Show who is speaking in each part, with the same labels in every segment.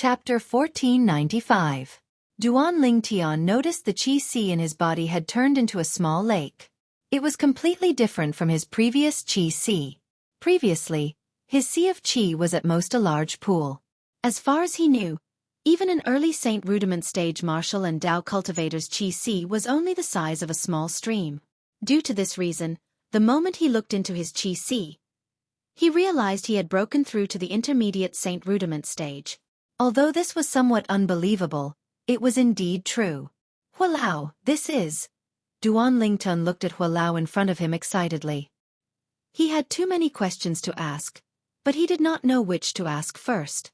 Speaker 1: Chapter 1495. Duan Ling Tian noticed the qi si in his body had turned into a small lake. It was completely different from his previous qi si. Previously, his sea of qi was at most a large pool. As far as he knew, even an early Saint Rudiment stage martial and Dao cultivator's qi si was only the size of a small stream. Due to this reason, the moment he looked into his qi si, he realized he had broken through to the intermediate Saint Rudiment stage. Although this was somewhat unbelievable, it was indeed true. Hualao, this is... Duan Lingtun looked at Hualao in front of him excitedly. He had too many questions to ask, but he did not know which to ask first.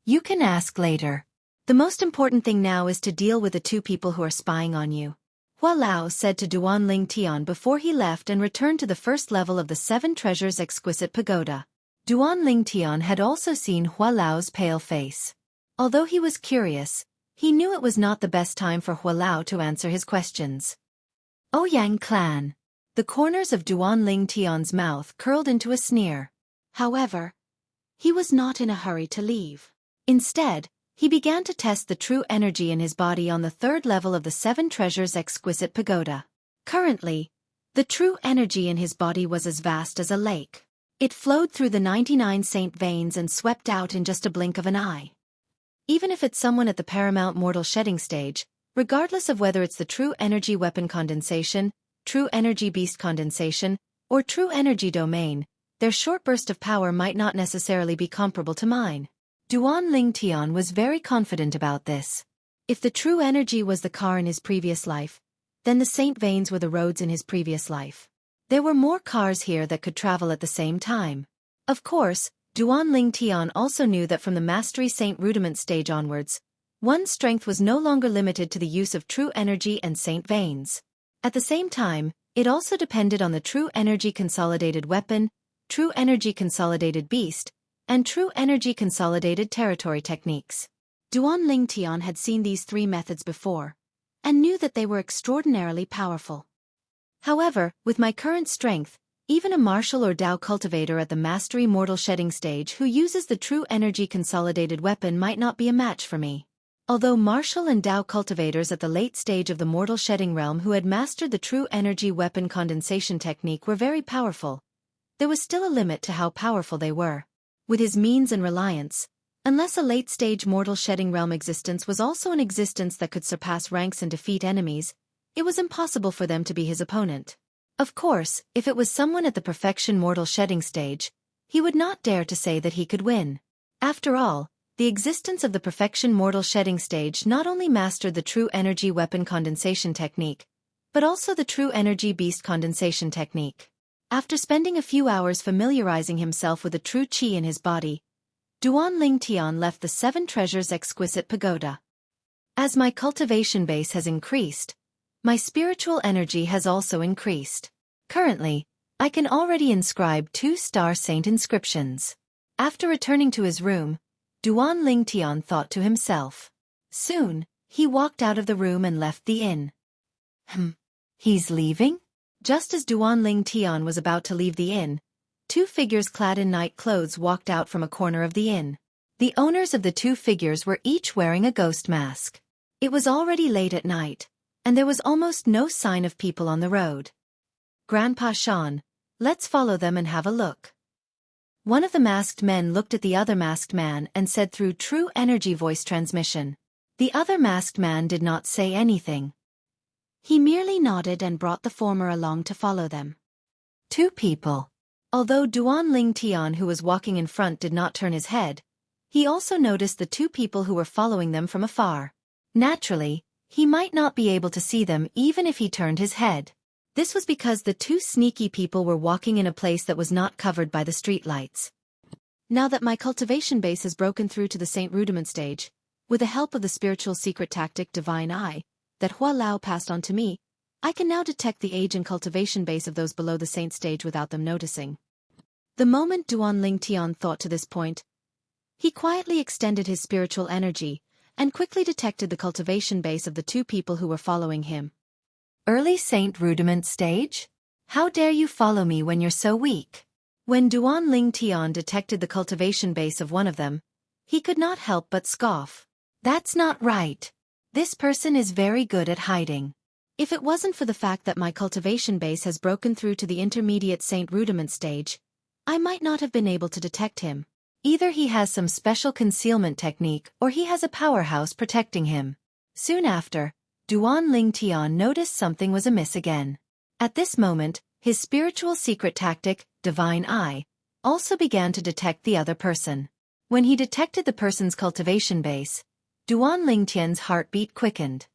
Speaker 1: You can ask later. The most important thing now is to deal with the two people who are spying on you. Hualao said to Duan Ling Tian before he left and returned to the first level of the Seven Treasures Exquisite Pagoda. Duan Ling Tian had also seen Hualao's pale face. Although he was curious, he knew it was not the best time for Hualao to answer his questions. Ouyang clan. The corners of Duan Ling Tian's mouth curled into a sneer. However, he was not in a hurry to leave. Instead, he began to test the true energy in his body on the third level of the Seven Treasures Exquisite Pagoda. Currently, the true energy in his body was as vast as a lake. It flowed through the 99 saint veins and swept out in just a blink of an eye. Even if it's someone at the paramount mortal shedding stage, regardless of whether it's the true energy weapon condensation, true energy beast condensation, or true energy domain, their short burst of power might not necessarily be comparable to mine. Duan Ling Tian was very confident about this. If the true energy was the car in his previous life, then the saint veins were the roads in his previous life. There were more cars here that could travel at the same time. Of course, Duan Ling Tian also knew that from the Mastery Saint Rudiment stage onwards, one's strength was no longer limited to the use of true energy and saint veins. At the same time, it also depended on the true energy consolidated weapon, true energy consolidated beast, and true energy consolidated territory techniques. Duan Ling Tian had seen these three methods before, and knew that they were extraordinarily powerful. However, with my current strength, even a martial or Dao cultivator at the Mastery Mortal Shedding stage who uses the true energy consolidated weapon might not be a match for me. Although martial and Dao cultivators at the late stage of the Mortal Shedding realm who had mastered the true energy weapon condensation technique were very powerful, there was still a limit to how powerful they were. With his means and reliance, unless a late-stage Mortal Shedding realm existence was also an existence that could surpass ranks and defeat enemies, it was impossible for them to be his opponent. Of course, if it was someone at the Perfection Mortal Shedding stage, he would not dare to say that he could win. After all, the existence of the Perfection Mortal Shedding stage not only mastered the true energy weapon condensation technique, but also the true energy beast condensation technique. After spending a few hours familiarizing himself with the true qi in his body, Duan Ling Tian left the Seven Treasures Exquisite Pagoda. As my cultivation base has increased, my spiritual energy has also increased. Currently, I can already inscribe 2-star saint inscriptions. After returning to his room, Duan Ling Tian thought to himself. Soon, he walked out of the room and left the inn. He's leaving? Just as Duan Ling Tian was about to leave the inn, two figures clad in night clothes walked out from a corner of the inn. The owners of the two figures were each wearing a ghost mask. It was already late at night, and there was almost no sign of people on the road. Grandpa Shan, let's follow them and have a look. One of the masked men looked at the other masked man and said through true energy voice transmission. The other masked man did not say anything. He merely nodded and brought the former along to follow them. Two people. Although Duan Ling Tian who was walking in front did not turn his head, he also noticed the two people who were following them from afar. Naturally, he might not be able to see them even if he turned his head. This was because the two sneaky people were walking in a place that was not covered by the streetlights. Now that my cultivation base has broken through to the Saint Rudiment stage, with the help of the spiritual secret tactic Divine Eye, that Hualao passed on to me, I can now detect the age and cultivation base of those below the saint stage without them noticing. The moment Duan Ling Tian thought to this point, he quietly extended his spiritual energy, and quickly detected the cultivation base of the two people who were following him. Early Saint Rudiment stage? How dare you follow me when you're so weak? When Duan Ling Tian detected the cultivation base of one of them, He could not help but scoff. That's not right. This person is very good at hiding. If it wasn't for the fact that my cultivation base has broken through to the intermediate Saint Rudiment stage, I might not have been able to detect him. Either he has some special concealment technique or he has a powerhouse protecting him. Soon after, Duan Ling Tian noticed something was amiss again. At this moment, his spiritual secret tactic, Divine Eye, also began to detect the other person. When he detected the person's cultivation base, Duan Ling Tian's heartbeat quickened.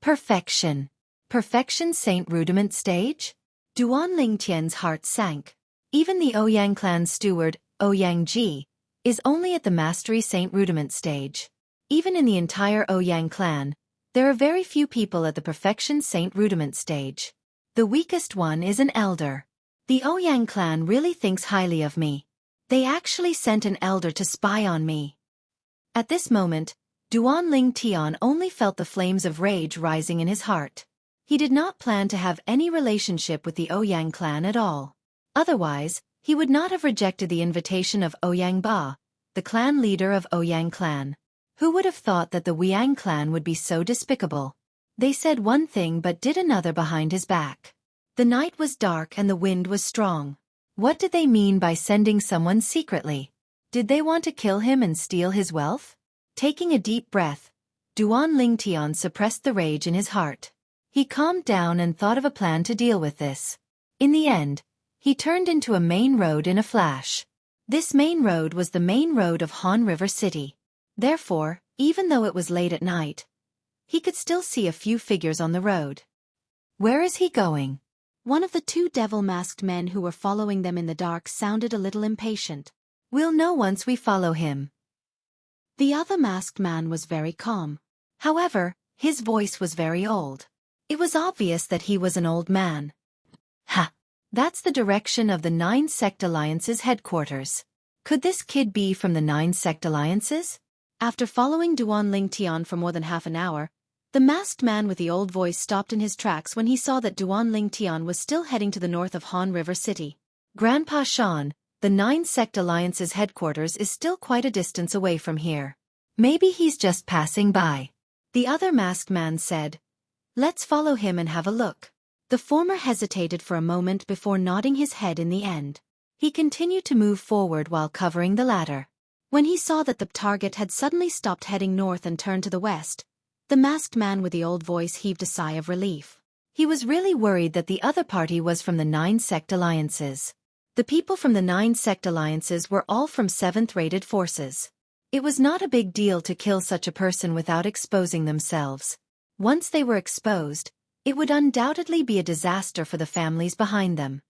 Speaker 1: Perfection. Perfection Saint Rudiment stage? Duan Ling Tian's heart sank. Even the Ouyang clan steward, Ouyang Ji, is only at the Mastery Saint Rudiment stage. Even in the entire Ouyang clan, there are very few people at the Perfection Saint Rudiment stage. The weakest one is an elder. The Ouyang clan really thinks highly of me. They actually sent an elder to spy on me. At this moment, Duan Ling Tian only felt the flames of rage rising in his heart. He did not plan to have any relationship with the Ouyang clan at all. Otherwise, he would not have rejected the invitation of Ouyang Ba, the clan leader of Ouyang clan. Who would have thought that the Ouyang clan would be so despicable? They said one thing but did another behind his back. The night was dark and the wind was strong. What did they mean by sending someone secretly? Did they want to kill him and steal his wealth? Taking a deep breath, Duan Ling Tian suppressed the rage in his heart. He calmed down and thought of a plan to deal with this. In the end, he turned into a main road in a flash. This main road was the main road of Han River City. Therefore, even though it was late at night, he could still see a few figures on the road. Where is he going? One of the two devil-masked men who were following them in the dark sounded a little impatient. We'll know once we follow him. The other masked man was very calm. However, his voice was very old. It was obvious that he was an old man. Ha! That's the direction of the 9 Sect Alliance's headquarters. Could this kid be from the 9 Sect Alliances? After following Duan Ling Tian for more than half an hour, the masked man with the old voice stopped in his tracks when he saw that Duan Ling Tian was still heading to the north of Han River City. Grandpa Shan, the 9 Sect Alliance's headquarters is still quite a distance away from here. Maybe he's just passing by. The other masked man said, Let's follow him and have a look. The former hesitated for a moment before nodding his head in the end. He continued to move forward while covering the ladder. When he saw that the target had suddenly stopped heading north and turned to the west, the masked man with the old voice heaved a sigh of relief. He was really worried that the other party was from the 9 Sect Alliances. The people from the 9 Sect Alliances were all from 7th-rated forces. It was not a big deal to kill such a person without exposing themselves. Once they were exposed, it would undoubtedly be a disaster for the families behind them.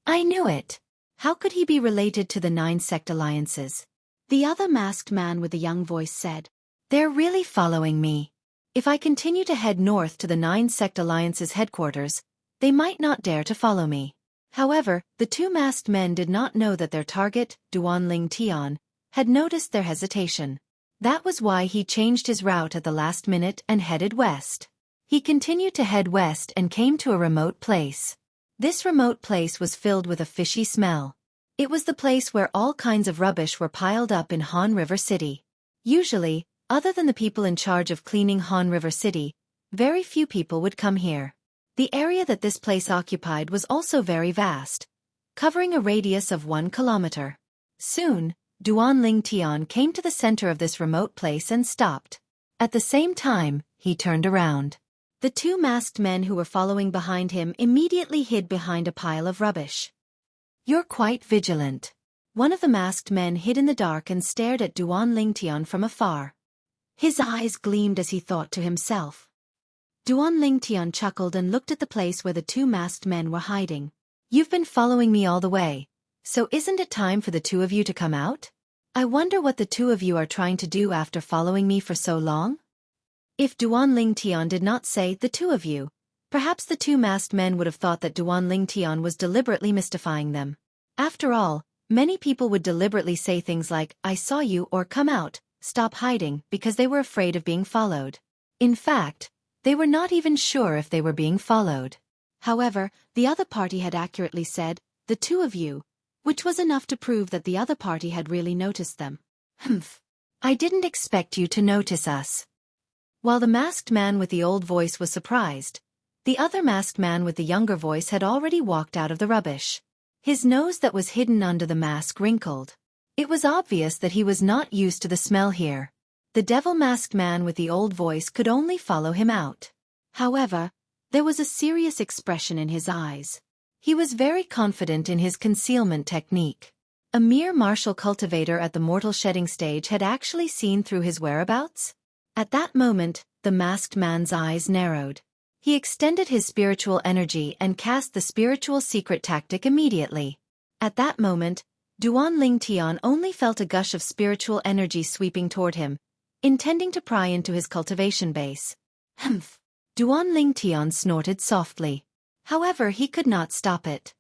Speaker 1: I knew it. How could he be related to the 9 Sect Alliances? The other masked man with the young voice said, They're really following me. If I continue to head north to the 9 Sect Alliance's headquarters, they might not dare to follow me. However, the two masked men did not know that their target, Duan Ling Tian, had noticed their hesitation. That was why he changed his route at the last minute and headed west. He continued to head west and came to a remote place. This remote place was filled with a fishy smell. It was the place where all kinds of rubbish were piled up in Han River City. Usually, other than the people in charge of cleaning Han River City, very few people would come here. The area that this place occupied was also very vast, covering a radius of 1 kilometer. Soon, Duan Ling Tian came to the center of this remote place and stopped. At the same time, he turned around. The two masked men who were following behind him immediately hid behind a pile of rubbish. You're quite vigilant. One of the masked men hid in the dark and stared at Duan Ling Tian from afar. His eyes gleamed as he thought to himself. Duan Ling Tian chuckled and looked at the place where the two masked men were hiding. You've been following me all the way, so isn't it time for the two of you to come out? I wonder what the two of you are trying to do after following me for so long? If Duan Ling Tian did not say the two of you, perhaps the two masked men would have thought that Duan Ling Tian was deliberately mystifying them. After all, many people would deliberately say things like, I saw you or come out, stop hiding, because they were afraid of being followed. In fact, they were not even sure if they were being followed. However, the other party had accurately said, the two of you, which was enough to prove that the other party had really noticed them. Humph. I didn't expect you to notice us. While the masked man with the old voice was surprised, the other masked man with the younger voice had already walked out of the rubbish. His nose that was hidden under the mask wrinkled. It was obvious that he was not used to the smell here. The devil-masked man with the old voice could only follow him out. However, there was a serious expression in his eyes. He was very confident in his concealment technique. A mere martial cultivator at the mortal shedding stage had actually seen through his whereabouts? At that moment, the masked man's eyes narrowed. He extended his spiritual energy and cast the spiritual secret tactic immediately. At that moment, Duan Ling Tian only felt a gush of spiritual energy sweeping toward him, intending to pry into his cultivation base. Humph! Duan Ling Tian snorted softly. However, he could not stop it.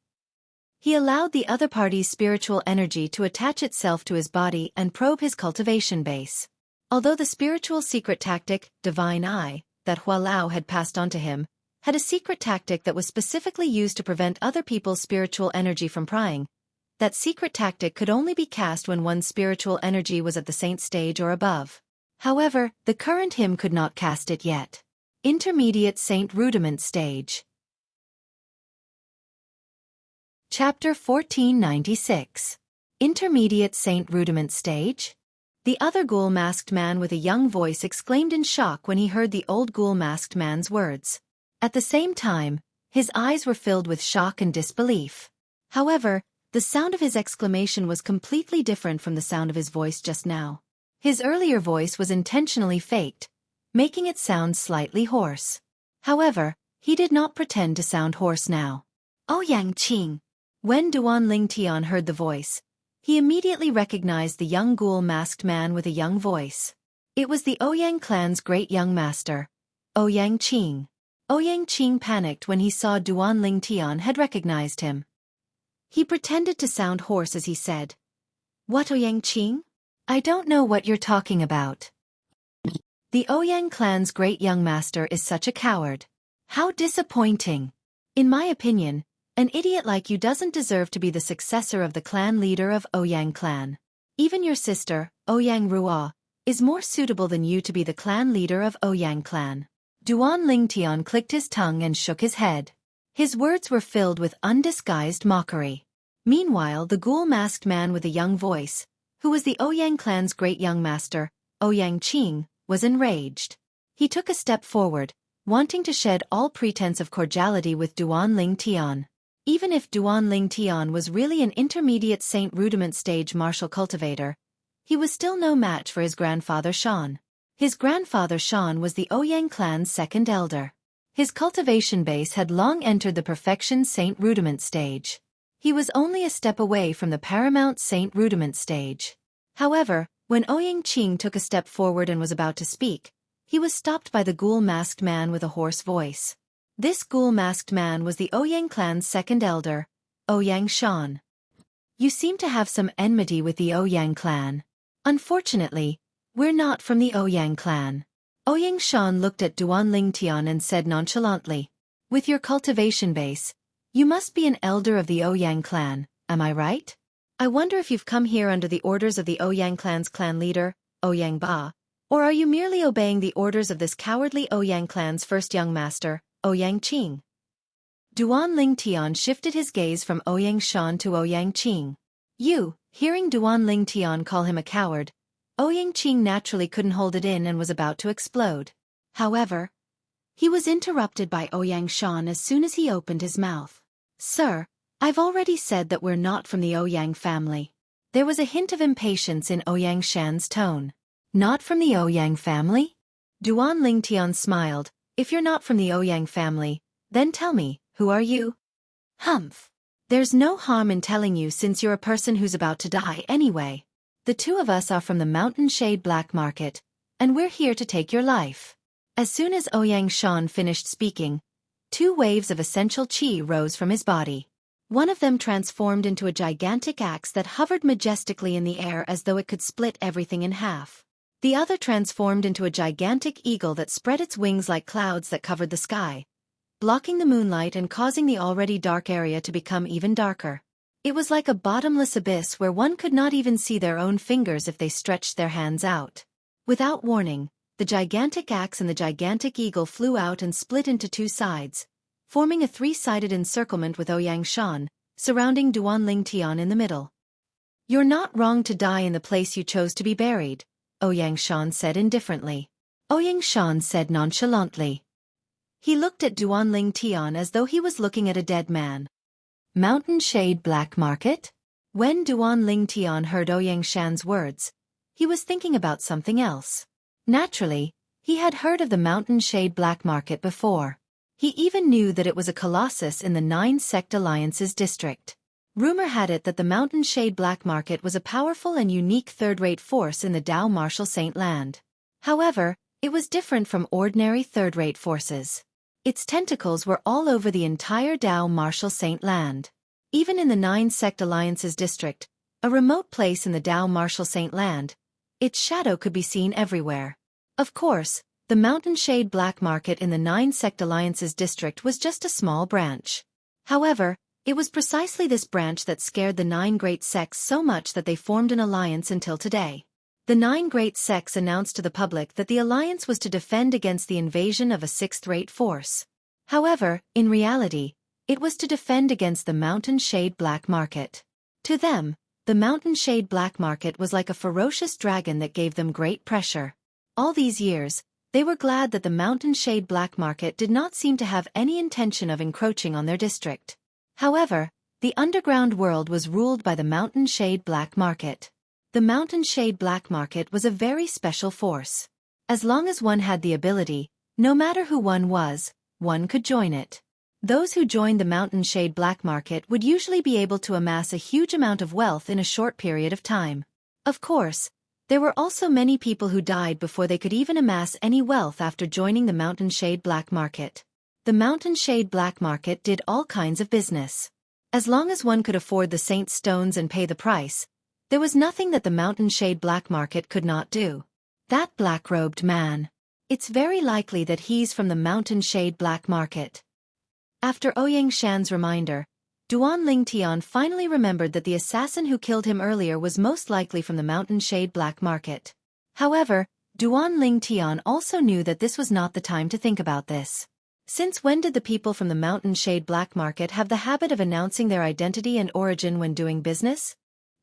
Speaker 1: He allowed the other party's spiritual energy to attach itself to his body and probe his cultivation base. Although the spiritual secret tactic, Divine Eye, that Hua Lao had passed on to him, had a secret tactic that was specifically used to prevent other people's spiritual energy from prying, that secret tactic could only be cast when one's spiritual energy was at the saint stage or above. However, the current him could not cast it yet. Intermediate Saint Rudiment Stage. Chapter 1496. Intermediate Saint Rudiment Stage? The other ghoul-masked man with a young voice exclaimed in shock when he heard the old ghoul-masked man's words. At the same time, his eyes were filled with shock and disbelief. However, the sound of his exclamation was completely different from the sound of his voice just now. His earlier voice was intentionally faked, making it sound slightly hoarse. However, he did not pretend to sound hoarse now. Ouyang Qing. When Duan Ling Tian heard the voice, he immediately recognized the young ghoul-masked man with a young voice. It was the Ouyang clan's great young master, Ouyang Qing. Ouyang Qing panicked when he saw Duan Ling Tian had recognized him. He pretended to sound hoarse as he said, "What, Ouyang Qing? I don't know what you're talking about." The Ouyang clan's great young master is such a coward. How disappointing. In my opinion, an idiot like you doesn't deserve to be the successor of the clan leader of Ouyang clan. Even your sister, Ouyang Rua, is more suitable than you to be the clan leader of Ouyang clan. Duan Ling Tian clicked his tongue and shook his head. His words were filled with undisguised mockery. Meanwhile, the ghoul-masked man with a young voice, who was the Ouyang clan's great young master, Ouyang Qing, was enraged. He took a step forward, wanting to shed all pretense of cordiality with Duan Ling Tian. Even if Duan Ling Tian was really an intermediate Saint Rudiment stage martial cultivator, he was still no match for his grandfather Shan. His grandfather Shan was the Ouyang clan's second elder. His cultivation base had long entered the perfection Saint Rudiment stage. He was only a step away from the paramount Saint Rudiment stage. However, when Ouyang Qing took a step forward and was about to speak, he was stopped by the ghoul-masked man with a hoarse voice. This ghoul-masked man was the Ouyang clan's second elder, Ouyang Shan. You seem to have some enmity with the Ouyang clan. Unfortunately, we're not from the Ouyang clan. Ouyang Shan looked at Duan Ling Tian and said nonchalantly, "With your cultivation base, you must be an elder of the Ouyang clan, am I right? I wonder if you've come here under the orders of the Ouyang clan's clan leader, Ouyang Ba, or are you merely obeying the orders of this cowardly Ouyang clan's first young master, Ouyang Qing?" Duan Ling Tian shifted his gaze from Ouyang Shan to Ouyang Qing. Hearing Duan Ling Tian call him a coward, Ouyang Qing naturally couldn't hold it in and was about to explode. However, he was interrupted by Ouyang Shan as soon as he opened his mouth. "Sir, I've already said that we're not from the Ouyang family." There was a hint of impatience in Ouyang Shan's tone. "Not from the Ouyang family?" Duan Ling Tian smiled. "If you're not from the Ouyang family, then tell me, who are you?" "Humph. There's no harm in telling you since you're a person who's about to die anyway. The two of us are from the Mountain Shade Black Market, and we're here to take your life." As soon as Ouyang Shan finished speaking, 2 waves of essential qi rose from his body. One of them transformed into a gigantic axe that hovered majestically in the air as though it could split everything in half. The other transformed into a gigantic eagle that spread its wings like clouds that covered the sky, blocking the moonlight and causing the already dark area to become even darker. It was like a bottomless abyss where one could not even see their own fingers if they stretched their hands out. Without warning, the gigantic axe and the gigantic eagle flew out and split into two sides, forming a three-sided encirclement with Ouyang Shan, surrounding Duan Tian in the middle. "You're not wrong to die in the place you chose to be buried," Ouyang Shan said indifferently. Ouyang Shan said nonchalantly. He looked at Duan Tian as though he was looking at a dead man. "Mountain Shade Black Market?" When Duan Tian heard Ouyang Shan's words, he was thinking about something else. Naturally, he had heard of the Mountain Shade Black Market before. He even knew that it was a colossus in the 9-sect alliances district. Rumor had it that the Mountain Shade Black Market was a powerful and unique third-rate force in the Dao Martial Saint Land. However, it was different from ordinary third-rate forces. Its tentacles were all over the entire Dao Martial Saint Land. Even in the 9-sect alliances district, a remote place in the Dao Martial Saint Land, its shadow could be seen everywhere. Of course, the Mountain Shade Black Market in the 9-sect alliances district was just a small branch. However, it was precisely this branch that scared the 9 great sects so much that they formed an alliance until today. The 9 great sects announced to the public that the alliance was to defend against the invasion of a 6th-rate force. However, in reality, it was to defend against the Mountain Shade Black Market. To them, the Mountain Shade Black Market was like a ferocious dragon that gave them great pressure. All these years, they were glad that the Mountain Shade Black Market did not seem to have any intention of encroaching on their district. However, the underground world was ruled by the Mountain Shade Black Market. The Mountain Shade Black Market was a very special force. As long as one had the ability, no matter who one was, one could join it. Those who joined the Mountain Shade Black Market would usually be able to amass a huge amount of wealth in a short period of time. Of course, there were also many people who died before they could even amass any wealth after joining the Mountain Shade Black Market. The Mountain Shade Black Market did all kinds of business. As long as one could afford the saint's stones and pay the price, there was nothing that the Mountain Shade Black Market could not do. That black-robed man. It's very likely that he's from the Mountain Shade Black Market. After Ouyang Shan's reminder, Duan Tian finally remembered that the assassin who killed him earlier was most likely from the Mountain Shade Black Market. However, Duan Tian also knew that this was not the time to think about this. Since when did the people from the Mountain Shade Black Market have the habit of announcing their identity and origin when doing business?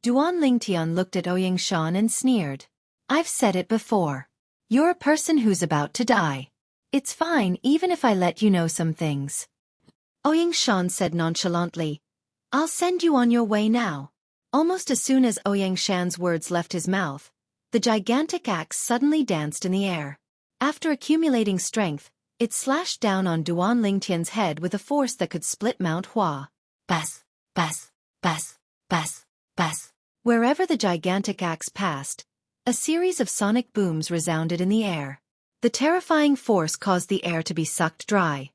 Speaker 1: Duan Tian looked at Ouyang Shan and sneered. "I've said it before. You're a person who's about to die. It's fine even if I let you know some things." Ouyang Shan said nonchalantly, "I'll send you on your way now." Almost as soon as Ouyang Shan's words left his mouth, the gigantic axe suddenly danced in the air. After accumulating strength, it slashed down on Duan Tian's head with a force that could split Mount Hua. Bas, bas, bas, bas, bas. Wherever the gigantic axe passed, a series of sonic booms resounded in the air. The terrifying force caused the air to be sucked dry.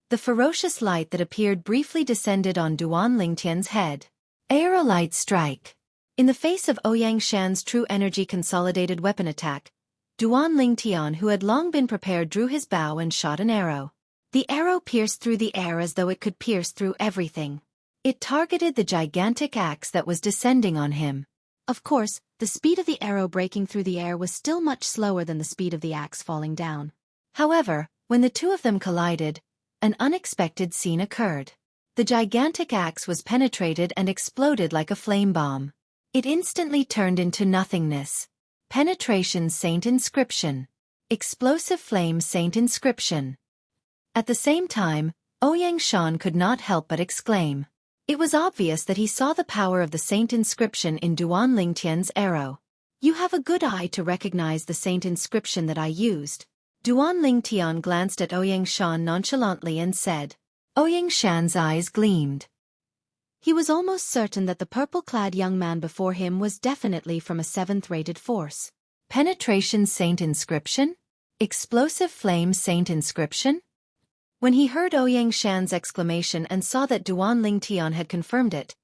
Speaker 1: The ferocious light that appeared briefly descended on Duan Tian's head. Aerolite strike. In the face of Ouyang Shan's true energy consolidated weapon attack, Duan Tian, who had long been prepared, drew his bow and shot an arrow. The arrow pierced through the air as though it could pierce through everything. It targeted the gigantic axe that was descending on him. Of course, the speed of the arrow breaking through the air was still much slower than the speed of the axe falling down. However, when the two of them collided, an unexpected scene occurred. The gigantic axe was penetrated and exploded like a flame bomb. It instantly turned into nothingness. Penetration Saint Inscription. Explosive Flame Saint Inscription. At the same time, Ouyang Shan could not help but exclaim. It was obvious that he saw the power of the Saint Inscription in Duan Tian's arrow. "You have a good eye to recognize the Saint Inscription that I used." Duan Tian glanced at Ouyang Shan nonchalantly and said. Ouyang Shan's eyes gleamed. He was almost certain that the purple-clad young man before him was definitely from a 7th-rated force. Penetration Saint Inscription? Explosive Flame Saint Inscription? When he heard Ouyang Shan's exclamation and saw that Duan Tian had confirmed it,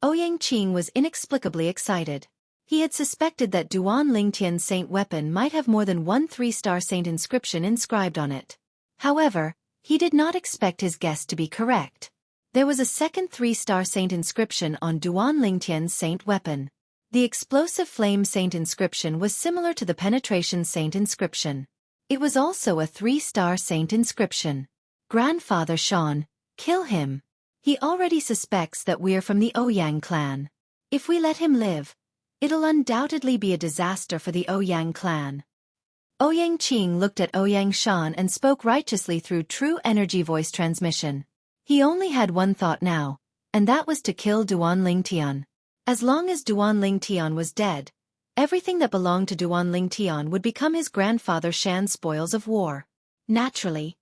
Speaker 1: Ouyang Qing was inexplicably excited. He had suspected that Duan Tian's saint weapon might have more than one 3-star saint inscription inscribed on it. However, he did not expect his guess to be correct. There was a second 3-star saint inscription on Duan Lingtian's saint weapon. The explosive flame saint inscription was similar to the penetration saint inscription. It was also a 3-star saint inscription. Grandfather Shan, kill him. He already suspects that we're from the Ouyang clan. If we let him live, it'll undoubtedly be a disaster for the Ouyang clan. Ouyang Qing looked at Ouyang Shan and spoke righteously through true energy voice transmission. He only had one thought now, and that was to kill Duan Lingtian. As long as Duan Lingtian was dead, everything that belonged to Duan Lingtian would become his grandfather Shan's spoils of war. Naturally,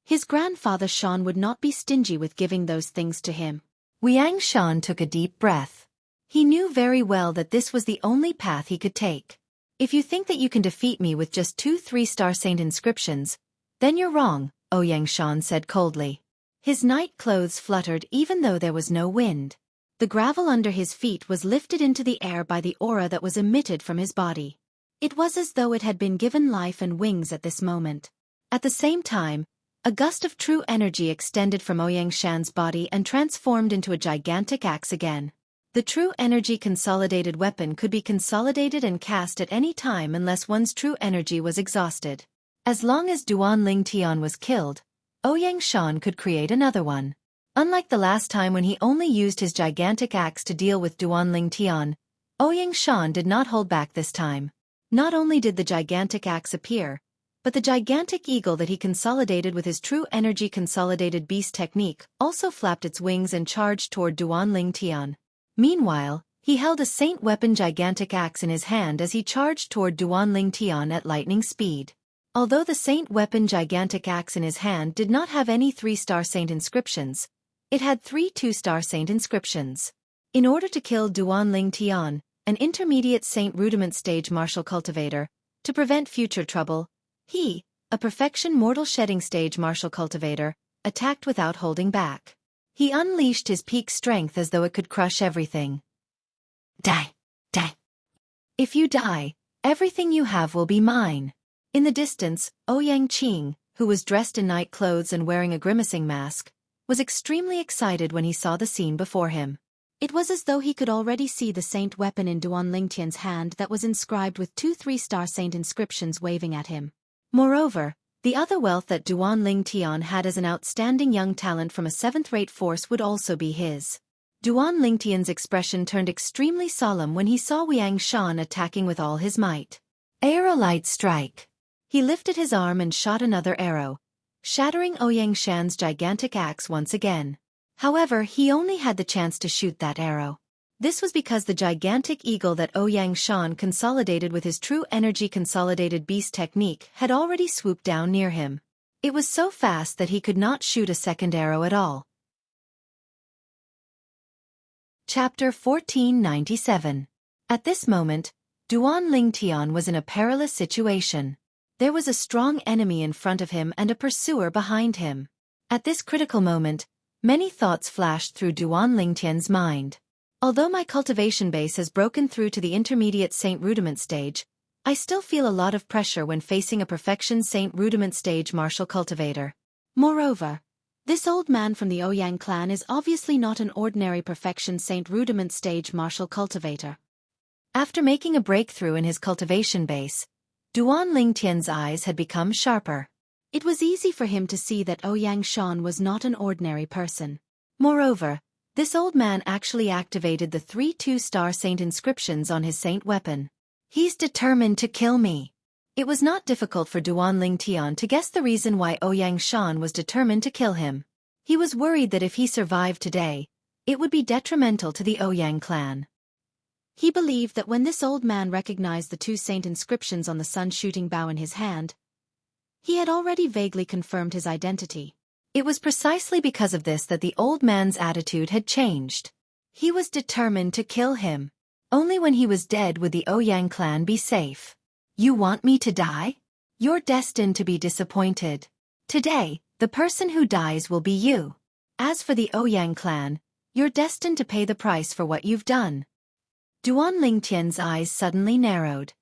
Speaker 1: his grandfather Shan would not be stingy with giving those things to him. Ouyang Shan took a deep breath. He knew very well that this was the only path he could take. If you think that you can defeat me with just 2 3-star saint inscriptions, then you're wrong, Ouyang Shan said coldly. His night clothes fluttered even though there was no wind. The gravel under his feet was lifted into the air by the aura that was emitted from his body. It was as though it had been given life and wings at this moment. At the same time, a gust of true energy extended from Ouyang Shan's body and transformed into a gigantic axe again. The true energy consolidated weapon could be consolidated and cast at any time unless one's true energy was exhausted. As long as Duan Lingtian was killed, Ouyang Shan could create another one. Unlike the last time when he only used his gigantic axe to deal with Duan Lingtian, Ouyang Shan did not hold back this time. Not only did the gigantic axe appear, but the gigantic eagle that he consolidated with his true energy consolidated beast technique also flapped its wings and charged toward Duan Lingtian. Meanwhile, he held a saint weapon gigantic axe in his hand as he charged toward Duan Lingtian at lightning speed. Although the saint weapon gigantic axe in his hand did not have any 3-star saint inscriptions, it had 3 2-star saint inscriptions. In order to kill Duan Lingtian, an intermediate saint rudiment stage martial cultivator, to prevent future trouble, he, a perfection mortal shedding stage martial cultivator, attacked without holding back. He unleashed his peak strength as though it could crush everything. Die, die. If you die, everything you have will be mine. In the distance, Ouyang Qing, who was dressed in night clothes and wearing a grimacing mask, was extremely excited when he saw the scene before him. It was as though he could already see the saint weapon in Duan Lingtian's hand that was inscribed with 2 3-star saint inscriptions waving at him. Moreover, the other wealth that Duan Lingtian had as an outstanding young talent from a 7th-rate force would also be his. Duan Lingtian's expression turned extremely solemn when he saw Ouyang Shan attacking with all his might. Aerolite strike. He lifted his arm and shot another arrow, shattering Ouyang Shan's gigantic axe once again. However, he only had the chance to shoot that arrow. This was because the gigantic eagle that Ouyang Shan consolidated with his true energy consolidated beast technique had already swooped down near him. It was so fast that he could not shoot a second arrow at all. Chapter 1497. At this moment, Duan Lingtian was in a perilous situation. There was a strong enemy in front of him and a pursuer behind him. At this critical moment, many thoughts flashed through Duan Lingtian's mind. Although my cultivation base has broken through to the intermediate Saint Rudiment stage, I still feel a lot of pressure when facing a perfection Saint Rudiment stage martial cultivator. Moreover, this old man from the Ouyang clan is obviously not an ordinary perfection Saint Rudiment stage martial cultivator. After making a breakthrough in his cultivation base, Duan Lingtian's eyes had become sharper. It was easy for him to see that Ouyang Shan was not an ordinary person. Moreover, this old man actually activated the 3 2-star saint inscriptions on his saint weapon. He's determined to kill me. It was not difficult for Duan Lingtian to guess the reason why Ouyang Shan was determined to kill him. He was worried that if he survived today, it would be detrimental to the Ouyang clan. He believed that when this old man recognized the 2 saint inscriptions on the sun-shooting bow in his hand, he had already vaguely confirmed his identity. It was precisely because of this that the old man's attitude had changed. He was determined to kill him. Only when he was dead would the Ouyang clan be safe. You want me to die? You're destined to be disappointed. Today, the person who dies will be you. As for the Ouyang clan, you're destined to pay the price for what you've done. Duan Lingtian's eyes suddenly narrowed.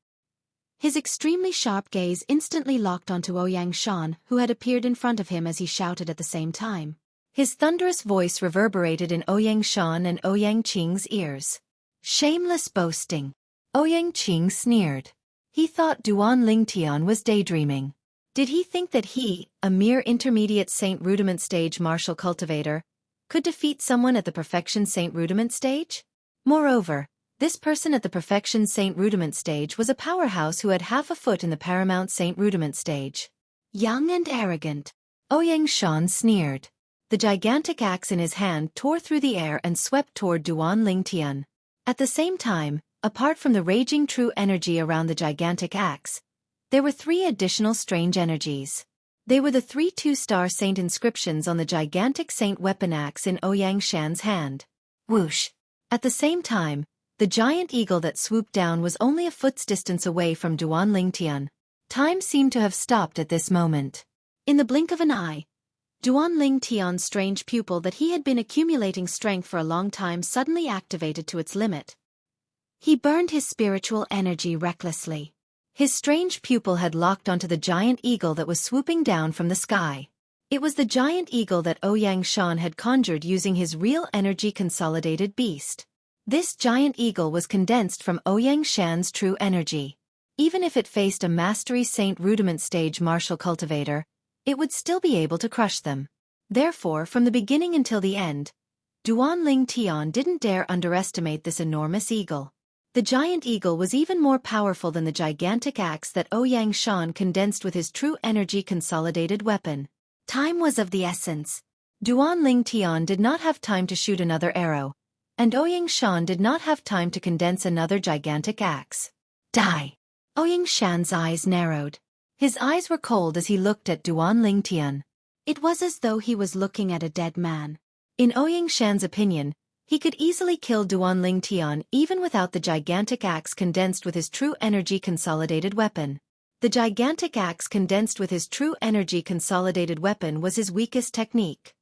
Speaker 1: His extremely sharp gaze instantly locked onto Ouyang Shan, who had appeared in front of him as he shouted at the same time. His thunderous voice reverberated in Ouyang Shan and Ouyang Qing's ears. Shameless boasting. Ouyang Qing sneered. He thought Duan Lingtian was daydreaming. Did he think that he, a mere intermediate Saint Rudiment stage martial cultivator, could defeat someone at the Perfection Saint Rudiment stage? Moreover, this person at the Perfection Saint Rudiment stage was a powerhouse who had half a foot in the Paramount Saint Rudiment stage. Young and arrogant. Ouyang Shan sneered. The gigantic axe in his hand tore through the air and swept toward Duan Lingtian. At the same time, apart from the raging true energy around the gigantic axe, there were 3 additional strange energies. They were the 3 two-star saint inscriptions on the gigantic saint weapon axe in Ouyang Shan's hand. Whoosh! At the same time, the giant eagle that swooped down was only a foot's distance away from Duan Lingtian. Time seemed to have stopped at this moment. In the blink of an eye, Duan Lingtian's strange pupil that he had been accumulating strength for a long time suddenly activated to its limit. He burned his spiritual energy recklessly. His strange pupil had locked onto the giant eagle that was swooping down from the sky. It was the giant eagle that Ouyang Shan had conjured using his real energy consolidated beast. This giant eagle was condensed from Ouyang Shan's true energy. Even if it faced a Mastery Saint Rudiment stage martial cultivator, it would still be able to crush them. Therefore, from the beginning until the end, Duan Lingtian didn't dare underestimate this enormous eagle. The giant eagle was even more powerful than the gigantic axe that Ouyang Shan condensed with his true energy consolidated weapon. Time was of the essence. Duan Lingtian did not have time to shoot another arrow, and Ouyang Shan did not have time to condense another gigantic axe. Die! Ouyang Shan's eyes narrowed. His eyes were cold as he looked at Duan Lingtian. It was as though he was looking at a dead man. In Ouyang Shan's opinion, he could easily kill Duan Lingtian even without the gigantic axe condensed with his true energy consolidated weapon. The gigantic axe condensed with his true energy consolidated weapon was his weakest technique.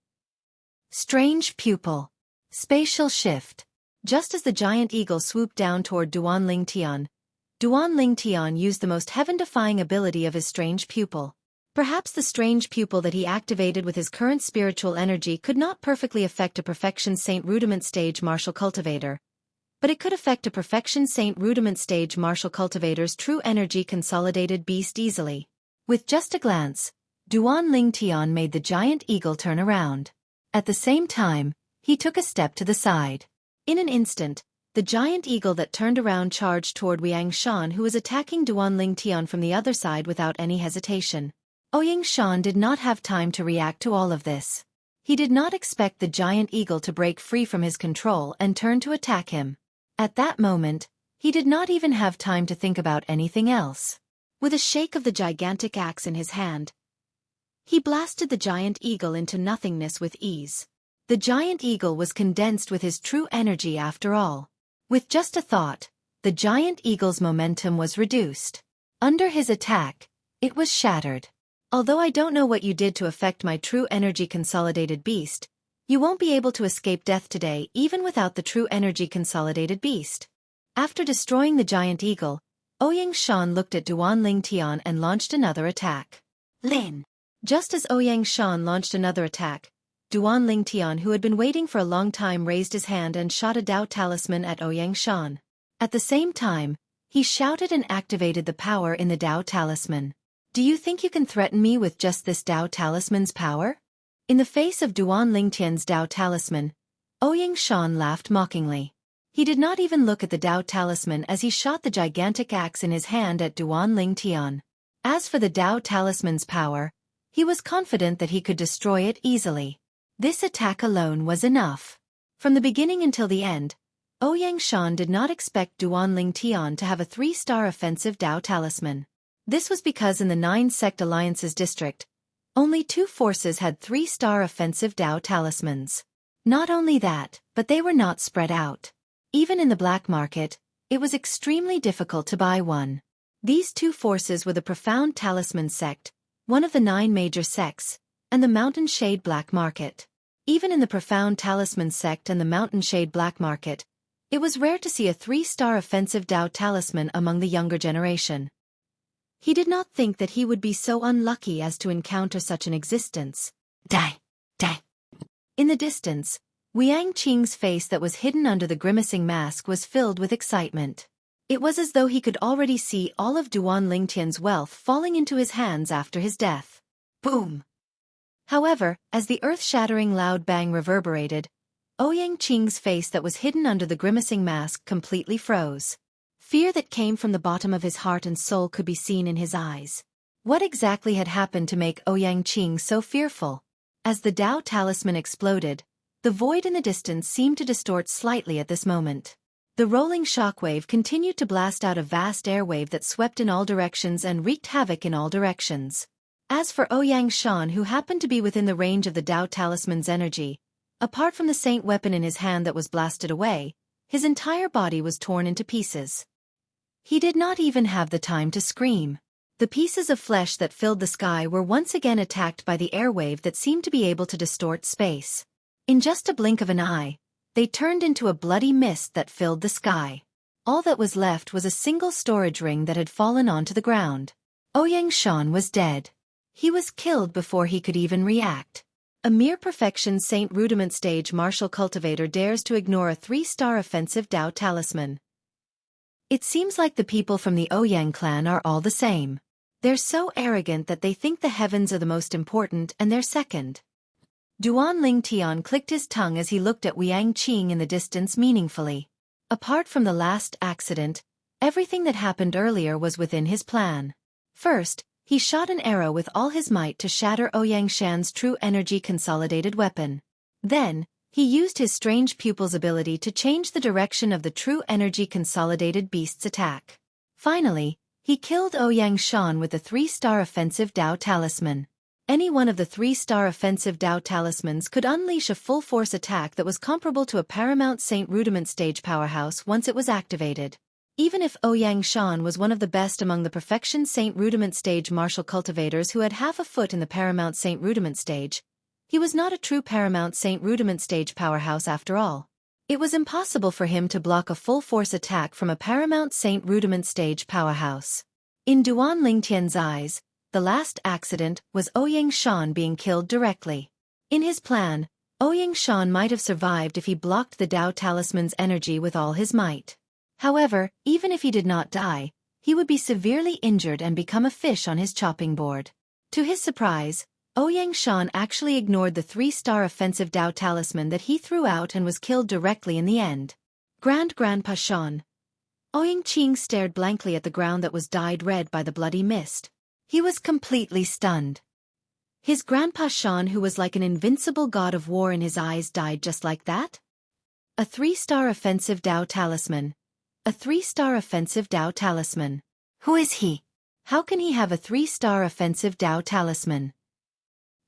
Speaker 1: Strange pupil. Spatial shift. Just as the giant eagle swooped down toward Duan Lingtian used the most heaven-defying ability of his strange pupil. Perhaps the strange pupil that he activated with his current spiritual energy could not perfectly affect a Perfection Saint Rudiment stage martial cultivator, but it could affect a Perfection Saint Rudiment stage martial cultivator's true energy consolidated beast easily. With just a glance, Duan Lingtian made the giant eagle turn around. At the same time, he took a step to the side. In an instant, the giant eagle that turned around charged toward Ouyang Shan, who was attacking Duan Lingtian from the other side without any hesitation. Ouyang Shan did not have time to react to all of this. He did not expect the giant eagle to break free from his control and turn to attack him. At that moment, he did not even have time to think about anything else. With a shake of the gigantic axe in his hand, he blasted the giant eagle into nothingness with ease. The giant eagle was condensed with his true energy after all. With just a thought, the giant eagle's momentum was reduced. Under his attack, it was shattered. Although I don't know what you did to affect my true energy consolidated beast, you won't be able to escape death today even without the true energy consolidated beast. After destroying the giant eagle, Ouyang Shan looked at Duan Lingtian and launched another attack. Lin! Just as Ouyang Shan launched another attack, Duan Lingtian, who had been waiting for a long time, raised his hand and shot a Dao talisman at Ouyang Shan. At the same time, he shouted and activated the power in the Dao talisman. Do you think you can threaten me with just this Dao talisman's power? In the face of Duan Lingtian's Dao talisman, Ouyang Shan laughed mockingly. He did not even look at the Dao talisman as he shot the gigantic axe in his hand at Duan Lingtian. As for the Dao talisman's power, he was confident that he could destroy it easily. This attack alone was enough. From the beginning until the end, Ouyang Shan did not expect Duan Lingtian to have a 3-star offensive Dao talisman. This was because in the 9-sect alliances district, only 2 forces had 3-star offensive Dao talismans. Not only that, but they were not spread out. Even in the black market, it was extremely difficult to buy one. These 2 forces were the Profound Talisman sect, one of the 9 major sects, and the Mountain Shade Black Market. Even in the Profound Talisman sect and the Mountain Shade Black Market, it was rare to see a 3-star offensive Dao talisman among the younger generation. He did not think that he would be so unlucky as to encounter such an existence. Die! Die! In the distance, Liang Qing's face that was hidden under the grimacing mask was filled with excitement. It was as though he could already see all of Duan Lingtian's wealth falling into his hands after his death. Boom! However, as the earth-shattering loud bang reverberated, Ouyang Qing's face that was hidden under the grimacing mask completely froze. Fear that came from the bottom of his heart and soul could be seen in his eyes. What exactly had happened to make Ouyang Qing so fearful? As the Dao talisman exploded, the void in the distance seemed to distort slightly at this moment. The rolling shockwave continued to blast out a vast airwave that swept in all directions and wreaked havoc in all directions. As for Ouyang Shan, who happened to be within the range of the Dao talisman's energy, apart from the saint weapon in his hand that was blasted away, his entire body was torn into pieces. He did not even have the time to scream. The pieces of flesh that filled the sky were once again attacked by the airwave that seemed to be able to distort space. In just a blink of an eye, they turned into a bloody mist that filled the sky. All that was left was a single storage ring that had fallen onto the ground. Ouyang Shan was dead. He was killed before he could even react. A mere perfection Saint Rudiment stage martial cultivator dares to ignore a 3-star offensive Dao talisman. It seems like the people from the Ouyang clan are all the same. They're so arrogant that they think the heavens are the most important and they're second. Duan Lingtian clicked his tongue as he looked at Liang Qing in the distance meaningfully. Apart from the last accident, everything that happened earlier was within his plan. First, he shot an arrow with all his might to shatter Ouyang Shan's true energy consolidated weapon. Then, he used his strange pupil's ability to change the direction of the true energy consolidated beast's attack. Finally, he killed Ouyang Shan with the 3-star offensive Dao talisman. Any one of the 3-star offensive Dao talismans could unleash a full-force attack that was comparable to a Paramount Saint Rudiment stage powerhouse once it was activated. Even if Ouyang Shan was one of the best among the Perfection Saint Rudiment stage martial cultivators who had half a foot in the Paramount Saint Rudiment stage, he was not a true Paramount Saint Rudiment stage powerhouse after all. It was impossible for him to block a full-force attack from a Paramount Saint Rudiment stage powerhouse. In Duan Lingtian's eyes, the last accident was Ouyang Shan being killed directly. In his plan, Ouyang Shan might have survived if he blocked the Dao talisman's energy with all his might. However, even if he did not die, he would be severely injured and become a fish on his chopping board. To his surprise, Ouyang Shan actually ignored the 3-star offensive Dao talisman that he threw out and was killed directly in the end. Grandpa Shan. Ouyang Qing stared blankly at the ground that was dyed red by the bloody mist. He was completely stunned. His Grandpa Shan, who was like an invincible god of war in his eyes, died just like that? A 3-star offensive Dao talisman. A 3-star offensive Dao talisman. Who is he? How can he have a 3-star offensive Dao talisman?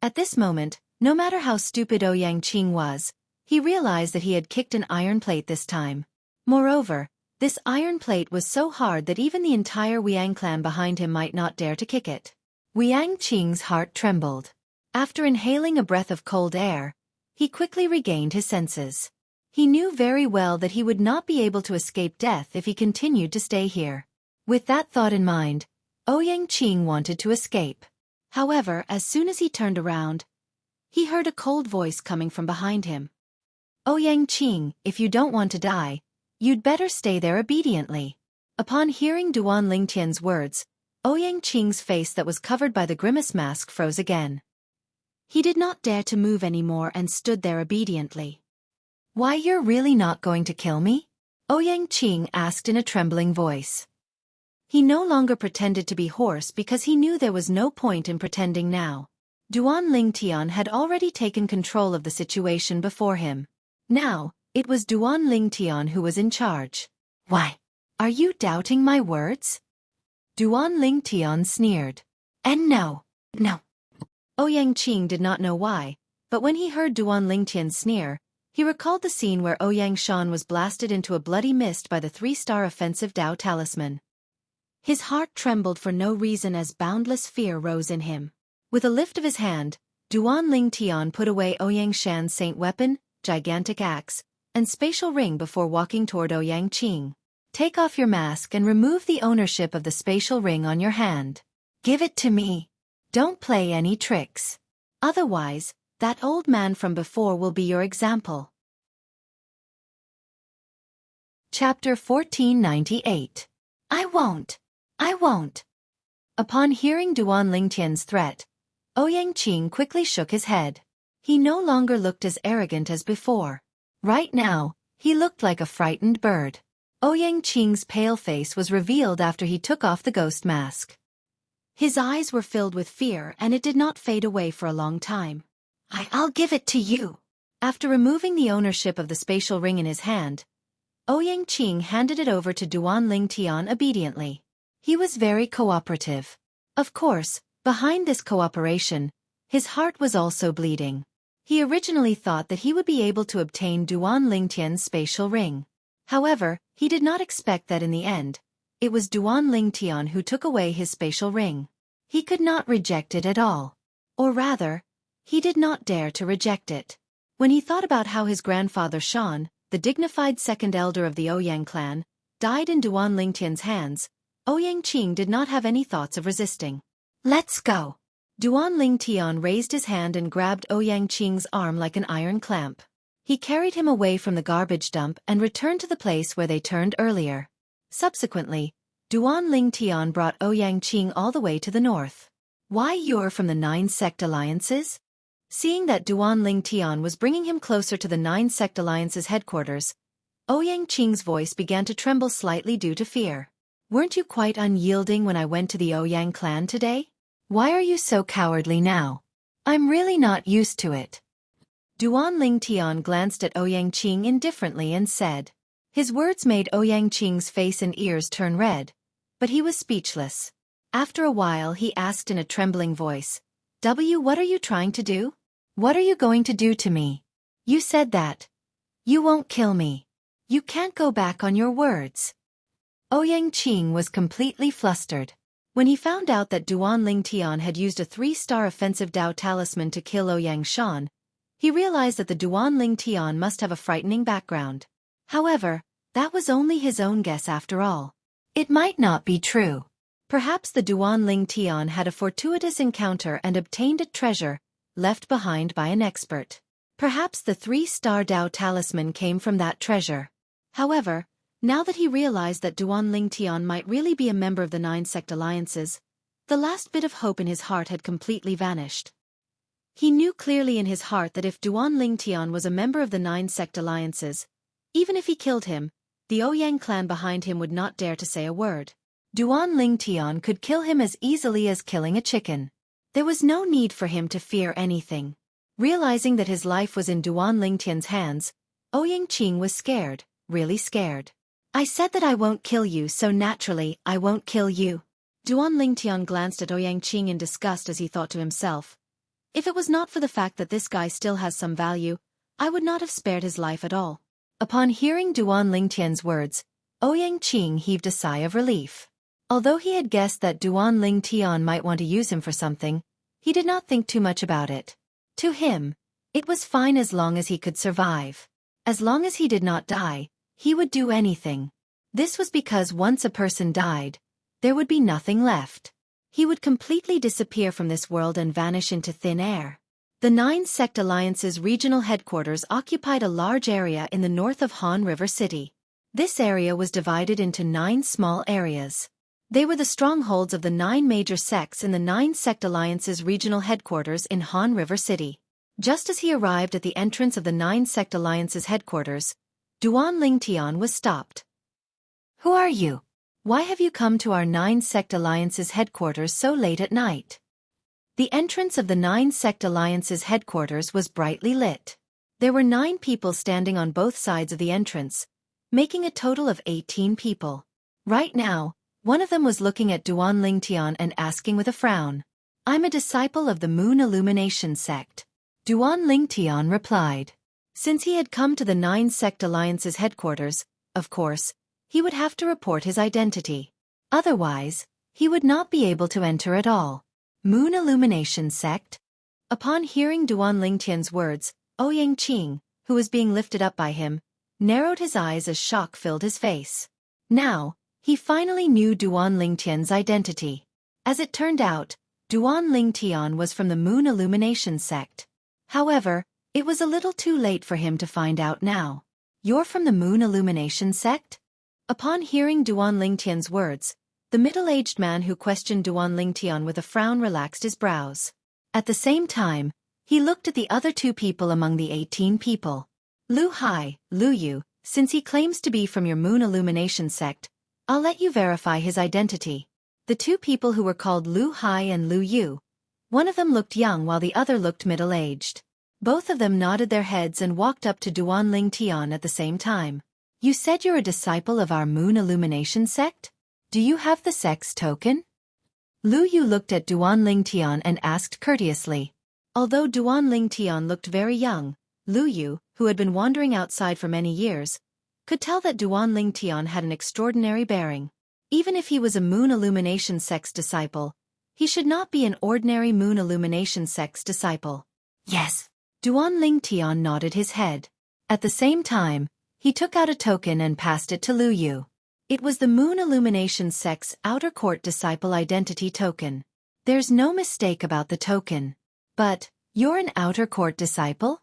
Speaker 1: At this moment, no matter how stupid Ouyang Qing was, he realized that he had kicked an iron plate this time. Moreover, this iron plate was so hard that even the entire Liang clan behind him might not dare to kick it. Liang Qing's heart trembled. After inhaling a breath of cold air, he quickly regained his senses. He knew very well that he would not be able to escape death if he continued to stay here. With that thought in mind, Ouyang Qing wanted to escape. However, as soon as he turned around, he heard a cold voice coming from behind him. Ouyang Qing, if you don't want to die, you'd better stay there obediently. Upon hearing Duan Lingtian's words, Ouyang Qing's face that was covered by the grimace mask froze again. He did not dare to move anymore and stood there obediently. Why, you're really not going to kill me? Ouyang Qing asked in a trembling voice. He no longer pretended to be hoarse because he knew there was no point in pretending now. Duan Lingtian had already taken control of the situation before him. Now, it was Duan Lingtian who was in charge. Why? Are you doubting my words? Duan Lingtian sneered. And no. Ouyang Qing did not know why, but when he heard Duan Lingtian's sneer, he recalled the scene where Ouyang Shan was blasted into a bloody mist by the 3-star offensive Dao talisman. His heart trembled for no reason as boundless fear rose in him. With a lift of his hand, Duan Lingtian put away Ouyang Shan's saint weapon, gigantic axe, and spatial ring before walking toward Ouyang Qing. Take off your mask and remove the ownership of the spatial ring on your hand. Give it to me. Don't play any tricks. Otherwise, That old man from before will be your example. Chapter 1498. I won't. I won't. Upon hearing Duan Lingtian's threat, Ouyang Qing quickly shook his head. He no longer looked as arrogant as before. Right now, he looked like a frightened bird. Ouyang Qing's pale face was revealed after he took off the ghost mask. His eyes were filled with fear and it did not fade away for a long time. I'll give it to you. After removing the ownership of the spatial ring in his hand, Ouyang Qing handed it over to Duan Lingtian obediently. He was very cooperative. Of course, behind this cooperation, his heart was also bleeding. He originally thought that he would be able to obtain Duan Lingtian's spatial ring. However, he did not expect that in the end, it was Duan Lingtian who took away his spatial ring. He could not reject it at all. Or rather, he did not dare to reject it. When he thought about how his grandfather Shan, the dignified second elder of the Ouyang clan, died in Duan Lingtian's hands, Ouyang Qing did not have any thoughts of resisting. Let's go. Duan Lingtian raised his hand and grabbed Ouyang Qing's arm like an iron clamp. He carried him away from the garbage dump and returned to the place where they turned earlier. Subsequently, Duan Lingtian brought Ouyang Qing all the way to the north. Why, you're from the 9 sect alliances? Seeing that Duan Lingtian was bringing him closer to the 9 sect alliance's headquarters, Ouyang Qing's voice began to tremble slightly due to fear. Weren't you quite unyielding when I went to the Ouyang clan today? Why are you so cowardly now? I'm really not used to it. Duan Lingtian glanced at Ouyang Qing indifferently and said. His words made Ouyang Qing's face and ears turn red, but he was speechless. After a while he asked in a trembling voice, what are you trying to do? What are you going to do to me? You said that. You won't kill me. You can't go back on your words. Ouyang Qing was completely flustered. When he found out that Duan Lingtian had used a 3-star offensive Dao talisman to kill Ouyang Shan, he realized that the Duan Lingtian must have a frightening background. However, that was only his own guess after all. It might not be true. Perhaps the Duan Lingtian had a fortuitous encounter and obtained a treasure, left behind by an expert. Perhaps the 3-star Dao talisman came from that treasure. However, now that he realized that Duan Lingtian might really be a member of the 9 sect alliances, the last bit of hope in his heart had completely vanished. He knew clearly in his heart that if Duan Lingtian was a member of the 9 sect alliances, even if he killed him, the Ouyang clan behind him would not dare to say a word. Duan Lingtian could kill him as easily as killing a chicken. There was no need for him to fear anything. Realizing that his life was in Duan Lingtian's hands, Ouyang Qing was scared, really scared. I said that I won't kill you, so naturally, I won't kill you. Duan Lingtian glanced at Ouyang Qing in disgust as he thought to himself. If it was not for the fact that this guy still has some value, I would not have spared his life at all. Upon hearing Duan Lingtian's words, Ouyang Qing heaved a sigh of relief. Although he had guessed that Duan Lingtian might want to use him for something, he did not think too much about it. To him, it was fine as long as he could survive. As long as he did not die, he would do anything. This was because once a person died, there would be nothing left. He would completely disappear from this world and vanish into thin air. The 9 Sect Alliance's regional headquarters occupied a large area in the north of Han River City. This area was divided into 9 small areas. They were the strongholds of the 9 major sects in the 9 Sect Alliance's regional headquarters in Han River City. Just as he arrived at the entrance of the 9 Sect Alliance's headquarters, Duan Lingtian was stopped. Who are you? Why have you come to our 9 Sect Alliance's headquarters so late at night? The entrance of the 9 Sect Alliance's headquarters was brightly lit. There were 9 people standing on both sides of the entrance, making a total of 18 people. Right now, one of them was looking at Duan Lingtian and asking with a frown. I'm a disciple of the Moon Illumination sect. Duan Lingtian replied. Since he had come to the 9 Sect Alliance's headquarters, of course, he would have to report his identity. Otherwise, he would not be able to enter at all. Moon Illumination sect? Upon hearing Duan Lingtian's words, Ouyang Qing, who was being lifted up by him, narrowed his eyes as shock filled his face. Now, he finally knew Duan Lingtian's identity. As it turned out, Duan Lingtian was from the Moon Illumination sect. However, it was a little too late for him to find out now. You're from the Moon Illumination sect? Upon hearing Duan Lingtian's words, the middle-aged man who questioned Duan Lingtian with a frown relaxed his brows. At the same time, he looked at the other two people among the 18 people. Lu Hai, Lu Yu, since he claims to be from your Moon Illumination sect, I'll let you verify his identity. The two people who were called Lu Hai and Lu Yu. One of them looked young while the other looked middle-aged. Both of them nodded their heads and walked up to Duan Lingtian at the same time. You said you're a disciple of our Moon Illumination sect? Do you have the sect's token? Lu Yu looked at Duan Lingtian and asked courteously. Although Duan Lingtian looked very young, Lu Yu, who had been wandering outside for many years, could tell that Duan Lingtian had an extraordinary bearing. Even if he was a Moon Illumination sect's disciple, he should not be an ordinary Moon Illumination sect's disciple. Yes. Duan Lingtian nodded his head. At the same time, he took out a token and passed it to Lu Yu. It was the Moon Illumination sect's Outer Court Disciple Identity Token. There's no mistake about the token. But, you're an Outer Court disciple?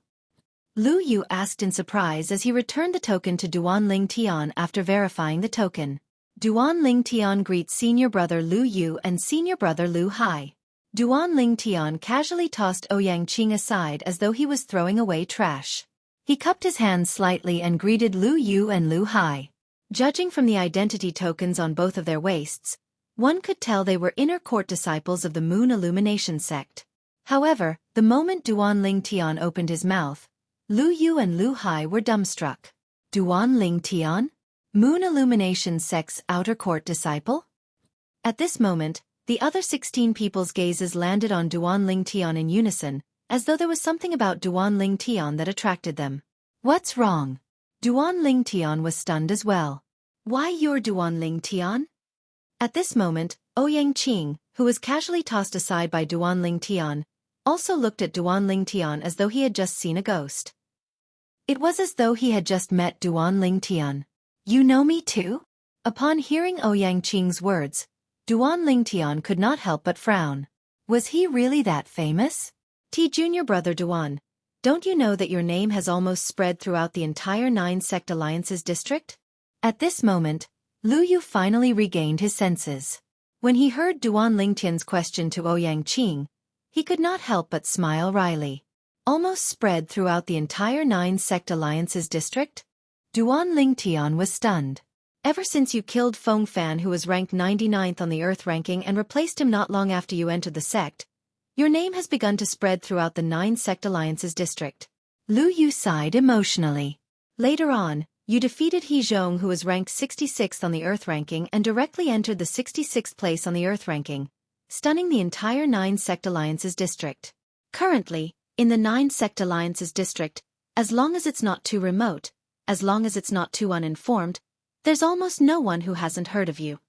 Speaker 1: Lu Yu asked in surprise as he returned the token to Duan Lingtian after verifying the token. Duan Lingtian greets senior brother Lu Yu and senior brother Lu Hai. Duan Lingtian casually tossed Ouyang Qing aside as though he was throwing away trash. He cupped his hands slightly and greeted Lu Yu and Lu Hai. Judging from the identity tokens on both of their waists, one could tell they were inner court disciples of the Moon Illumination sect. However, the moment Duan Lingtian opened his mouth, Lu Yu and Lu Hai were dumbstruck. Duan Lingtian? Moon Illumination sect's Outer Court disciple? At this moment, the other 16 people's gazes landed on Duan Lingtian in unison, as though there was something about Duan Lingtian that attracted them. What's wrong? Duan Lingtian was stunned as well. Why you're Duan Lingtian? At this moment, Ouyang Qing, who was casually tossed aside by Duan Lingtian, also looked at Duan Lingtian as though he had just seen a ghost. It was as though he had just met Duan Lingtian. You know me too? Upon hearing Ouyang Qing's words, Duan Lingtian could not help but frown. Was he really that famous? Junior brother Duan, don't you know that your name has almost spread throughout the entire 9 Sect Alliances district? At this moment, Lu Yu finally regained his senses. When he heard Duan Lingtian's question to Ouyang Qing, he could not help but smile wryly. Almost spread throughout the entire 9 Sect Alliances district? Duan Lingtian was stunned. Ever since you killed Feng Fan, who was ranked 99th on the Earth ranking, and replaced him not long after you entered the sect, your name has begun to spread throughout the 9 Sect Alliances district. Lu Yu sighed emotionally. Later on, you defeated He Zhong, who was ranked 66th on the Earth ranking and directly entered the 66th place on the Earth ranking, stunning the entire 9 Sect Alliances district. Currently, in the 9 Sect Alliances district, as long as it's not too remote, as long as it's not too uninformed, there's almost no one who hasn't heard of you.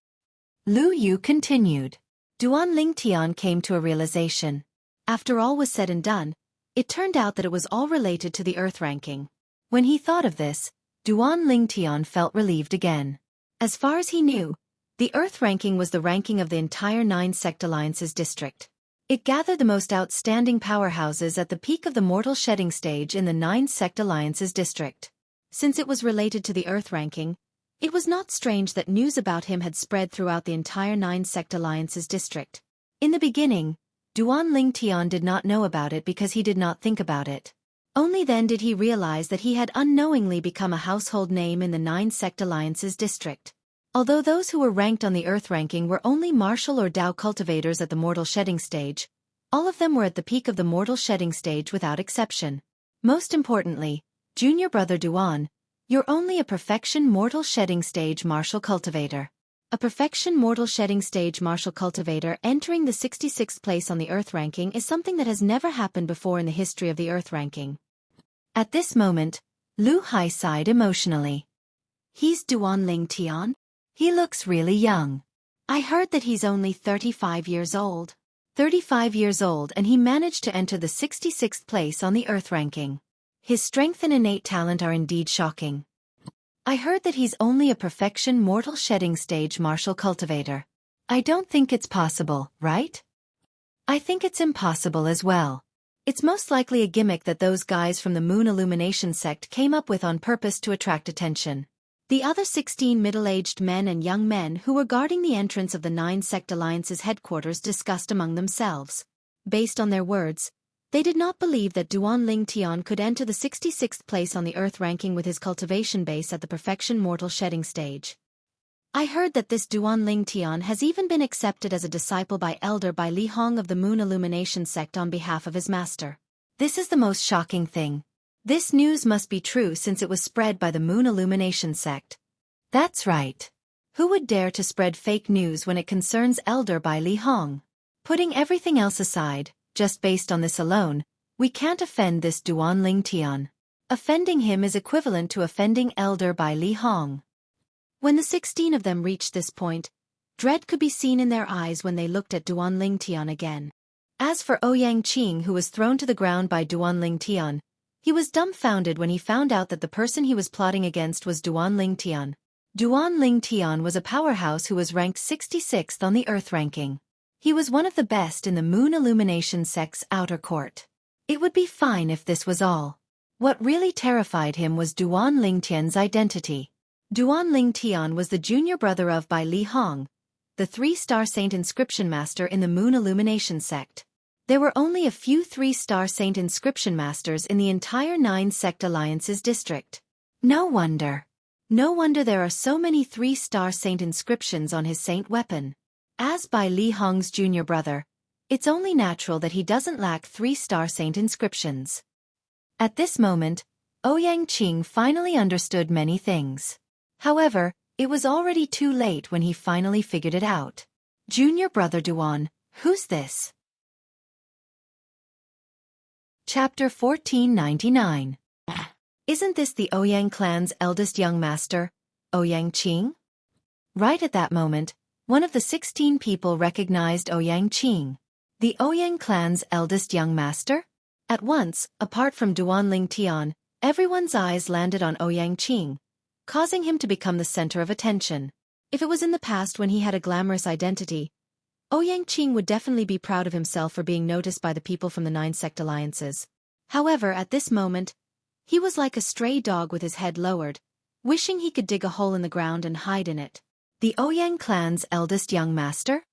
Speaker 1: Lu Yu continued. Duan Lingtian came to a realization. After all was said and done, it turned out that it was all related to the Earth ranking. When he thought of this, Duan Lingtian felt relieved again. As far as he knew, the Earth ranking was the ranking of the entire 9 Sect Alliances district. It gathered the most outstanding powerhouses at the peak of the mortal shedding stage in the 9 Sect Alliances district. Since it was related to the Earth ranking, it was not strange that news about him had spread throughout the entire 9 Sect Alliances district. In the beginning, Duan Lingtian did not know about it because he did not think about it. Only then did he realize that he had unknowingly become a household name in the 9 Sect Alliances district. Although those who were ranked on the Earth ranking were only martial or Dao cultivators at the mortal shedding stage, all of them were at the peak of the mortal shedding stage without exception. Most importantly, junior brother Duan, you're only a perfection mortal shedding stage martial cultivator. A perfection mortal shedding stage martial cultivator entering the 66th place on the Earth ranking is something that has never happened before in the history of the Earth ranking. At this moment, Lu Hai sighed emotionally. He's Duan Lingtian? He looks really young. I heard that he's only 35 years old. 35 years old, and he managed to enter the 66th place on the Earth ranking. His strength and innate talent are indeed shocking. I heard that he's only a perfection mortal shedding stage martial cultivator. I don't think it's possible, right? I think it's impossible as well. It's most likely a gimmick that those guys from the Moon Illumination sect came up with on purpose to attract attention. The other 16 middle-aged men and young men who were guarding the entrance of the 9-sect alliance's headquarters discussed among themselves. Based on their words, they did not believe that Duan Ling Tian could enter the 66th place on the Earth ranking with his cultivation base at the perfection mortal shedding stage. I heard that this Duan Ling Tian has even been accepted as a disciple by Elder Bai Li Hong of the Moon Illumination sect on behalf of his master. This is the most shocking thing. This news must be true since it was spread by the Moon Illumination sect. That's right. Who would dare to spread fake news when it concerns Elder Bai Li Hong? Putting everything else aside, just based on this alone, we can't offend this Duan Ling Tian. Offending him is equivalent to offending Elder Bai Li Hong. When the 16 of them reached this point, dread could be seen in their eyes when they looked at Duan Ling Tian again. As for Ouyang Qing, who was thrown to the ground by Duan Ling Tian, he was dumbfounded when he found out that the person he was plotting against was Duan Ling Tian. Duan Ling Tian was a powerhouse who was ranked 66th on the Earth ranking. He was one of the best in the Moon Illumination sect's outer court. It would be fine if this was all. What really terrified him was Duan Ling Tian's identity. Duan Ling Tian was the junior brother of Bai Li Hong, the 3-star saint inscription master in the Moon Illumination sect. There were only a few 3-star saint inscription masters in the entire 9-sect alliance's district. No wonder there are so many 3-star saint inscriptions on his saint weapon. As Bai Li Hong's junior brother, it's only natural that he doesn't lack 3-star saint inscriptions. At this moment, Ouyang Qing finally understood many things. However, it was already too late when he finally figured it out. Junior brother Duan, who's this? Chapter 1499. Isn't this the Ouyang clan's eldest young master, Ouyang Qing? Right at that moment, one of the 16 people recognized Ouyang Qing. The Ouyang clan's eldest young master? At once, apart from Duan Ling Tian, everyone's eyes landed on Ouyang Qing, causing him to become the center of attention. If it was in the past when he had a glamorous identity, Ouyang Qing would definitely be proud of himself for being noticed by the people from the 9-sect alliances. However, at this moment, he was like a stray dog with his head lowered, wishing he could dig a hole in the ground and hide in it. The Ouyang clan's eldest young master?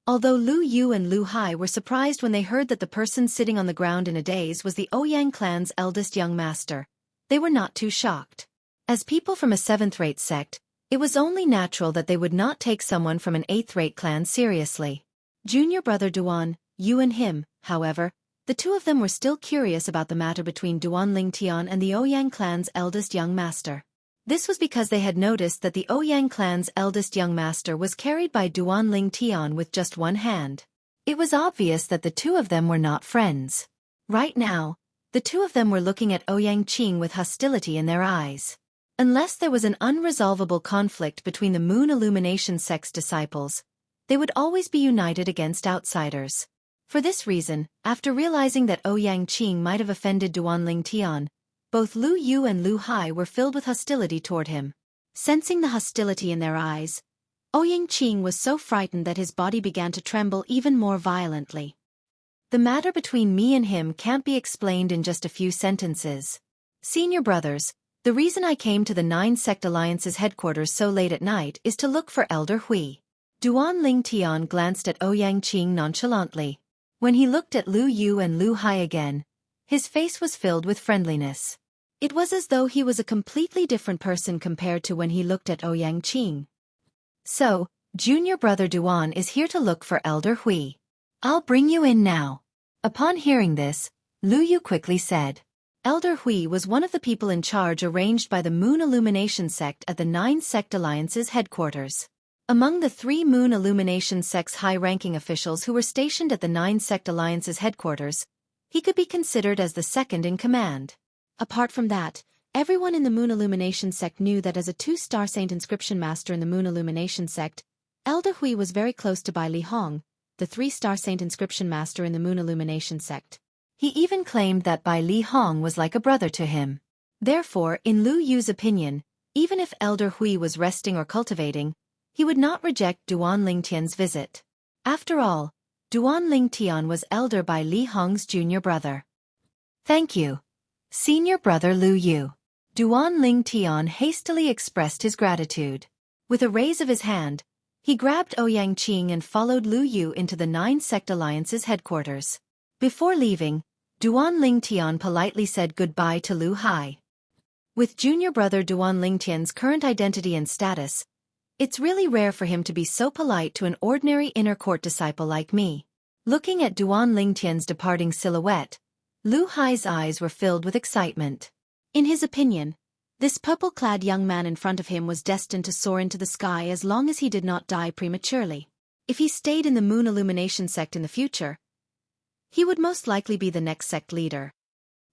Speaker 1: Although Lu Yu and Lu Hai were surprised when they heard that the person sitting on the ground in a daze was the Ouyang clan's eldest young master, they were not too shocked. As people from a 7th-rate sect, it was only natural that they would not take someone from an 8th-rate clan seriously. Junior brother Duan, Yu and him, however, the two of them were still curious about the matter between Duan Ling Tian and the Ouyang clan's eldest young master. This was because they had noticed that the Ouyang clan's eldest young master was carried by Duan Ling Tian with just one hand. It was obvious that the two of them were not friends. Right now, the two of them were looking at Ouyang Qing with hostility in their eyes. Unless there was an unresolvable conflict between the Moon Illumination sect's disciples, they would always be united against outsiders. For this reason, after realizing that Ouyang Qing might have offended Duan Ling Tian, both Lu Yu and Lu Hai were filled with hostility toward him. Sensing the hostility in their eyes, Ouyang Qing was so frightened that his body began to tremble even more violently. The matter between me and him can't be explained in just a few sentences. Senior brothers, the reason I came to the 9-sect alliance's headquarters so late at night is to look for Elder Hui. Duan Ling Tian glanced at Ouyang Qing nonchalantly. When he looked at Lu Yu and Lu Hai again, his face was filled with friendliness. It was as though he was a completely different person compared to when he looked at Ouyang Qing. So, junior brother Duan is here to look for Elder Hui. I'll bring you in now. Upon hearing this, Lu Yu quickly said. Elder Hui was one of the people in charge arranged by the Moon Illumination sect at the 9-sect alliance's headquarters. Among the 3 Moon Illumination sect's high-ranking officials who were stationed at the 9-sect alliance's headquarters, he could be considered as the second in command. Apart from that, everyone in the Moon Illumination sect knew that as a 2-star saint inscription master in the Moon Illumination sect, Elder Hui was very close to Bai Li Hong, the 3-star saint inscription master in the Moon Illumination sect. He even claimed that Bai Li Hong was like a brother to him. Therefore, in Lu Yu's opinion, even if Elder Hui was resting or cultivating, he would not reject Duan Ling Tian's visit. After all, Duan Ling Tian was Elder Bai Li Hong's junior brother. Thank you, Senior Brother Lu Yu. Duan Ling Tian hastily expressed his gratitude. With a raise of his hand, he grabbed Ouyang Qing and followed Lu Yu into the 9 Sect Alliance's headquarters. Before leaving, Duan Ling Tian politely said goodbye to Lu Hai. With junior brother Duan Ling Tian's current identity and status, it's really rare for him to be so polite to an ordinary inner court disciple like me. Looking at Duan Ling Tian's departing silhouette, Lu Hai's eyes were filled with excitement. In his opinion, this purple-clad young man in front of him was destined to soar into the sky as long as he did not die prematurely. If he stayed in the Moon Illumination sect in the future, he would most likely be the next sect leader.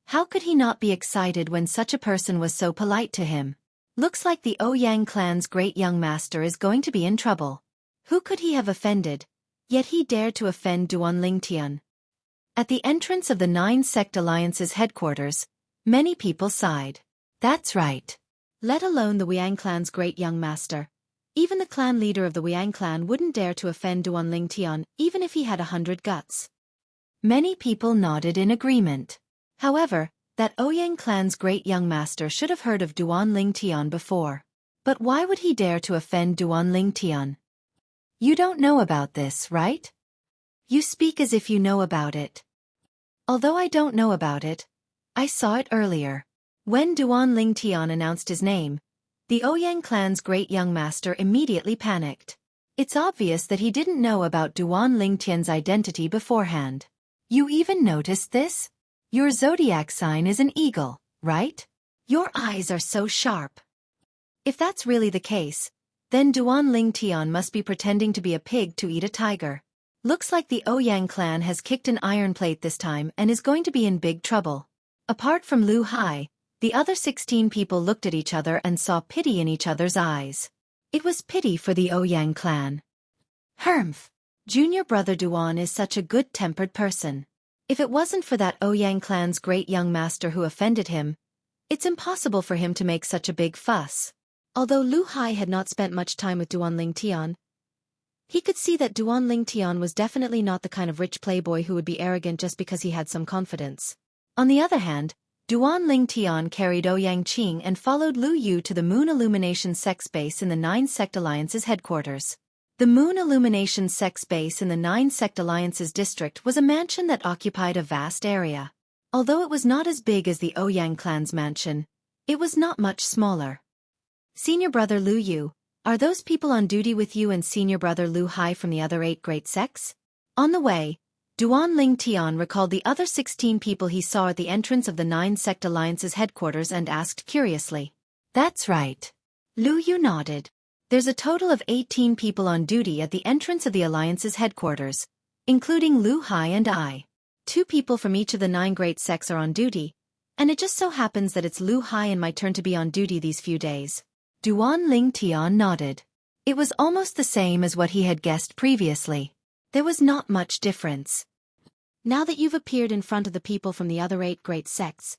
Speaker 1: How could he not be excited when such a person was so polite to him? Looks like the Ouyang clan's great young master is going to be in trouble. Who could he have offended? Yet he dared to offend Duan Ling Tian. At the entrance of the 9 Sect Alliance's headquarters, many people sighed. That's right. Let alone the Ouyang clan's great young master. Even the clan leader of the Ouyang clan wouldn't dare to offend Duan Ling Tian even if he had 100 guts. Many people nodded in agreement. However, that Ouyang clan's great young master should have heard of Duan Ling Tian before. But why would he dare to offend Duan Ling Tian? You don't know about this, right? You speak as if you know about it. Although I don't know about it, I saw it earlier. When Duan Ling Tian announced his name, the Ouyang clan's great young master immediately panicked. It's obvious that he didn't know about Duan Ling Tian's identity beforehand. You even noticed this? Your zodiac sign is an eagle, right? Your eyes are so sharp. If that's really the case, then Duan Ling Tian must be pretending to be a pig to eat a tiger. Looks like the Ouyang clan has kicked an iron plate this time and is going to be in big trouble. Apart from Lu Hai, the other 16 people looked at each other and saw pity in each other's eyes. It was pity for the Ouyang clan. Humph! Junior brother Duan is such a good-tempered person. If it wasn't for that Ouyang clan's great young master who offended him, it's impossible for him to make such a big fuss. Although Lu Hai had not spent much time with Duan Ling Tian, he could see that Duan Ling Tian was definitely not the kind of rich playboy who would be arrogant just because he had some confidence. On the other hand, Duan Ling Tian carried Ouyang Qing and followed Lu Yu to the Moon Illumination Sex Base in the 9 Sect Alliance's headquarters. The Moon Illumination Sex Base in the 9 Sect Alliance's district was a mansion that occupied a vast area. Although it was not as big as the Ouyang clan's mansion, it was not much smaller. Senior brother Lu Yu, are those people on duty with you and senior brother Lu Hai from the other 8 great sects? On the way, Duan Ling Tian recalled the other 16 people he saw at the entrance of the 9 Sect Alliance's headquarters and asked curiously. That's right. Lu Yu nodded. There's a total of 18 people on duty at the entrance of the Alliance's headquarters, including Lu Hai and I. 2 people from each of the 9 great sects are on duty, and it just so happens that it's Lu Hai and my turn to be on duty these few days. Duan Ling Tian nodded. It was almost the same as what he had guessed previously. There was not much difference. Now that you've appeared in front of the people from the other 8 great sects,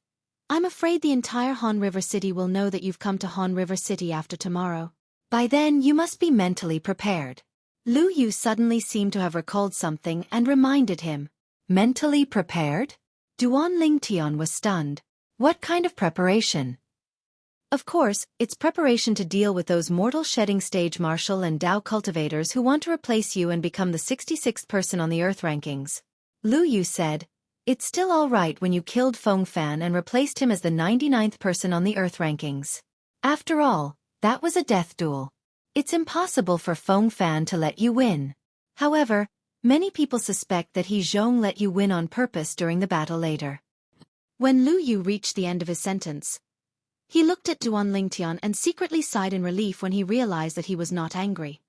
Speaker 1: I'm afraid the entire Han River City will know that you've come to Han River City after tomorrow. By then you must be mentally prepared. Lu Yu suddenly seemed to have recalled something and reminded him. Mentally prepared? Duan Ling Tian was stunned. What kind of preparation? Of course, it's preparation to deal with those mortal shedding stage martial and Dao cultivators who want to replace you and become the 66th person on the Earth rankings. Lu Yu said, it's still all right when you killed Feng Fan and replaced him as the 99th person on the Earth rankings. After all, that was a death duel. It's impossible for Feng Fan to let you win. However, many people suspect that He Zhong let you win on purpose during the battle later. When Lu Yu reached the end of his sentence, he looked at Duan Ling Tian and secretly sighed in relief when he realized that he was not angry.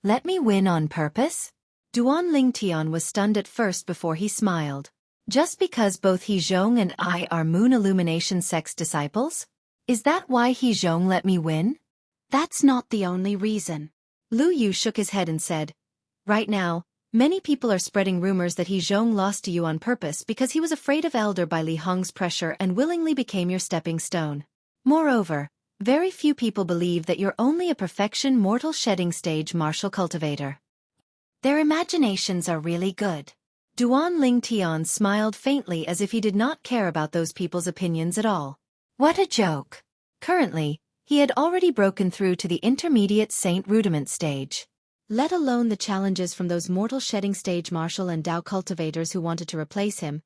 Speaker 1: Let me win on purpose? Duan Ling Tian was stunned at first before he smiled. Just because both He Zhong and I are Moon Illumination Sect's disciples? Is that why He Zhong let me win? That's not the only reason. Lu Yu shook his head and said, right now, many people are spreading rumors that He Zhong lost to you on purpose because he was afraid of Elder by Li Hong's pressure and willingly became your stepping stone. Moreover, very few people believe that you're only a perfection mortal shedding stage martial cultivator. Their imaginations are really good. Duan Ling Tian smiled faintly as if he did not care about those people's opinions at all. What a joke! Currently, he had already broken through to the intermediate Saint Rudiment stage. Let alone the challenges from those mortal shedding stage martial and Dao cultivators who wanted to replace him.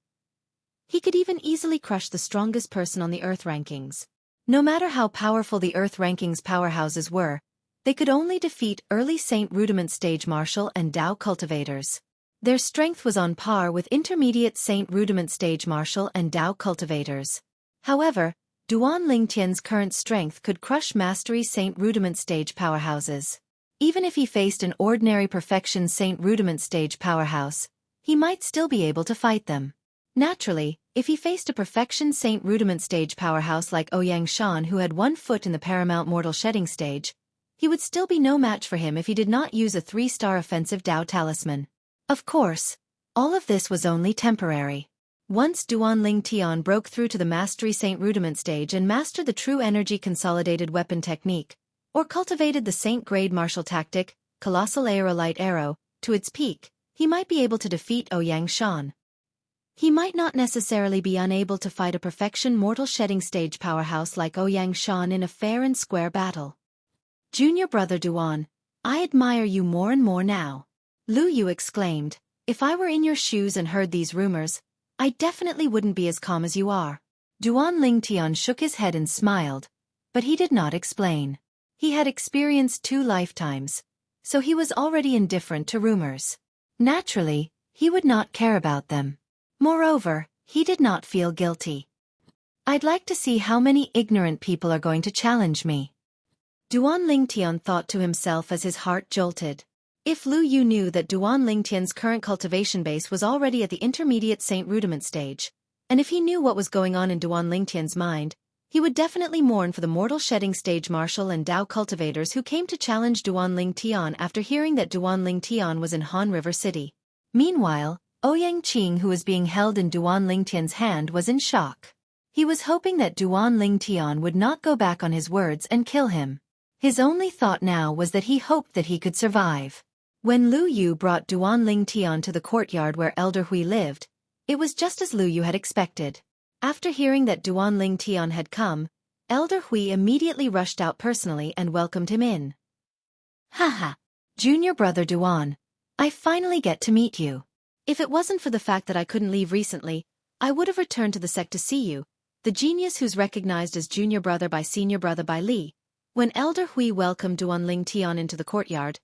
Speaker 1: He could even easily crush the strongest person on the Earth rankings. No matter how powerful the Earth rankings powerhouses were, they could only defeat early Saint Rudiment stage martial and Dao cultivators. Their strength was on par with intermediate Saint Rudiment stage martial and Dao cultivators. However, Duan Lingtian's current strength could crush Mastery Saint Rudiment stage powerhouses. Even if he faced an ordinary Perfection Saint Rudiment stage powerhouse, he might still be able to fight them. Naturally, if he faced a Perfection Saint Rudiment stage powerhouse like Ouyang Shan who had 1 foot in the Paramount Mortal Shedding stage, he would still be no match for him if he did not use a 3-star offensive Dao talisman. Of course, all of this was only temporary. Once Duan Ling Tian broke through to the Mastery Saint Rudiment stage and mastered the True Energy Consolidated Weapon Technique, or cultivated the Saint Grade Martial Tactic, Colossal Aerolite Arrow, to its peak, he might be able to defeat Ouyang Shan. He might not necessarily be unable to fight a Perfection Mortal Shedding stage powerhouse like Ouyang Shan in a fair and square battle. Junior brother Duan, I admire you more and more now. Lu Yu exclaimed, if I were in your shoes and heard these rumors, I definitely wouldn't be as calm as you are. Duan Lingtian shook his head and smiled, but he did not explain. He had experienced 2 lifetimes, so he was already indifferent to rumors. Naturally, he would not care about them. Moreover, he did not feel guilty. I'd like to see how many ignorant people are going to challenge me. Duan Lingtian thought to himself as his heart jolted. If Lu Yu knew that Duan Lingtian's current cultivation base was already at the intermediate Saint Rudiment stage, and if he knew what was going on in Duan Lingtian's mind, he would definitely mourn for the mortal shedding stage martial and Dao cultivators who came to challenge Duan Lingtian after hearing that Duan Lingtian was in Han River City. Meanwhile, Ouyang Qing, who was being held in Duan Lingtian's hand, was in shock. He was hoping that Duan Lingtian would not go back on his words and kill him. His only thought now was that he hoped that he could survive. When Lu Yu brought Duan Lingtian to the courtyard where Elder Hui lived, it was just as Lu Yu had expected. After hearing that Duan Lingtian had come, Elder Hui immediately rushed out personally and welcomed him in. Haha, junior brother Duan, I finally get to meet you. If it wasn't for the fact that I couldn't leave recently, I would have returned to the sect to see you, the genius who's recognized as junior brother by senior brother by Li. When Elder Hui welcomed Duan Lingtian into the courtyard,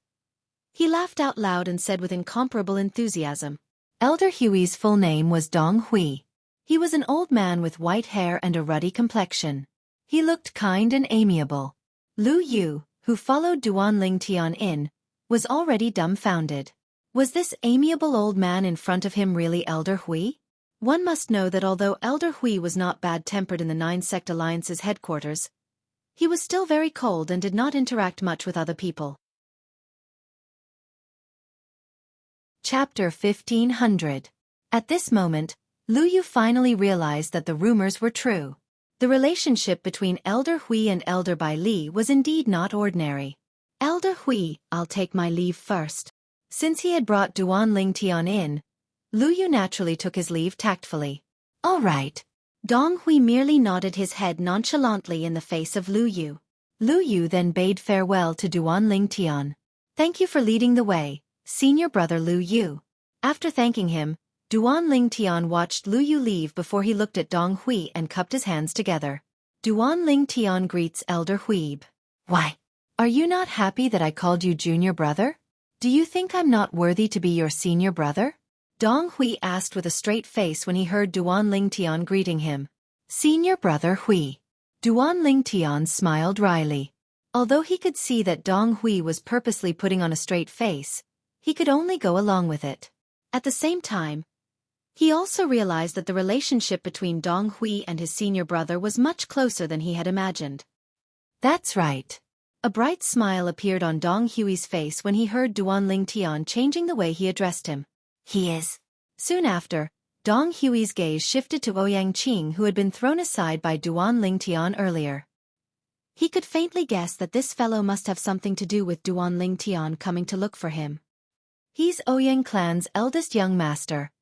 Speaker 1: he laughed out loud and said with incomparable enthusiasm. Elder Hui's full name was Dong Hui. He was an old man with white hair and a ruddy complexion. He looked kind and amiable. Lu Yu, who followed Duan Lingtian in, was already dumbfounded. Was this amiable old man in front of him really Elder Hui? One must know that although Elder Hui was not bad-tempered in the 9-sect alliance's headquarters, he was still very cold and did not interact much with other people. Chapter 1500. At this moment, Lu Yu finally realized that the rumors were true. The relationship between Elder Hui and Elder Bai Li was indeed not ordinary. Elder Hui, I'll take my leave first. Since he had brought Duan Lingtian in, Lu Yu naturally took his leave tactfully. All right. Dong Hui merely nodded his head nonchalantly in the face of Lu Yu. Lu Yu then bade farewell to Duan Lingtian. Thank you for leading the way, senior brother Lu Yu. After thanking him, Duan Lingtian watched Lu Yu leave before he looked at Dong Hui and cupped his hands together. Duan Lingtian greets Elder Hui. Why? Are you not happy that I called you junior brother? Do you think I'm not worthy to be your senior brother? Dong Hui asked with a straight face when he heard Duan Lingtian greeting him. Senior brother Hui. Duan Lingtian smiled wryly. Although he could see that Dong Hui was purposely putting on a straight face, he could only go along with it. At the same time, he also realized that the relationship between Dong Hui and his senior brother was much closer than he had imagined. That's right. A bright smile appeared on Dong Hui's face when he heard Duan Lingtian changing the way he addressed him. He is. Soon after, Dong Hui's gaze shifted to Ouyang Qing, who had been thrown aside by Duan Lingtian earlier. He could faintly guess that this fellow must have something to do with Duan Lingtian coming to look for him. He's Ouyang clan's eldest young master,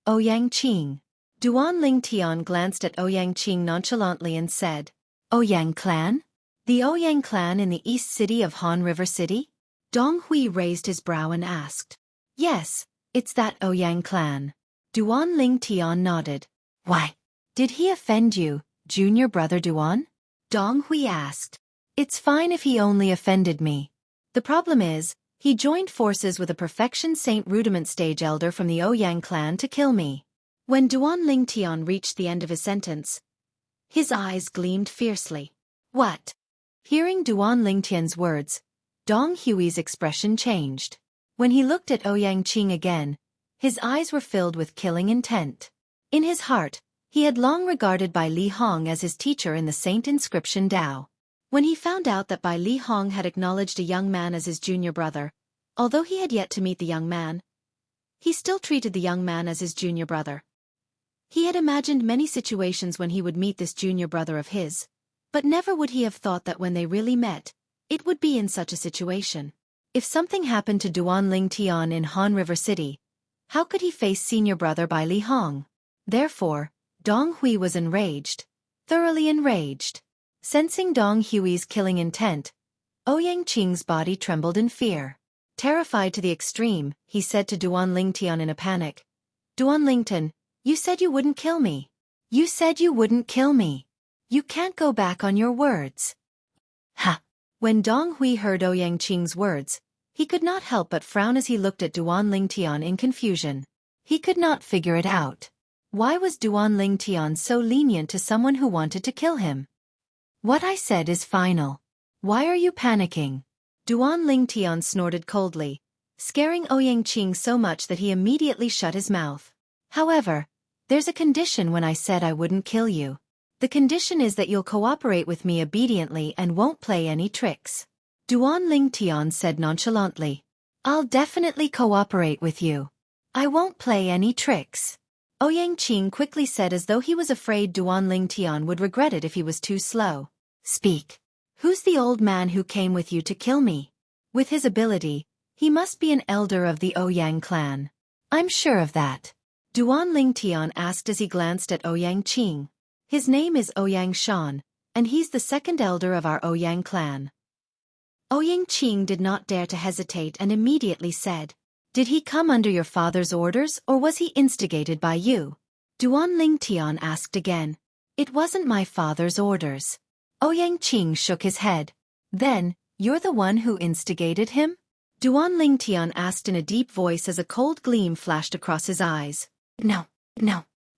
Speaker 1: Ouyang Qing. Duan Tian glanced at Ouyang Qing nonchalantly and said, Ouyang clan? The Ouyang clan in the east city of Han River City? Dong Hui raised his brow and asked. Yes, it's that Ouyang clan. Duan Tian nodded. Why? Did he offend you, junior brother Duan? Dong Hui asked. It's fine if he only offended me. The problem is, he joined forces with a Perfection Saint Rudiment stage elder from the Ouyang clan to kill me. When Duan Tian reached the end of his sentence, his eyes gleamed fiercely. What? Hearing Duan Tian's words, Dong Hui's expression changed. When he looked at Ouyang Qing again, his eyes were filled with killing intent. In his heart, he had long regarded Bai Li Hong as his teacher in the Saint Inscription Tao. When he found out that Bai Li Hong had acknowledged a young man as his junior brother, although he had yet to meet the young man, he still treated the young man as his junior brother. He had imagined many situations when he would meet this junior brother of his, but never would he have thought that when they really met, it would be in such a situation. If something happened to Duan Tian in Han River City, how could he face senior brother Bai Li Hong? Therefore, Dong Hui was enraged, thoroughly enraged. Sensing Dong Hui's killing intent, Ouyang Qing's body trembled in fear. Terrified to the extreme, he said to Duan Tian in a panic, Duan Tian, you said you wouldn't kill me. You said you wouldn't kill me. You can't go back on your words. Ha! When Dong Hui heard Ouyang Qing's words, he could not help but frown as he looked at Duan Tian in confusion. He could not figure it out. Why was Duan Tian so lenient to someone who wanted to kill him? What I said is final. Why are you panicking? Duan Tian snorted coldly, scaring Ouyang Qing so much that he immediately shut his mouth. However, there's a condition when I said I wouldn't kill you. The condition is that you'll cooperate with me obediently and won't play any tricks. Duan Tian said nonchalantly. I'll definitely cooperate with you. I won't play any tricks. Ouyang Qing quickly said as though he was afraid Duan Tian would regret it if he was too slow. Speak. Who's the old man who came with you to kill me? With his ability, he must be an elder of the Ouyang clan. I'm sure of that. Duan Tian asked as he glanced at Ouyang Qing. His name is Ouyang Shan, and he's the second elder of our Ouyang clan. Ouyang Qing did not dare to hesitate and immediately said, Did he come under your father's orders or was he instigated by you? Duan Tian asked again. It wasn't my father's orders. Ouyang Qing shook his head. Then, you're the one who instigated him? Duan Tian asked in a deep voice as a cold gleam flashed across his eyes. No.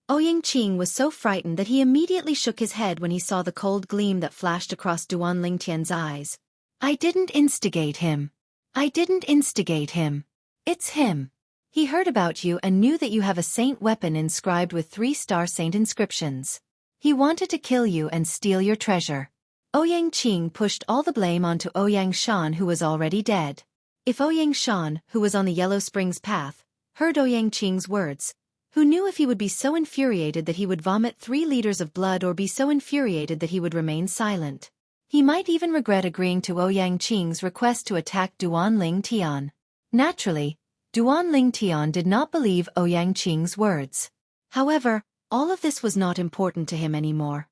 Speaker 1: Ouyang Qing was so frightened that he immediately shook his head when he saw the cold gleam that flashed across Duan Tian's eyes. I didn't instigate him. I didn't instigate him. It's him. He heard about you and knew that you have a saint weapon inscribed with 3-star saint inscriptions. He wanted to kill you and steal your treasure. Ouyang Qing pushed all the blame onto Ouyang Shan, who was already dead. If Ouyang Shan, who was on the Yellow Springs path, heard Ouyang Qing's words, who knew if he would be so infuriated that he would vomit 3 liters of blood or be so infuriated that he would remain silent. He might even regret agreeing to Ouyang Qing's request to attack Duan Tian. Naturally, Duan Tian did not believe Ouyang Qing's words. However, all of this was not important to him anymore.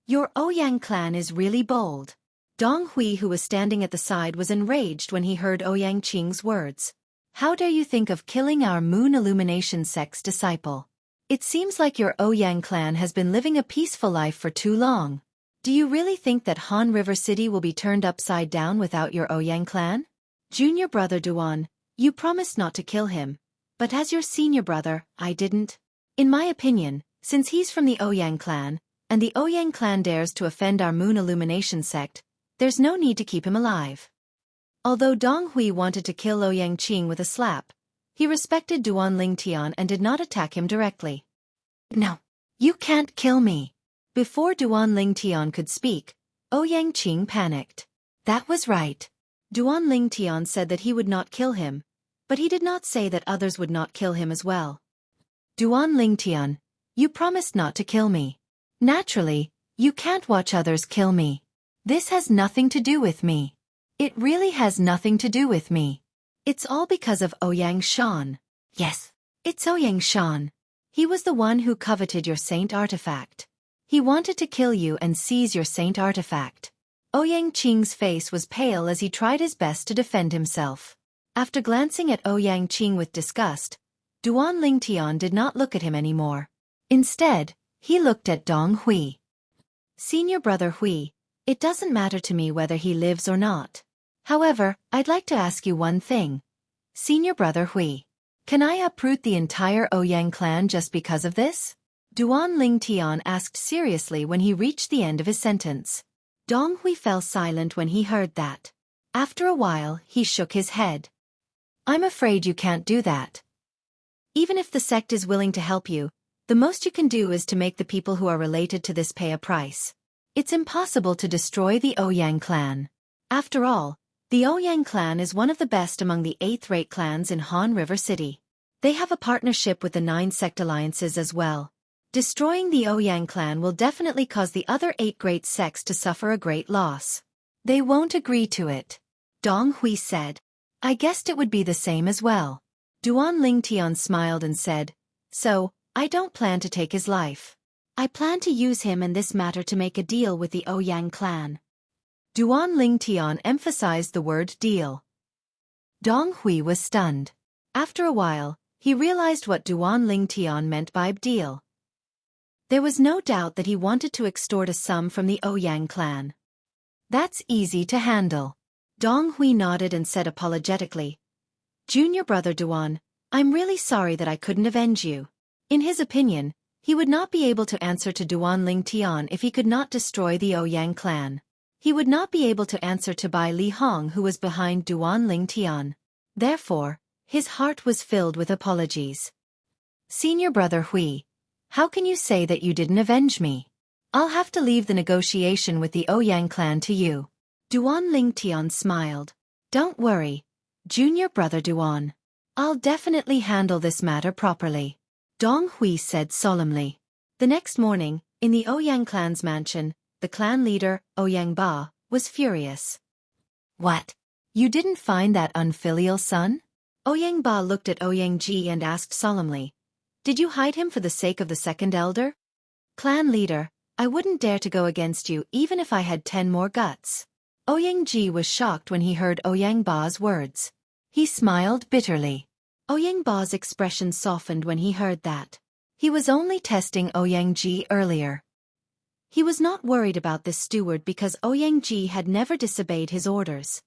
Speaker 1: Your Ouyang clan is really bold. Dong Hui, who was standing at the side, was enraged when he heard Ouyang Qing's words. How dare you think of killing our Moon Illumination sect's disciple? It seems like your Ouyang clan has been living a peaceful life for too long. Do you really think that Han River City will be turned upside down without your Ouyang clan? Junior brother Duan, you promised not to kill him, but as your senior brother, I didn't. In my opinion, since he's from the Ouyang clan, and the Ouyang clan dares to offend our Moon Illumination sect, there's no need to keep him alive. Although Dong Hui wanted to kill Ouyang Qing with a slap, he respected Duan Tian and did not attack him directly. No, you can't kill me. Before Duan Tian could speak, Ouyang Qing panicked. That was right. Duan Tian said that he would not kill him, but he did not say that others would not kill him as well. Duan Tian, you promised not to kill me. Naturally, you can't watch others kill me. This has nothing to do with me. It really has nothing to do with me. It's all because of Ouyang Shan. Yes, it's Ouyang Shan. He was the one who coveted your saint artifact. He wanted to kill you and seize your saint artifact. Ouyang Qing's face was pale as he tried his best to defend himself. After glancing at Ouyang Qing with disgust, Duan Lingtian did not look at him anymore. Instead, he looked at Dong Hui. Senior brother Hui, it doesn't matter to me whether he lives or not. However, I'd like to ask you one thing. Senior brother Hui, can I uproot the entire Ouyang clan just because of this? Duan Lingtian asked seriously when he reached the end of his sentence. Dong Hui fell silent when he heard that. After a while, he shook his head. I'm afraid you can't do that. Even if the sect is willing to help you, the most you can do is to make the people who are related to this pay a price. It's impossible to destroy the Ouyang clan. After all, the Ouyang clan is one of the best among the 8th-rate clans in Han River City. They have a partnership with the 9 sect alliances as well. Destroying the Ouyang clan will definitely cause the other 8 great sects to suffer a great loss. They won't agree to it. Dong Hui said. I guessed it would be the same as well. Duan Lingtian smiled and said, so, I don't plan to take his life. I plan to use him in this matter to make a deal with the Ouyang clan. Duan Lingtian emphasized the word deal. Dong Hui was stunned. After a while, he realized what Duan Lingtian meant by deal. There was no doubt that he wanted to extort a sum from the Ouyang clan. That's easy to handle. Dong Hui nodded and said apologetically, Junior brother Duan, I'm really sorry that I couldn't avenge you. In his opinion, he would not be able to answer to Duan Lingtian if he could not destroy the Ouyang clan. He would not be able to answer to Bai Li Hong who was behind Duan Lingtian. Therefore, his heart was filled with apologies. Senior brother Hui, how can you say that you didn't avenge me? I'll have to leave the negotiation with the Ouyang clan to you. Duan Lingtian smiled. Don't worry, Junior brother Duan. I'll definitely handle this matter properly. Dong Hui said solemnly. The next morning, in the Ouyang clan's mansion, the clan leader, Ouyang Ba, was furious. What? You didn't find that unfilial son? Ouyang Ba looked at Ouyang Ji and asked solemnly. Did you hide him for the sake of the second elder? Clan leader, I wouldn't dare to go against you even if I had 10 more guts. Ouyang Ji was shocked when he heard Ouyang Ba's words. He smiled bitterly. Ouyang Ba's expression softened when he heard that. He was only testing Ouyang Ji earlier. He was not worried about this steward because Ouyang Ji had never disobeyed his orders.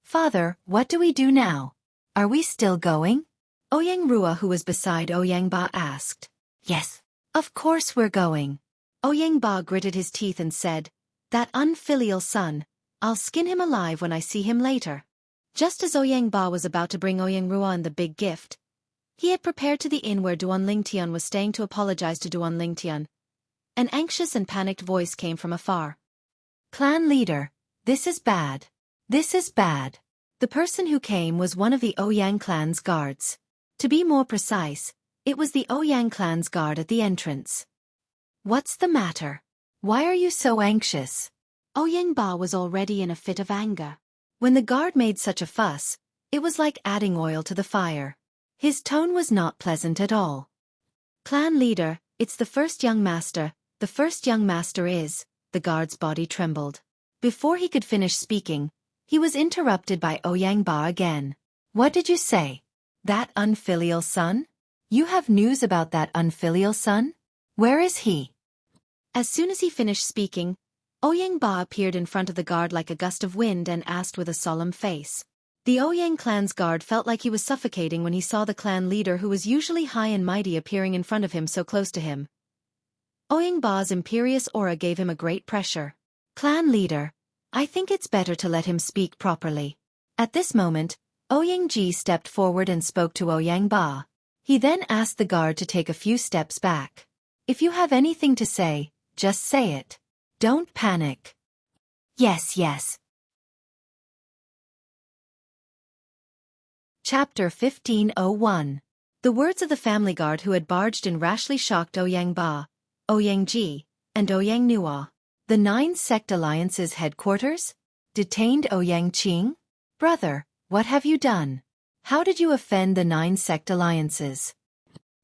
Speaker 1: Father, what do we do now? Are we still going? Ouyang Rua, who was beside Ouyang Ba, asked. Yes, of course we're going. Ouyang Ba gritted his teeth and said, that unfilial son, I'll skin him alive when I see him later. Just as Ouyang Ba was about to bring Ouyang Ruan the big gift, he had prepared to the inn where Duan Lingtian was staying to apologize to Duan Lingtian. An anxious and panicked voice came from afar. Clan leader, this is bad. This is bad. The person who came was one of the Ouyang clan's guards. To be more precise, it was the Ouyang clan's guard at the entrance. What's the matter? Why are you so anxious? Ouyang Ba was already in a fit of anger. When the guard made such a fuss, it was like adding oil to the fire. His tone was not pleasant at all. Clan leader, it's the first young master. The first young master is, the guard's body trembled. Before he could finish speaking, he was interrupted by Ouyang Ba again. What did you say? That unfilial son? You have news about that unfilial son? Where is he? As soon as he finished speaking, Ouyang Ba appeared in front of the guard like a gust of wind and asked with a solemn face. The Ouyang clan's guard felt like he was suffocating when he saw the clan leader who was usually high and mighty appearing in front of him so close to him. Ouyang Ba's imperious aura gave him a great pressure. Clan leader, I think it's better to let him speak properly. At this moment, Ouyang Ji stepped forward and spoke to Ouyang Ba. He then asked the guard to take a few steps back. If you have anything to say, just say it. Don't panic. Yes, yes. Chapter 1501. The words of the family guard who had barged in rashly shocked Ouyang Ba, Ouyang Ji, and Ouyang Nua. The 9 sect alliance's headquarters? Detained Ouyang Qing? Brother, what have you done? How did you offend the 9 sect alliances?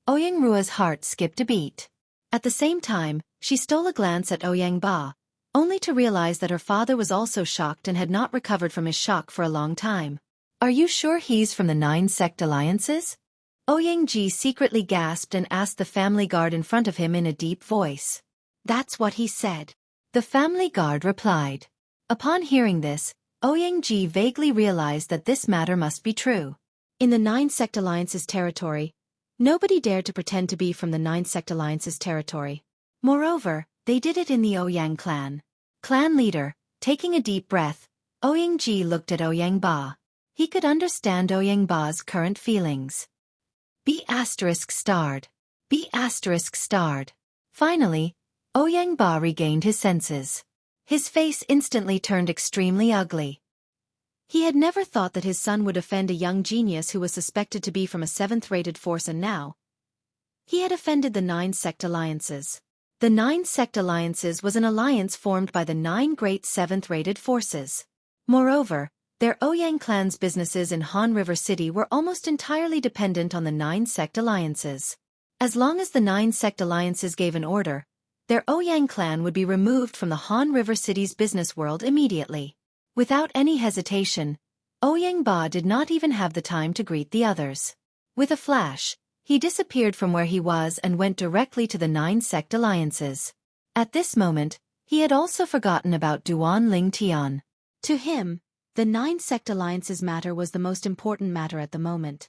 Speaker 1: Ouyang Rua's heart skipped a beat. At the same time, she stole a glance at Ouyang Ba, only to realize that her father was also shocked and had not recovered from his shock for a long time. Are you sure he's from the 9 sect alliances? Ouyang Ji secretly gasped and asked the family guard in front of him in a deep voice. That's what he said. The family guard replied. Upon hearing this, Ouyang Ji vaguely realized that this matter must be true. In the 9 sect alliances territory, nobody dared to pretend to be from the 9 sect alliances territory. Moreover, they did it in the Ouyang clan. Clan leader, taking a deep breath, Ouyang Ji looked at Ouyang Ba. He could understand Ouyang Ba's current feelings. B*****. Finally, Ouyang Ba regained his senses. His face instantly turned extremely ugly. He had never thought that his son would offend a young genius who was suspected to be from a 7th-rated force, and now he had offended the 9 sect alliances. The 9 sect alliances was an alliance formed by the 9 great 7th-rated forces. Moreover, their Ouyang clan's businesses in Han River City were almost entirely dependent on the 9 sect alliances. As long as the 9 sect alliances gave an order, their Ouyang clan would be removed from the Han River City's business world immediately. Without any hesitation, Ouyang Ba did not even have the time to greet the others. With a flash, he disappeared from where he was and went directly to the 9 sect alliances. At this moment, he had also forgotten about Duan Ling Tian. To him, the 9 sect alliances matter was the most important matter at the moment.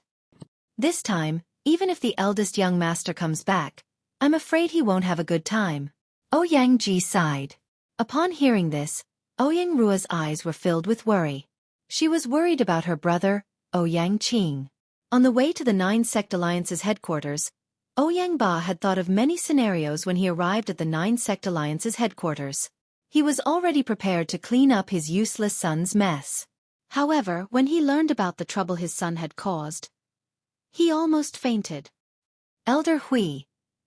Speaker 1: This time, even if the eldest young master comes back, I'm afraid he won't have a good time. Ouyang Ji sighed. Upon hearing this, Ouyang Rua's eyes were filled with worry. She was worried about her brother, Ouyang Qing. On the way to the 9 sect alliance's headquarters, Ouyang Ba had thought of many scenarios when he arrived at the 9 sect alliance's headquarters. He was already prepared to clean up his useless son's mess. However, when he learned about the trouble his son had caused, he almost fainted. Elder Hui,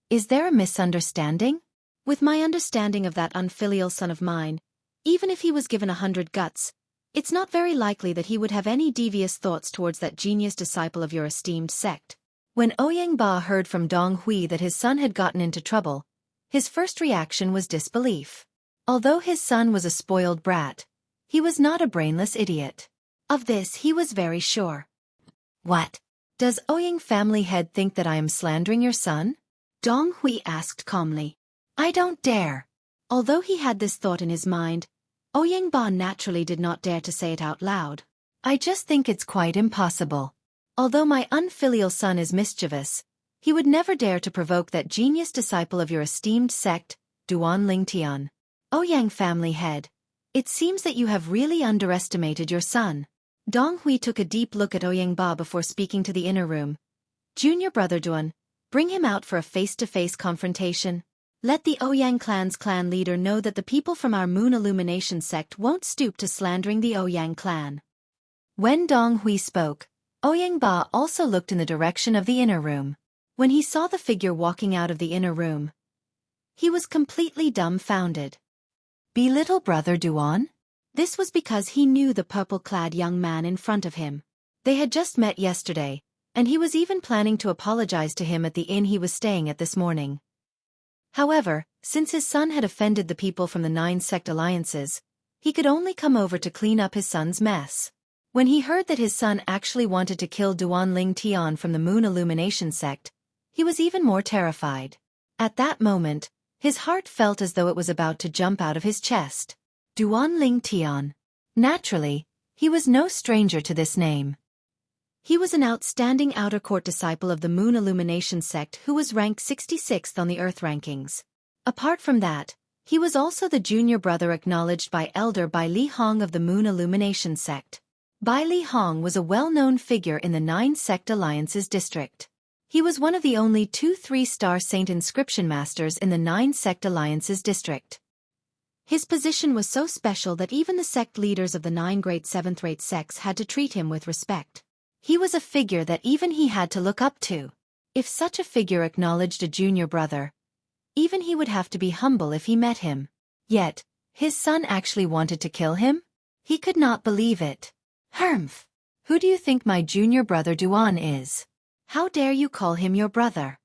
Speaker 1: is there a misunderstanding? With my understanding of that unfilial son of mine, even if he was given 100 guts, it's not very likely that he would have any devious thoughts towards that genius disciple of your esteemed sect. When Ouyang Ba heard from Dong Hui that his son had gotten into trouble, his first reaction was disbelief. Although his son was a spoiled brat, he was not a brainless idiot. Of this he was very sure. What? Does Ouyang family head think that I am slandering your son? Dong Hui asked calmly. I don't dare. Although he had this thought in his mind, Ouyang Ba naturally did not dare to say it out loud. I just think it's quite impossible. Although my unfilial son is mischievous, he would never dare to provoke that genius disciple of your esteemed sect, Duan Ling Tian. Ouyang family head, it seems that you have really underestimated your son. Dong Hui took a deep look at Ouyang Ba before speaking to the inner room. Junior brother Duan, bring him out for a face-to-face confrontation. Let the Ouyang clan's clan leader know that the people from our Moon Illumination sect won't stoop to slandering the Ouyang clan. When Dong Hui spoke, Ouyang Ba also looked in the direction of the inner room. When he saw the figure walking out of the inner room, he was completely dumbfounded. Be little brother Duan? This was because he knew the purple-clad young man in front of him. They had just met yesterday, and he was even planning to apologize to him at the inn he was staying at this morning. However, since his son had offended the people from the 9 sect alliances, he could only come over to clean up his son's mess. When he heard that his son actually wanted to kill Duan Ling Tian from the Moon Illumination sect, he was even more terrified. At that moment, his heart felt as though it was about to jump out of his chest. Duan Ling Tian. Naturally, he was no stranger to this name. He was an outstanding outer court disciple of the Moon Illumination sect who was ranked 66th on the Earth rankings. Apart from that, he was also the junior brother acknowledged by Elder Bai Li Hong of the Moon Illumination sect. Bai Li Hong was a well-known figure in the 9 sect alliances district. He was one of the only 2 3-star saint inscription masters in the 9 sect alliances district. His position was so special that even the sect leaders of the 9 great 7th-rate sects had to treat him with respect. He was a figure that even he had to look up to. If such a figure acknowledged a junior brother, even he would have to be humble if he met him. Yet, his son actually wanted to kill him? He could not believe it. Humph! Who do you think my junior brother Duan is? How dare you call him your brother?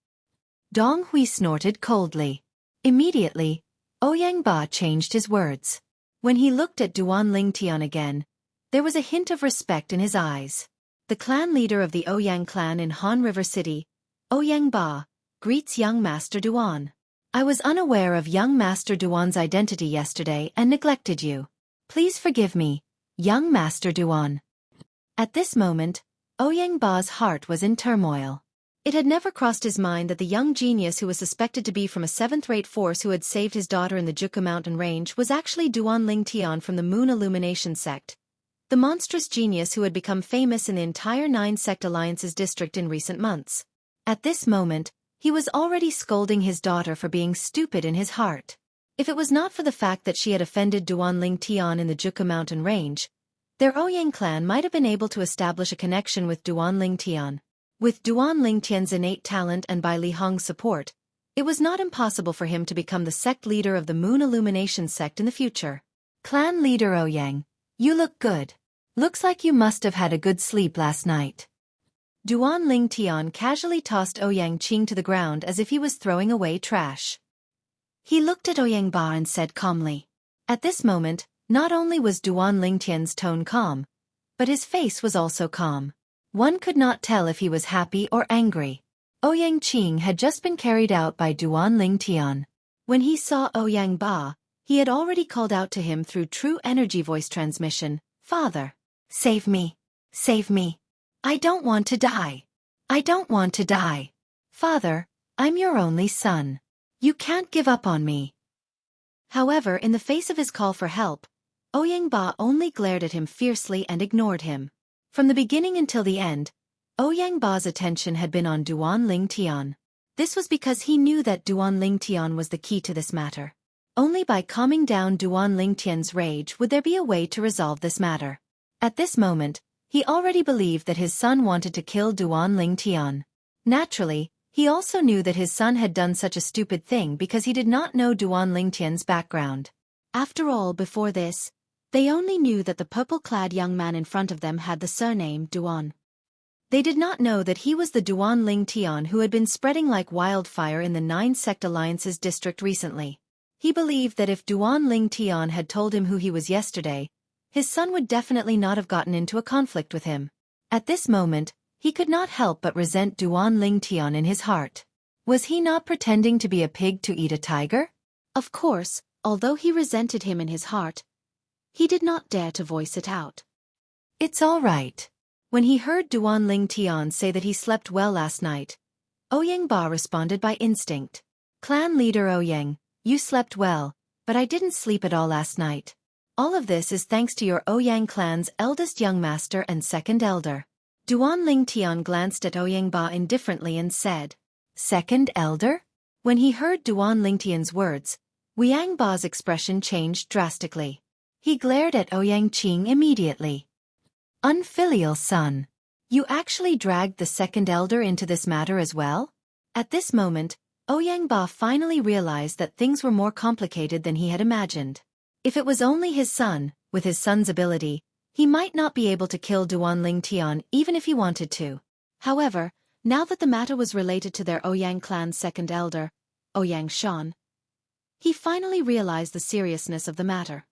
Speaker 1: Dong Hui snorted coldly. Immediately, Ouyang Ba changed his words. When he looked at Duan Lingtian again, there was a hint of respect in his eyes. The clan leader of the Ouyang clan in Han River City, Ouyang Ba, greets young Master Duan. I was unaware of young Master Duan's identity yesterday and neglected you. Please forgive me, young Master Duan. At this moment, Ouyang Ba's heart was in turmoil. It had never crossed his mind that the young genius who was suspected to be from a seventh-rate force who had saved his daughter in the Xueqi mountain range was actually Duan Lingtian from the Moon Illumination sect, the monstrous genius who had become famous in the entire 9-sect alliances district in recent months. At this moment, he was already scolding his daughter for being stupid in his heart. If it was not for the fact that she had offended Duan Lingtian in the Xueqi mountain range, their Ouyang clan might have been able to establish a connection with Duan Lingtian. With Duan Lingtian's innate talent and by Li Hong's support, it was not impossible for him to become the sect leader of the Moon Illumination sect in the future. Clan leader Ouyang, you look good. Looks like you must have had a good sleep last night. Duan Lingtian casually tossed Ouyang Qing to the ground as if he was throwing away trash. He looked at Ouyang Ba and said calmly. At this moment, not only was Duan Lingtian's tone calm, but his face was also calm. One could not tell if he was happy or angry. Ouyang Qing had just been carried out by Duan Lingtian. When he saw Ouyang Ba, he had already called out to him through true energy voice transmission, "Father, save me, save me. I don't want to die. I don't want to die. Father, I'm your only son. You can't give up on me." However, in the face of his call for help, Ouyang Ba only glared at him fiercely and ignored him. From the beginning until the end, Ouyang Ba's attention had been on Duan Lingtian. This was because he knew that Duan Lingtian was the key to this matter. Only by calming down Duan Lingtian's rage would there be a way to resolve this matter. At this moment, he already believed that his son wanted to kill Duan Lingtian. Naturally, he also knew that his son had done such a stupid thing because he did not know Duan Lingtian's background. After all, before this, they only knew that the purple-clad young man in front of them had the surname Duan. They did not know that he was the Duan Lingtian who had been spreading like wildfire in the 9-sect alliances district recently. He believed that if Duan Lingtian had told him who he was yesterday, his son would definitely not have gotten into a conflict with him. At this moment, he could not help but resent Duan Lingtian in his heart. Was he not pretending to be a pig to eat a tiger? Of course, although he resented him in his heart, he did not dare to voice it out. It's all right. When he heard Duan Lingtian say that he slept well last night, Ouyang Ba responded by instinct. Clan leader Ouyang, you slept well, but I didn't sleep at all last night. All of this is thanks to your Ouyang clan's eldest young master and second elder. Duan Lingtian glanced at Ouyang Ba indifferently and said, Second elder? When he heard Duan Lingtian's words, Ouyang Ba's expression changed drastically. He glared at Ouyang Qing immediately. Unfilial son. You actually dragged the second elder into this matter as well? At this moment, Ouyang Ba finally realized that things were more complicated than he had imagined. If it was only his son, with his son's ability, he might not be able to kill Duan Lingtian even if he wanted to. However, now that the matter was related to their Ouyang clan's second elder, Ouyang Shan, he finally realized the seriousness of the matter.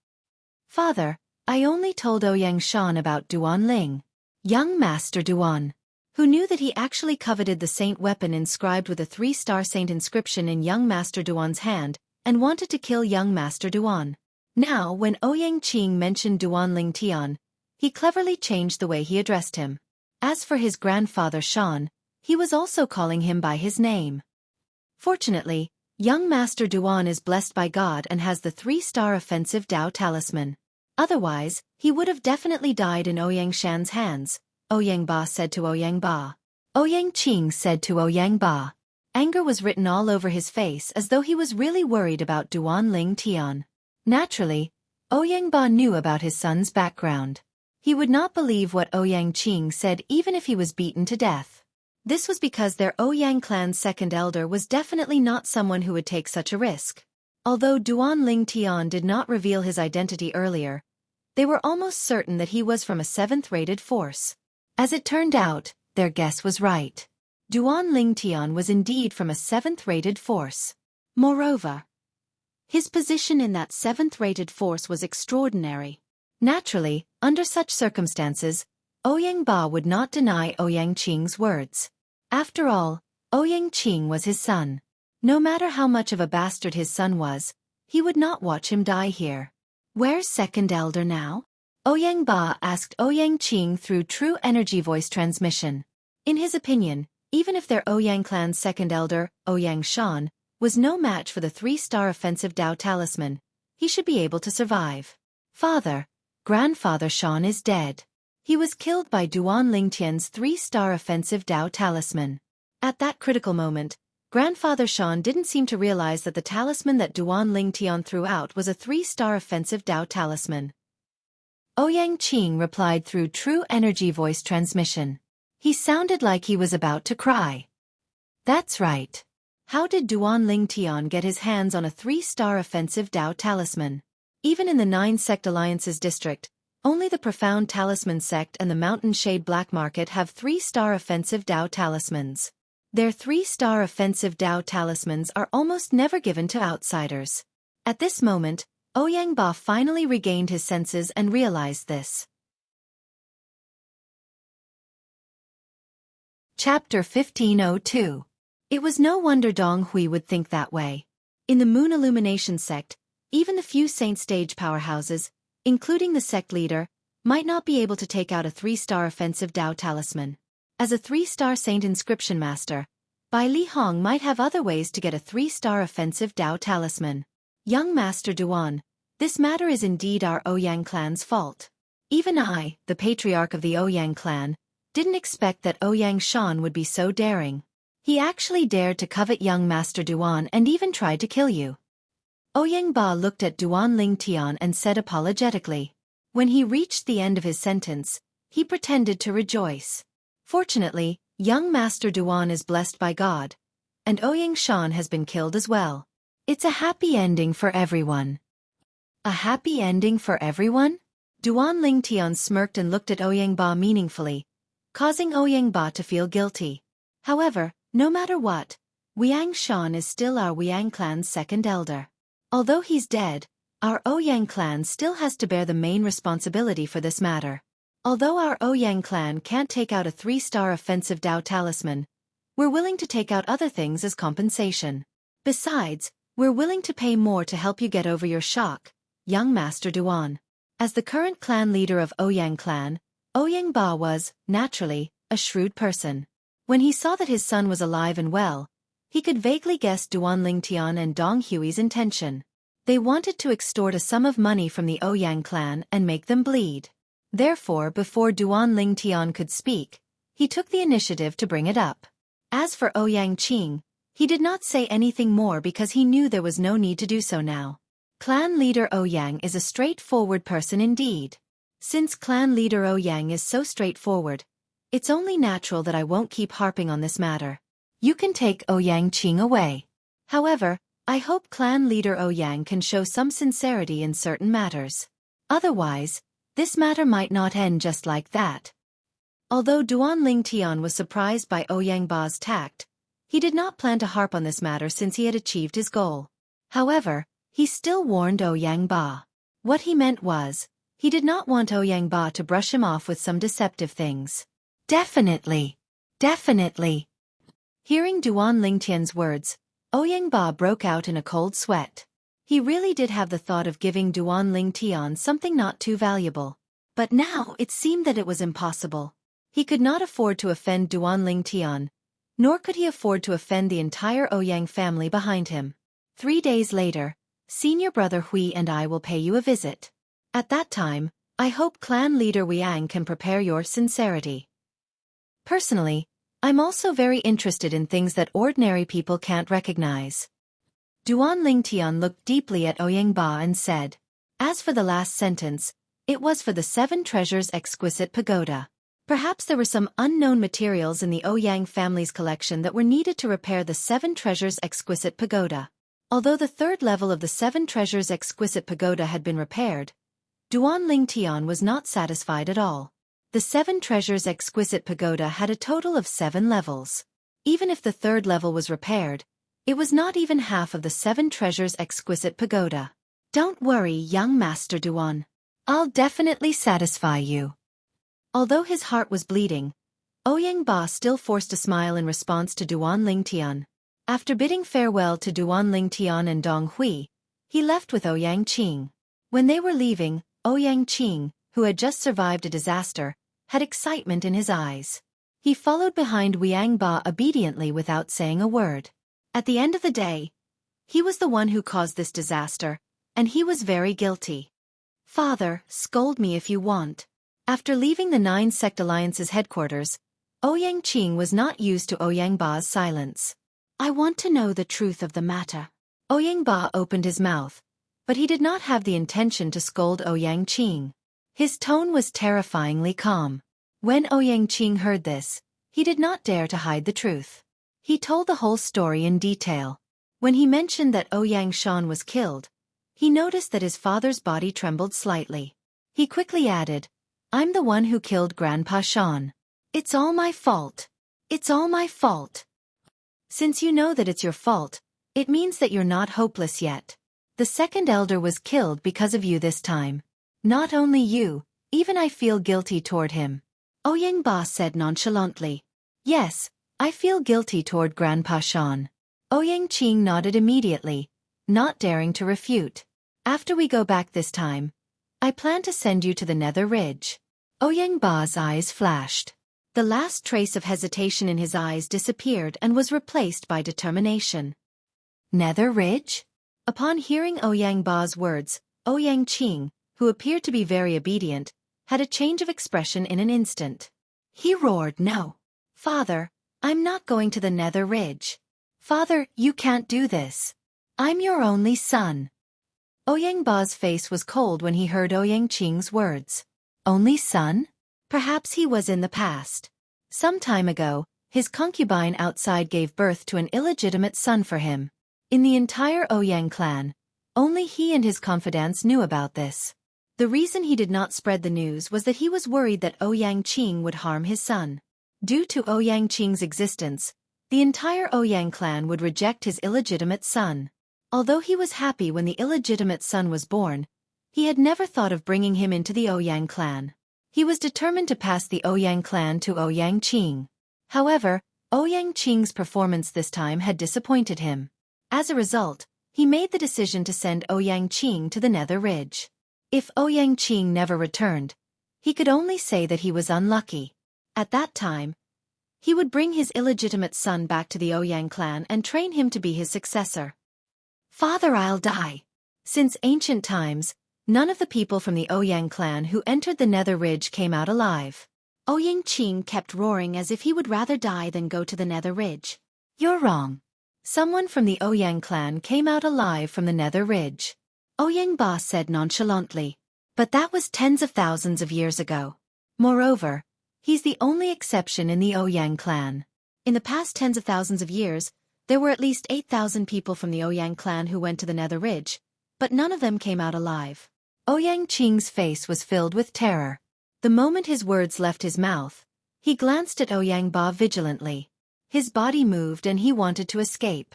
Speaker 1: Father, I only told Ouyang Shan about Duan Ling, young Master Duan, who knew that he actually coveted the saint weapon inscribed with a 3-star saint inscription in young Master Duan's hand, and wanted to kill young Master Duan. Now, when Ouyang Qing mentioned Duan Lingtian, he cleverly changed the way he addressed him. As for his grandfather Shan, he was also calling him by his name. Fortunately, young Master Duan is blessed by God and has the 3-star offensive Dao talisman. Otherwise, he would have definitely died in Ouyang Shan's hands, Ouyang Ba said to Ouyang Ba. Ouyang Qing said to Ouyang Ba. Anger was written all over his face as though he was really worried about Duan Lingtian. Naturally, Ouyang Ba knew about his son's background. He would not believe what Ouyang Qing said even if he was beaten to death. This was because their Ouyang clan's second elder was definitely not someone who would take such a risk. Although Duan Lingtian did not reveal his identity earlier, they were almost certain that he was from a 7th-rated force. As it turned out, their guess was right. Duan Lingtian was indeed from a 7th-rated force. Moreover, his position in that 7th-rated force was extraordinary. Naturally, under such circumstances, Ouyang Ba would not deny Ouyang Qing's words. After all, Ouyang Qing was his son. No matter how much of a bastard his son was, he would not watch him die here. Where's second elder now? Ouyang Ba asked Ouyang Qing through true energy voice transmission. In his opinion, even if their Ouyang clan's second elder, Ouyang Shan, was no match for the 3-star offensive Dao talisman, he should be able to survive. Father, grandfather Shan is dead. He was killed by Duan Lingtian's 3-star offensive Dao talisman. At that critical moment, grandfather Shan didn't seem to realize that the talisman that Duan Lingtian threw out was a 3-star offensive Dao talisman. Ouyang Qing replied through true energy voice transmission. He sounded like he was about to cry. That's right. How did Duan Lingtian get his hands on a 3-star offensive Dao talisman? Even in the 9-sect alliances district, only the Profound Talisman sect and the Mountain Shade Black Market have 3-star offensive Dao talismans. Their 3-star offensive Dao talismans are almost never given to outsiders. At this moment, Ouyang Ba finally regained his senses and realized this. Chapter 1502. It was no wonder Dong Hui would think that way. In the Moon Illumination sect, even the few saint stage powerhouses, including the sect leader, might not be able to take out a 3-star offensive Dao talisman. As a 3-star saint inscription master, Bai Li Hong might have other ways to get a 3-star offensive Dao talisman. Young Master Duan, this matter is indeed our Ouyang clan's fault. Even I, the patriarch of the Ouyang clan, didn't expect that Ouyang Shan would be so daring. He actually dared to covet young Master Duan and even tried to kill you. Ouyang Ba looked at Duan Lingtian and said apologetically. When he reached the end of his sentence, he pretended to rejoice. Fortunately, young Master Duan is blessed by God, and Ouyang Shan has been killed as well. It's a happy ending for everyone. A happy ending for everyone? Duan Lingtian smirked and looked at Ouyang Ba meaningfully, causing Ouyang Ba to feel guilty. However, no matter what, Ouyang Shan is still our Ouyang clan's second elder. Although he's dead, our Ouyang clan still has to bear the main responsibility for this matter. Although our Ouyang clan can't take out a 3-star offensive Dao talisman, we're willing to take out other things as compensation. Besides, we're willing to pay more to help you get over your shock, young Master Duan. As the current clan leader of Ouyang clan, Ouyang Ba was, naturally, a shrewd person. When he saw that his son was alive and well, he could vaguely guess Duan Lingtian and Dong Hui's intention. They wanted to extort a sum of money from the Ouyang clan and make them bleed. Therefore, before Duan Lingtian could speak, he took the initiative to bring it up. As for Ouyang Qing, he did not say anything more because he knew there was no need to do so now. Clan leader Ouyang is a straightforward person indeed. Since clan leader Ouyang is so straightforward, it's only natural that I won't keep harping on this matter. You can take Ouyang Qing away. However, I hope clan leader Ouyang can show some sincerity in certain matters. Otherwise, this matter might not end just like that. Although Duan Lingtian was surprised by Ouyang Ba's tact, he did not plan to harp on this matter since he had achieved his goal. However, he still warned Ouyang Ba. What he meant was, he did not want Ouyang Ba to brush him off with some deceptive things. Definitely. Definitely. Hearing Duan Lingtian's words, Ouyang Ba broke out in a cold sweat. He really did have the thought of giving Duan Lingtian something not too valuable. But now it seemed that it was impossible. He could not afford to offend Duan Lingtian, nor could he afford to offend the entire Ouyang family behind him. 3 days later, senior brother Hui and I will pay you a visit. At that time, I hope clan leader Ouyang can prepare your sincerity. Personally, I'm also very interested in things that ordinary people can't recognize. Duan Lingtian looked deeply at Ouyang Ba and said, as for the last sentence, it was for the 7 treasures exquisite pagoda. Perhaps there were some unknown materials in the Ouyang family's collection that were needed to repair the 7 treasures exquisite pagoda. Although the 3rd level of the 7 treasures exquisite pagoda had been repaired, Duan Lingtian was not satisfied at all. The 7 treasures exquisite pagoda had a total of 7 levels. Even if the third level was repaired, it was not even half of the 7 treasures' exquisite pagoda. Don't worry, young Master Duan. I'll definitely satisfy you. Although his heart was bleeding, Ouyang Ba still forced a smile in response to Duan Lingtian. After bidding farewell to Duan Lingtian and Dong Hui, he left with Ouyang Qing. When they were leaving, Ouyang Qing, who had just survived a disaster, had excitement in his eyes. He followed behind Ouyang Ba obediently without saying a word. At the end of the day, he was the one who caused this disaster, and he was very guilty. Father, scold me if you want. After leaving the 9 Sect Alliance's headquarters, Ouyang Qing was not used to Ouyang Ba's silence. I want to know the truth of the matter. Ouyang Ba opened his mouth, but he did not have the intention to scold Ouyang Qing. His tone was terrifyingly calm. When Ouyang Qing heard this, he did not dare to hide the truth. He told the whole story in detail. When he mentioned that Ouyang Shan was killed, he noticed that his father's body trembled slightly. He quickly added, I'm the one who killed Grandpa Shan. It's all my fault. It's all my fault. Since you know that it's your fault, it means that you're not hopeless yet. The second elder was killed because of you this time. Not only you, even I feel guilty toward him. Ouyang Ba said nonchalantly. Yes, I feel guilty toward Grandpa Shan. Ouyang Qing nodded immediately, not daring to refute. After we go back this time, I plan to send you to the Nether Ridge. Ouyang Ba's eyes flashed. The last trace of hesitation in his eyes disappeared and was replaced by determination. Nether Ridge? Upon hearing Ouyang Ba's words, Ouyang Qing, who appeared to be very obedient, had a change of expression in an instant. He roared, No. Father, I'm not going to the Nether Ridge. Father, you can't do this. I'm your only son. Ouyang Ba's face was cold when he heard Ouyang Qing's words. Only son? Perhaps he was in the past. Some time ago, his concubine outside gave birth to an illegitimate son for him. In the entire Ouyang clan, only he and his confidants knew about this. The reason he did not spread the news was that he was worried that Ouyang Qing would harm his son. Due to Ouyang Qing's existence, the entire Ouyang clan would reject his illegitimate son. Although he was happy when the illegitimate son was born, he had never thought of bringing him into the Ouyang clan. He was determined to pass the Ouyang clan to Ouyang Qing. However, Ouyang Qing's performance this time had disappointed him. As a result, he made the decision to send Ouyang Qing to the Nether Ridge. If Ouyang Qing never returned, he could only say that he was unlucky. At that time, he would bring his illegitimate son back to the Ouyang clan and train him to be his successor. Father, I'll die. Since ancient times, none of the people from the Ouyang clan who entered the Nether Ridge came out alive. Ouyang Qing kept roaring as if he would rather die than go to the Nether Ridge. You're wrong. Someone from the Ouyang clan came out alive from the Nether Ridge. Ouyang Ba said nonchalantly. But that was tens of thousands of years ago. Moreover, he's the only exception in the Ouyang clan. In the past tens of thousands of years, there were at least 8,000 people from the Ouyang clan who went to the Nether Ridge, but none of them came out alive. Ouyang Qing's face was filled with terror. The moment his words left his mouth, he glanced at Ouyang Ba vigilantly. His body moved and he wanted to escape.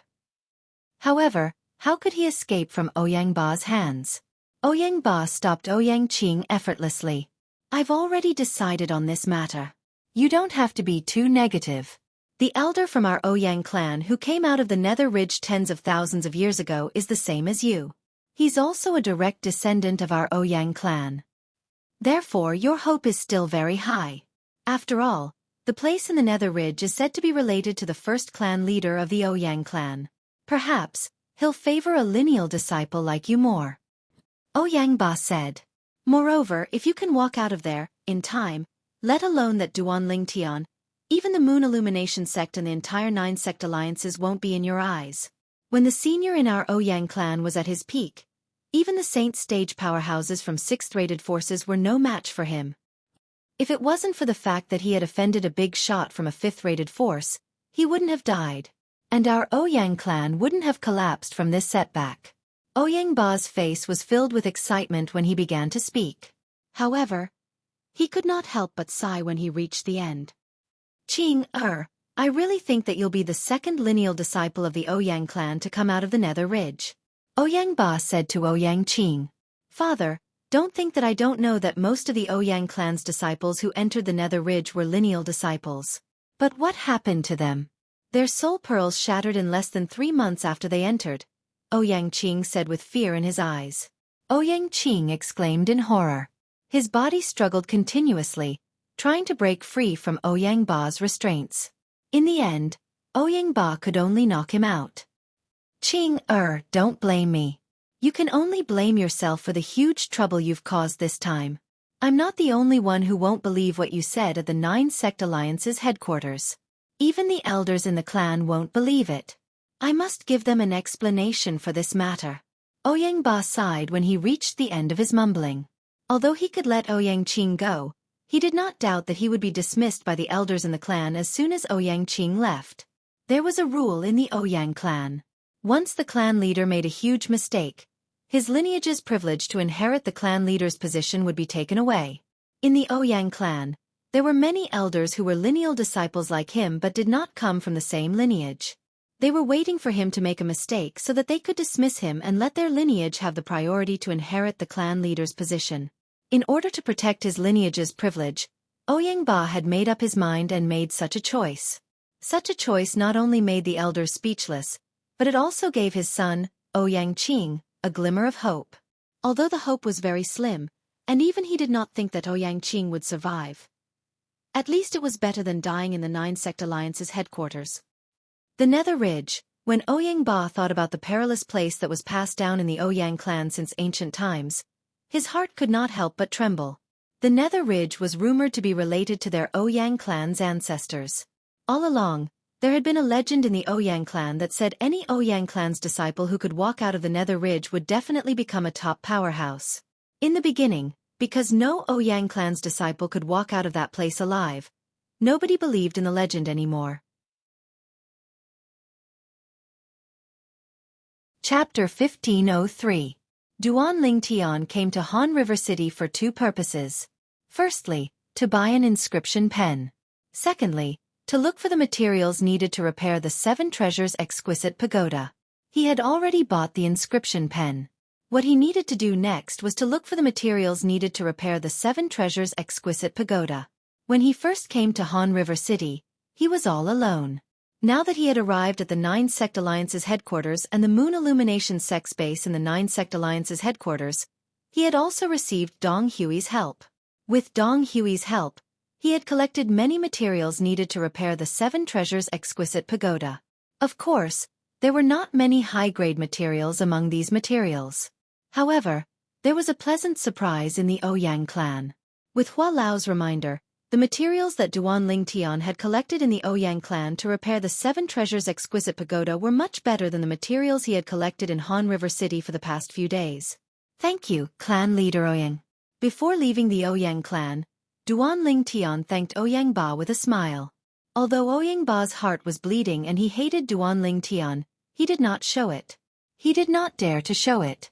Speaker 1: However, how could he escape from Ouyang Ba's hands? Ouyang Ba stopped Ouyang Qing effortlessly. I've already decided on this matter. You don't have to be too negative. The elder from our Ouyang clan who came out of the Nether Ridge tens of thousands of years ago is the same as you. He's also a direct descendant of our Ouyang clan. Therefore, your hope is still very high. After all, the place in the Nether Ridge is said to be related to the first clan leader of the Ouyang clan. Perhaps, he'll favor a lineal disciple like you more. Ouyang Ba said. Moreover, if you can walk out of there, in time, let alone that Duan Lingtian, even the Moon Illumination sect and the entire 9 sect alliances won't be in your eyes. When the senior in our Ouyang clan was at his peak, even the Saint stage powerhouses from 6th-rated forces were no match for him. If it wasn't for the fact that he had offended a big shot from a 5th-rated force, he wouldn't have died. And our Ouyang clan wouldn't have collapsed from this setback. Ouyang Ba's face was filled with excitement when he began to speak. However, he could not help but sigh when he reached the end. Qing, I really think that you'll be the second lineal disciple of the Ouyang clan to come out of the Nether Ridge. Ouyang Ba said to Ouyang Qing. Father, don't think that I don't know that most of the Ouyang clan's disciples who entered the Nether Ridge were lineal disciples. But what happened to them? Their soul pearls shattered in less than 3 months after they entered, Ouyang Qing said with fear in his eyes. Ouyang Qing exclaimed in horror. His body struggled continuously, trying to break free from Ouyang Ba's restraints. In the end, Ouyang Ba could only knock him out. Qing, don't blame me. You can only blame yourself for the huge trouble you've caused this time. I'm not the only one who won't believe what you said at the 9-sect alliance's headquarters. Even the elders in the clan won't believe it. I must give them an explanation for this matter. Ouyang Ba sighed when he reached the end of his mumbling. Although he could let Ouyang Qing go, he did not doubt that he would be dismissed by the elders in the clan as soon as Ouyang Qing left. There was a rule in the Ouyang clan. Once the clan leader made a huge mistake, his lineage's privilege to inherit the clan leader's position would be taken away. In the Ouyang clan, there were many elders who were lineal disciples like him but did not come from the same lineage. They were waiting for him to make a mistake so that they could dismiss him and let their lineage have the priority to inherit the clan leader's position. In order to protect his lineage's privilege, Ouyang Ba had made up his mind and made such a choice. Such a choice not only made the elders speechless, but it also gave his son, Ouyang Qing, a glimmer of hope. Although the hope was very slim, and even he did not think that Ouyang Qing would survive. At least it was better than dying in the 9-sect alliance's headquarters. The Nether Ridge. When Ouyang Ba thought about the perilous place that was passed down in the Ouyang clan since ancient times, his heart could not help but tremble. The Nether Ridge was rumored to be related to their Ouyang clan's ancestors. All along, there had been a legend in the Ouyang clan that said any Ouyang clan's disciple who could walk out of the Nether Ridge would definitely become a top powerhouse. In the beginning, because no Ouyang clan's disciple could walk out of that place alive, nobody believed in the legend anymore. Chapter 1503. Duan Ling Tian came to Han River City for 2 purposes. Firstly, to buy an inscription pen. Secondly, to look for the materials needed to repair the 7 Treasures Exquisite Pagoda. He had already bought the inscription pen. What he needed to do next was to look for the materials needed to repair the 7 Treasures Exquisite Pagoda. When he first came to Han River City, he was all alone. Now that he had arrived at the 9-sect alliance's headquarters and the Moon Illumination Sex base in the 9-sect alliance's headquarters, he had also received Dong Hui's help. With Dong Hui's help, he had collected many materials needed to repair the 7 Treasures Exquisite Pagoda. Of course, there were not many high-grade materials among these materials. However, there was a pleasant surprise in the Ouyang clan. With Hua Lao's reminder, the materials that Duan Ling Tian had collected in the Ouyang clan to repair the 7 Treasures Exquisite Pagoda were much better than the materials he had collected in Han River City for the past few days. Thank you, clan leader Ouyang. Before leaving the Ouyang clan, Duan Ling Tian thanked Ouyang Ba with a smile. Although Ouyang Ba's heart was bleeding and he hated Duan Ling Tian, he did not show it. He did not dare to show it.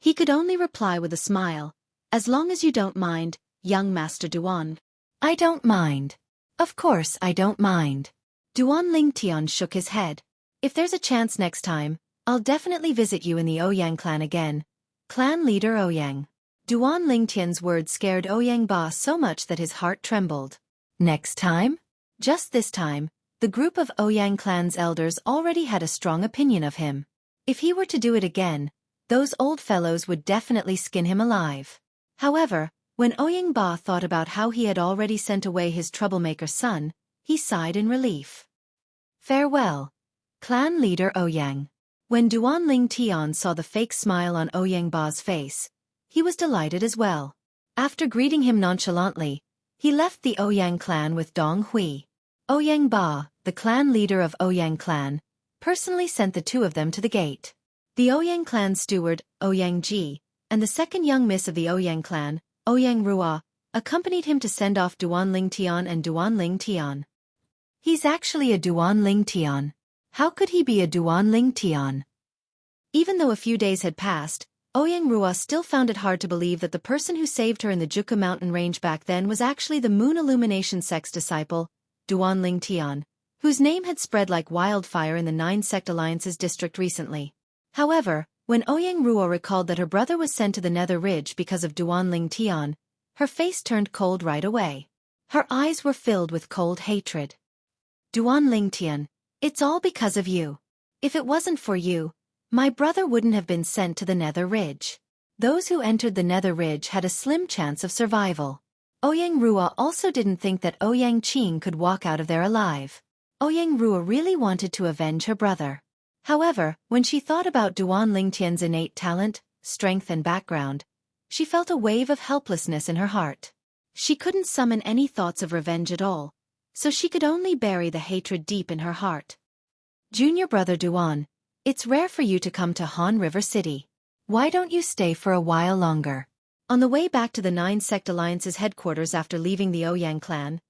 Speaker 1: He could only reply with a smile, "As long as you don't mind, young Master Duan." "I don't mind. Of course I don't mind." Duan Ling Tian shook his head. "If there's a chance next time, I'll definitely visit you in the Ouyang clan again. Clan leader Ouyang." Duan Ling Tian's words scared Ouyang Ba so much that his heart trembled. Next time? Just this time, the group of Ouyang clan's elders already had a strong opinion of him. If he were to do it again, those old fellows would definitely skin him alive. However, when Ouyang Ba thought about how he had already sent away his troublemaker son, he sighed in relief. Farewell, clan leader Ouyang. When Duan Ling Tian saw the fake smile on Ouyang Ba's face, he was delighted as well. After greeting him nonchalantly, he left the Ouyang clan with Dong Hui. Ouyang Ba, the clan leader of Ouyang clan, personally sent the 2 of them to the gate. The Ouyang clan steward, Ouyang Ji, and the second young miss of the Ouyang clan, Ouyang Rua, accompanied him to send off Duan Ling Tian and Duan Ling Tian. He's actually a Duan Ling Tian. How could he be a Duan Ling Tian? Even though a few days had passed, Ouyang Rua still found it hard to believe that the person who saved her in the Juka mountain range back then was actually the Moon Illumination Sect's disciple, Duan Ling Tian, whose name had spread like wildfire in the 9-sect alliance's district recently. However, when Ouyang Ruo recalled that her brother was sent to the Nether Ridge because of Duan Ling Tian, her face turned cold right away. Her eyes were filled with cold hatred. Duan Ling Tian, it's all because of you. If it wasn't for you, my brother wouldn't have been sent to the Nether Ridge. Those who entered the Nether Ridge had a slim chance of survival. Ouyang Ruo also didn't think that Ouyang Qing could walk out of there alive. Ouyang Ruo really wanted to avenge her brother. However, when she thought about Duan Ling Tian's innate talent, strength and background, she felt a wave of helplessness in her heart. She couldn't summon any thoughts of revenge at all, so she could only bury the hatred deep in her heart. Junior brother Duan, it's rare for you to come to Han River City. Why don't you stay for a while longer? On the way back to the 9-sect alliance's headquarters after leaving the Ouyang clan,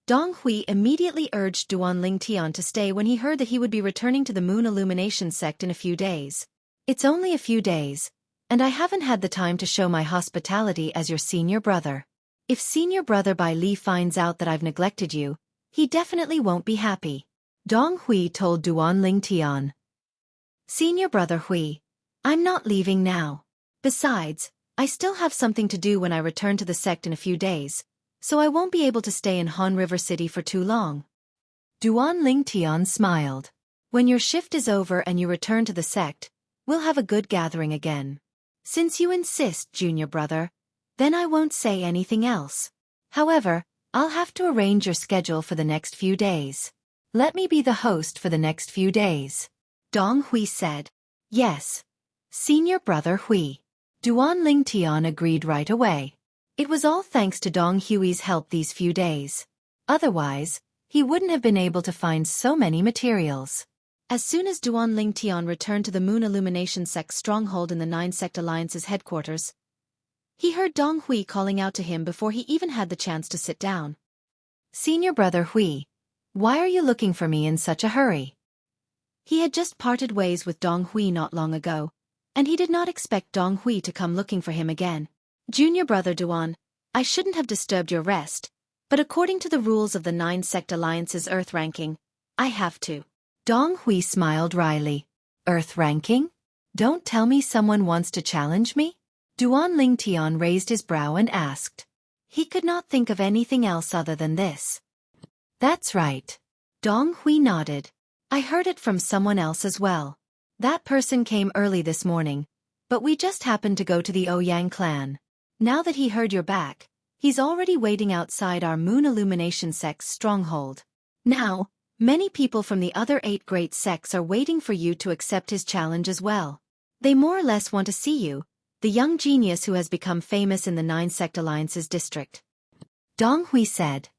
Speaker 1: Dong Hui immediately urged Duan Ling Tian to stay when he heard that he would be returning to the Moon Illumination sect in a few days. It's only a few days, and I haven't had the time to show my hospitality as your senior brother. If senior brother Bai Li finds out that I've neglected you, he definitely won't be happy. Dong Hui told Duan Ling Tian. Senior brother Hui, I'm not leaving now. Besides, I still have something to do when I return to the sect in a few days, so I won't be able to stay in Han River City for too long. Duan Ling Tian smiled. When your shift is over and you return to the sect, we'll have a good gathering again. Since you insist, junior brother, then I won't say anything else. However, I'll have to arrange your schedule for the next few days. Let me be the host for the next few days. Dong Hui said. Yes. Senior brother Hui. Duan Ling Tian agreed right away. It was all thanks to Dong Hui's help these few days. Otherwise, he wouldn't have been able to find so many materials. As soon as Duan Ling Tian returned to the Moon Illumination Sect's stronghold in the 9-sect alliance's headquarters, he heard Dong Hui calling out to him before he even had the chance to sit down. Senior brother Hui, why are you looking for me in such a hurry? He had just parted ways with Dong Hui not long ago, and he did not expect Dong Hui to come looking for him again. Junior brother Duan, I shouldn't have disturbed your rest, but according to the rules of the 9-sect alliance's Earth ranking, I have to. Dong Hui smiled wryly. Earth ranking? Don't tell me someone wants to challenge me? Duan Ling Tian raised his brow and asked. He could not think of anything else other than this. That's right. Dong Hui nodded. I heard it from someone else as well. That person came early this morning, but we just happened to go to the Ouyang clan. Now that he heard you're back, he's already waiting outside our Moon Illumination sect's stronghold. Now, many people from the other 8 great sects are waiting for you to accept his challenge as well. They more or less want to see you, the young genius who has become famous in the 9-sect alliance's district. Dong Hui said.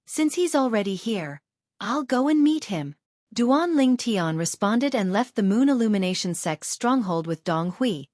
Speaker 1: Since he's already here, I'll go and meet him. Duan Ling Tian responded and left the Moon Illumination sect's stronghold with Dong Hui,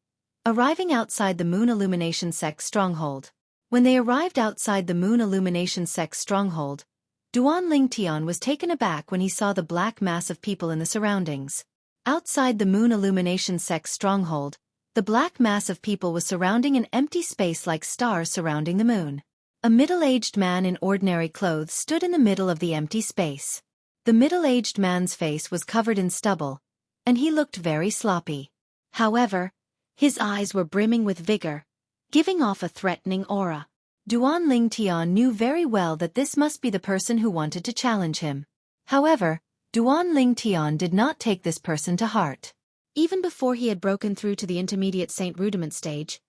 Speaker 1: arriving outside the Moon Illumination sect's stronghold. When they arrived outside the Moon Illumination sect's stronghold, Duan Ling Tian was taken aback when he saw the black mass of people in the surroundings. Outside the Moon Illumination sect's stronghold, the black mass of people was surrounding an empty space like stars surrounding the moon. A middle-aged man in ordinary clothes stood in the middle of the empty space. The middle-aged man's face was covered in stubble, and he looked very sloppy. However, his eyes were brimming with vigor, giving off a threatening aura. Duan Ling Tian knew very well that this must be the person who wanted to challenge him. However, Duan Ling Tian did not take this person to heart. Even before he had broken through to the intermediate Saint Rudiment stage,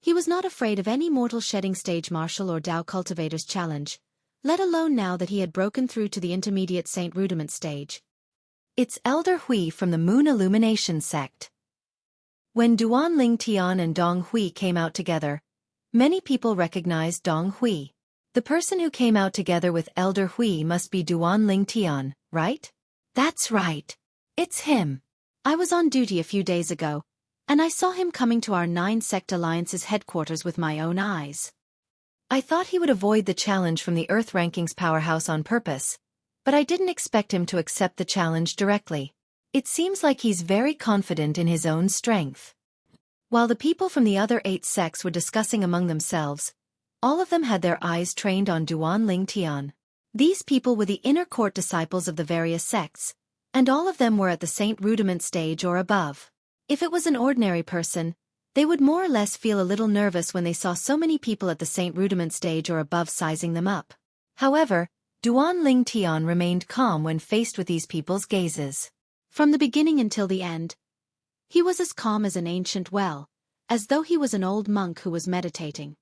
Speaker 1: he was not afraid of any mortal shedding stage martial or Dao cultivator's challenge, let alone now that he had broken through to the intermediate Saint Rudiment stage. It's Elder Hui from the Moon Illumination sect. When Duan Ling Tian and Dong Hui came out together, many people recognized Dong Hui. The person who came out together with Elder Hui must be Duan Ling Tian, right? That's right. It's him. I was on duty a few days ago, and I saw him coming to our 9-sect alliance's headquarters with my own eyes. I thought he would avoid the challenge from the Earth Rankings powerhouse on purpose, but I didn't expect him to accept the challenge directly. It seems like he's very confident in his own strength. While the people from the other 8 sects were discussing among themselves, all of them had their eyes trained on Duan Ling Tian. These people were the inner court disciples of the various sects, and all of them were at the Saint Rudiment stage or above. If it was an ordinary person, they would more or less feel a little nervous when they saw so many people at the Saint Rudiment stage or above sizing them up. However, Duan Ling Tian remained calm when faced with these people's gazes. From the beginning until the end, he was as calm as an ancient well, as though he was an old monk who was meditating.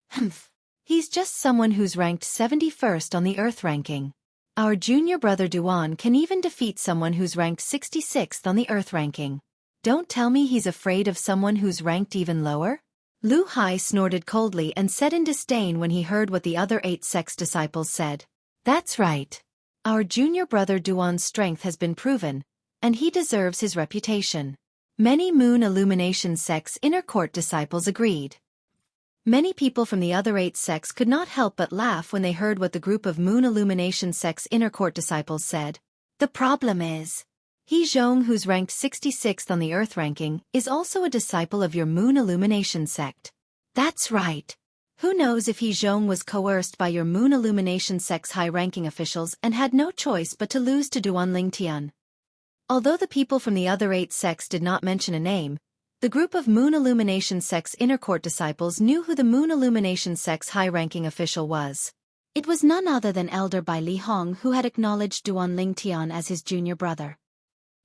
Speaker 1: Humph. He's just someone who's ranked 71st on the Earth ranking. Our junior brother Duan can even defeat someone who's ranked 66th on the Earth ranking. Don't tell me he's afraid of someone who's ranked even lower? Lu Hai snorted coldly and said in disdain when he heard what the other 8 sects disciples said. That's right. Our junior brother Duan's strength has been proven, and he deserves his reputation. Many Moon Illumination sects inner court disciples agreed. Many people from the other 8 sects could not help but laugh when they heard what the group of Moon Illumination sects inner court disciples said. The problem is, He Zhong, who's ranked 66th on the Earth ranking, is also a disciple of your Moon Illumination sect. That's right. Who knows if He Zhong was coerced by your Moon Illumination sect's high-ranking officials and had no choice but to lose to Duan Ling Tian. Although the people from the other 8 sects did not mention a name, the group of Moon Illumination sect's inner court disciples knew who the Moon Illumination sect's high-ranking official was. It was none other than Elder Bai Li Hong, who had acknowledged Duan Ling Tian as his junior brother.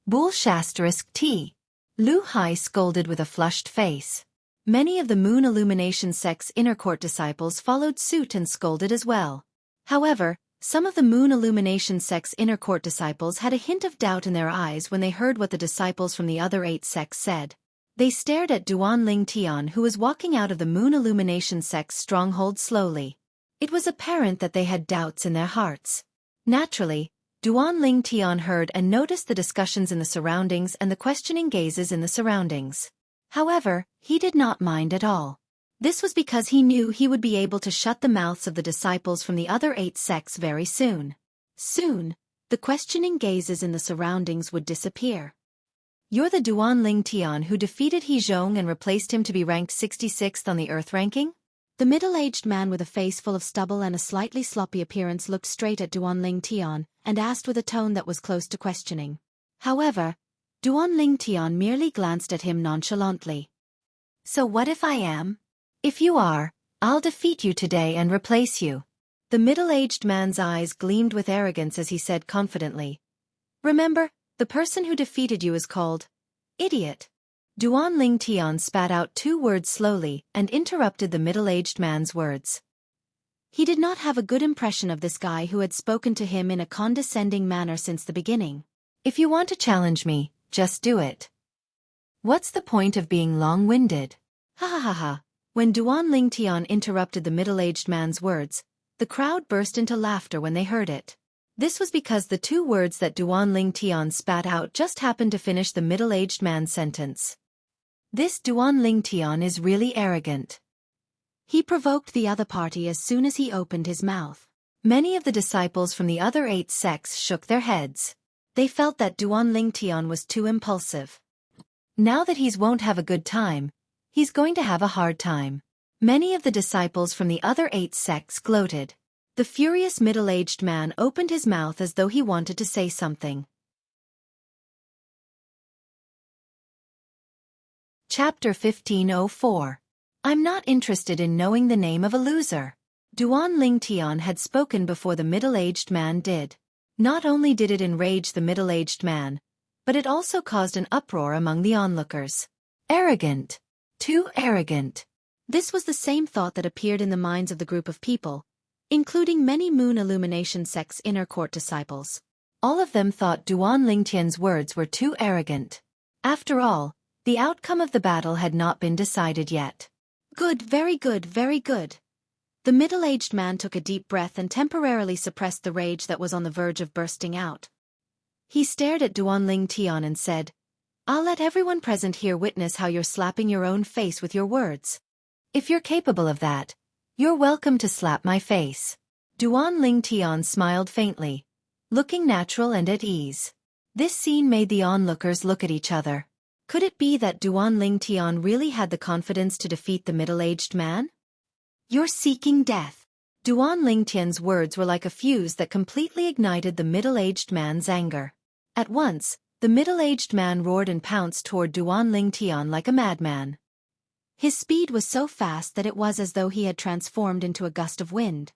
Speaker 1: Bull *T. Lu Hai scolded with a flushed face. Many of the Moon Illumination sect's inner court disciples followed suit and scolded as well. However, some of the Moon Illumination sect's inner court disciples had a hint of doubt in their eyes when they heard what the disciples from the other 8 sects said. They stared at Duan Ling Tian, who was walking out of the Moon Illumination sect's stronghold slowly. It was apparent that they had doubts in their hearts. Naturally, Duan Ling Tian heard and noticed the discussions in the surroundings and the questioning gazes in the surroundings. However, he did not mind at all. This was because he knew he would be able to shut the mouths of the disciples from the other 8 sects very soon. Soon, the questioning gazes in the surroundings would disappear. You're the Duan Ling Tian who defeated He Zhong and replaced him to be ranked 66th on the Earth ranking? The middle-aged man with a face full of stubble and a slightly sloppy appearance looked straight at Duan Ling Tian and asked with a tone that was close to questioning. However, Duan Ling Tian merely glanced at him nonchalantly. So what if I am? If you are, I'll defeat you today and replace you. The middle-aged man's eyes gleamed with arrogance as he said confidently. Remember, the person who defeated you is called idiot. Duan Ling Tian spat out 2 words slowly and interrupted the middle-aged man's words. He did not have a good impression of this guy who had spoken to him in a condescending manner since the beginning. If you want to challenge me, just do it. What's the point of being long-winded? Ha ha ha ha. When Duan Ling Tian interrupted the middle-aged man's words, the crowd burst into laughter when they heard it. This was because the 2 words that Duan Ling Tian spat out just happened to finish the middle-aged man's sentence. This Duan Ling Tian is really arrogant. He provoked the other party as soon as he opened his mouth. Many of the disciples from the other 8 sects shook their heads. They felt that Duan Ling Tian was too impulsive. Now that he won't have a good time, he's going to have a hard time. Many of the disciples from the other 8 sects gloated. The furious middle-aged man opened his mouth as though he wanted to say something. Chapter 1504. I'm not interested in knowing the name of a loser. Duan Ling Tian had spoken before the middle-aged man did. Not only did it enrage the middle-aged man, but it also caused an uproar among the onlookers. Arrogant. Too arrogant. This was the same thought that appeared in the minds of the group of people, including many Moon Illumination sect's inner court disciples. All of them thought Duan Ling Tian's words were too arrogant. After all, the outcome of the battle had not been decided yet. Good, very good, very good. The middle-aged man took a deep breath and temporarily suppressed the rage that was on the verge of bursting out. He stared at Duan Ling Tian and said, I'll let everyone present here witness how you're slapping your own face with your words. If you're capable of that, you're welcome to slap my face. Duan Ling Tian smiled faintly, looking natural and at ease. This scene made the onlookers look at each other. Could it be that Duan Ling Tian really had the confidence to defeat the middle-aged man? You're seeking death. Duan Lingtian's words were like a fuse that completely ignited the middle-aged man's anger. At once, the middle-aged man roared and pounced toward Duan Lingtian like a madman. His speed was so fast that it was as though he had transformed into a gust of wind.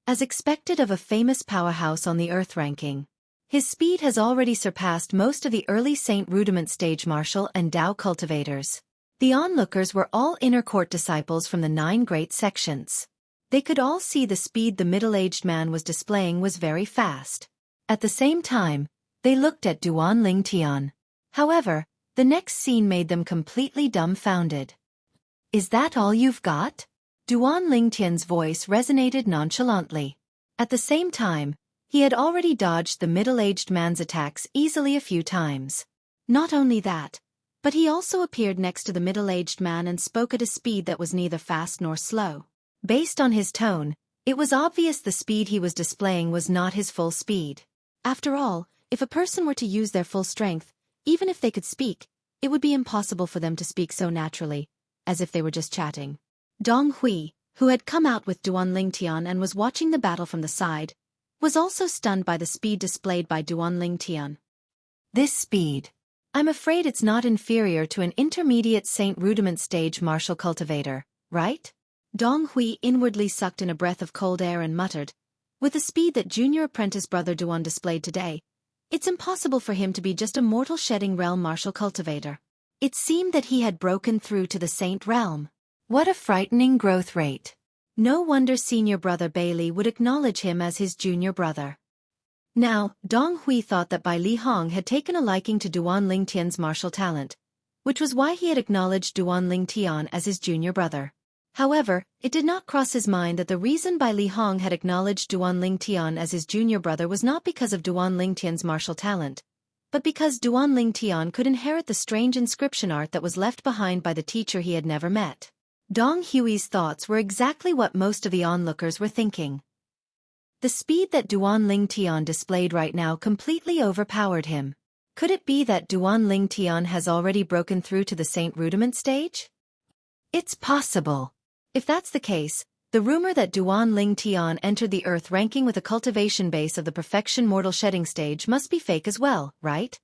Speaker 1: As expected of a famous powerhouse on the Earth ranking, his speed has already surpassed most of the early Saint Rudiment stage martial and Tao cultivators. The onlookers were all inner court disciples from the 9 great sections. They could all see the speed the middle-aged man was displaying was very fast. At the same time, they looked at Duan Lingtian. However, the next scene made them completely dumbfounded. "Is that all you've got?" Duan Lingtian's voice resonated nonchalantly. At the same time, he had already dodged the middle-aged man's attacks easily a few times. Not only that, but he also appeared next to the middle-aged man and spoke at a speed that was neither fast nor slow. Based on his tone, it was obvious the speed he was displaying was not his full speed. After all, if a person were to use their full strength, even if they could speak, it would be impossible for them to speak so naturally, as if they were just chatting. Dong Hui, who had come out with Duan Lingtian and was watching the battle from the side, was also stunned by the speed displayed by Duan Lingtian. "This speed. I'm afraid it's not inferior to an intermediate Saint Rudiment stage martial cultivator, right?" Dong Hui inwardly sucked in a breath of cold air and muttered, "With the speed that junior apprentice brother Duan displayed today, it's impossible for him to be just a mortal shedding realm martial cultivator." It seemed that he had broken through to the Saint realm. What a frightening growth rate. No wonder senior brother Bailey would acknowledge him as his junior brother. Now, Dong Hui thought that Bai Li Hong had taken a liking to Duan Lingtian's martial talent, which was why he had acknowledged Duan Lingtian as his junior brother. However, it did not cross his mind that the reason Bai Li Hong had acknowledged Duan Lingtian as his junior brother was not because of Duan Lingtian's martial talent, but because Duan Lingtian could inherit the strange inscription art that was left behind by the teacher he had never met. Dong Hui's thoughts were exactly what most of the onlookers were thinking. The speed that Duan Lingtian displayed right now completely overpowered him. Could it be that Duan Lingtian has already broken through to the Saint Rudiment stage? It's possible. If that's the case, the rumor that Duan Lingtian entered the Earth ranking with a cultivation base of the Perfection Mortal Shedding stage must be fake as well, right?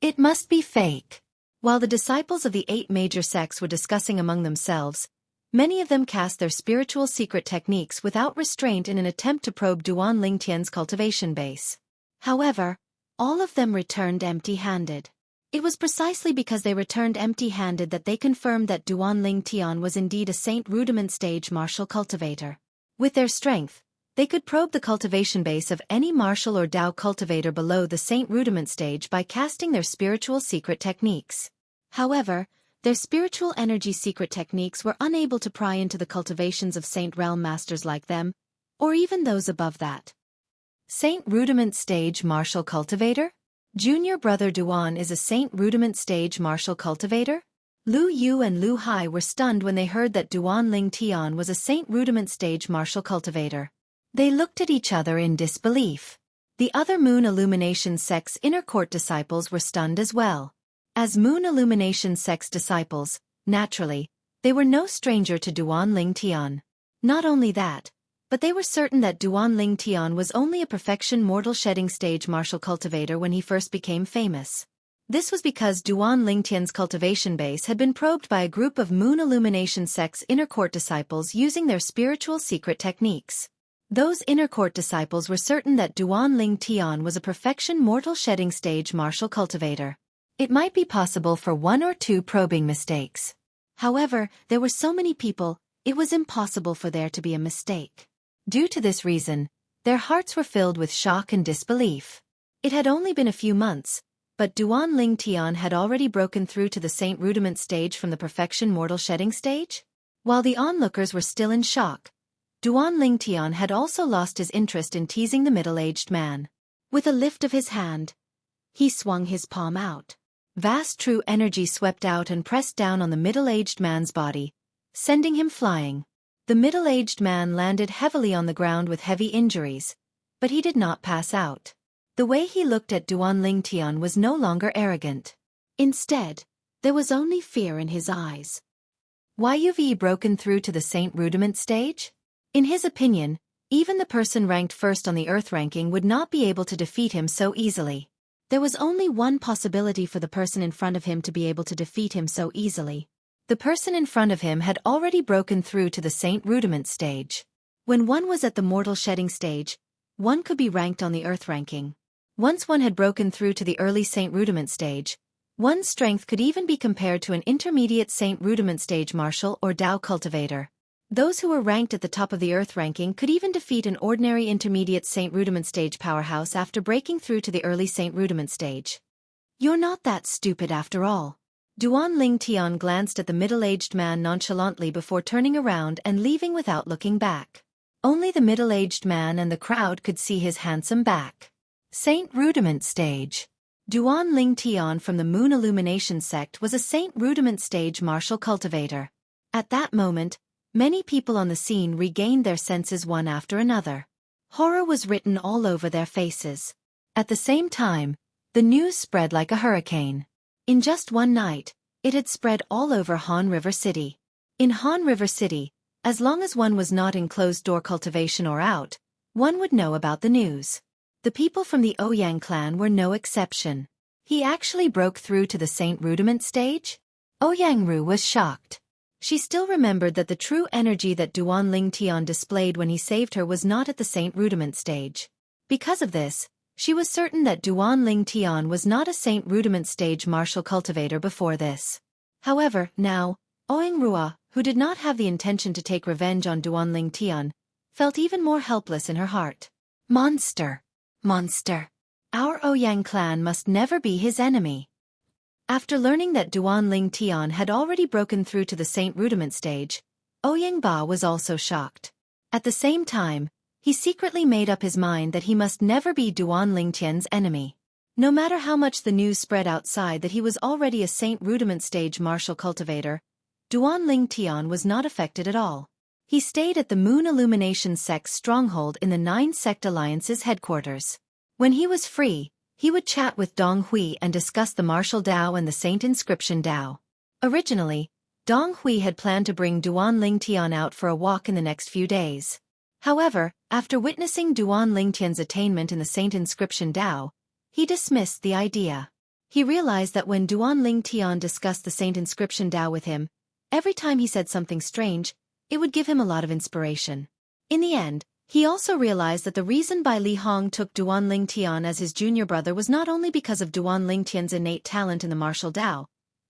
Speaker 1: It must be fake. While the disciples of the 8 major sects were discussing among themselves, many of them cast their spiritual secret techniques without restraint in an attempt to probe Duan Lingtian's cultivation base. However, all of them returned empty-handed. It was precisely because they returned empty-handed that they confirmed that Duan Lingtian was indeed a Saint Rudiment stage martial cultivator. With their strength, they could probe the cultivation base of any martial or Tao cultivator below the Saint Rudiment stage by casting their spiritual secret techniques. However, their spiritual energy secret techniques were unable to pry into the cultivations of Saint Realm masters like them, or even those above that. Saint Rudiment stage martial cultivator? Junior brother Duan is a Saint Rudiment stage martial cultivator? Lu Yu and Lu Hai were stunned when they heard that Duan Lingtian was a Saint Rudiment stage martial cultivator. They looked at each other in disbelief. The other Moon Illumination sect's inner court disciples were stunned as well. As Moon Illumination sect's disciples, naturally, they were no stranger to Duan Lingtian. Not only that, but they were certain that Duan Lingtian was only a Perfection Mortal Shedding stage martial cultivator when he first became famous. This was because Duan Lingtian's cultivation base had been probed by a group of Moon Illumination sect's inner court disciples using their spiritual secret techniques. Those inner court disciples were certain that Duan Lingtian was a Perfection Mortal Shedding stage martial cultivator. It might be possible for 1 or 2 probing mistakes. However, there were so many people, it was impossible for there to be a mistake. Due to this reason, their hearts were filled with shock and disbelief. It had only been a few months, but Duan Lingtian had already broken through to the Saint Rudiment stage from the Perfection Mortal Shedding stage? While the onlookers were still in shock, Duan Lingtian had also lost his interest in teasing the middle-aged man. With a lift of his hand, he swung his palm out. Vast true energy swept out and pressed down on the middle-aged man's body, sending him flying. The middle-aged man landed heavily on the ground with heavy injuries, but he did not pass out. The way he looked at Duan Lingtian was no longer arrogant. Instead, there was only fear in his eyes. Why you've broken through to the Saint Rudiment stage? In his opinion, Even the person ranked first on the Earth ranking would not be able to defeat him so easily. There was only one possibility for the person in front of him to be able to defeat him so easily. The person in front of him had already broken through to the Saint Rudiment stage. When one was at the mortal shedding stage, one could be ranked on the Earth ranking. Once one had broken through to the early Saint Rudiment stage, one's strength could even be compared to an intermediate Saint Rudiment stage martial or Tao cultivator. Those who were ranked at the top of the Earth ranking could even defeat an ordinary intermediate Saint Rudiment stage powerhouse after breaking through to the early Saint Rudiment stage. You're not that stupid after all. Duan Ling Tian glanced at the middle-aged man nonchalantly before turning around and leaving without looking back. Only the middle-aged man and the crowd could see his handsome back. Saint Rudiment stage. Duan Ling Tian from the Moon Illumination sect was a Saint Rudiment stage martial cultivator. At that moment, many people on the scene regained their senses one after another. Horror was written all over their faces. At the same time, the news spread like a hurricane. In just one night, it had spread all over Han River City. In Han River City, as long as one was not in closed-door cultivation or out, one would know about the news. The people from the Ouyang clan were no exception. He actually broke through to the Saint Rudiment stage? Ouyang Ru was shocked. She still remembered that the true energy that Duan Ling Tian displayed when he saved her was not at the Saint Rudiment stage. Because of this, she was certain that Duan Ling Tian was not a Saint Rudiment stage martial cultivator before this. However, now, Ouyang Rua, who did not have the intention to take revenge on Duan Ling Tian, felt even more helpless in her heart. Monster! Monster! Our Ouyang clan must never be his enemy. After learning that Duan Ling Tian had already broken through to the Saint Rudiment stage, Ouyang Ba was also shocked. At the same time, he secretly made up his mind that he must never be Duan Ling Tian's enemy. No matter how much the news spread outside that he was already a Saint Rudiment stage martial cultivator, Duan Ling Tian was not affected at all. He stayed at the Moon Illumination sect's stronghold in the 9 Sect Alliance's headquarters. When he was free, he would chat with Dong Hui and discuss the Martial Dao and the Saint Inscription Dao. Originally, Dong Hui had planned to bring Duan Ling Tian out for a walk in the next few days. However, after witnessing Duan Ling Tian's attainment in the Saint Inscription Dao, he dismissed the idea. He realized that when Duan Ling Tian discussed the Saint Inscription Dao with him, every time he said something strange, it would give him a lot of inspiration. In the end, he also realized that the reason Bai Li Hong took Duan Ling Tian as his junior brother was not only because of Duan Ling Tian's innate talent in the martial Dao,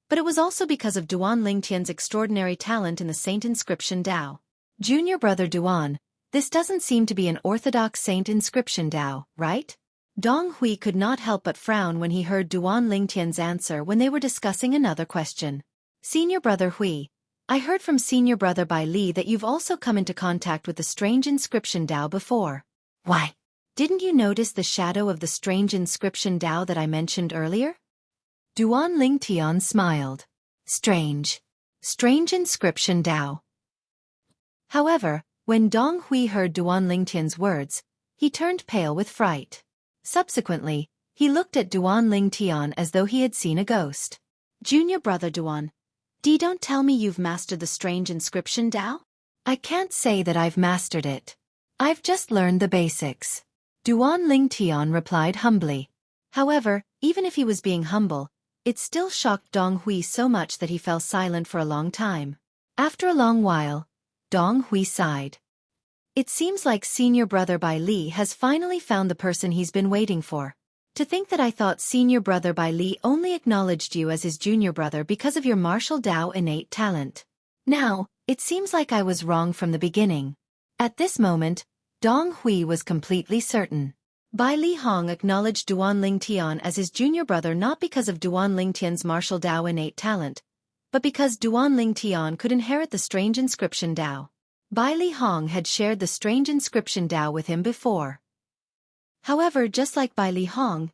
Speaker 1: but it was also because of Duan Ling Tian's extraordinary talent in the Saint Inscription Dao. Junior brother Duan, this doesn't seem to be an orthodox Saint Inscription Dao, right? Dong Hui could not help but frown when he heard Duan Ling Tian's answer when they were discussing another question. Senior brother Hui, I heard from senior brother Bai Li that you've also come into contact with the strange inscription Dao before. Why? Didn't you notice the shadow of the strange inscription Dao that I mentioned earlier? Duan Ling Tian smiled. Strange. Strange inscription Dao. However, when Dong Hui heard Duan Ling Tian's words, he turned pale with fright. Subsequently, he looked at Duan Ling Tian as though he had seen a ghost. Junior brother Duan, don't tell me you've mastered the strange inscription Dao? I can't say that I've mastered it. I've just learned the basics. Duan Ling Tian replied humbly. However, even if he was being humble, it still shocked Dong Hui so much that he fell silent for a long time. After a long while, Dong Hui sighed. It seems like senior brother Bai Li has finally found the person he's been waiting for. To think that I thought senior brother Bai Li only acknowledged you as his junior brother because of your martial Dao innate talent. Now, it seems like I was wrong from the beginning. At this moment, Dong Hui was completely certain. Bai Li Hong acknowledged Duan Ling Tian as his junior brother not because of Duan Ling Tian's martial Dao innate talent, but because Duan Ling Tian could inherit the strange inscription Dao. Bai Li Hong had shared the strange inscription Dao with him before. However, just like Bai Li Hong,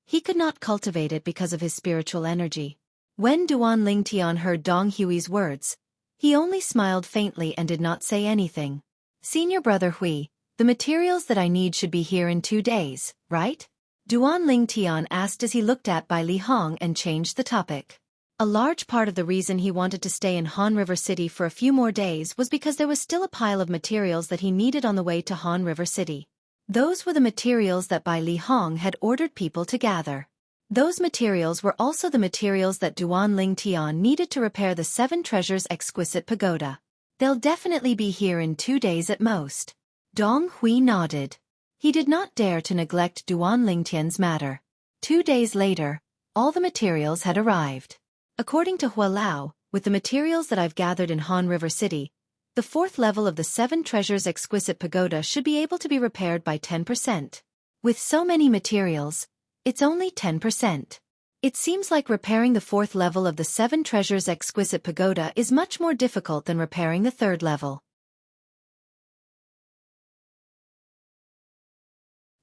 Speaker 1: he could not cultivate it because of his spiritual energy. When Duan Ling Tian heard Dong Hui's words, he only smiled faintly and did not say anything. Senior brother Hui, the materials that I need should be here in 2 days, right? Duan Ling Tian asked as he looked at Bai Li Hong and changed the topic. A large part of the reason he wanted to stay in Han River City for a few more days was because there was still a pile of materials that he needed on the way to Han River City. Those were the materials that Bai Li Hong had ordered people to gather. Those materials were also the materials that Duan Ling Tian needed to repair the Seven Treasures exquisite pagoda. They'll definitely be here in 2 days at most. Dong Hui nodded. He did not dare to neglect Duan Ling Tian's matter. 2 days later, all the materials had arrived. According to Hua Lao, with the materials that I've gathered in Han River City, the 4th level of the Seven Treasures exquisite pagoda should be able to be repaired by 10%. With so many materials, it's only 10%. It seems like repairing the 4th level of the Seven Treasures exquisite pagoda is much more difficult than repairing the 3rd level.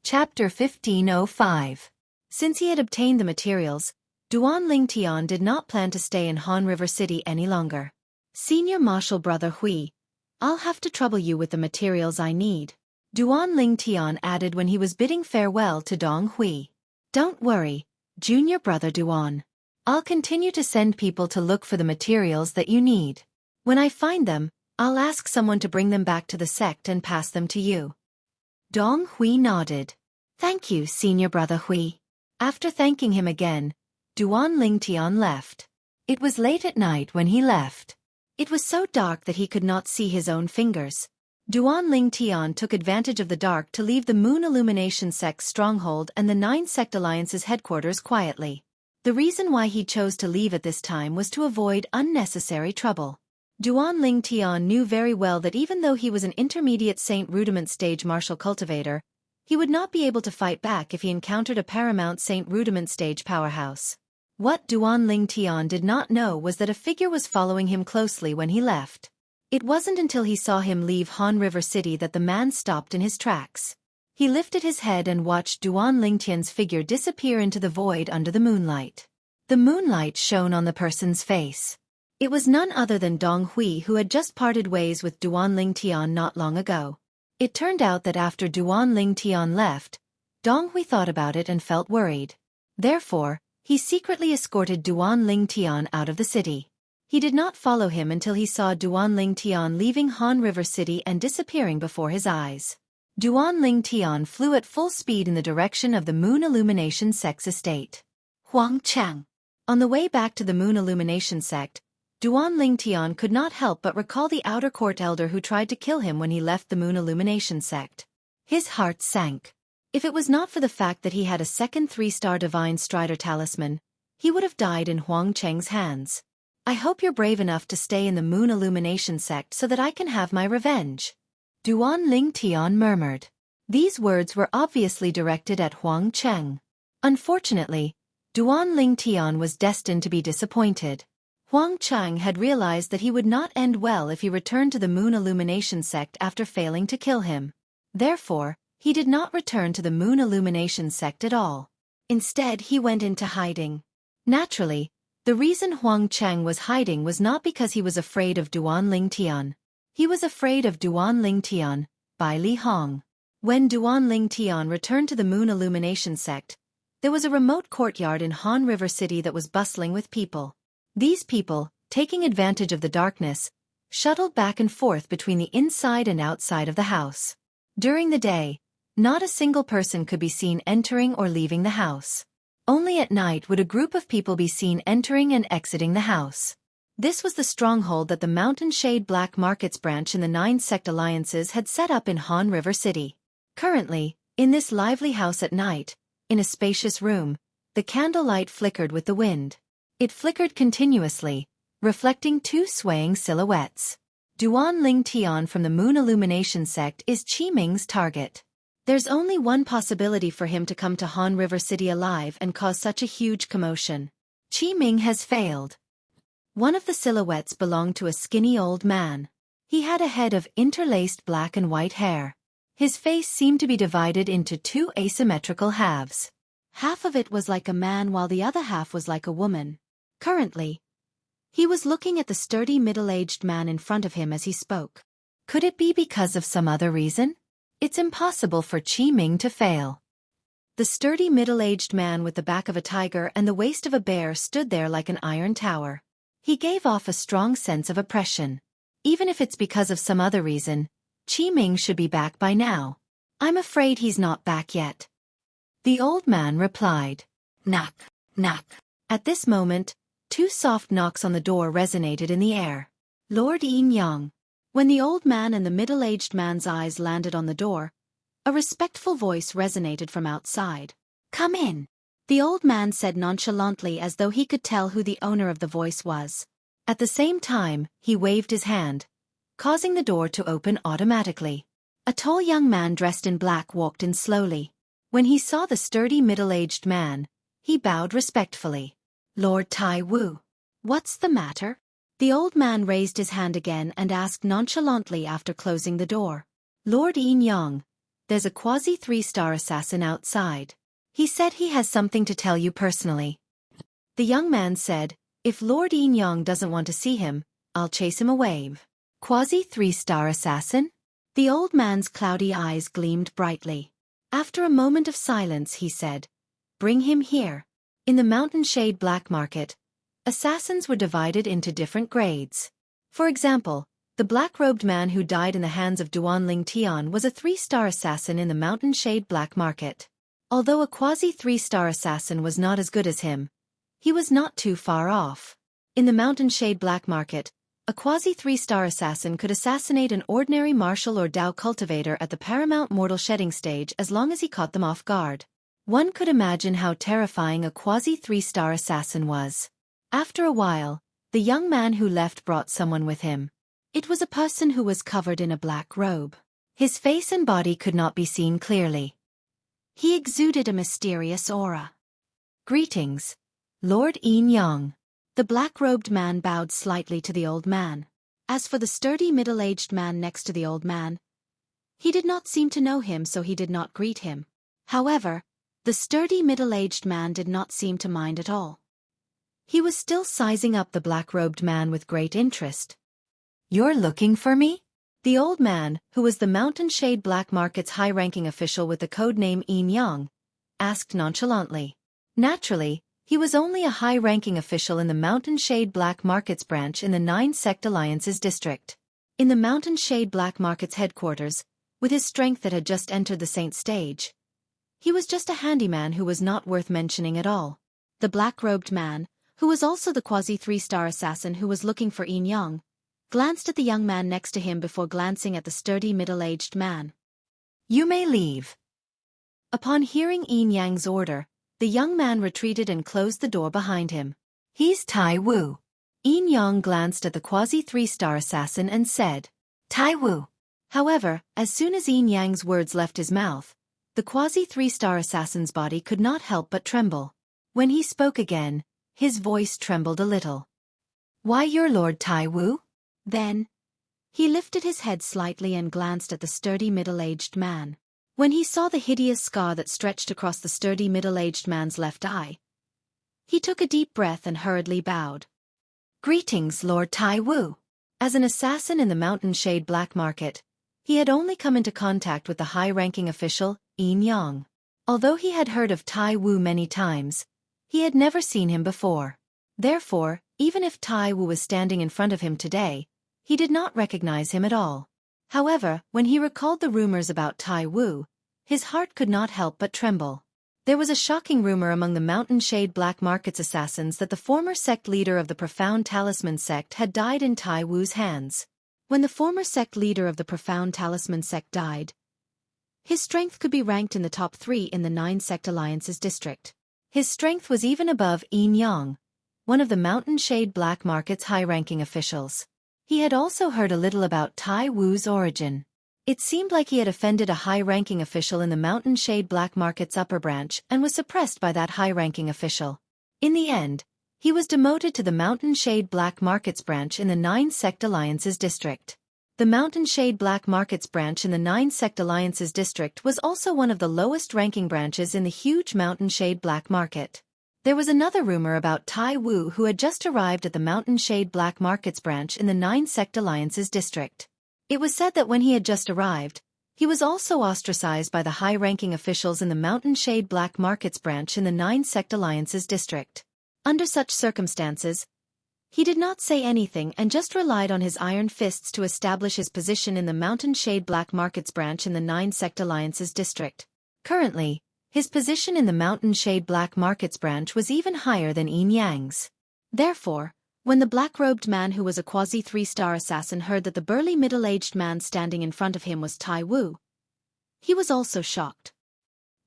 Speaker 1: Chapter 1505. Since he had obtained the materials, Duan Ling Tian did not plan to stay in Han River City any longer. Senior Marshal Brother Hui, I'll have to trouble you with the materials I need, Duan Ling Tian added when he was bidding farewell to Dong Hui. Don't worry, Junior Brother Duan. I'll continue to send people to look for the materials that you need. When I find them, I'll ask someone to bring them back to the sect and pass them to you. Dong Hui nodded. Thank you, Senior Brother Hui. After thanking him again, Duan Ling Tian left. It was late at night when he left. It was so dark that he could not see his own fingers. Duan Ling Tian took advantage of the dark to leave the Moon Illumination Sect's stronghold and the 9 Sect Alliance's headquarters quietly. The reason why he chose to leave at this time was to avoid unnecessary trouble. Duan Ling Tian knew very well that even though he was an intermediate Saint Rudiment stage martial cultivator, he would not be able to fight back if he encountered a paramount Saint Rudiment stage powerhouse. What Duan Ling Tian did not know was that a figure was following him closely when he left. It wasn't until he saw him leave Han River City that the man stopped in his tracks. He lifted his head and watched Duan Ling Tian's figure disappear into the void under the moonlight. The moonlight shone on the person's face. It was none other than Dong Hui, who had just parted ways with Duan Ling Tian not long ago. It turned out that after Duan Ling Tian left, Dong Hui thought about it and felt worried. Therefore, he secretly escorted Duan Ling Tian out of the city. He did not follow him until he saw Duan Ling Tian leaving Han River City and disappearing before his eyes. Duan Ling Tian flew at full speed in the direction of the Moon Illumination Sect's estate. Huang Chang. On the way back to the Moon Illumination Sect, Duan Ling Tian could not help but recall the outer court elder who tried to kill him when he left the Moon Illumination Sect. His heart sank. If it was not for the fact that he had a second 3-star Divine Strider talisman, he would have died in Huang Cheng's hands. I hope you're brave enough to stay in the Moon Illumination Sect so that I can have my revenge. Duan Ling Tian murmured. These words were obviously directed at Huang Cheng. Unfortunately, Duan Ling Tian was destined to be disappointed. Huang Cheng had realized that he would not end well if he returned to the Moon Illumination Sect after failing to kill him. Therefore, he did not return to the Moon Illumination Sect at all. Instead, he went into hiding. Naturally, the reason Huang Cheng was hiding was not because he was afraid of Duan Ling Tian. He was afraid of Duan Ling Tian, Bai Li Hong. When Duan Ling Tian returned to the Moon Illumination Sect, there was a remote courtyard in Han River City that was bustling with people. These people, taking advantage of the darkness, shuttled back and forth between the inside and outside of the house. During the day, not a single person could be seen entering or leaving the house. Only at night would a group of people be seen entering and exiting the house. This was the stronghold that the Mountain Shade Black Markets branch in the 9 Sect Alliances had set up in Han River City. Currently, in this lively house at night, in a spacious room, the candlelight flickered with the wind. It flickered continuously, reflecting 2 swaying silhouettes. Duan Ling Tian from the Moon Illumination Sect is Qi Ming's target. There's only one possibility for him to come to Han River City alive and cause such a huge commotion. Qi Ming has failed. One of the silhouettes belonged to a skinny old man. He had a head of interlaced black and white hair. His face seemed to be divided into 2 asymmetrical halves. Half of it was like a man while the other half was like a woman. Currently, he was looking at the sturdy middle-aged man in front of him as he spoke. Could it be because of some other reason? It's impossible for Qi Ming to fail. The sturdy middle-aged man with the back of a tiger and the waist of a bear stood there like an iron tower. He gave off a strong sense of oppression. Even if it's because of some other reason, Qi Ming should be back by now. I'm afraid he's not back yet. The old man replied. Knock, knock. At this moment, two soft knocks on the door resonated in the air. Lord Yin Yang. When the old man and the middle-aged man's eyes landed on the door, a respectful voice resonated from outside. Come in. The old man said nonchalantly as though he could tell who the owner of the voice was. At the same time, he waved his hand, causing the door to open automatically. A tall young man dressed in black walked in slowly. When he saw the sturdy middle-aged man, he bowed respectfully. Lord Tai Wu. What's the matter? The old man raised his hand again and asked nonchalantly after closing the door. Lord Yin Yang, there's a quasi-3-star assassin outside. He said he has something to tell you personally. The young man said, if Lord Yin Yang doesn't want to see him, I'll chase him away. Quasi-3-star assassin? The old man's cloudy eyes gleamed brightly. After a moment of silence he said, bring him here. In the Mountain Shade Black Market, assassins were divided into different grades. For example, the black-robed man who died in the hands of Duan Ling Tian was a 3-star assassin in the Mountain Shade Black Market. Although a quasi-3-star assassin was not as good as him, he was not too far off. In the Mountain Shade Black Market, a quasi-3-star assassin could assassinate an ordinary martial or Dao cultivator at the paramount mortal shedding stage as long as he caught them off guard. One could imagine how terrifying a quasi-3-star assassin was. After a while, the young man who left brought someone with him. It was a person who was covered in a black robe. His face and body could not be seen clearly. He exuded a mysterious aura. Greetings, Lord Yin Yang. The black-robed man bowed slightly to the old man. As for the sturdy middle-aged man next to the old man, he did not seem to know him, so he did not greet him. However, the sturdy middle-aged man did not seem to mind at all. He was still sizing up the black-robed man with great interest. You're looking for me? The old man, who was the Mountain Shade Black Market's high-ranking official with the code name Yin Yang, asked nonchalantly. Naturally, he was only a high-ranking official in the Mountain Shade Black Market's branch in the 9-Sect Alliance's district. In the Mountain Shade Black Market's headquarters, with his strength that had just entered the Saint stage, he was just a handyman who was not worth mentioning at all. The black-robed man, who was also the quasi-3-star assassin who was looking for Yin Yang, glanced at the young man next to him before glancing at the sturdy middle-aged man. You may leave. Upon hearing Yin Yang's order, the young man retreated and closed the door behind him. He's Tai Wu. Yin Yang glanced at the quasi-3-star assassin and said, Tai Wu. However, as soon as Yin Yang's words left his mouth, the quasi-3-star assassin's body could not help but tremble. When he spoke again, his voice trembled a little. Why, you're Lord Tai Wu? Then, he lifted his head slightly and glanced at the sturdy middle-aged man. When he saw the hideous scar that stretched across the sturdy middle-aged man's left eye, he took a deep breath and hurriedly bowed. Greetings, Lord Tai Wu. As an assassin in the Mountain Shade Black Market, he had only come into contact with the high-ranking official, Yin Yang. Although he had heard of Tai Wu many times, he had never seen him before. Therefore, even if Tai Wu was standing in front of him today, he did not recognize him at all. However, when he recalled the rumors about Tai Wu, his heart could not help but tremble. There was a shocking rumor among the Mountain Shade Black Market's assassins that the former sect leader of the Profound Talisman sect had died in Tai Wu's hands. When the former sect leader of the Profound Talisman sect died, his strength could be ranked in the top 3 in the 9-Sect Alliance's district. His strength was even above Yin Yang, one of the Mountain Shade Black Market's high-ranking officials. He had also heard a little about Tai Wu's origin. It seemed like he had offended a high-ranking official in the Mountain Shade Black Market's upper branch and was suppressed by that high-ranking official. In the end, he was demoted to the Mountain Shade Black Market's branch in the 9-Sect Alliance's district. The Mountain Shade Black Market's branch in the 9-Sect Alliance's district was also one of the lowest-ranking branches in the huge Mountain Shade Black Market. There was another rumor about Tai Wu who had just arrived at the Mountain Shade Black Market's branch in the 9-Sect Alliance's district. It was said that when he had just arrived, He was also ostracized by the high-ranking officials in the Mountain Shade Black Markets branch in the 9-Sect Alliances district. Under such circumstances, he did not say anything and just relied on his iron fists to establish his position in the Mountain Shade Black Markets branch in the 9-Sect Alliances district. Currently, his position in the Mountain Shade Black Markets branch was even higher than Yin Yang's. Therefore, when the black-robed man who was a quasi-3-star assassin heard that the burly middle-aged man standing in front of him was Tai Wu, he was also shocked.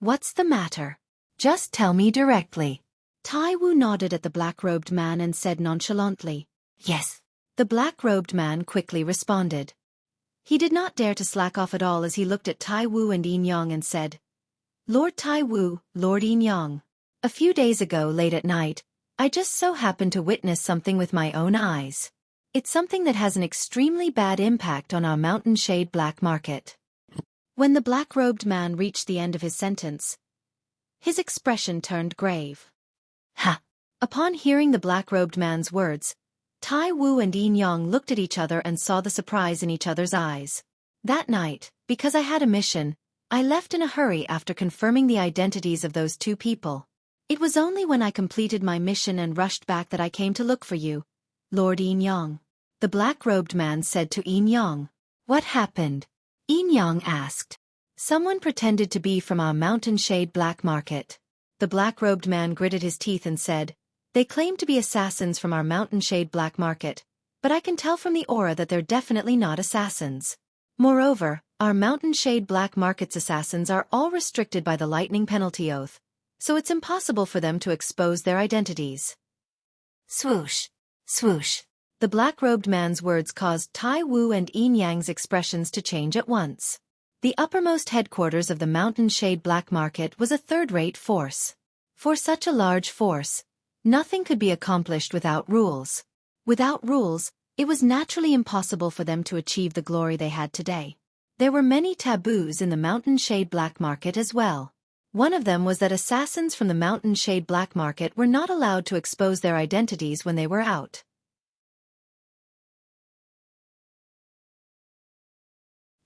Speaker 1: "What's the matter? Just tell me directly." Tai Wu nodded at the black-robed man and said nonchalantly, "Yes." The black-robed man quickly responded. He did not dare to slack off at all as he looked at Tai Wu and Yin Yang and said, "Lord Tai Wu, Lord Yin Yang. A few days ago late at night, I just so happened to witness something with my own eyes. It's something that has an extremely bad impact on our Mountain Shade Black Market." When the black-robed man reached the end of his sentence, his expression turned grave. "Ha!" Upon hearing the black-robed man's words, Tai Wu and Yin Yang looked at each other and saw the surprise in each other's eyes. "That night, because I had a mission, I left in a hurry after confirming the identities of those two people. It was only when I completed my mission and rushed back that I came to look for you, Lord Yin Yang." The black-robed man said to Yin Yang. "What happened?" Yin Yang asked. "Someone pretended to be from our Mountain Shade Black Market." The black-robed man gritted his teeth and said, "They claim to be assassins from our Mountain Shade Black Market, but I can tell from the aura that they're definitely not assassins. Moreover, our Mountain Shade Black Market's assassins are all restricted by the Lightning Penalty Oath, so it's impossible for them to expose their identities." Swoosh, swoosh. The black-robed man's words caused Tai Wu and Yin Yang's expressions to change at once. The uppermost headquarters of the Mountain Shade Black Market was a third-rate force. For such a large force, nothing could be accomplished without rules. Without rules, it was naturally impossible for them to achieve the glory they had today. There were many taboos in the Mountain Shade Black Market as well. One of them was that assassins from the Mountain Shade Black Market were not allowed to expose their identities when they were out.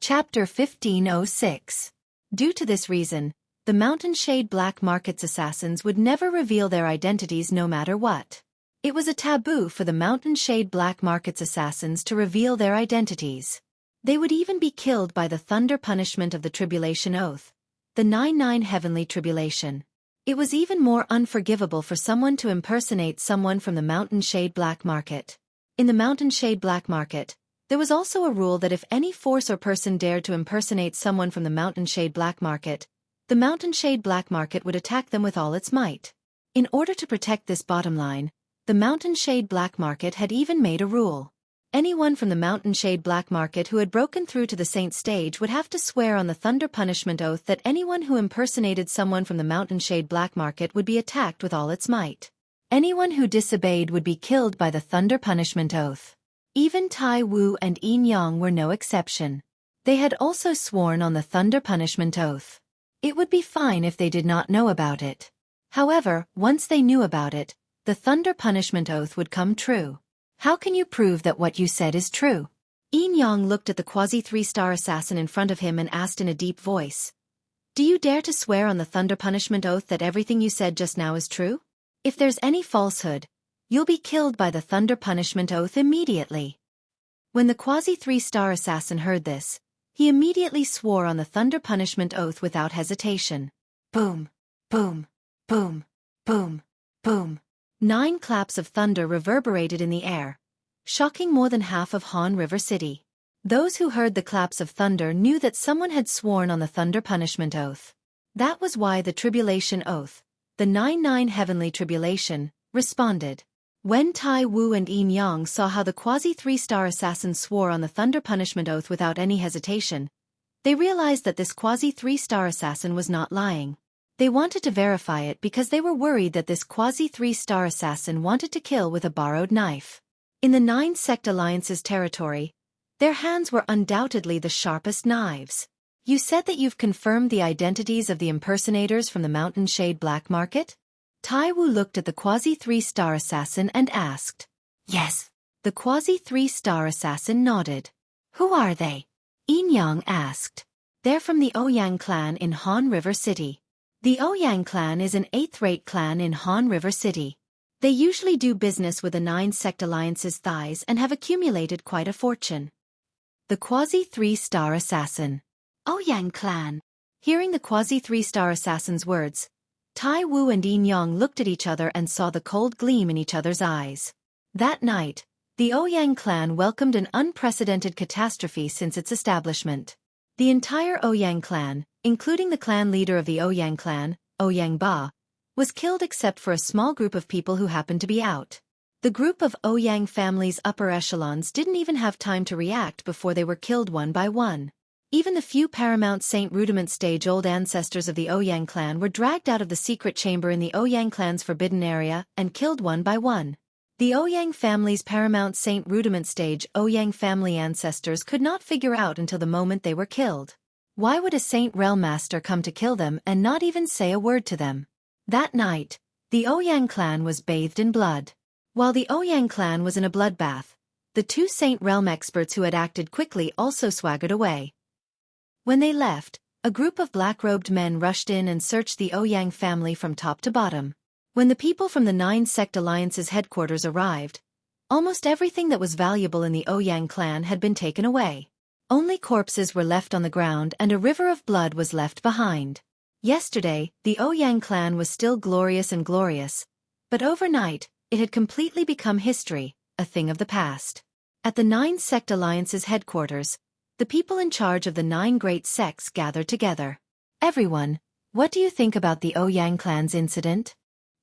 Speaker 1: Chapter 1506. Due to this reason, the Mountain Shade Black Market's assassins would never reveal their identities no matter what. It was a taboo for the Mountain Shade Black Market's assassins to reveal their identities. They would even be killed by the thunder punishment of the Tribulation Oath, the 9-9 Heavenly Tribulation. It was even more unforgivable for someone to impersonate someone from the Mountain Shade Black Market. In the Mountain Shade Black Market, there was also a rule that if any force or person dared to impersonate someone from the Mountain Shade Black Market, the Mountain Shade Black Market would attack them with all its might. In order to protect this bottom line, the Mountain Shade Black Market had even made a rule. Anyone from the Mountain Shade Black Market who had broken through to the Saint Stage would have to swear on the Thunder Punishment Oath that anyone who impersonated someone from the Mountain Shade Black Market would be attacked with all its might. Anyone who disobeyed would be killed by the Thunder Punishment Oath. Even Tai Wu and Yin Yang were no exception. They had also sworn on the Thunder Punishment Oath. It would be fine if they did not know about it. However, once they knew about it, the Thunder Punishment Oath would come true. How can you prove that what you said is true? Yin Yang looked at the quasi-3-star assassin in front of him and asked in a deep voice, "Do you dare to swear on the Thunder Punishment Oath that everything you said just now is true? If there's any falsehood, you'll be killed by the Thunder Punishment Oath immediately." When the quasi-3-star assassin heard this, he immediately swore on the Thunder Punishment Oath without hesitation. Boom, boom, boom, boom, boom. 9 claps of thunder reverberated in the air, shocking more than half of Han River City. Those who heard the claps of thunder knew that someone had sworn on the Thunder Punishment Oath. That was why the Tribulation Oath, the 9-9 Heavenly Tribulation, responded. When Tai Wu and Yin Yang saw how the quasi-3-star assassin swore on the Thunder Punishment Oath without any hesitation, they realized that this quasi-3-star assassin was not lying. They wanted to verify it because they were worried that this quasi-3-star assassin wanted to kill with a borrowed knife. In the 9-Sect Alliance's territory, their hands were undoubtedly the sharpest knives. You said that you've confirmed the identities of the impersonators from the Mountain Shade Black Market? Tai Wu looked at the quasi-3-star assassin and asked. Yes. The quasi-3-star assassin nodded. Who are they? Yin Yang asked. They're from the Ouyang clan in Han River City. The Ouyang clan is an 8th-rate clan in Han River City. They usually do business with the 9 sect alliances thighs and have accumulated quite a fortune. The Quasi 3-star Assassin. Ouyang clan. Hearing the Quasi 3-star Assassin's words, Tai Wu and Yin Yang looked at each other and saw the cold gleam in each other's eyes. That night, the Ouyang clan welcomed an unprecedented catastrophe since its establishment. The entire Ouyang clan, including the clan leader of the Ouyang clan, Ouyang Ba, was killed except for a small group of people who happened to be out. The group of Ouyang family's upper echelons didn't even have time to react before they were killed one by one. Even the few Paramount Saint Rudiment stage-old ancestors of the Ouyang clan were dragged out of the secret chamber in the Ouyang clan's forbidden area and killed one by one. The Ouyang family's Paramount Saint Rudiment stage Ouyang family ancestors could not figure out until the moment they were killed. Why would a Saint Realm Master come to kill them and not even say a word to them? That night, the Ouyang clan was bathed in blood. While the Ouyang clan was in a bloodbath, the 2 Saint Realm experts who had acted quickly also swaggered away. When they left, a group of black-robed men rushed in and searched the Ouyang family from top to bottom. When the people from the 9 sect alliance's headquarters arrived, almost everything that was valuable in the Ouyang clan had been taken away. Only corpses were left on the ground and a river of blood was left behind. Yesterday, the Ouyang clan was still glorious and glorious, but overnight, it had completely become history, a thing of the past. At the 9 sect alliance's headquarters, the people in charge of the 9 great sects gathered together. Everyone, what do you think about the Ouyang clan's incident?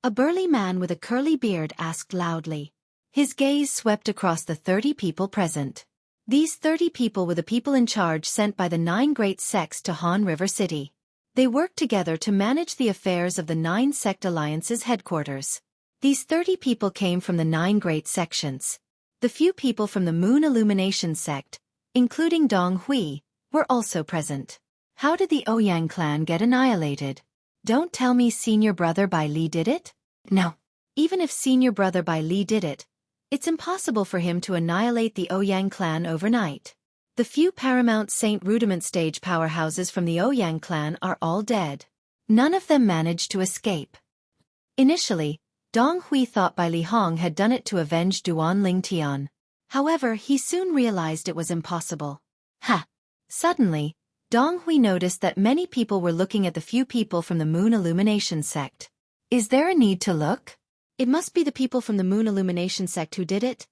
Speaker 1: A burly man with a curly beard asked loudly. His gaze swept across the 30 people present. These 30 people were the people in charge sent by the 9 great sects to Han River City. They worked together to manage the affairs of the 9 sect alliance's headquarters. These 30 people came from the 9 great sections. The few people from the Moon Illumination sect, including Dong Hui, were also present. How did the Ouyang clan get annihilated? Don't tell me Senior Brother Bai Li did it? No. Even if Senior Brother Bai Li did it, it's impossible for him to annihilate the Ouyang clan overnight. The few Paramount Saint Rudiment stage powerhouses from the Ouyang clan are all dead. None of them managed to escape. Initially, Dong Hui thought Bai Li Hong had done it to avenge Duan Ling Tian. However, he soon realized it was impossible. Suddenly, Dong Hui noticed that many people were looking at the few people from the Moon Illumination sect. Is there a need to look? It must be the people from the Moon Illumination sect who did it.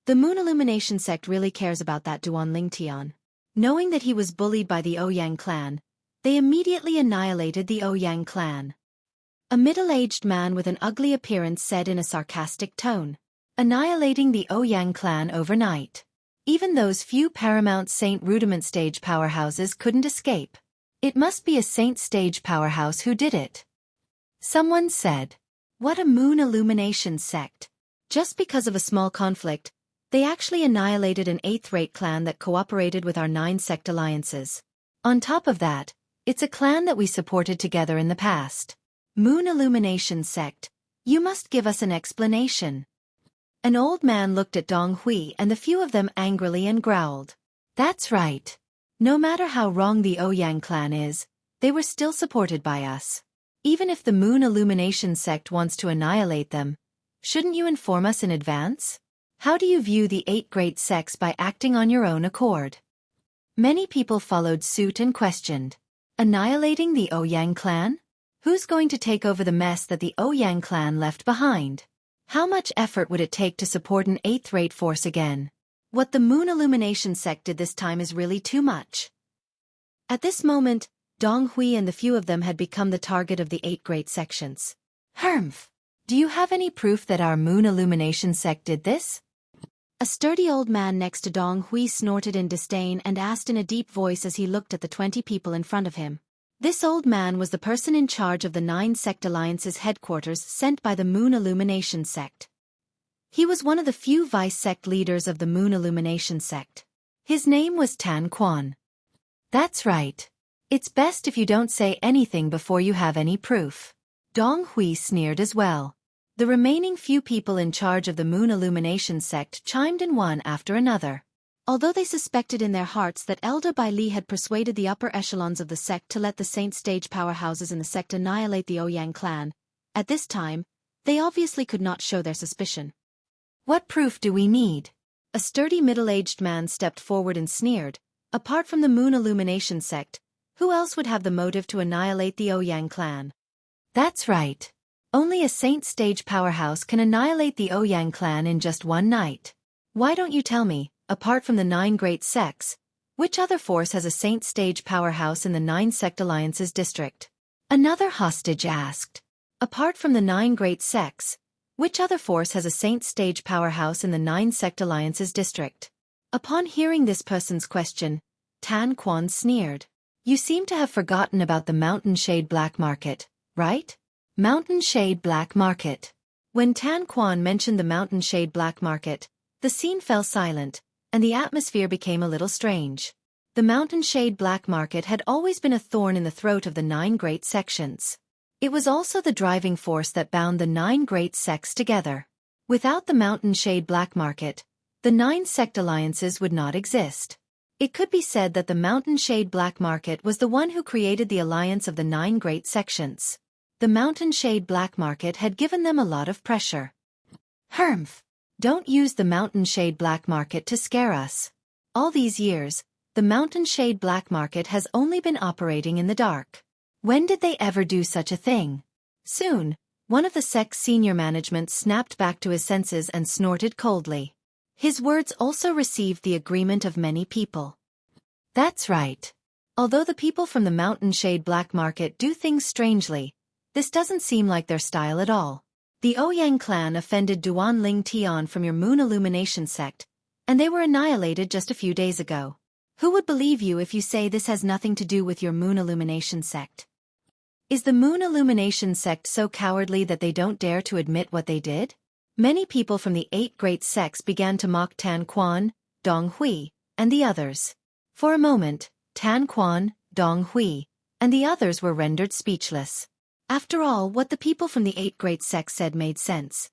Speaker 1: The Moon Illumination sect really cares about that Duan Ling Tian. Knowing that he was bullied by the Ouyang clan, they immediately annihilated the Ouyang clan. A middle-aged man with an ugly appearance said in a sarcastic tone, annihilating the Ouyang clan overnight. Even those few Paramount Saint Rudiment stage powerhouses couldn't escape. It must be a Saint stage powerhouse who did it. Someone said, what a Moon Illumination sect. Just because of a small conflict, they actually annihilated an 8th-rate clan that cooperated with our 9 sect alliances. On top of that, it's a clan that we supported together in the past. Moon Illumination sect, you must give us an explanation. An old man looked at Dong Hui and the few of them angrily and growled. That's right. No matter how wrong the Ouyang clan is, they were still supported by us. Even if the Moon Illumination sect wants to annihilate them, shouldn't you inform us in advance? How do you view the 8 great sects by acting on your own accord? Many people followed suit and questioned. Annihilating the Ouyang clan? Who's going to take over the mess that the Ouyang clan left behind? How much effort would it take to support an 8th-rate force again? What the Moon Illumination sect did this time is really too much. At this moment, Dong Hui and the few of them had become the target of the 8 great sections. Humph! Do you have any proof that our Moon Illumination sect did this? A sturdy old man next to Dong Hui snorted in disdain and asked in a deep voice as he looked at the 20 people in front of him. This old man was the person in charge of the 9 sect alliance's headquarters sent by the Moon Illumination sect. He was one of the few vice-sect leaders of the Moon Illumination sect. His name was Tan Quan. That's right. It's best if you don't say anything before you have any proof. Dong Hui sneered as well. The remaining few people in charge of the Moon Illumination sect chimed in one after another.
Speaker 2: Although they suspected in their hearts that Elder Bai Li had persuaded the upper echelons of the sect to let the saint stage powerhouses in the sect annihilate the Ouyang clan, at this time, they obviously could not show their suspicion.
Speaker 1: What proof do we need?
Speaker 2: A sturdy middle-aged man stepped forward and sneered. Apart from the Moon Illumination sect, who else would have the motive to annihilate the Ouyang clan?
Speaker 1: That's right. Only a saint stage powerhouse can annihilate the Ouyang clan in just one night. Why don't you tell me, apart from the 9 great sects, which other force has a saint stage powerhouse in the 9 sect alliances district? Another hostage asked. Apart from the 9 great sects, which other force has a saint stage powerhouse in the 9 sect alliances district? Upon hearing this person's question, Tan Quan sneered. You seem to have forgotten about the Mountain Shade Black Market, right? Mountain Shade Black Market. When Tan Quan mentioned the Mountain Shade Black Market, the scene fell silent, and the atmosphere became a little strange. The Mountain Shade Black Market had always been a thorn in the throat of the 9 great sections. It was also the driving force that bound the 9 great sects together. Without the Mountain Shade Black Market, the 9 sect alliances would not exist. It could be said that the Mountain Shade Black Market was the one who created the alliance of the 9 great sections. The Mountain Shade Black Market had given them a lot of pressure. Humph! Don't use the Mountain Shade Black Market to scare us. All these years, the Mountain Shade Black Market has only been operating in the dark. When did they ever do such a thing? Soon, one of the sect's senior management snapped back to his senses and snorted coldly. His words also received the agreement of many people. That's right. Although the people from the Mountain Shade Black Market do things strangely, this doesn't seem like their style at all. The Ouyang clan offended Duan Ling Tian from your Moon Illumination sect, and they were annihilated just a few days ago. Who would believe you if you say this has nothing to do with your Moon Illumination sect? Is the Moon Illumination sect so cowardly that they don't dare to admit what they did? Many people from the 8 great sects began to mock Tan Quan, Dong Hui, and the others. For a moment, Tan Quan, Dong Hui, and the others were rendered speechless. After all, what the people from the 8 great sects said made sense.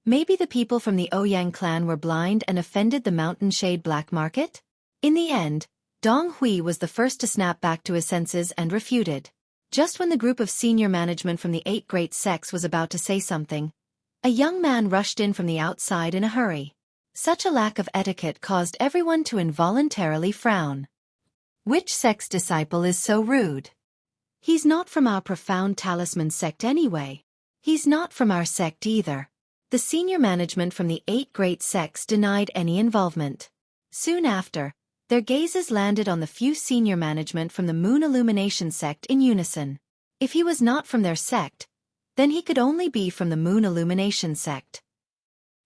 Speaker 1: Maybe the people from the Ouyang clan were blind and offended the Mountain Shade Black Market? In the end, Dong Hui was the first to snap back to his senses and refuted. Just when the group of senior management from the 8 great sects was about to say something, a young man rushed in from the outside in a hurry. Such a lack of etiquette caused everyone to involuntarily frown. Which sect's disciple is so rude? He's not from our profound talisman sect anyway. He's not from our sect either. The senior management from the 8 great sects denied any involvement. Soon after, their gazes landed on the few senior management from the Moon Illumination sect in unison. If he was not from their sect, then he could only be from the Moon Illumination sect.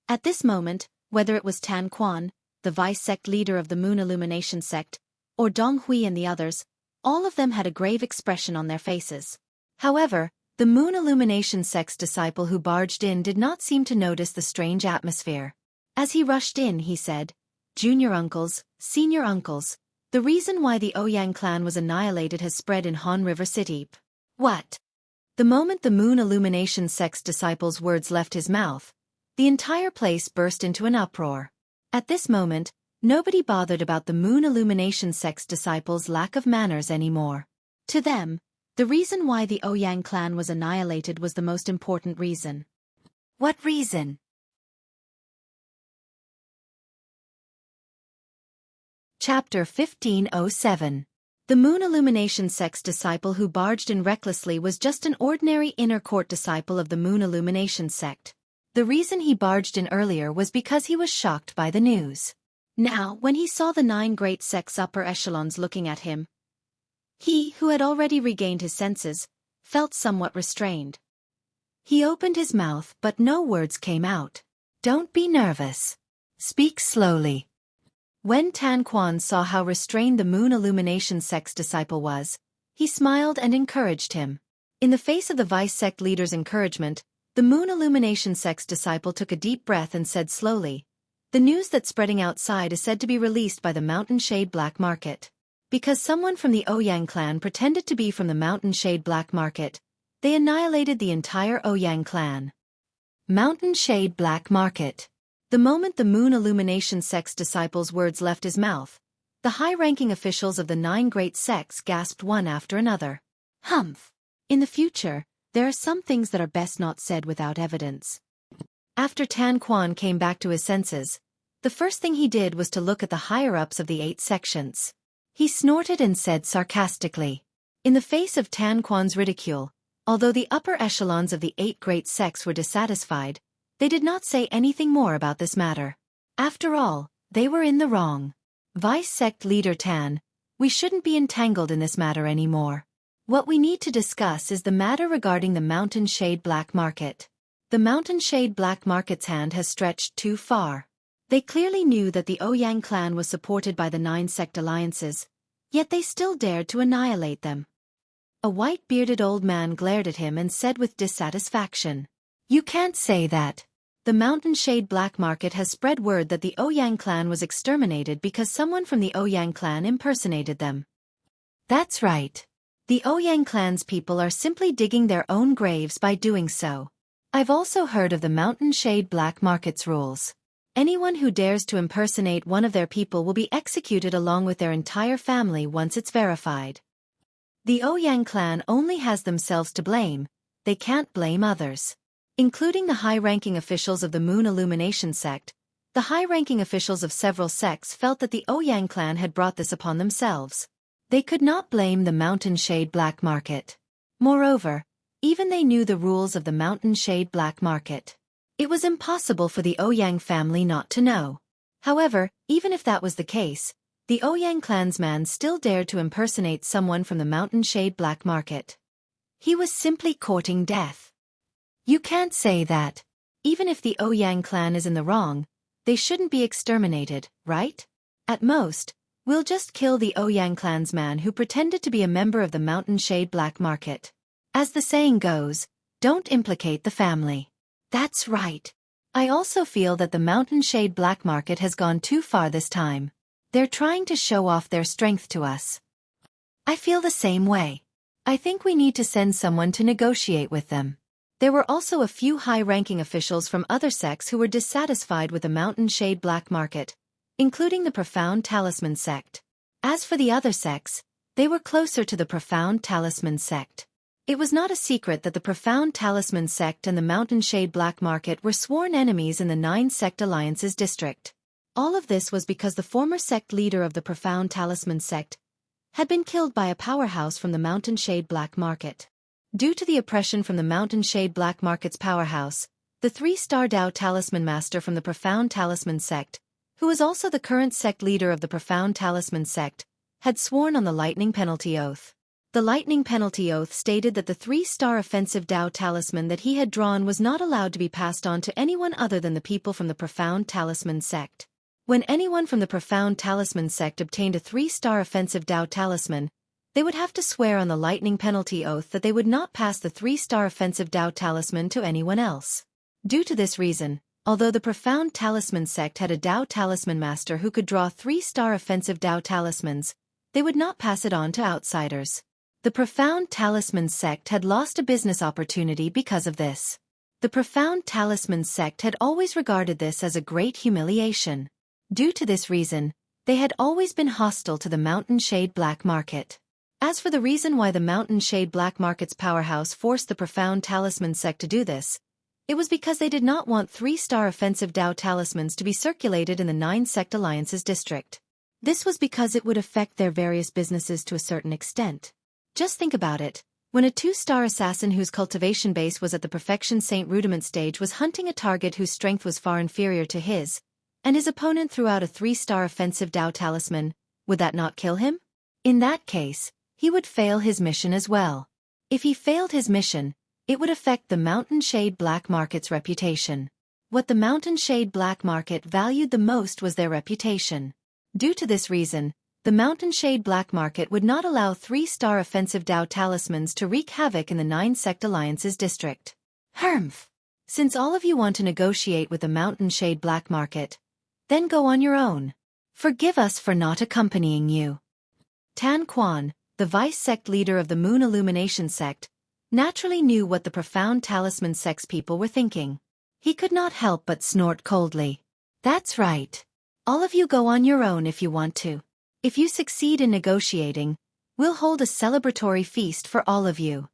Speaker 1: At this moment, whether it was Tan Quan, the vice-sect leader of the Moon Illumination sect, or Dong Hui and the others, all of them had a grave expression on their faces. However, the Moon Illumination sect's disciple who barged in did not seem to notice the strange atmosphere. As he rushed in, he said, "Junior uncles, senior uncles, the reason why the Ouyang clan was annihilated has spread in Han River City." What? The moment the Moon Illumination sect's disciple's words left his mouth, the entire place burst into an uproar. At this moment, nobody bothered about the Moon Illumination sect's disciples' lack of manners anymore. To them, the reason why the Ouyang clan was annihilated was the most important reason. What reason? Chapter 1507. The Moon Illumination sect's disciple who barged in recklessly was just an ordinary inner court disciple of the Moon Illumination sect. The reason he barged in earlier was because he was shocked by the news. Now, when he saw the 9 great sects' upper echelons looking at him, he, who had already regained his senses, felt somewhat restrained. He opened his mouth but no words came out. Don't be nervous. Speak slowly. When Tan Quan saw how restrained the Moon Illumination sect's disciple was, he smiled and encouraged him. In the face of the vice-sect leader's encouragement, the Moon Illumination sect's disciple took a deep breath and said slowly, "The news that's spreading outside is said to be released by the Mountain Shade Black Market. Because someone from the Ouyang clan pretended to be from the Mountain Shade Black Market, they annihilated the entire Ouyang clan." Mountain Shade Black Market.
Speaker 2: The moment the Moon Illumination sect's disciples' words left his mouth, the high-ranking officials of the 9 great sects gasped one after another. Humph! In the future, there are some things that are best not said without evidence. After Tan Quan came back to his senses, the first thing he did was to look at the higher-ups of the 8 sections. He snorted and said sarcastically. In the face of Tan Quan's ridicule, although the upper echelons of the 8 great sects were dissatisfied, they did not say anything more about this matter. After all, they were in the wrong. Vice Sect Leader Tan, we shouldn't be entangled in this matter anymore. What we need to discuss is the matter regarding the Mountain Shade Black Market. The Mountain Shade Black Market's hand has stretched too far. They clearly knew that the Ouyang clan was supported by the 9 sect alliances, yet they still dared to annihilate them. A white-bearded old man glared at him and said with dissatisfaction, "You can't say that. The Mountain Shade Black Market has spread word that the Ouyang clan was exterminated because someone from the Ouyang clan impersonated them." That's right. The Ouyang clan's people are simply digging their own graves by doing so. I've also heard of the Mountain Shade Black Market's rules. Anyone who dares to impersonate one of their people will be executed along with their entire family once it's verified. The Ouyang clan only has themselves to blame, they can't blame others. Including the high-ranking officials of the Moon Illumination sect, the high-ranking officials of several sects felt that the Ouyang clan had brought this upon themselves. They could not blame the Mountain Shade Black Market. Moreover, even they knew the rules of the Mountain Shade Black Market. It was impossible for the Ouyang family not to know. However, even if that was the case, the Ouyang clansman still dared to impersonate someone from the Mountain Shade Black Market. He was simply courting death. You can't say that. Even if the Ouyang clan is in the wrong, they shouldn't be exterminated, right? At most, we'll just kill the Ouyang clansman who pretended to be a member of the Mountain Shade Black Market. As the saying goes, don't implicate the family. That's right. I also feel that the Mountain Shade Black Market has gone too far this time. They're trying to show off their strength to us. I feel the same way. I think we need to send someone to negotiate with them. There were also a few high-ranking officials from other sects who were dissatisfied with the Mountain Shade Black Market, including the Profound Talisman sect. As for the other sects, they were closer to the Profound Talisman sect. It was not a secret that the Profound Talisman sect and the Mountain Shade Black Market were sworn enemies in the 9 sect alliances district. All of this was because the former sect leader of the Profound Talisman sect had been killed by a powerhouse from the Mountain Shade Black Market. Due to the oppression from the Mountain Shade Black Market's powerhouse, the 3-star Dao Talisman Master from the Profound Talisman sect, who was also the current sect leader of the Profound Talisman sect, had sworn on the Lightning Penalty Oath. The Lightning Penalty Oath stated that the 3-star offensive Dao Talisman that he had drawn was not allowed to be passed on to anyone other than the people from the Profound Talisman sect. When anyone from the Profound Talisman sect obtained a 3-star offensive Dao Talisman, they would have to swear on the Lightning Penalty Oath that they would not pass the 3-star offensive Dao Talisman to anyone else. Due to this reason, although the Profound Talisman sect had a Dao Talisman Master who could draw 3-star offensive Dao Talismans, they would not pass it on to outsiders. The Profound Talisman sect had lost a business opportunity because of this. The Profound Talisman sect had always regarded this as a great humiliation. Due to this reason, they had always been hostile to the Mountain Shade Black Market. As for the reason why the Mountain Shade Black Market's powerhouse forced the Profound Talisman sect to do this, it was because they did not want 3-star offensive Dao Talismans to be circulated in the 9 sect alliances district. This was because it would affect their various businesses to a certain extent. Just think about it. When a 2-star assassin whose cultivation base was at the Perfection Saint Rudiment stage was hunting a target whose strength was far inferior to his, and his opponent threw out a 3-star offensive Dao Talisman, would that not kill him? In that case, he would fail his mission as well. If he failed his mission, it would affect the Mountain Shade Black Market's reputation. What the Mountain Shade Black Market valued the most was their reputation. Due to this reason, the Mountain Shade Black Market would not allow 3-star offensive Dao Talismans to wreak havoc in the 9 sect alliances district. Humph! Since all of you want to negotiate with the Mountain Shade Black Market, then go on your own. Forgive us for not accompanying you. Tan Quan, the vice sect leader of the Moon Illumination sect, naturally knew what the Profound Talisman sect's people were thinking. He could not help but snort coldly.
Speaker 1: That's right. All of you go on your own if you want to. If you succeed in negotiating, we'll hold a celebratory feast for all of you.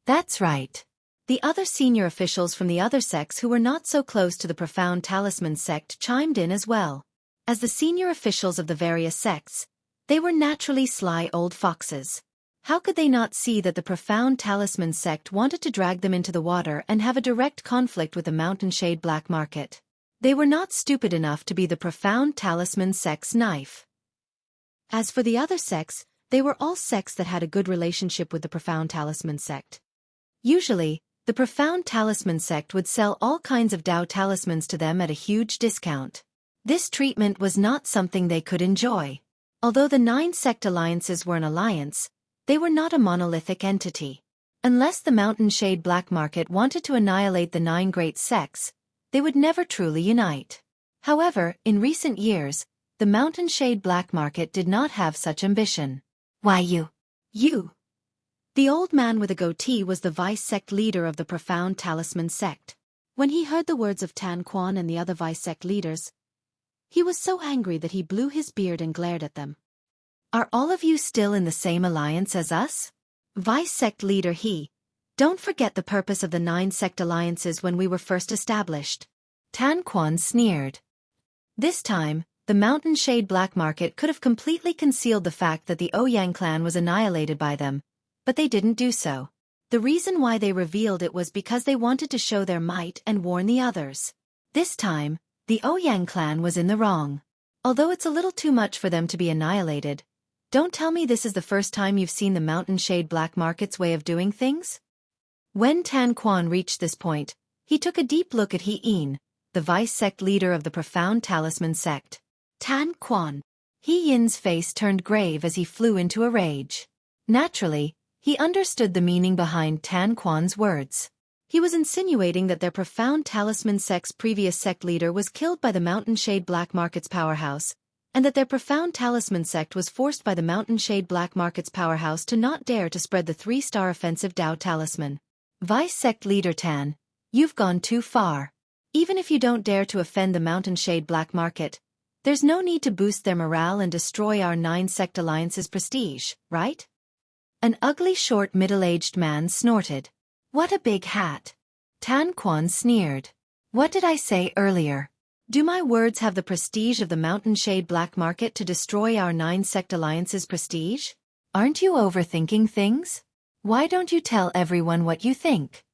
Speaker 1: That's right. The other senior officials from the other sects who were not so close to the profound talisman sect chimed in as well. As the senior officials of the various sects, they were naturally sly old foxes. How could they not see that the profound talisman sect wanted to drag them into the water and have a direct conflict with the Mountain Shade black market? They were not stupid enough to be the profound talisman sect's knife. As for the other sects, they were all sects that had a good relationship with the profound talisman sect. Usually, the profound talisman sect would sell all kinds of Tao talismans to them at a huge discount. This treatment was not something they could enjoy. Although the 9 sect alliances were an alliance, they were not a monolithic entity. Unless the Mountain Shade black market wanted to annihilate the 9 great sects, they would never truly unite. However, in recent years, the Mountain Shade black market did not have such ambition. Why you? The old man with a goatee was the vice-sect leader of the profound talisman sect. When he heard the words of Tan Quan and the other vice-sect leaders, he was so angry that he blew his beard and glared at them. Are all of you still in the same alliance as us? Vice-sect leader he. Don't forget the purpose of the 9 sect alliances when we were first established. Tan Quan sneered. This time, the Mountain Shade black market could have completely concealed the fact that the Ouyang clan was annihilated by them, but they didn't do so. The reason why they revealed it was because they wanted to show their might and warn the others. This time, the Ouyang clan was in the wrong. Although it's a little too much for them to be annihilated, don't tell me this is the first time you've seen the Mountain Shade black market's way of doing things? When Tan Quan reached this point, he took a deep look at He Yin, the vice-sect leader of the profound talisman sect. Tan Quan. He Yin's face turned grave as he flew into a rage. Naturally, he understood the meaning behind Tan Quan's words. He was insinuating that their profound talisman sect's previous sect leader was killed by the Mountain Shade black market's powerhouse, and that their profound talisman sect was forced by the Mountain Shade black market's powerhouse to not dare to spread the 3-star offensive Tao talisman. Vice-sect leader Tan, you've gone too far. Even if you don't dare to offend the Mountain Shade black market, there's no need to boost their morale and destroy our 9 sect alliance's prestige, right? An ugly short middle-aged man snorted. What a big hat. Tan Quan sneered. What did I say earlier? Do my words have the prestige of the Mountain Shade black market to destroy our 9 sect alliance's prestige? Aren't you overthinking things? Why don't you tell everyone what you think?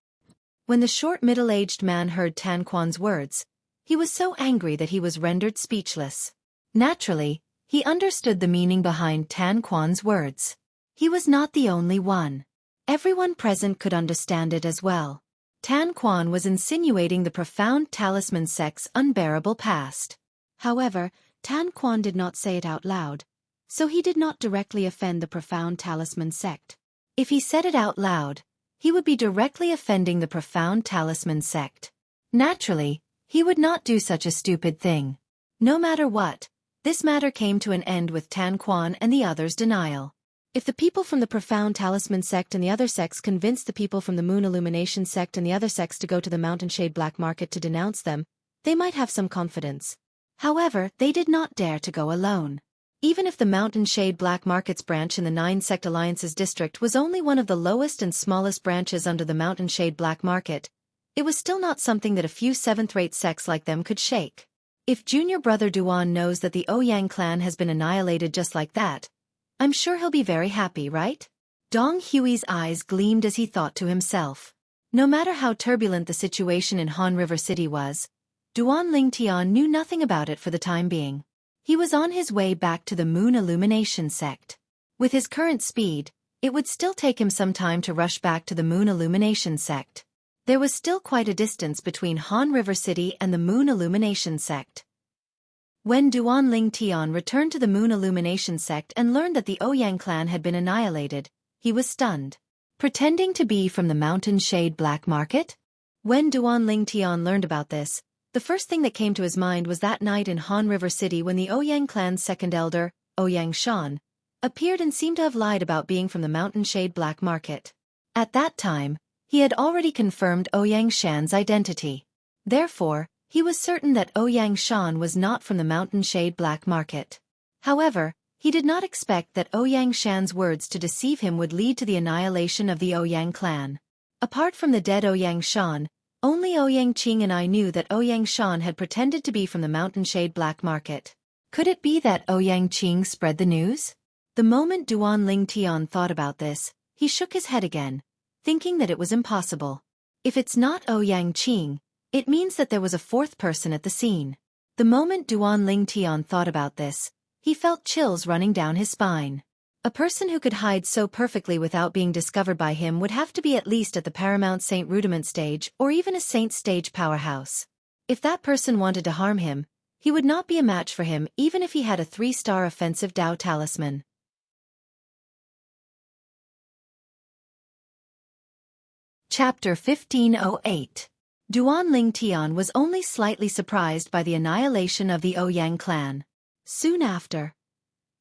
Speaker 1: When the short middle-aged man heard Tan Quan's words, he was so angry that he was rendered speechless. Naturally, he understood the meaning behind Tan Quan's words. He was not the only one. Everyone present could understand it as well. Tan Quan was insinuating the profound talisman sect's unbearable past. However, Tan Quan did not say it out loud, so he did not directly offend the profound talisman sect. If he said it out loud, he would be directly offending the profound talisman sect. Naturally, he would not do such a stupid thing. No matter what, this matter came to an end with Tan Quan and the others' denial. If the people from the profound talisman sect and the other sects convinced the people from the moon illumination sect and the other sects to go to the Mountain Shade black market to denounce them, they might have some confidence. However, they did not dare to go alone. Even if the Mountain Shade black market's branch in the 9 sect alliances district was only one of the lowest and smallest branches under the Mountain Shade black market, it was still not something that a few 7th-rate sects like them could shake. If junior brother Duan knows that the Ouyang clan has been annihilated just like that, I'm sure he'll be very happy, right? Dong Hui's eyes gleamed as he thought to himself. No matter how turbulent the situation in Han River City was, Duan Lingtian knew nothing about it for the time being. He was on his way back to the Moon Illumination sect. With his current speed, it would still take him some time to rush back to the Moon Illumination sect. There was still quite a distance between Han River City and the Moon Illumination sect. When Duan Lingtian returned to the Moon Illumination sect and learned that the Ouyang clan had been annihilated, he was stunned. Pretending to be from the Mountain Shade black market? When Duan Lingtian learned about this, the first thing that came to his mind was that night in Han River City when the Ouyang clan's second elder, Ouyang Shan, appeared and seemed to have lied about being from the Mountain Shade black market. At that time, he had already confirmed Ouyang Shan's identity. Therefore, He was certain that Ouyang Shan was not from the Mountain Shade Black Market. However, he did not expect that Ouyang Shan's words to deceive him would lead to the annihilation of the Ouyang clan. Apart from the dead Ouyang Shan, only Ouyang Qing and I knew that Ouyang Shan had pretended to be from the Mountain Shade Black Market. Could it be that Ouyang Qing spread the news? The moment Duan Ling Tian thought about this, he shook his head again, thinking that it was impossible. If it's not Ouyang Qing, it means that there was a fourth person at the scene. The moment Duan Ling Tian thought about this, he felt chills running down his spine. A person who could hide so perfectly without being discovered by him would have to be at least at the Paramount Saint Rudiment stage or even a Saint stage powerhouse. If that person wanted to harm him, he would not be a match for him even if he had a 3-star offensive Dao talisman. Chapter 1508. Duan Ling Tian was only slightly surprised by the annihilation of the Ouyang clan. Soon after,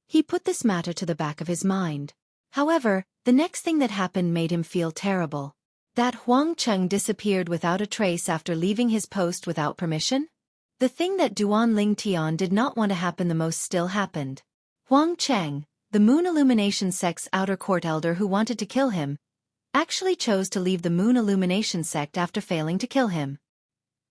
Speaker 1: he put this matter to the back of his mind. However, the next thing that happened made him feel terrible. That Huang Cheng disappeared without a trace after leaving his post without permission? The thing that Duan Ling Tian did not want to happen the most still happened. Huang Cheng, the Moon Illumination sect's outer court elder who wanted to kill him, actually chose to leave the Moon Illumination sect after failing to kill him.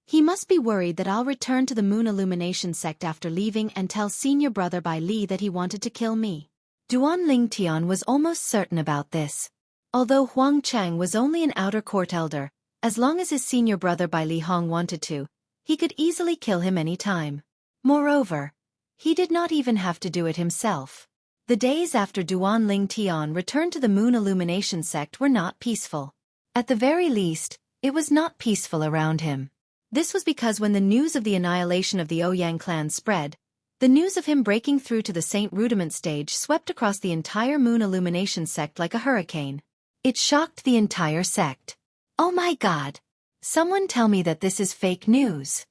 Speaker 1: He must be worried that I'll return to the Moon Illumination sect after leaving and tell senior brother Bai Li that he wanted to kill me. Duan Ling Tian was almost certain about this. Although Huang Cheng was only an outer court elder, as long as his senior brother Bai Li Hong wanted to, he could easily kill him any time. Moreover, he did not even have to do it himself. The days after Duan Ling Tian returned to the Moon Illumination sect were not peaceful. At the very least, it was not peaceful around him. This was because when the news of the annihilation of the Ouyang clan spread, the news of him breaking through to the Saint Rudiment stage swept across the entire Moon Illumination sect like a hurricane. It shocked the entire sect. Oh my God! Someone tell me that this is fake news.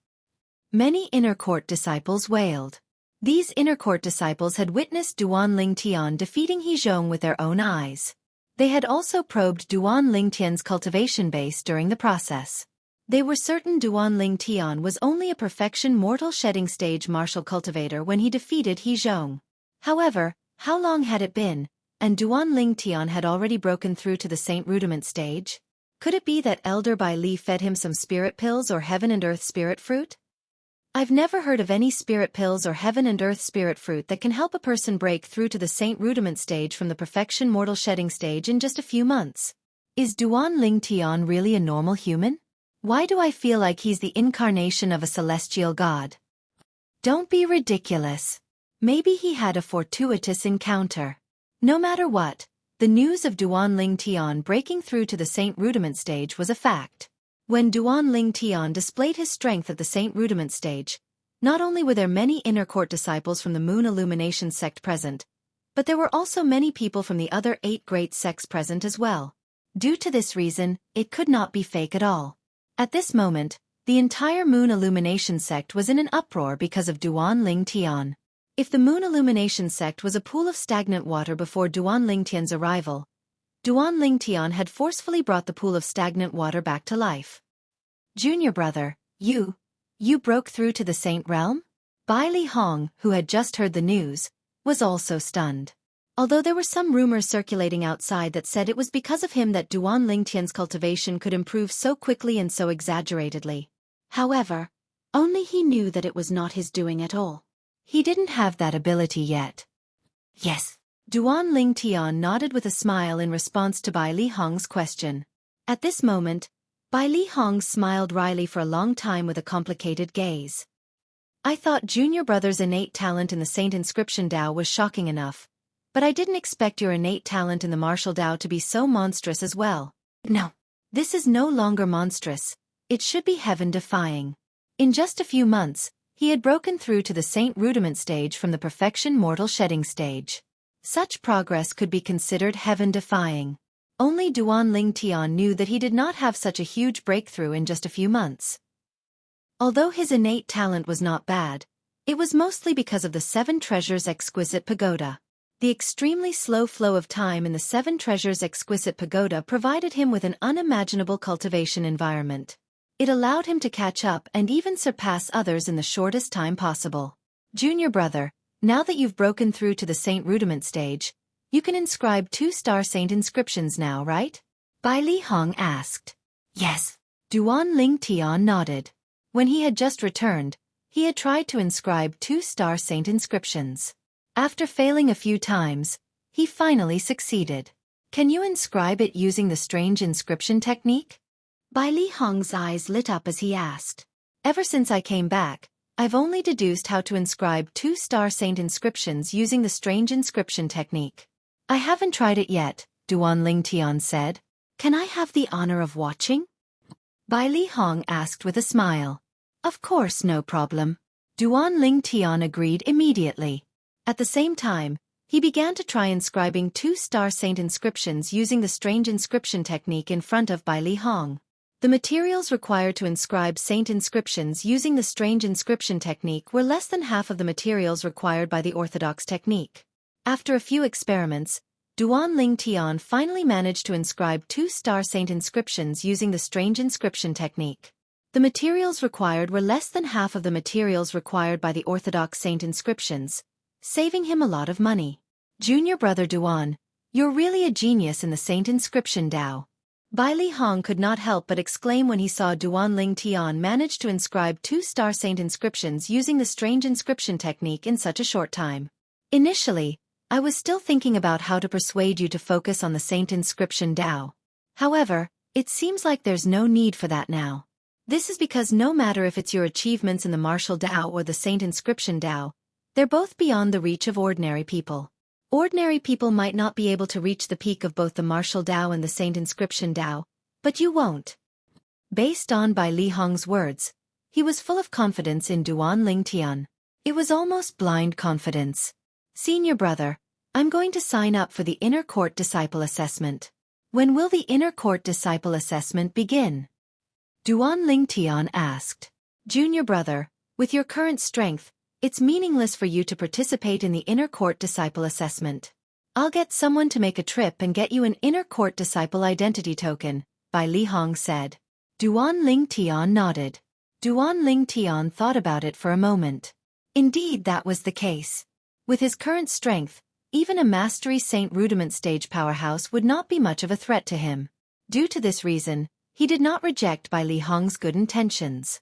Speaker 1: Many inner court disciples wailed. These inner court disciples had witnessed Duan Ling Tian defeating He Zhong with their own eyes. They had also probed Duan Ling Tian's cultivation base during the process. They were certain Duan Ling Tian was only a perfection mortal shedding stage martial cultivator when he defeated He Zhong. However, how long had it been, and Duan Ling Tian had already broken through to the Saint Rudiment stage? Could it be that Elder Bai Li fed him some spirit pills or heaven and earth spirit fruit? I've never heard of any spirit pills or heaven and earth spirit fruit that can help a person break through to the Saint Rudiment stage from the perfection mortal shedding stage in just a few months. Is Duan Ling Tian really a normal human? Why do I feel like he's the incarnation of a celestial god? Don't be ridiculous. Maybe he had a fortuitous encounter. No matter what, the news of Duan Ling Tian breaking through to the Saint Rudiment stage was a fact. When Duan Ling Tian displayed his strength at the Saint Rudiment stage, not only were there many inner court disciples from the Moon Illumination sect present, but there were also many people from the other 8 great sects present as well. Due to this reason, it could not be fake at all. At this moment, the entire Moon Illumination sect was in an uproar because of Duan Ling Tian. If the Moon Illumination sect was a pool of stagnant water before Duan Ling Tian's arrival, Duan Ling Tian had forcefully brought the pool of stagnant water back to life. Junior brother, you broke through to the Saint Realm? Bai Li Hong, who had just heard the news, was also stunned. Although there were some rumors circulating outside that said it was because of him that Duan Ling Tian's cultivation could improve so quickly and so exaggeratedly. However, only he knew that it was not his doing at all. He didn't have that ability yet. Yes. Duan Ling Tian nodded with a smile in response to Bai Li Hong's question. At this moment, Bai Li Hong smiled wryly for a long time with a complicated gaze. I thought Junior Brother's innate talent in the Saint Inscription Dao was shocking enough, but I didn't expect your innate talent in the martial Dao to be so monstrous as well. No. This is no longer monstrous. It should be heaven-defying. In just a few months, he had broken through to the Saint Rudiment stage from the perfection mortal shedding stage. Such progress could be considered heaven-defying. Only Duan Ling Tian knew that he did not have such a huge breakthrough in just a few months. Although his innate talent was not bad, it was mostly because of the 7 Treasures Exquisite Pagoda. The extremely slow flow of time in the 7 Treasures Exquisite Pagoda provided him with an unimaginable cultivation environment. It allowed him to catch up and even surpass others in the shortest time possible. Junior brother, now that you've broken through to the Saint Rudiment stage, you can inscribe 2-star Saint inscriptions now, right? Bai Li Hong asked. Yes. Duan Ling Tian nodded. When he had just returned, he had tried to inscribe 2-star Saint inscriptions. After failing a few times, he finally succeeded. Can you inscribe it using the strange inscription technique? Bai Li Hong's eyes lit up as he asked. Ever since I came back, I've only deduced how to inscribe 2-star Saint inscriptions using the strange inscription technique. I haven't tried it yet, Duan Ling Tian said. Can I have the honor of watching? Bai Li Hong asked with a smile. Of course, no problem. Duan Ling Tian agreed immediately. At the same time, he began to try inscribing 2-star Saint inscriptions using the strange inscription technique in front of Bai Li Hong. The materials required to inscribe Saint inscriptions using the strange inscription technique were less than half of the materials required by the orthodox technique. After a few experiments, Duan Ling Tian finally managed to inscribe 2-star Saint inscriptions using the strange inscription technique. The materials required were less than half of the materials required by the orthodox Saint inscriptions, saving him a lot of money. Junior brother Duan, you're really a genius in the Saint inscription Dao. Bai Li Hong could not help but exclaim when he saw Duan Ling Tian manage to inscribe 2-star Saint inscriptions using the strange inscription technique in such a short time. Initially, I was still thinking about how to persuade you to focus on the Saint inscription Dao. However, it seems like there's no need for that now. This is because no matter if it's your achievements in the martial Dao or the Saint inscription Dao, they're both beyond the reach of ordinary people. Ordinary people might not be able to reach the peak of both the martial Dao and the Saint inscription Dao, but you won't. Based on Bai Li Hong's words, he was full of confidence in Duan Ling Tian. It was almost blind confidence. Senior brother, I'm going to sign up for the Inner Court Disciple Assessment. When will the Inner Court Disciple Assessment begin? Duan Ling Tian asked. Junior brother, with your current strength, it's meaningless for you to participate in the Inner Court Disciple Assessment. I'll get someone to make a trip and get you an Inner Court Disciple identity token, Bai Li Hong said. Duan Ling Tian nodded. Duan Ling Tian thought about it for a moment. Indeed, that was the case. With his current strength, even a Mastery Saint Rudiment stage powerhouse would not be much of a threat to him. Due to this reason, he did not reject Bai Li Hong's good intentions.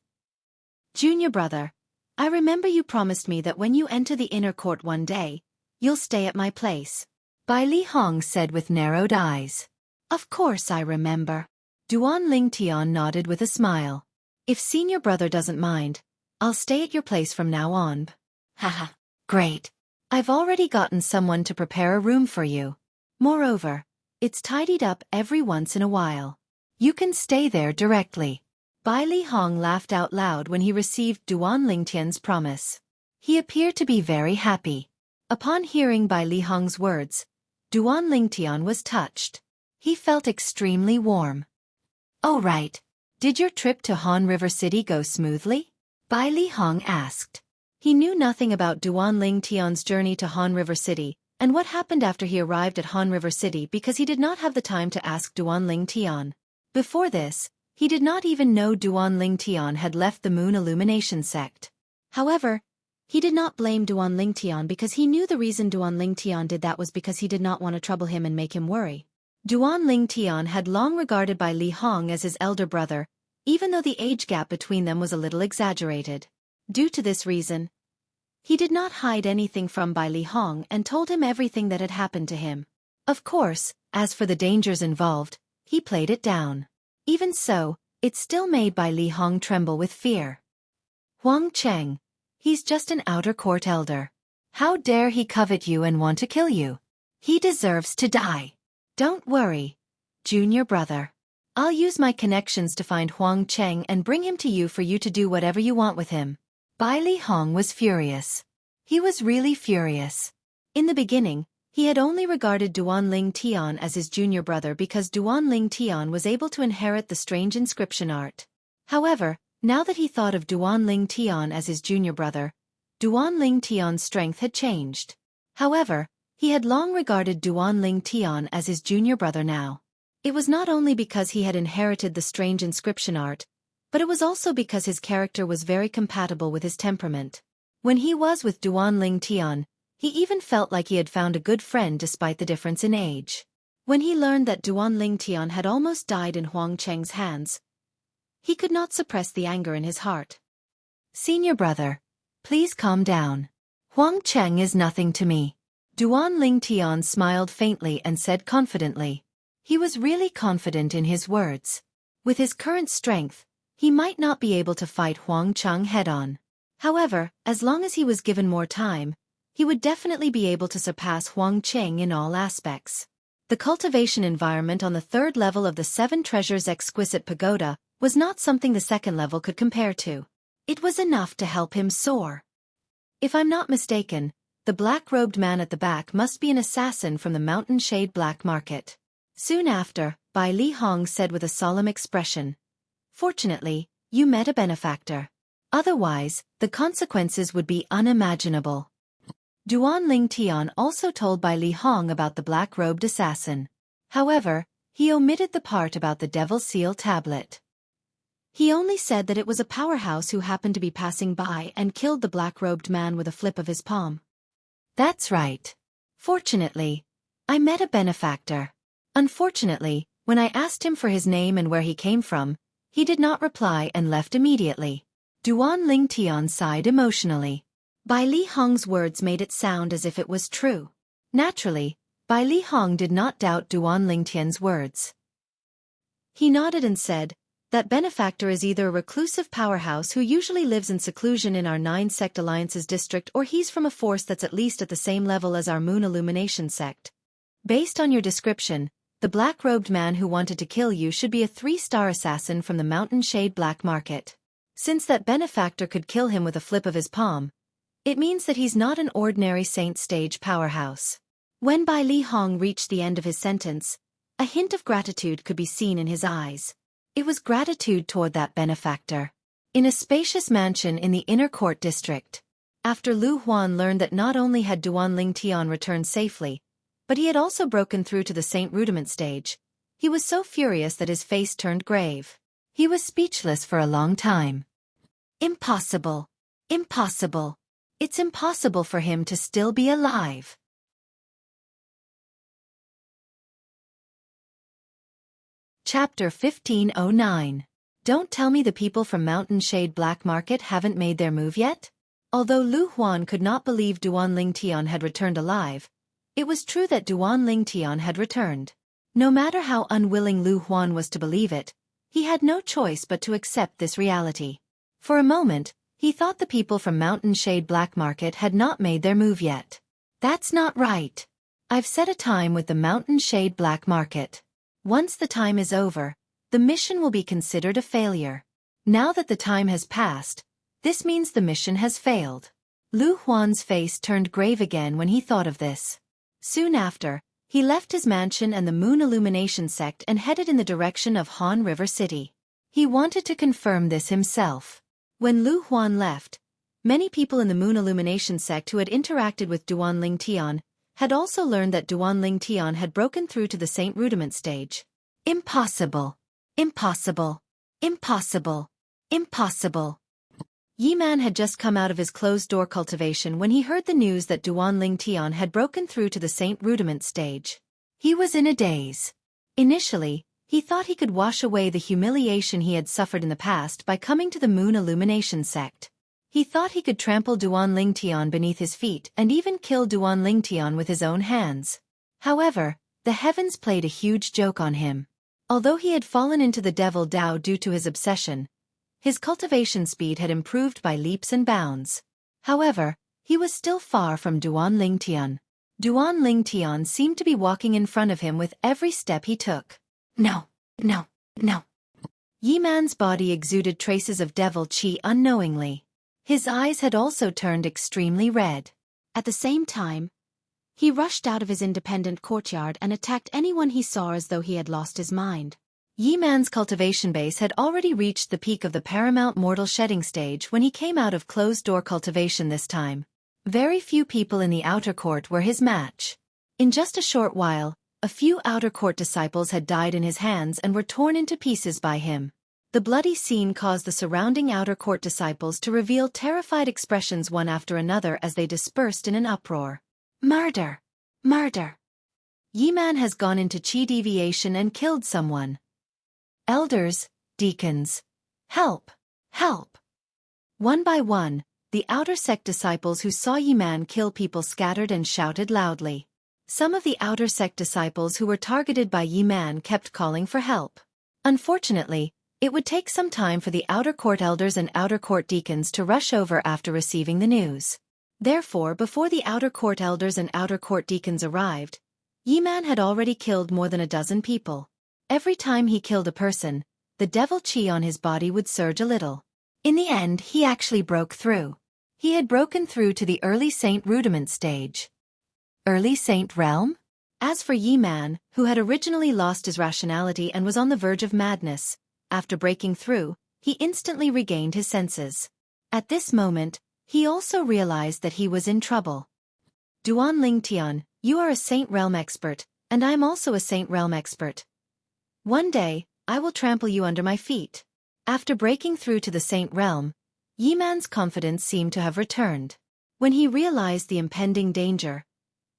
Speaker 1: Junior brother, I remember you promised me that when you enter the inner court one day, you'll stay at my place. Bai Li Hong said with narrowed eyes. Of course I remember. Duan Ling Tian nodded with a smile. If senior brother doesn't mind, I'll stay at your place from now on. Haha, great. I've already gotten someone to prepare a room for you. Moreover, it's tidied up every once in a while. You can stay there directly. Bai Li Hong laughed out loud when he received Duan Ling Tian's promise. He appeared to be very happy. Upon hearing Bai Li Hong's words, Duan Ling Tian was touched. He felt extremely warm. Oh right. Did your trip to Han River City go smoothly? Bai Li Hong asked. He knew nothing about Duan Ling Tian's journey to Han River City, and what happened after he arrived at Han River City because he did not have the time to ask Duan Ling Tian. Before this, he did not even know Duan Ling Tian had left the Moon Illumination sect. However, he did not blame Duan Ling Tian because he knew the reason Duan Ling Tian did that was because he did not want to trouble him and make him worry. Duan Ling Tian had long regarded Bai Li Hong as his elder brother, even though the age gap between them was a little exaggerated. Due to this reason, he did not hide anything from Bai Li Hong and told him everything that had happened to him. Of course, as for the dangers involved, he played it down. Even so, it still made Bai Li Hong tremble with fear. Huang Cheng. He's just an outer court elder. How dare he covet you and want to kill you? He deserves to die. Don't worry, junior brother. I'll use my connections to find Huang Cheng and bring him to you for you to do whatever you want with him. Bai Li Hong was furious. He was really furious. In the beginning, he had only regarded Duan Ling Tian as his junior brother because Duan Ling Tian was able to inherit the strange inscription art. However, now that he thought of Duan Ling Tian as his junior brother, Duan Ling Tian's strength had changed. However, he had long regarded Duan Ling Tian as his junior brother now. It was not only because he had inherited the strange inscription art,
Speaker 2: But it was also because his character was very compatible with his temperament. When he was with Duan Ling Tian, he even felt like he had found a good friend despite the difference in age. When he learned that Duan Ling Tian had almost died in Huang Cheng's hands, he could not suppress the anger in his heart.
Speaker 1: Senior brother, please calm down. Huang Cheng is nothing to me. Duan Ling Tian smiled faintly and said confidently. He was really confident in his words. With his current strength, he might not be able to fight Huang Cheng head-on. However, as long as he was given more time, he would definitely be able to surpass Huang Cheng in all aspects. The cultivation environment on the third level of the Seven Treasures Exquisite Pagoda was not something the second level could compare to. It was enough to help him soar. If I'm not mistaken, the black-robed man at the back must be an assassin from the Mountain Shade Black Market. Soon after, Bai Li Hong said with a solemn expression, "Fortunately, you met a benefactor. Otherwise, the consequences would be unimaginable." Duan Ling Tian also told Bai Li Hong about the black-robed assassin. However, he omitted the part about the Devil Seal tablet. He only said that it was a powerhouse who happened to be passing by and killed the black-robed man with a flip of his palm. That's right. Fortunately, I met a benefactor. Unfortunately, when I asked him for his name and where he came from, he did not reply and left immediately. Duan Ling Tian sighed emotionally. Bai Li Hong's words made it sound as if it was true. Naturally, Bai Li Hong did not doubt Duan Ling Tian's words. He nodded and said, "That benefactor is either a reclusive powerhouse who usually lives in seclusion in our 9-sect alliances district, or he's from a force that's at least at the same level as our Moon Illumination sect. Based on your description, the black-robed man who wanted to kill you should be a 3-star assassin from the Mountain Shade Black Market. Since that benefactor could kill him with a flip of his palm, it means that he's not an ordinary Saint Stage powerhouse." When Bai Li Hong reached the end of his sentence, a hint of gratitude could be seen in his eyes. It was gratitude toward that benefactor. In a spacious mansion in the Inner Court District, after Lu Huan learned that not only had Duan Ling Tian returned safely, but he had also broken through to the Saint Rudiment stage, he was so furious that his face turned grave. He was speechless for a long time. Impossible. Impossible. It's impossible for him to still be alive. Chapter 1509. Don't tell me the people from Mountain Shade Black Market haven't made their move yet? Although Lu Huan could not believe Duan Ling Tian had returned alive, it was true that Duan Ling Tian had returned. No matter how unwilling Lu Huan was to believe it, he had no choice but to accept this reality. For a moment, he thought the people from Mountain Shade Black Market had not made their move yet. That's not right. I've set a time with the Mountain Shade Black Market. Once the time is over, the mission will be considered a failure. Now that the time has passed, this means the mission has failed. Lu Huan's face turned grave again when he thought of this. Soon after, he left his mansion and the Moon Illumination sect and headed in the direction of Han River City. He wanted to confirm this himself. When Lu Huan left, many people in the Moon Illumination sect who had interacted with Duan Ling Tian had also learned that Duan Ling Tian had broken through to the Saint Rudiment stage. Impossible. Impossible. Impossible. Impossible. Yi Man had just come out of his closed-door cultivation when he heard the news that Duan Ling Tian had broken through to the Saint Rudiment stage. He was in a daze. Initially, he thought he could wash away the humiliation he had suffered in the past by coming to the Moon Illumination sect. He thought he could trample Duan Ling Tian beneath his feet and even kill Duan Ling Tian with his own hands. However, the heavens played a huge joke on him. Although he had fallen into the Devil Dao due to his obsession, his cultivation speed had improved by leaps and bounds. However, he was still far from Duan Ling Tian. Duan Ling Tian seemed to be walking in front of him with every step he took. No, no, no. Yi Man's body exuded traces of devil qi unknowingly. His eyes had also turned extremely red. At the same time, he rushed out of his independent courtyard and attacked anyone he saw as though he had lost his mind. Yi Man's cultivation base had already reached the peak of the paramount mortal shedding stage when he came out of closed-door cultivation this time. Very few people in the outer court were his match. In just a short while, a few outer court disciples had died in his hands and were torn into pieces by him. The bloody scene caused the surrounding outer court disciples to reveal terrified expressions one after another as they dispersed in an uproar. Murder! Murder! Yiman has gone into Qi deviation and killed someone. Elders, deacons, help! Help! One by one, the outer sect disciples who saw Yiman kill people scattered and shouted loudly. Some of the outer sect disciples who were targeted by Yiman kept calling for help. Unfortunately, it would take some time for the outer court elders and outer court deacons to rush over after receiving the news. Therefore, before the outer court elders and outer court deacons arrived, Yiman had already killed more than a dozen people. Every time he killed a person, the devil Qi on his body would surge a little. In the end, he actually broke through. He had broken through to the early saint rudiment stage. Early saint realm? As for Yiman, who had originally lost his rationality and was on the verge of madness, after breaking through, he instantly regained his senses. At this moment, he also realized that he was in trouble. Duan Lingtian, you are a saint realm expert, and I am also a saint realm expert. One day, I will trample you under my feet. After breaking through to the saint realm, Yiman's confidence seemed to have returned. When he realized the impending danger,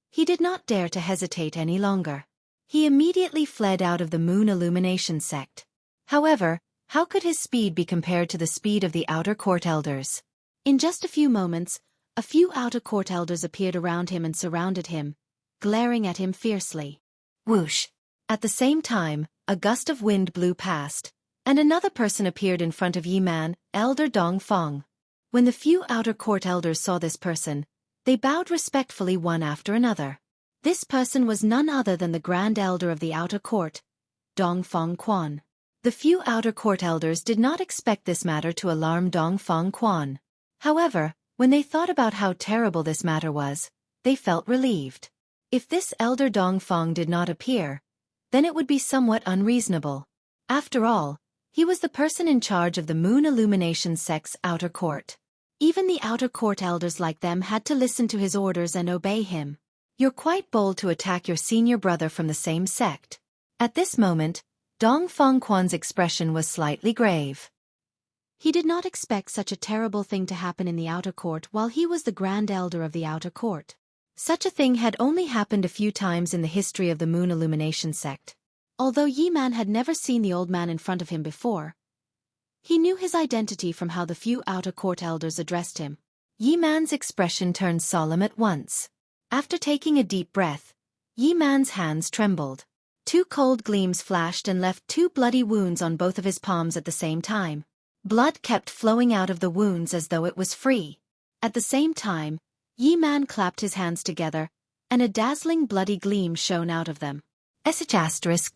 Speaker 1: he did not dare to hesitate any longer. He immediately fled out of the Moon Illumination sect. However, how could his speed be compared to the speed of the outer court elders? In just a few moments, a few outer court elders appeared around him and surrounded him, glaring at him fiercely. Whoosh! At the same time, a gust of wind blew past, and another person appeared in front of Yiman, Elder Dongfang. When the few outer court elders saw this person, they bowed respectfully one after another. This person was none other than the Grand Elder of the outer court, Dongfang Quan. The few outer court elders did not expect this matter to alarm Dongfang Quan. However, when they thought about how terrible this matter was, they felt relieved. If this Elder Dongfang did not appear, then it would be somewhat unreasonable. After all, he was the person in charge of the Moon Illumination sect's outer court. Even the outer court elders like them had to listen to his orders and obey him. You're quite bold to attack your senior brother from the same sect. At this moment, Dongfang Quan's expression was slightly grave. He did not expect such a terrible thing to happen in the outer court while he was the Grand Elder of the outer court. Such a thing had only happened a few times in the history of the Moon Illumination sect. Although Yiman had never seen the old man in front of him before, he knew his identity from how the few outer court elders addressed him. Yiman's expression turned solemn at once. After taking a deep breath, Yiman's hands trembled. Two cold gleams flashed and left two bloody wounds on both of his palms at the same time. Blood kept flowing out of the wounds as though it was free. At the same time, Yiman clapped his hands together, and a dazzling bloody gleam shone out of them.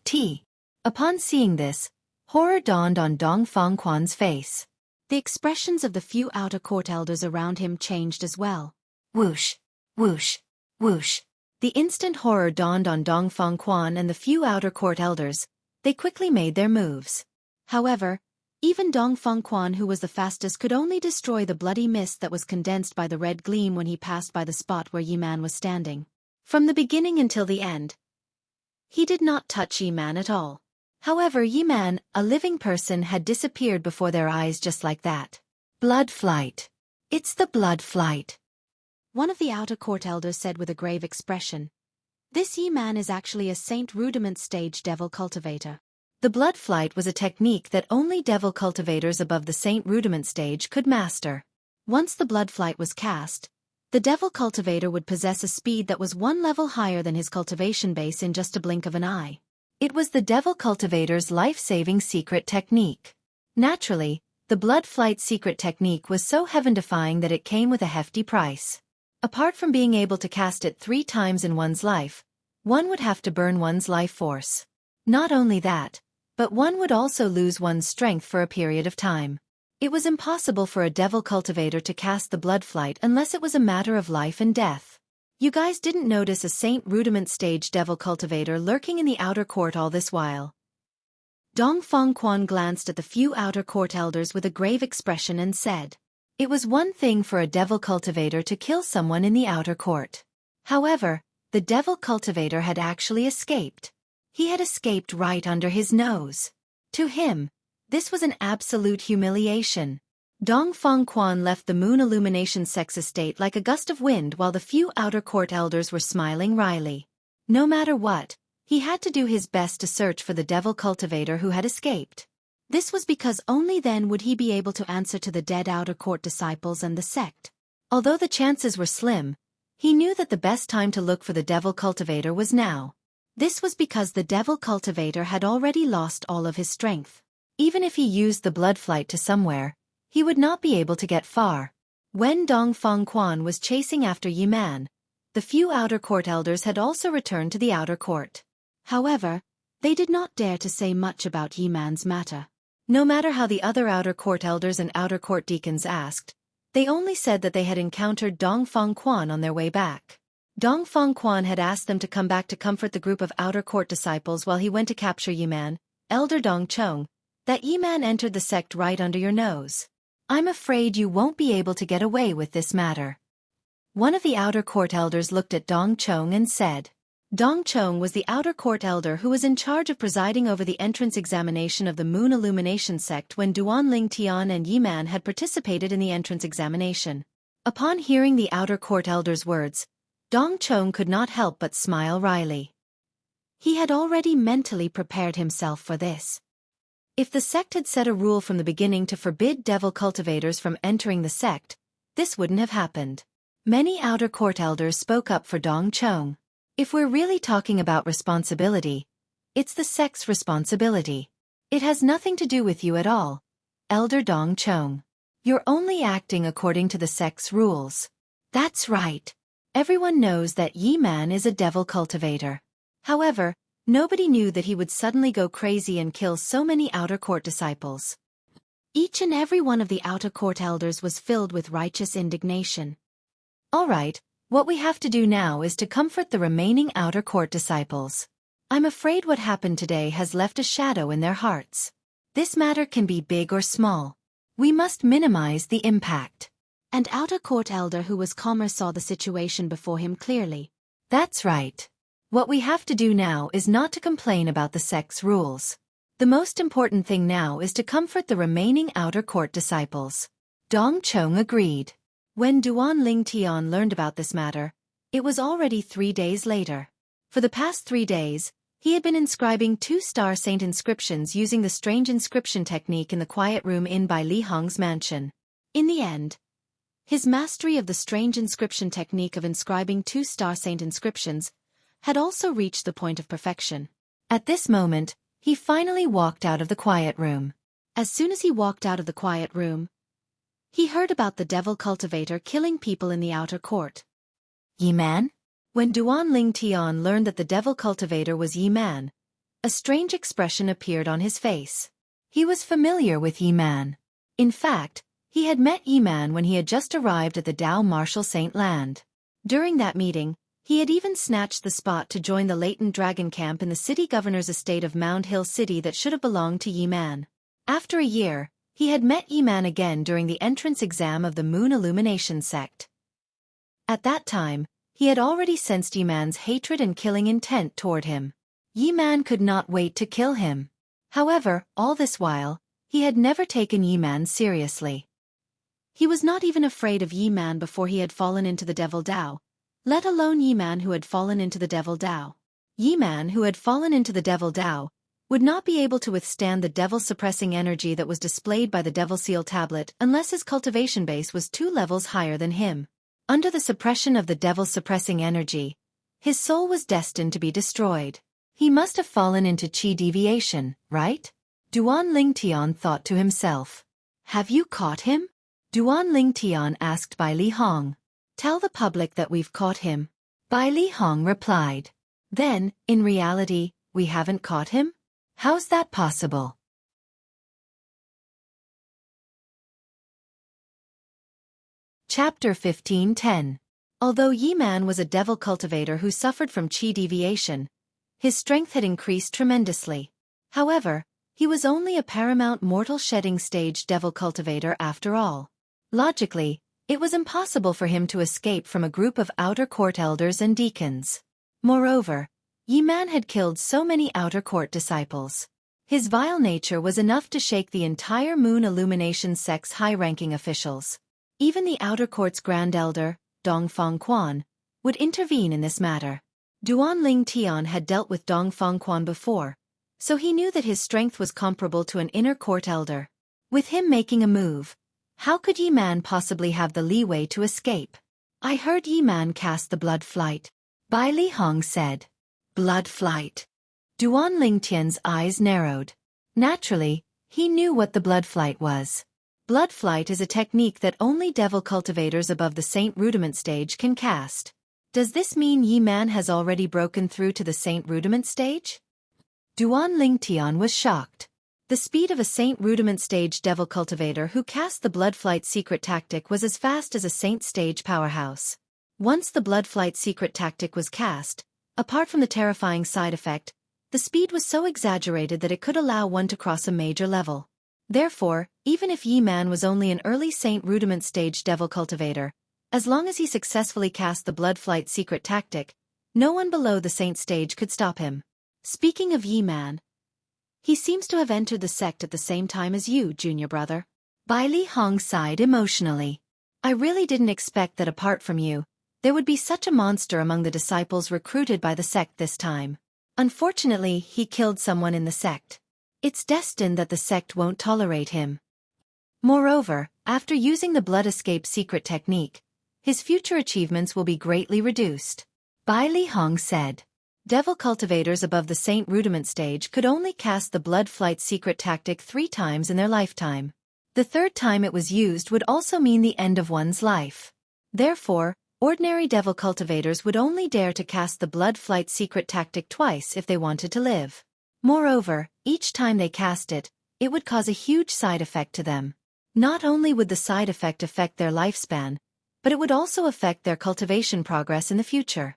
Speaker 1: *T. Upon seeing this, horror dawned on Dongfang Quan's face. The expressions of the few outer court elders around him changed as well. Whoosh! Whoosh! Whoosh! The instant horror dawned on Dongfang Quan and the few outer court elders. They quickly made their moves. However, even Dongfang Quan, who was the fastest, could only destroy the bloody mist that was condensed by the red gleam when he passed by the spot where Yiman was standing. From the beginning until the end, he did not touch Yiman at all. However, Yiman, a living person, had disappeared before their eyes just like that. Blood flight. It's the blood flight. One of the outer court elders said with a grave expression. This Yiman is actually a Saint Rudiment stage devil cultivator. The blood flight was a technique that only devil cultivators above the Saint Rudiment stage could master. Once the blood flight was cast, the devil cultivator would possess a speed that was one level higher than his cultivation base in just a blink of an eye. It was the devil cultivator's life-saving secret technique. Naturally, the blood flight secret technique was so heaven-defying that it came with a hefty price. Apart from being able to cast it 3 times in one's life, one would have to burn one's life force. Not only that, but one would also lose one's strength for a period of time. It was impossible for a devil cultivator to cast the blood flight unless it was a matter of life and death. You guys didn't notice a Saint Rudiment stage devil cultivator lurking in the outer court all this while. Dongfang Quan glanced at the few outer court elders with a grave expression and said, it was one thing for a devil cultivator to kill someone in the outer court. However, the devil cultivator had actually escaped. He had escaped right under his nose. To him, This was an absolute humiliation. Dongfang Quan left the Moon Illumination Sex estate like a gust of wind while the few outer court elders were smiling wryly. No matter what, he had to do his best to search for the devil cultivator who had escaped. This was because only then would he be able to answer to the dead outer court disciples and the sect. Although the chances were slim, he knew that the best time to look for the devil cultivator was now. This was because the devil cultivator had already lost all of his strength. Even if he used the blood flight to somewhere, he would not be able to get far. When Dongfang Quan was chasing after Yi Man, the few outer court elders had also returned to the outer court. However, they did not dare to say much about Yi Man's matter. No matter how the other outer court elders and outer court deacons asked, they only said that they had encountered Dongfang Quan on their way back. Dongfang Quan had asked them to come back to comfort the group of outer court disciples while he went to capture Yi Man. Elder Dong Chong, that Yi Man entered the sect right under your nose. I'm afraid you won't be able to get away with this matter. One of the outer court elders looked at Dong Chong and said. Dong Chong was the outer court elder who was in charge of presiding over the entrance examination of the Moon Illumination sect when Duan Ling Tian and Yi Man had participated in the entrance examination. Upon hearing the outer court elder's words, Dong Chong could not help but smile wryly. He had already mentally prepared himself for this. If the sect had set a rule from the beginning to forbid devil cultivators from entering the sect, this wouldn't have happened. Many outer court elders spoke up for Dong Chong. If we're really talking about responsibility, it's the sect's responsibility. It has nothing to do with you at all, Elder Dong Chong. You're only acting according to the sect's rules. That's right. Everyone knows that Yi Man is a devil cultivator. However, nobody knew that he would suddenly go crazy and kill so many outer court disciples. Each and every one of the outer court elders was filled with righteous indignation. All right. What we have to do now is to comfort the remaining outer court disciples. I'm afraid what happened today has left a shadow in their hearts. This matter can be big or small. We must minimize the impact. An outer court elder who was calmer saw the situation before him clearly. That's right. What we have to do now is not to complain about the sect's rules. The most important thing now is to comfort the remaining outer court disciples. Dong Chong agreed. When Duan Ling Tian learned about this matter, it was already 3 days later. For the past 3 days, he had been inscribing 2-star saint inscriptions using the strange inscription technique in the quiet room in by Li Hong's mansion. In the end, his mastery of the strange inscription technique of inscribing 2-star saint inscriptions had also reached the point of perfection. At this moment, he finally walked out of the quiet room. As soon as he walked out of the quiet room, he heard about the devil cultivator killing people in the outer court. Yi Man? When Duan Ling Tian learned that the devil cultivator was Yi Man, a strange expression appeared on his face. He was familiar with Yi Man. In fact, he had met Yi Man when he had just arrived at the Dao Martial Saint Land. During that meeting, he had even snatched the spot to join the latent dragon camp in the city governor's estate of Mound Hill City that should have belonged to Yi Man. After a year, he had met Yi Man again during the entrance exam of the Moon Illumination sect. At that time, he had already sensed Yi Man's hatred and killing intent toward him. Yi Man could not wait to kill him. However, all this while, he had never taken Yi Man seriously. He was not even afraid of Yi Man before he had fallen into the Devil Dao, let alone Yi Man who had fallen into the Devil Dao. Yi Man who had fallen into the Devil Dao would not be able to withstand the devil-suppressing energy that was displayed by the Devil Seal tablet unless his cultivation base was 2 levels higher than him. Under the suppression of the devil-suppressing energy, his soul was destined to be destroyed. He must have fallen into chi deviation, right? Duan Ling Tian thought to himself. Have you caught him? Duan Ling Tian asked Bai Li Hong. Tell the public that we've caught him. Bai Li Hong replied. Then, in reality, we haven't caught him? How's that possible? Chapter 15:10. Although Yi Man was a devil cultivator who suffered from chi deviation, his strength had increased tremendously. However, he was only a paramount mortal shedding stage devil cultivator after all. Logically, it was impossible for him to escape from a group of outer court elders and deacons. Moreover, Yi Man had killed so many outer court disciples. His vile nature was enough to shake the entire Moon Illumination sect's high-ranking officials. Even the Outer Court's Grand Elder, Dongfang Quan, would intervene in this matter. Duanling Tian had dealt with Dongfang Quan before, so he knew that his strength was comparable to an Inner Court elder. With him making a move, how could Yi Man possibly have the leeway to escape? I heard Yi Man cast the blood flight. Bai Li Hong said. Blood flight. Duanling Tian's eyes narrowed. Naturally, he knew what the blood flight was. Blood flight is a technique that only devil cultivators above the Saint Rudiment stage can cast. Does this mean Yi Man has already broken through to the Saint Rudiment stage? Duanling Tian was shocked. The speed of a Saint Rudiment stage devil cultivator who cast the blood flight secret tactic was as fast as a Saint stage powerhouse. Once the blood flight secret tactic was cast, apart from the terrifying side effect, the speed was so exaggerated that it could allow one to cross a major level. Therefore, even if Yi Man was only an early Saint Rudiment stage devil cultivator, as long as he successfully cast the blood flight secret tactic, no one below the Saint stage could stop him. Speaking of Yi Man, he seems to have entered the sect at the same time as you, junior brother. Bai Li Hong sighed emotionally. I really didn't expect that apart from you, there would be such a monster among the disciples recruited by the sect this time. Unfortunately, he killed someone in the sect. It's destined that the sect won't tolerate him. Moreover, after using the blood escape secret technique, his future achievements will be greatly reduced. Bai Li Hong said. Devil cultivators above the Saint Rudiment stage could only cast the blood flight secret tactic 3 times in their lifetime. The 3rd time it was used would also mean the end of one's life. Therefore, ordinary devil cultivators would only dare to cast the blood flight secret tactic twice if they wanted to live. Moreover, each time they cast it, it would cause a huge side effect to them. Not only would the side effect affect their lifespan, but it would also affect their cultivation progress in the future.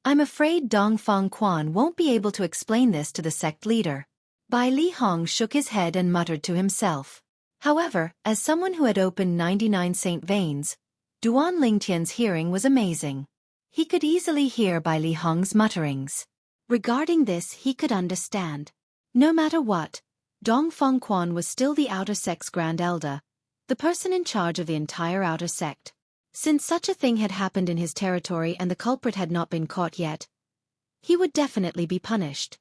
Speaker 1: I'm afraid Dongfang Quan won't be able to explain this to the sect leader. Bai Li Hong shook his head and muttered to himself. However, as someone who had opened 99 saint veins, Duanling Tian's hearing was amazing. He could easily hear Bai Li Hong's mutterings. Regarding this, he could understand. No matter what, Dongfang Quan was still the outer sect's Grand Elder, the person in charge of the entire outer sect. Since such a thing had happened in his territory and the culprit had not been caught yet, he would definitely be punished.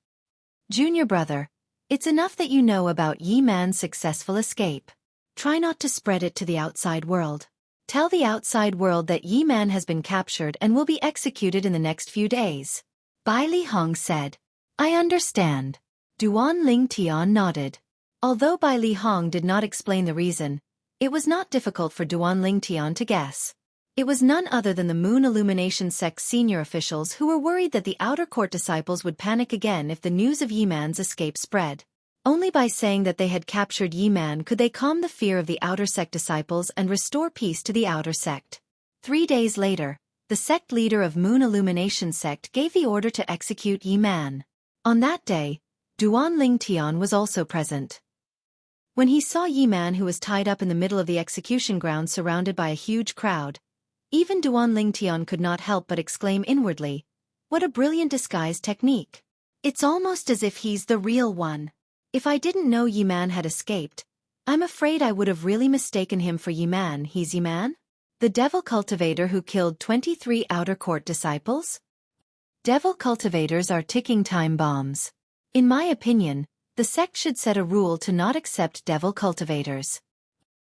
Speaker 1: Junior brother, it's enough that you know about Yi Man's successful escape. Try not to spread it to the outside world. Tell the outside world that Yi Man has been captured and will be executed in the next few days. Bai Li Hong said. I understand. Duanling Tian nodded. Although Bai Li Hong did not explain the reason, it was not difficult for Duanling Tian to guess. It was none other than the Moon Illumination sect's senior officials who were worried that the Outer Court disciples would panic again if the news of Yi Man's escape spread. Only by saying that they had captured Yi Man could they calm the fear of the Outer Sect disciples and restore peace to the Outer Sect. 3 days later, the sect leader of Moon Illumination sect gave the order to execute Yi Man. On that day, Duanling Tian was also present. When he saw Yi Man, who was tied up in the middle of the execution ground surrounded by a huge crowd, even Duanling Tian could not help but exclaim inwardly, what a brilliant disguise technique. It's almost as if he's the real one. If I didn't know Yi Man had escaped, I'm afraid I would have really mistaken him for Yi Man. He's Yi Man? The devil cultivator who killed 23 Outer Court disciples? Devil cultivators are ticking time bombs. In my opinion, the sect should set a rule to not accept devil cultivators.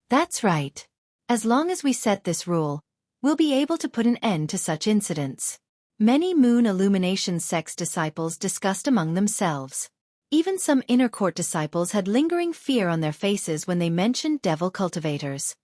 Speaker 1: That's right. As long as we set this rule, we'll be able to put an end to such incidents. Many Moon Illumination sect's disciples discussed among themselves. Even some Inner Court disciples had lingering fear on their faces when they mentioned devil cultivators.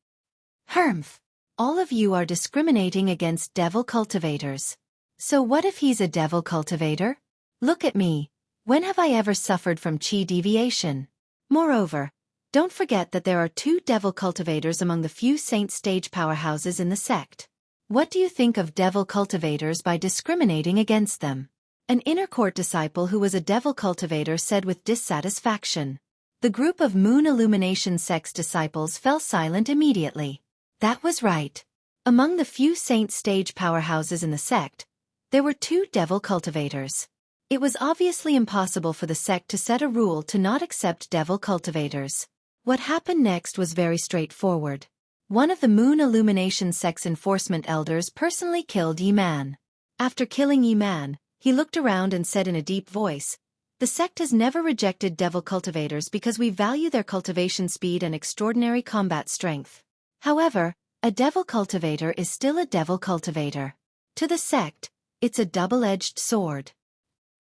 Speaker 1: Humph! All of you are discriminating against devil cultivators. So what if he's a devil cultivator? Look at me. When have I ever suffered from chi deviation? Moreover, don't forget that there are 2 devil cultivators among the few saint stage powerhouses in the sect. What do you think of devil cultivators by discriminating against them? An Inner Court disciple who was a devil cultivator said with dissatisfaction. The group of Moon Illumination sect's disciples fell silent immediately. That was right. Among the few saint stage powerhouses in the sect, there were 2 devil cultivators. It was obviously impossible for the sect to set a rule to not accept devil cultivators. What happened next was very straightforward. One of the Moon Illumination sect's enforcement elders personally killed Yi Man. After killing Yi Man, he looked around and said in a deep voice, "The sect has never rejected devil cultivators because we value their cultivation speed and extraordinary combat strength. However, a devil cultivator is still a devil cultivator. To the sect, it's a double-edged sword."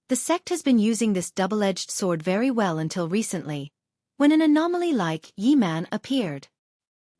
Speaker 1: The sect has been using this double-edged sword very well until recently, when an anomaly like Yi Man appeared.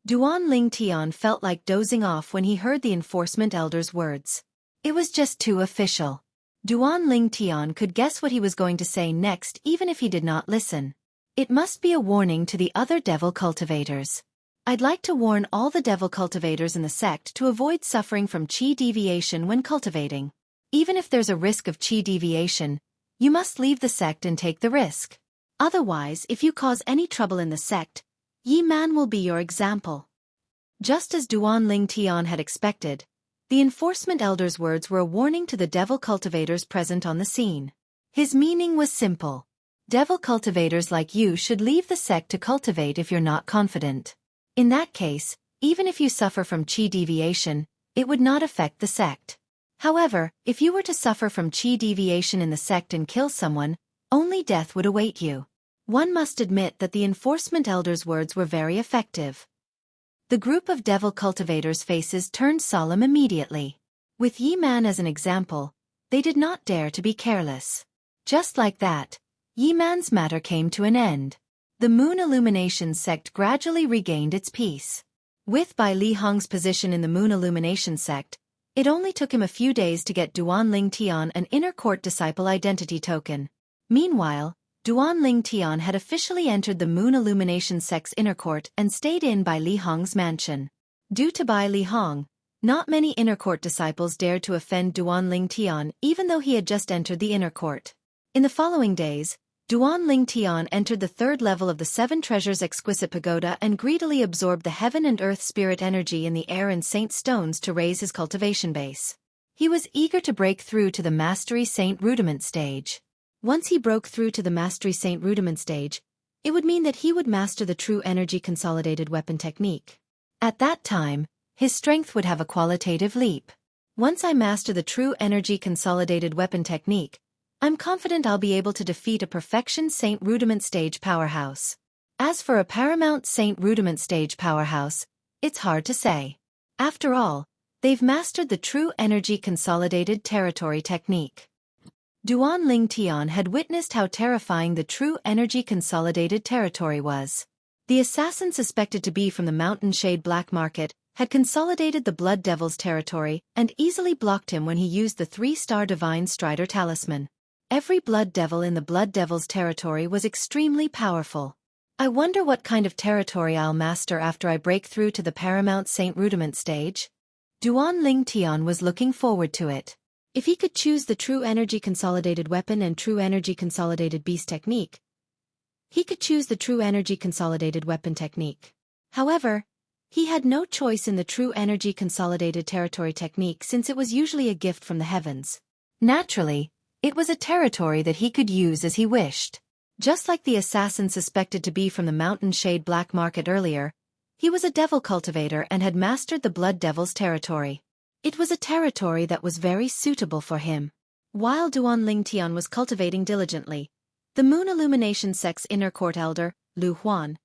Speaker 1: Duan Ling Tian felt like dozing off when he heard the enforcement elder's words. It was just too official. Duan Ling Tian could guess what he was going to say next even if he did not listen. It must be a warning to the other devil cultivators. I'd like to warn all the devil cultivators in the sect to avoid suffering from qi deviation when cultivating. Even if there's a risk of qi deviation, you must leave the sect and take the risk. Otherwise, if you cause any trouble in the sect, Yi Man will be your example. Just as Duan Ling Tian had expected, the enforcement elder's words were a warning to the devil cultivators present on the scene. His meaning was simple. Devil cultivators like you should leave the sect to cultivate if you're not confident. In that case, even if you suffer from qi deviation, it would not affect the sect. However, if you were to suffer from qi deviation in the sect and kill someone, only death would await you. One must admit that the enforcement elder's words were very effective. The group of devil cultivators' faces turned solemn immediately. With Yi Man as an example, they did not dare to be careless. Just like that, Yi Man's matter came to an end. The Moon Illumination sect gradually regained its peace. With Bai Li Hong's position in the Moon Illumination sect, it only took him a few days to get Duan Ling Tian an inner court disciple identity token. Meanwhile, Duan Ling Tian had officially entered the Moon Illumination sect's inner court and stayed in Bai Li Hong's mansion. Due to Bai Li Hong, not many inner court disciples dared to offend Duan Ling Tian even though he had just entered the inner court. In the following days, Duan Ling Tian entered the third level of the Seven Treasures Exquisite Pagoda and greedily absorbed the heaven and earth spirit energy in the air and saint stones to raise his cultivation base. He was eager to break through to the Mastery Saint Rudiment stage. Once he broke through to the Mastery Saint Rudiment stage, it would mean that he would master the true energy consolidated weapon technique. At that time, his strength would have a qualitative leap. Once I master the true energy consolidated weapon technique, I'm confident I'll be able to defeat a Perfection Saint Rudiment stage powerhouse. As for a Paramount Saint Rudiment stage powerhouse, it's hard to say. After all, they've mastered the true energy consolidated territory technique. Duan Ling Tian had witnessed how terrifying the true energy consolidated territory was. The assassin suspected to be from the Mountain Shade Black Market had consolidated the Blood Devil's territory and easily blocked him when he used the 3-star Divine Strider talisman. Every Blood Devil in the Blood Devil's territory was extremely powerful. I wonder what kind of territory I'll master after I break through to the Paramount Saint Rudiment stage. Duan Ling Tian was looking forward to it. If he could choose the true energy consolidated weapon and true energy consolidated beast technique, he could choose the true energy consolidated weapon technique. However, he had no choice in the true energy consolidated territory technique since it was usually a gift from the heavens. Naturally, it was a territory that he could use as he wished. Just like the assassin suspected to be from the Mountain Shade Black Market earlier, he was a devil cultivator and had mastered the Blood Devil's territory. It was a territory that was very suitable for him. While Duan Ling Tian was cultivating diligently, the Moon Illumination sect's inner court elder, Lu Huan,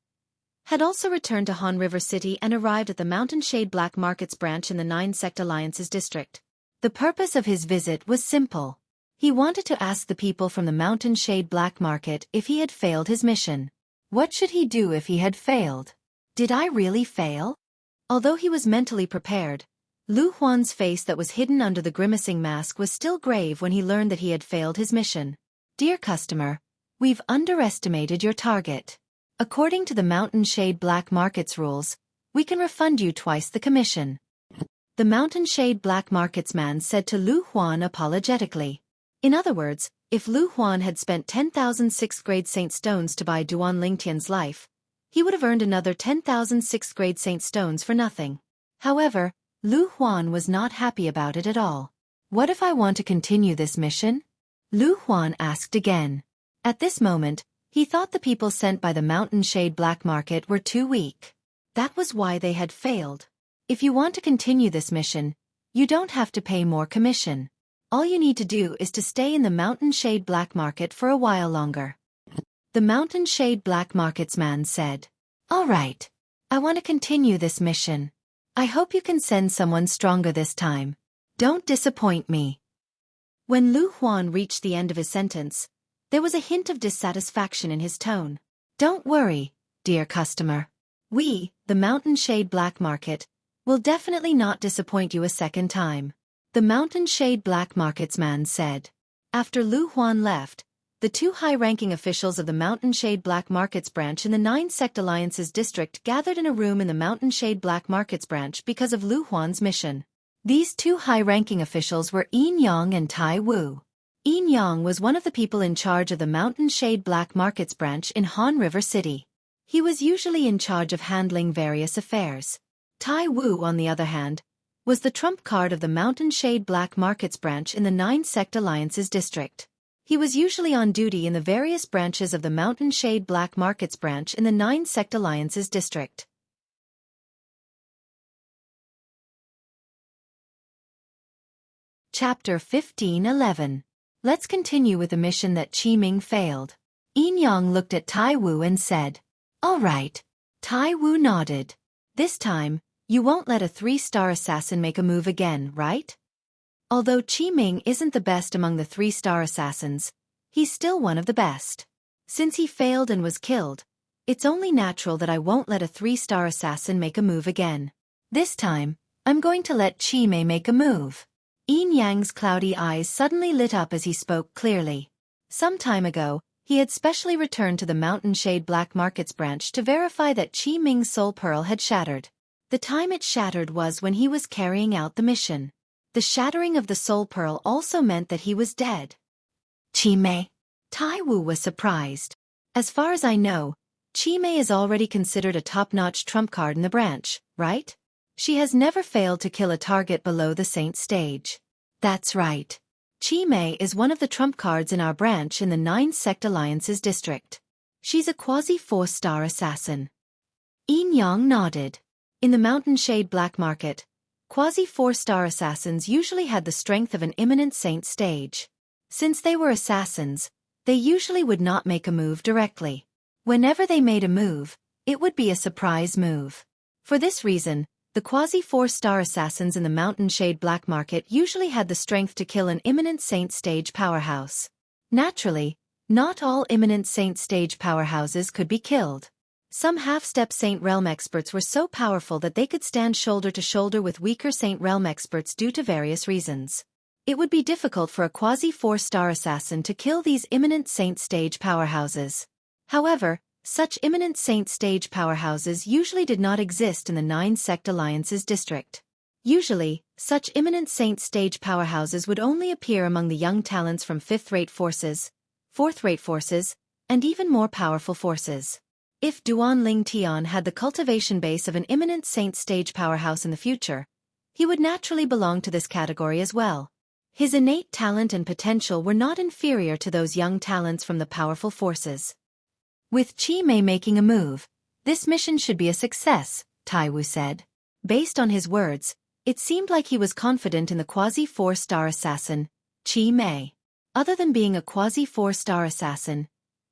Speaker 1: had also returned to Han River City and arrived at the Mountain Shade Black Market's branch in the 9 Sect Alliances district. The purpose of his visit was simple. He wanted to ask the people from the Mountain Shade Black Market if he had failed his mission. What should he do if he had failed? Did I really fail? Although he was mentally prepared, Lu Huan's face that was hidden under the grimacing mask was still grave when he learned that he had failed his mission. Dear customer, we've underestimated your target. According to the Mountain Shade Black Market's rules, we can refund you twice the commission. The Mountain Shade Black Market's man said to Lu Huan apologetically. In other words, if Lu Huan had spent 10,000 6th-grade Saint Stones to buy Duan Ling Tian's life, he would have earned another 10,000 6th-grade Saint Stones for nothing. However, Lu Huan was not happy about it at all. What if I want to continue this mission? Lu Huan asked again. At this moment, he thought the people sent by the Mountain Shade Black Market were too weak. That was why they had failed. If you want to continue this mission, you don't have to pay more commission. All you need to do is to stay in the Mountain Shade Black Market for a while longer. The Mountain Shade Black Market's man said, "All right. I want to continue this mission. I hope you can send someone stronger this time. Don't disappoint me." When Lu Huan reached the end of his sentence, there was a hint of dissatisfaction in his tone. "Don't worry, dear customer. We, the Mountain Shade Black Market, will definitely not disappoint you a second time," the Mountain Shade Black Market's man said. After Lu Huan left, the two high-ranking officials of the Mountain Shade Black Markets branch in the 9 Sect Alliances district gathered in a room in the Mountain Shade Black Markets branch because of Lu Huan's mission. These two high-ranking officials were Yin Yang and Tai Wu. Yin Yang was one of the people in charge of the Mountain Shade Black Markets branch in Han River City. He was usually in charge of handling various affairs. Tai Wu, on the other hand, was the trump card of the Mountain Shade Black Markets branch in the 9 Sect Alliances district. He was usually on duty in the various branches of the Mountain Shade Black Markets branch in the 9 Sect Alliances district. Chapter 15:11. Let's continue with the mission that Qi Ming failed. Yin Yang looked at Tai Wu and said, "All right." Tai Wu nodded. "This time, you won't let a 3-star assassin make a move again, right?" Although Qi Ming isn't the best among the 3-star assassins, he's still one of the best. Since he failed and was killed, it's only natural that I won't let a 3-star assassin make a move again. This time, I'm going to let Qi Mei make a move. Yin Yang's cloudy eyes suddenly lit up as he spoke clearly. Some time ago, he had specially returned to the Mountain Shade Black Markets branch to verify that Qi Ming's soul pearl had shattered. The time it shattered was when he was carrying out the mission. The shattering of the soul pearl also meant that he was dead. Qi Mei. Tai Wu was surprised. As far as I know, Qi Mei is already considered a top-notch trump card in the branch, right? She has never failed to kill a target below the Saint stage. That's right. Qi Mei is one of the trump cards in our branch in the 9 Sect Alliances district. She's a quasi-4-star assassin. Yin Yang nodded. In the Mountain Shade Black Market, quasi-4-star assassins usually had the strength of an imminent Saint stage. Since they were assassins, they usually would not make a move directly. Whenever they made a move, it would be a surprise move. For this reason, the quasi-4-star assassins in the Mountain Shade Black Market usually had the strength to kill an imminent Saint stage powerhouse. Naturally, not all imminent Saint stage powerhouses could be killed. Some half-step Saint Realm experts were so powerful that they could stand shoulder to shoulder with weaker Saint Realm experts due to various reasons. It would be difficult for a quasi-4-star assassin to kill these imminent Saint stage powerhouses. However, such imminent Saint stage powerhouses usually did not exist in the 9 Sect Alliances district. Usually, such imminent Saint stage powerhouses would only appear among the young talents from 5th-rate forces, 4th-rate forces, and even more powerful forces. If Duan Ling Tian had the cultivation base of an imminent Saint stage powerhouse in the future, he would naturally belong to this category as well. His innate talent and potential were not inferior to those young talents from the powerful forces. With Qi Mei making a move, this mission should be a success, Tai Wu said. Based on his words, it seemed like he was confident in the quasi-4-star assassin, Qi Mei. Other than being a quasi-4-star assassin,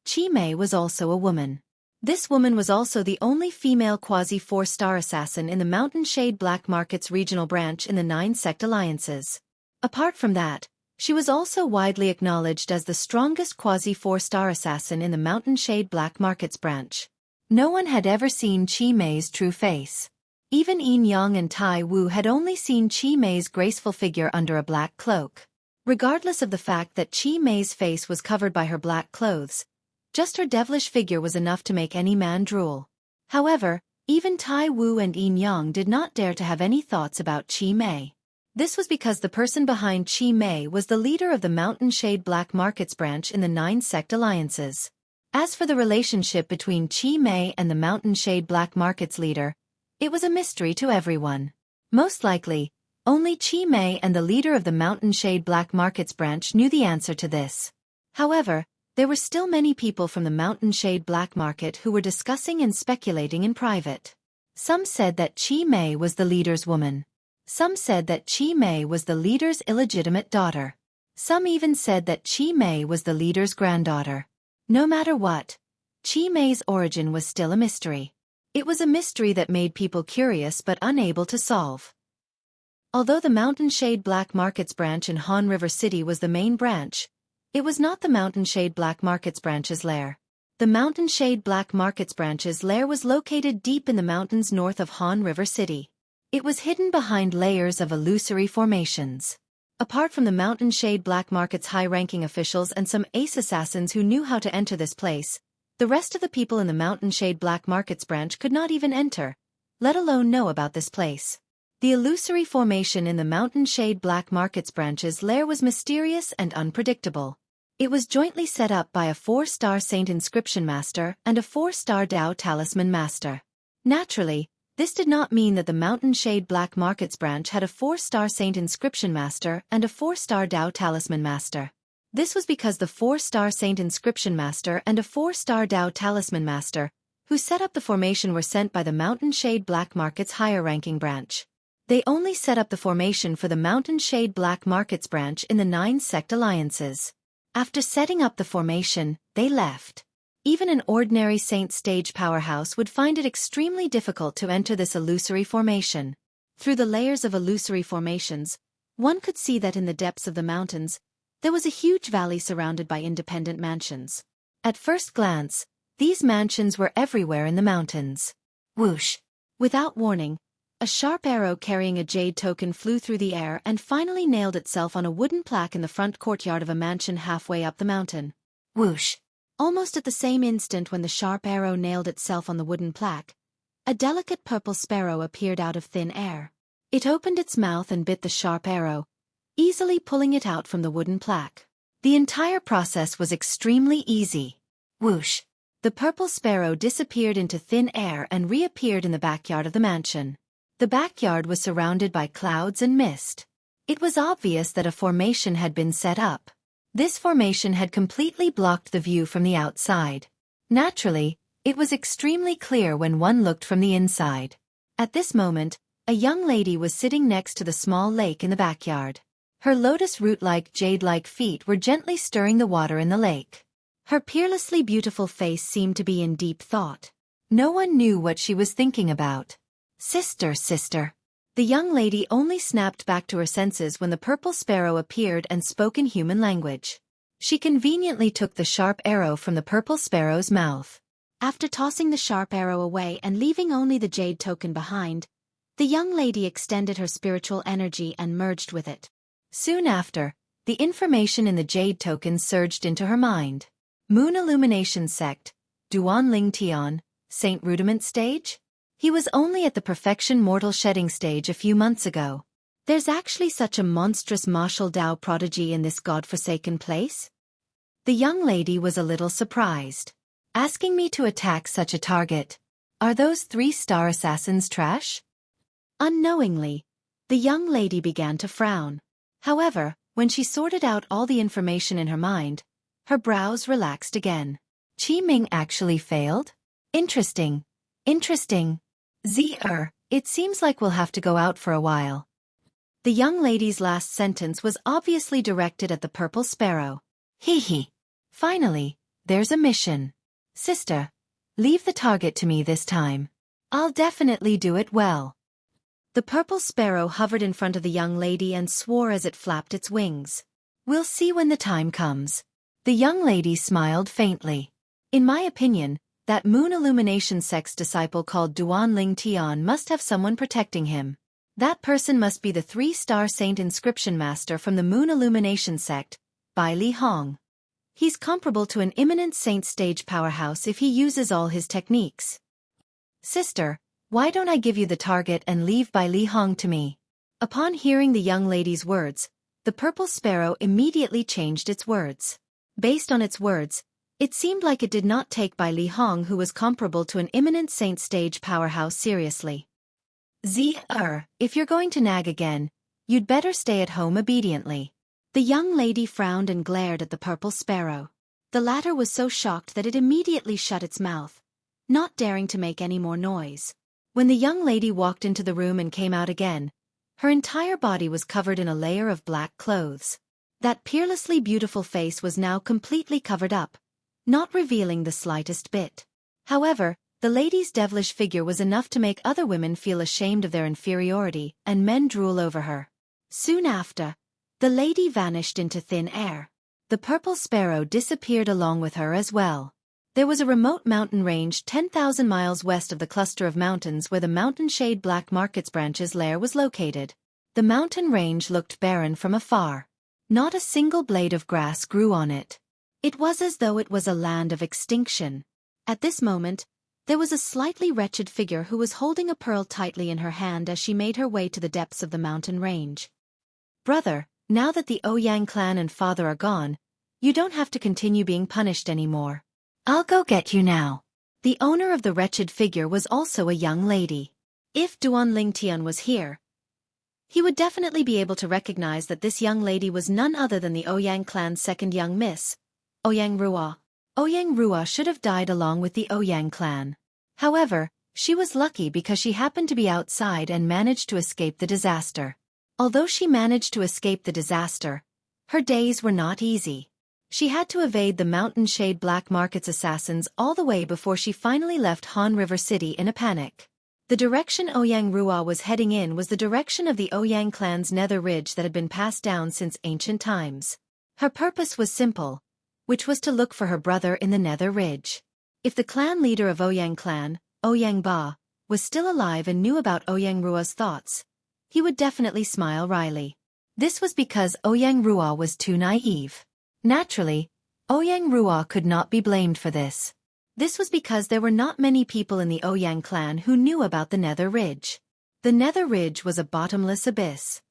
Speaker 1: Qi Mei was also a woman. This woman was also the only female quasi-4-star assassin in the Mountain Shade Black Markets regional branch in the 9 Sect Alliances. Apart from that, she was also widely acknowledged as the strongest quasi-4-star assassin in the Mountain Shade Black Markets branch. No one had ever seen Qi Mei's true face. Even Yin Yang and Tai Wu had only seen Qi Mei's graceful figure under a black cloak. Regardless of the fact that Qi Mei's face was covered by her black clothes, just her devilish figure was enough to make any man drool. However, even Tai Wu and Yin Yang did not dare to have any thoughts about Qi Mei. This was because the person behind Qi Mei was the leader of the Mountain Shade Black Markets branch in the 9 Sect Alliances. As for the relationship between Qi Mei and the Mountain Shade Black Markets leader, it was a mystery to everyone. Most likely, Only Chi Mei and the leader of the Mountain Shade Black Markets branch knew the answer to this. However, there were still many people from the Mountain Shade Black Market who were discussing and speculating in private. Some said that Chi Mei was the leader's woman. Some said that Chi Mei was the leader's illegitimate daughter. Some even said that Chi Mei was the leader's granddaughter. No matter what, Chi Mei's origin was still a mystery. It was a mystery that made people curious but unable to solve. Although the Mountain Shade Black Markets branch in Han River City was the main branch, it was not the Mountain Shade Black Markets branch's lair. The Mountain Shade Black Markets branch's lair was located deep in the mountains north of Han River City. It was hidden behind layers of illusory formations. Apart from the Mountain Shade Black Market's high-ranking officials and some ace assassins who knew how to enter this place, the rest of the people in the Mountain Shade Black Markets branch could not even enter, let alone know about this place. The illusory formation in the Mountain Shade Black Markets branch's lair was mysterious and unpredictable. It was jointly set up by a 4-star Saint Inscription Master and a 4-star Dao Talisman Master. Naturally, this did not mean that the Mountain Shade Black Markets branch had a 4-star Saint Inscription Master and a 4-star Dao Talisman Master. This was because the 4-star Saint Inscription Master and a 4-star Dao Talisman Master, who set up the formation, were sent by the Mountain Shade Black Market's higher-ranking branch. They only set up the formation for the Mountain Shade Black Markets branch in the 9 sect alliances. After setting up the formation, they left. Even an ordinary Saint Stage powerhouse would find it extremely difficult to enter this illusory formation. Through the layers of illusory formations, one could see that in the depths of the mountains, there was a huge valley surrounded by independent mansions. At first glance, these mansions were everywhere in the mountains. Whoosh! Without warning, a sharp arrow carrying a jade token flew through the air and finally nailed itself on a wooden plaque in the front courtyard of a mansion halfway up the mountain. Whoosh! Almost at the same instant when the sharp arrow nailed itself on the wooden plaque, a delicate purple sparrow appeared out of thin air. It opened its mouth and bit the sharp arrow, easily pulling it out from the wooden plaque. The entire process was extremely easy. Whoosh! The purple sparrow disappeared into thin air and reappeared in the backyard of the mansion. The backyard was surrounded by clouds and mist. It was obvious that a formation had been set up. This formation had completely blocked the view from the outside. Naturally, it was extremely clear when one looked from the inside. At this moment, a young lady was sitting next to the small lake in the backyard. Her lotus root-like, jade-like feet were gently stirring the water in the lake. Her peerlessly beautiful face seemed to be in deep thought. No one knew what she was thinking about. Sister, sister. The young lady only snapped back to her senses when the purple sparrow appeared and spoke in human language. She conveniently took the sharp arrow from the purple sparrow's mouth. After tossing the sharp arrow away and leaving only the jade token behind, the young lady extended her spiritual energy and merged with it. Soon after, the information in the jade token surged into her mind. Moon Illumination Sect, Duan Ling Tian, Saint Rudiment Stage? He was only at the Perfection Mortal Shedding stage a few months ago. There's actually such a monstrous martial Dao prodigy in this godforsaken place? The young lady was a little surprised. Asking me to attack such a target. Are those 3-star assassins trash? Unknowingly, the young lady began to frown. However, when she sorted out all the information in her mind, her brows relaxed again. Qi Ming actually failed? Interesting. Interesting. It seems like we'll have to go out for a while. The young lady's last sentence was obviously directed at the purple sparrow. Hee hee. Finally, there's a mission. Sister, leave the target to me this time. I'll definitely do it well. The purple sparrow hovered in front of the young lady and swore as it flapped its wings. We'll see when the time comes. The young lady smiled faintly. In my opinion, that Moon Illumination Sect's disciple called Duan Ling Tian must have someone protecting him. That person must be the 3-star Saint Inscription Master from the Moon Illumination Sect, Bai Li Hong. He's comparable to an imminent Saint Stage powerhouse if he uses all his techniques. Sister, why don't I give you the target and leave Bai Li Hong to me? Upon hearing the young lady's words, the purple sparrow immediately changed its words. Based on its words, it seemed like it did not take Bai Li Hong, who was comparable to an imminent Saint Stage powerhouse, seriously. If you're going to nag again, You'd better stay at home obediently."
Speaker 2: The young lady frowned and glared at the purple sparrow. The latter was so shocked that it immediately shut its mouth, not daring to make any more noise. When the young lady walked into the room and came out again, her entire body was covered in a layer of black clothes. That peerlessly beautiful face was now completely covered up, not revealing the slightest bit. However, the lady's devilish figure was enough to make other women feel ashamed of their inferiority and men drool over her. Soon after, the lady vanished into thin air. The purple sparrow disappeared along with her as well. There was a remote mountain range 10,000 miles west of the cluster of mountains where the mountain shade Black Market's branch's lair was located. The mountain range looked barren from afar. Not a single blade of grass grew on it. It was as though it was a land of extinction. At this moment, there was a slightly wretched figure who was holding a pearl tightly in her hand as she made her way to the depths of the mountain range.
Speaker 1: "Brother, now that the Ouyang clan and father are gone, you don't have to continue being punished anymore. I'll go get you now." The owner of the wretched figure was also a young lady. If Duan Lingtian was here, he would definitely be able to recognize that this young lady was none other than the Ouyang clan's second young miss, Ouyang Rua. Ouyang Rua should have died along with the Ouyang clan. However, she was lucky because she happened to be outside and managed to escape the disaster. Although she managed to escape the disaster, her days were not easy. She had to evade the mountain shade Black Market's assassins all the way before she finally left Han River City in a panic. The direction Ouyang Rua was heading in was the direction of the Ouyang clan's nether ridge that had been passed down since ancient times. Her purpose was simple, which was to look for her brother in the nether ridge. If the clan leader of Ouyang clan, Ouyang Ba, was still alive and knew about Ouyang Rua's thoughts, he would definitely smile wryly. This was because Ouyang Rua was too naive. Naturally, Ouyang Rua could not be blamed for this. This was because there were not many people in the Ouyang clan who knew about the nether ridge. The nether ridge was a bottomless abyss.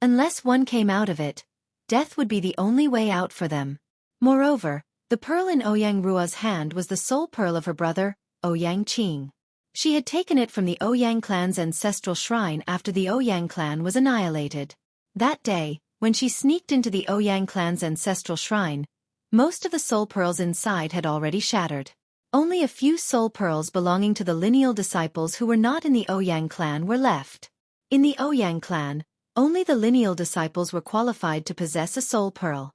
Speaker 1: Unless one came out of it, death would be the only way out for them. Moreover, the pearl in Ouyang Rua's hand was the soul pearl of her brother, Ouyang Qing. She had taken it from the Ouyang clan's ancestral shrine after the Ouyang clan was annihilated. That day, when she sneaked into the Ouyang clan's ancestral shrine, most of the soul pearls inside had already shattered. Only a few soul pearls belonging to the lineal disciples who were not in the Ouyang clan were left. In the Ouyang clan, only the lineal disciples were qualified to possess a soul pearl.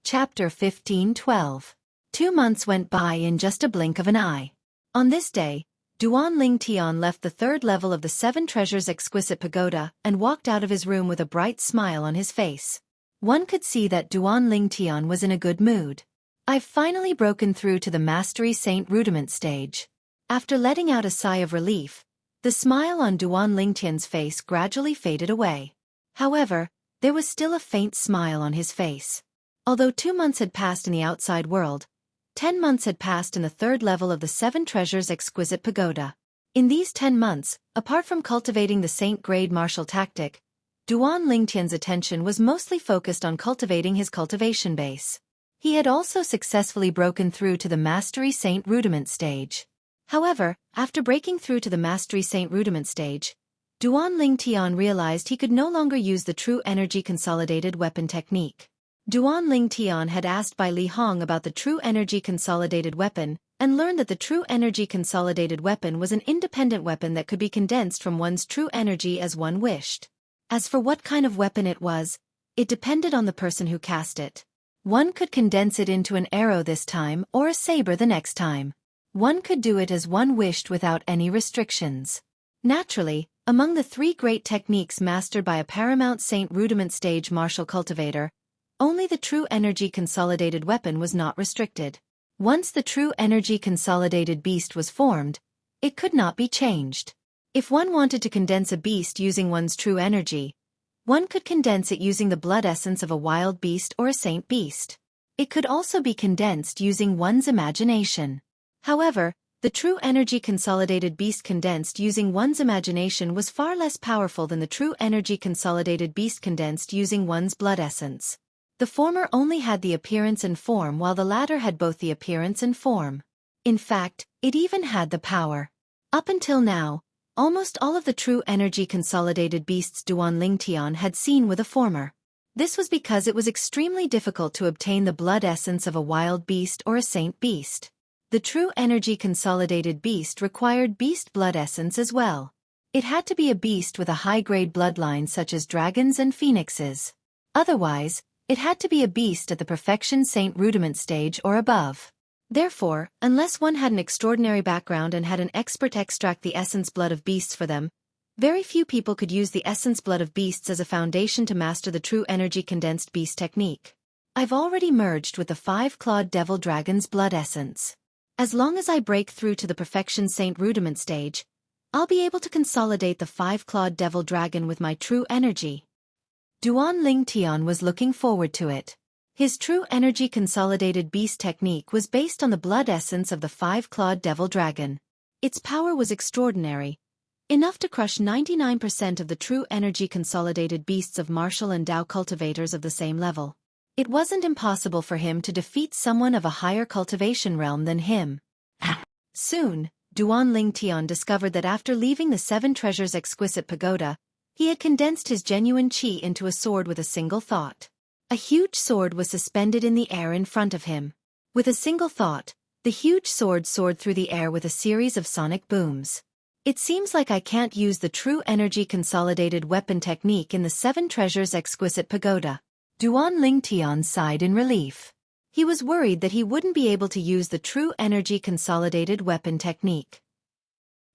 Speaker 1: Chapter 15:12. 2 months went by in just a blink of an eye. On this day, Duan Lingtian left the 3rd level of the 7 Treasures Exquisite Pagoda and walked out of his room with a bright smile on his face. One could see that Duan Lingtian was in a good mood. "I've finally broken through to the Mastery Saint Rudiment stage." After letting out a sigh of relief, the smile on Duan Lingtian's face gradually faded away. However, there was still a faint smile on his face. Although 2 months had passed in the outside world, 10 months had passed in the 3rd level of the 7 Treasures Exquisite Pagoda. In these 10 months, apart from cultivating the Saint-grade martial tactic, Duan Lingtian's attention was mostly focused on cultivating his cultivation base. He had also successfully broken through to the Mastery Saint Rudiment stage. However, after breaking through to the Mastery Saint Rudiment stage, Duan Lingtian realized he could no longer use the True Energy Consolidated Weapon technique. Duan Lingtian had asked Bai Li Hong about the True Energy Consolidated Weapon, and learned that the True Energy Consolidated Weapon was an independent weapon that could be condensed from one's true energy as one wished. As for what kind of weapon it was, it depended on the person who cast it. One could condense it into an arrow this time or a saber the next time. One could do it as one wished without any restrictions. Naturally, among the 3 great techniques mastered by a Paramount Saint Rudiment stage martial cultivator, only the True Energy Consolidated Weapon was not restricted. Once the True Energy Consolidated Beast was formed, it could not be changed. If one wanted to condense a beast using one's true energy, one could condense it using the blood essence of a wild beast or a saint beast. It could also be condensed using one's imagination. However, the True Energy Consolidated Beast condensed using one's imagination was far less powerful than the True Energy Consolidated Beast condensed using one's blood essence. The former only had the appearance and form while the latter had both the appearance and form. In fact, it even had the power.
Speaker 2: Up until now, almost all of the true energy consolidated beasts Duan Lingtian had seen were the former. This was because it was extremely difficult to obtain the blood essence of a wild beast or a saint beast. The true energy consolidated beast required beast blood essence as well. It had to be a beast with a high-grade bloodline such as dragons and phoenixes. Otherwise, it had to be a beast at the perfection saint rudiment stage or above. Therefore, unless one had an extraordinary background and had an expert extract the essence blood of beasts for them, very few people could use the essence blood of beasts as a foundation to master the true energy condensed beast technique. I've already merged with the 5-clawed devil dragon's blood essence. As long as I break through to the perfection saint rudiment stage, I'll be able to consolidate the 5-clawed devil dragon with my true energy. Duan Lingtian was looking forward to it. His true energy consolidated beast technique was based on the blood essence of the 5-clawed devil dragon. Its power was extraordinary, enough to crush 99% of the true energy consolidated beasts of martial and Dao cultivators of the same level. It wasn't impossible for him to defeat someone of a higher cultivation realm than him. Soon, Duan Lingtian discovered that after leaving the 7 Treasures exquisite pagoda, he had condensed his genuine qi into a sword with a single thought. A huge sword was suspended in the air in front of him. With a single thought, the huge sword soared through the air with a series of sonic booms. It seems like I can't use the true energy consolidated weapon technique in the 7 Treasures exquisite pagoda. Duan Lingtian sighed in relief. He was worried that he wouldn't be able to use the true energy consolidated weapon technique.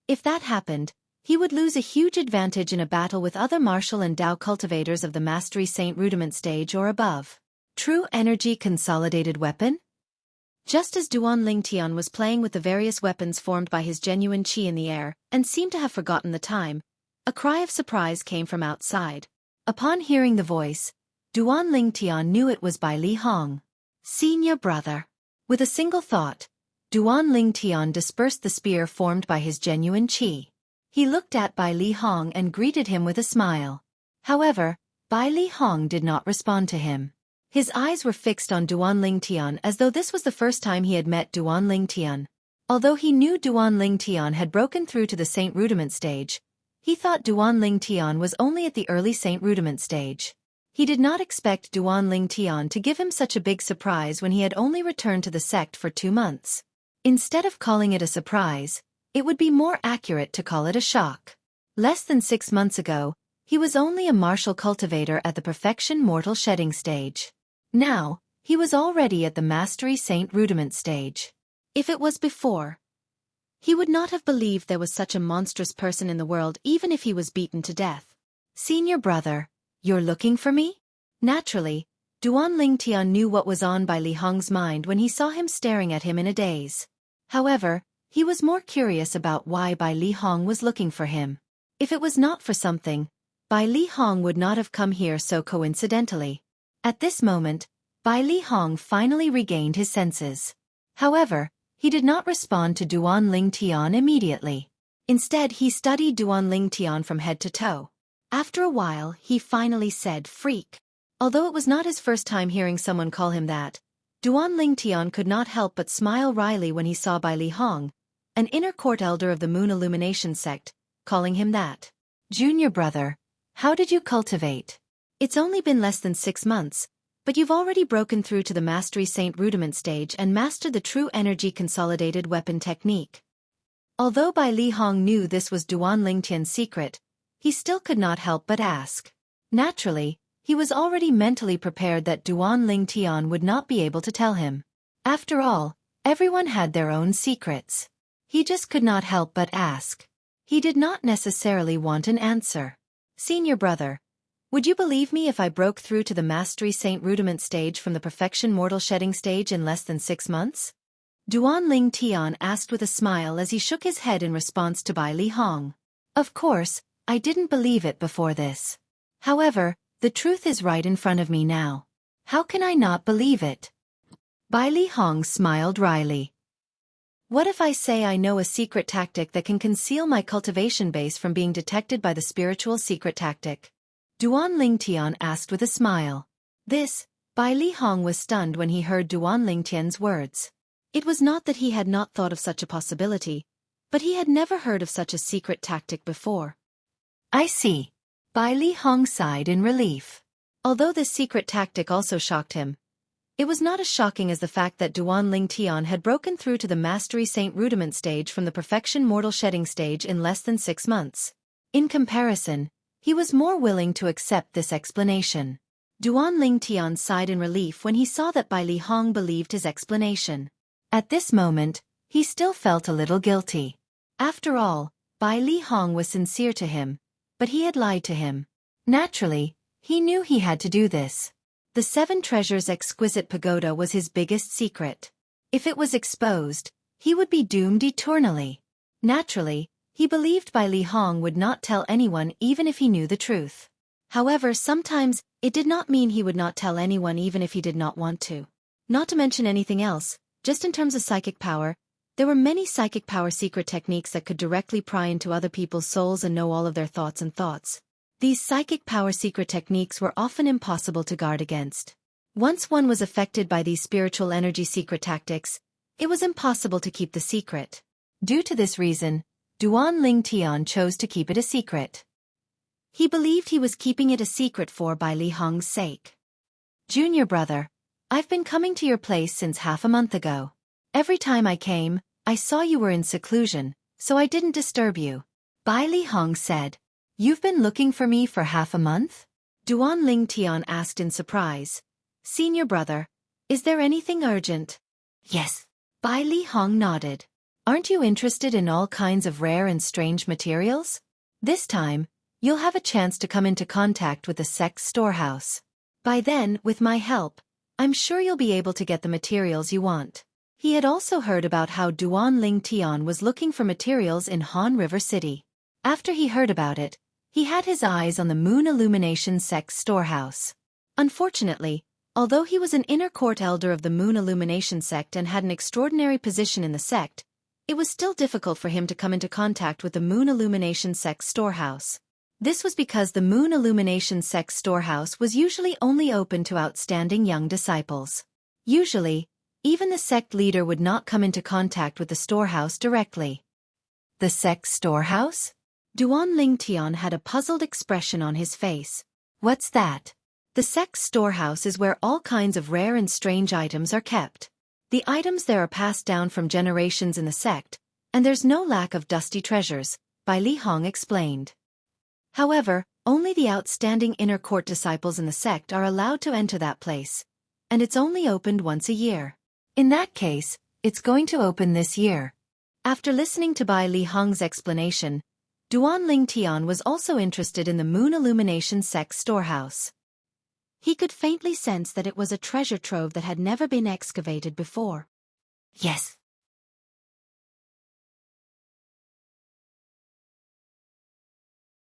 Speaker 2: If that happened, he would lose a huge advantage in a battle with other martial and Dao cultivators of the Mastery Saint Rudiment stage or above. True energy consolidated weapon? Just as Duan Lingtian was playing with the various weapons formed by his genuine qi in the air, and seemed to have forgotten the time, a cry of surprise came from outside. Upon hearing the voice, Duan Lingtian knew it was Bai Li Hong. Senior brother. With a single thought, Duan Lingtian dispersed the spear formed by his genuine qi. He looked at Bai Li Hong and greeted him with a smile. However, Bai Li Hong did not respond to him. His eyes were fixed on Duan Lingtian as though this was the first time he had met Duan Lingtian. Although he knew Duan Lingtian had broken through to the Saint Rudiment stage, he thought Duan Lingtian was only at the early Saint Rudiment stage. He did not expect Duan Lingtian to give him such a big surprise when he had only returned to the sect for 2 months. Instead of calling it a surprise, it would be more accurate to call it a shock. Less than 6 months ago, he was only a martial cultivator at the perfection mortal shedding stage. Now, he was already at the Mastery Saint Rudiment stage. If it was before, he would not have believed there was such a monstrous person in the world even if he was beaten to death. Senior brother, you're looking for me? Naturally, Duan Lingtian knew what was on Bai Li Hong's mind when he saw him staring at him in a daze. However, he was more curious about why Bai Li Hong was looking for him. If it was not for something, Bai Li Hong would not have come here so coincidentally. At this moment, Bai Li Hong finally regained his senses. However, he did not respond to Duan Lingtian immediately. Instead, he studied Duan Lingtian from head to toe. After a while, he finally said, "Freak." Although it was not his first time hearing someone call him that, Duan Lingtian could not help but smile wryly when he saw Bai Li Hong, an inner court elder of the Moon Illumination sect, calling him that. Junior brother, how did you cultivate? It's only been less than 6 months, but you've already broken through to the Mastery Saint Rudiment stage and mastered the true energy consolidated weapon technique. Although Bai Li Hong knew this was Duan Lingtian's secret, he still could not help but ask. Naturally, he was already mentally prepared that Duan Lingtian would not be able to tell him. After all, everyone had their own secrets. He just could not help but ask. He did not necessarily want an answer. Senior brother, would you believe me if I broke through to the Mastery Saint Rudiment stage from the Perfection Mortal Shedding stage in less than 6 months? Duan Lingtian asked with a smile as he shook his head in response to Bai Li Hong. Of course, I didn't believe it before this. However, the truth is right in front of me now. How can I not believe it? Bai Li Hong smiled wryly. What if I say I know a secret tactic that can conceal my cultivation base from being detected by the spiritual secret tactic? Duan Lingtian asked with a smile. Bai Li Hong was stunned when he heard Duan Lingtian's words. It was not that he had not thought of such a possibility, but he had never heard of such a secret tactic before.
Speaker 1: I see. Bai Li Hong sighed in relief.
Speaker 2: Although this secret tactic also shocked him, it was not as shocking as the fact that Duan Ling Tian had broken through to the Mastery Saint Rudiment stage from the Perfection Mortal Shedding stage in less than 6 months. In comparison, he was more willing to accept this explanation. Duan Ling Tian sighed in relief when he saw that Bai Li Hong believed his explanation.
Speaker 1: At this moment, he still felt a little guilty.
Speaker 2: After all, Bai Li Hong was sincere to him, but he had lied to him.
Speaker 1: Naturally, he knew he had to do this.
Speaker 2: The 7 Treasures Exquisite Pagoda was his biggest secret.
Speaker 1: If it was exposed, he would be doomed eternally.
Speaker 2: Naturally, he believed Bai Li Hong would not tell anyone even if he knew the truth. However, sometimes, it did not mean he would not tell anyone even if he did not want to. Not to mention anything else, just in terms of psychic power, there were many psychic power secret techniques that could directly pry into other people's souls and know all of their thoughts. These psychic power secret techniques were often impossible to guard against. Once one was affected by these spiritual energy secret tactics, it was impossible to keep the secret.
Speaker 1: Due to this reason, Duan Ling Tian chose to keep it a secret.
Speaker 2: He believed he was keeping it a secret for Bai Li Hong's sake.
Speaker 1: Junior brother, I've been coming to your place since half a month ago. Every time I came, I saw you were in seclusion, so I didn't disturb you. Bai Li Hong said. You've been looking for me for half a month?
Speaker 2: Duan Ling Tian asked in surprise. Senior brother, is there anything urgent?
Speaker 1: Yes. Bai Li Hong nodded. Aren't you interested in all kinds of rare and strange materials? This time, you'll have a chance to come into contact with the sect's storehouse. By then, with my help, I'm sure you'll be able to get the materials you want. He had also heard about how Duan Ling Tian was looking for materials in Han River City. After he heard about it, he had his eyes on the Moon Illumination sect's storehouse. Unfortunately, although he was an inner court elder of the Moon Illumination sect and had an extraordinary position in the sect, it was still difficult for him to come into contact with the Moon Illumination sect's storehouse. This was because the Moon Illumination sect's storehouse was usually only open to outstanding young disciples. Usually, even the sect leader would not come into contact with the storehouse directly. The sect's storehouse?
Speaker 2: Duan Ling Tian had a puzzled expression on his face.
Speaker 1: What's that?
Speaker 2: The sect's storehouse is where all kinds of rare and strange items are kept. The items there are passed down from generations in the sect, and there's no lack of dusty treasures, Bai Li Hong explained. However, only the outstanding inner court disciples in the sect are allowed to enter that place, and it's only opened once a year.
Speaker 1: In that case, it's going to open this year.
Speaker 2: After listening to Bai Li Hong's explanation, Duan Ling Tian was also interested in the Moon Illumination sect's storehouse. He could faintly sense that it was a treasure trove that had never been excavated before.
Speaker 1: Yes.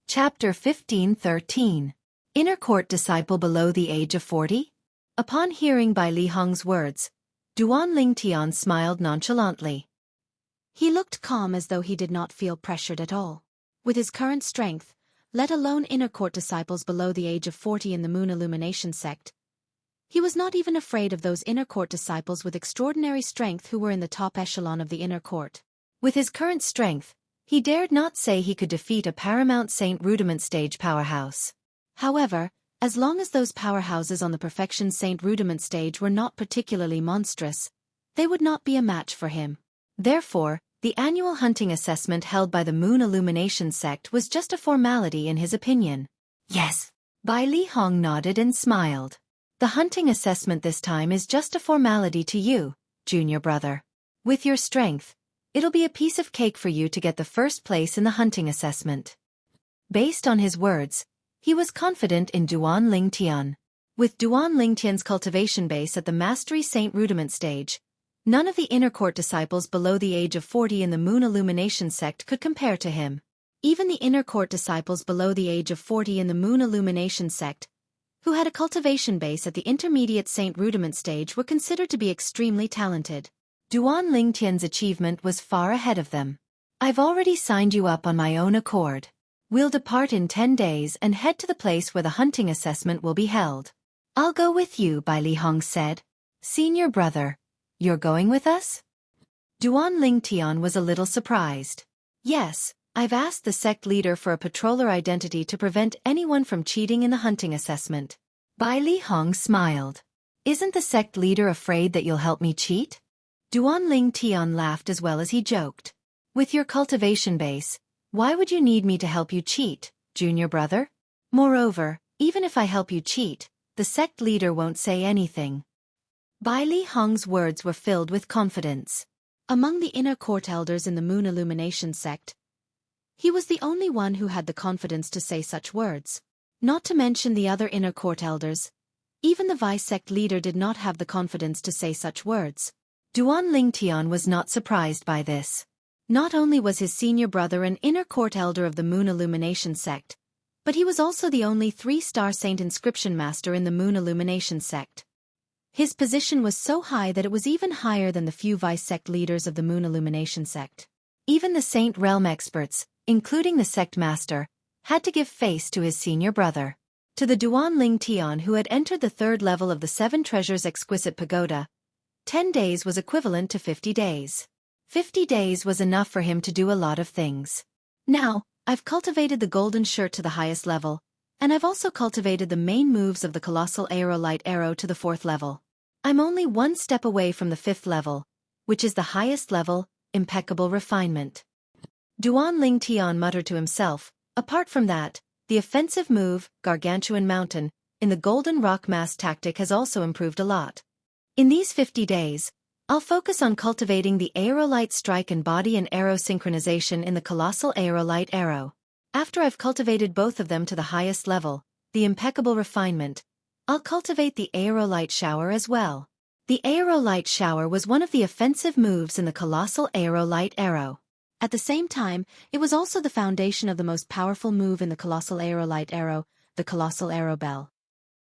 Speaker 1: Chapter 15:13. Inner Court Disciple Below the Age of 40?
Speaker 2: Upon hearing Bai Li Hong's words, Duan Ling Tian smiled nonchalantly. He looked calm as though he did not feel pressured at all. With his current strength, let alone inner court disciples below the age of 40 in the Moon Illumination sect, he was not even afraid of those inner court disciples with extraordinary strength who were in the top echelon of the inner court.
Speaker 1: With his current strength, he dared not say he could defeat a Paramount Saint Rudiment stage powerhouse.
Speaker 2: However, as long as those powerhouses on the Perfection Saint Rudiment stage were not particularly monstrous, they would not be a match for him.
Speaker 1: Therefore, the annual hunting assessment held by the Moon Illumination sect was just a formality in his opinion.
Speaker 2: Yes.
Speaker 1: Bai Li Hong nodded and smiled. The hunting assessment this time is just a formality to you, junior brother. With your strength, it'll be a piece of cake for you to get the first place in the hunting assessment. Based on his words, he was confident in Duan Ling Tian. With Duan Ling Tian's cultivation base at the Mastery Saint Rudiment stage, none of the inner court disciples below the age of 40 in the Moon Illumination sect could compare to him. Even the inner court disciples below the age of 40 in the Moon Illumination sect, who had a cultivation base at the intermediate Saint Rudiment stage, were considered to be extremely talented. Duan Ling Tian's achievement was far ahead of them. I've already signed you up on my own accord. We'll depart in 10 days and head to the place where the hunting assessment will be held.
Speaker 2: I'll go with you, Bai Li Hong said.
Speaker 1: Senior brother, you're going with us? Duan Ling Tian was a little surprised. Yes, I've asked the sect leader for a patroller identity to prevent anyone from cheating in the hunting assessment. Bai Li Hong smiled. Isn't the sect leader afraid that you'll help me cheat? Duan Ling Tian laughed as well as he joked. With your cultivation base, why would you need me to help you cheat, junior brother? Moreover, even if I help you cheat, the sect leader won't say anything. Bai Li Hong's words were filled with confidence.
Speaker 2: Among the inner court elders in the Moon Illumination sect, he was the only one who had the confidence to say such words. Not to mention the other inner court elders, even the vice sect leader did not have the confidence to say such words.
Speaker 1: Duan Ling Tian was not surprised by this.
Speaker 2: Not only was his senior brother an inner court elder of the Moon Illumination sect, but he was also the only 3-star saint inscription master in the Moon Illumination sect. His position was so high that it was even higher than the few vice sect leaders of the Moon Illumination sect.
Speaker 1: Even the Saint Realm experts, including the sect master, had to give face to his senior brother. To the Duan Ling Tian who had entered the 3rd level of the 7 Treasures Exquisite Pagoda, 10 days was equivalent to 50 days. 50 days was enough for him to do a lot of things.
Speaker 2: Now, I've cultivated the golden shirt to the highest level, and I've also cultivated the main moves of the colossal aerolite arrow to the 4th level. I'm only 1 step away from the 5th level, which is the highest level, impeccable refinement.
Speaker 1: Duan Ling Tian muttered to himself, apart from that, the offensive move, Gargantuan Mountain, in the Golden Rock Mass tactic has also improved a lot. In these 50 days, I'll focus on cultivating the aerolite strike and body and arrow synchronization in the colossal aerolite arrow. After I've cultivated both of them to the highest level, the impeccable refinement, I'll cultivate the aerolite shower as well. The aerolite shower was one of the offensive moves in the colossal aerolite arrow.
Speaker 2: At the same time, it was also the foundation of the most powerful move in the colossal aerolite arrow, the colossal arrow bell.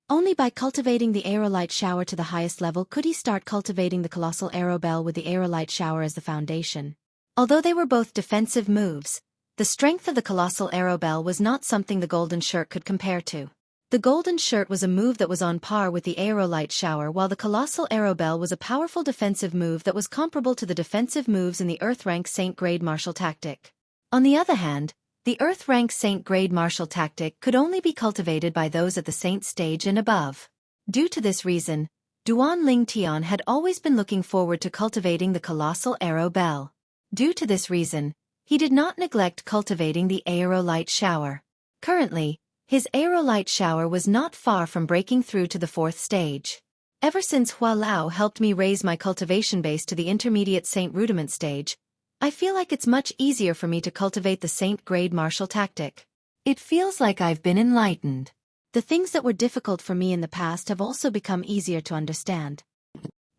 Speaker 2: Only by cultivating the aerolite shower to the highest level could he start cultivating the colossal arrow bell with the aerolite shower as the foundation.
Speaker 1: Although they were both defensive moves, the strength of the colossal arrow bell was not something the golden shirt could compare to. The golden shirt was a move that was on par with the aerolite shower, while the colossal arrow bell was a powerful defensive move that was comparable to the defensive moves in the Earth rank Saint grade martial tactic. On the other hand, the Earth rank Saint grade martial tactic could only be cultivated by those at the Saint stage and above. Due to this reason, Duan Ling Tian had always been looking forward to cultivating the colossal arrow bell. Due to this reason, he did not neglect cultivating the aerolite shower. Currently, his aerolite shower was not far from breaking through to the 4th stage. Ever since Hua Lao helped me raise my cultivation base to the intermediate Saint rudiment stage, I feel like it's much easier for me to cultivate the Saint grade martial tactic. It feels like I've been enlightened.
Speaker 2: The things that were difficult for me in the past have also become easier to understand.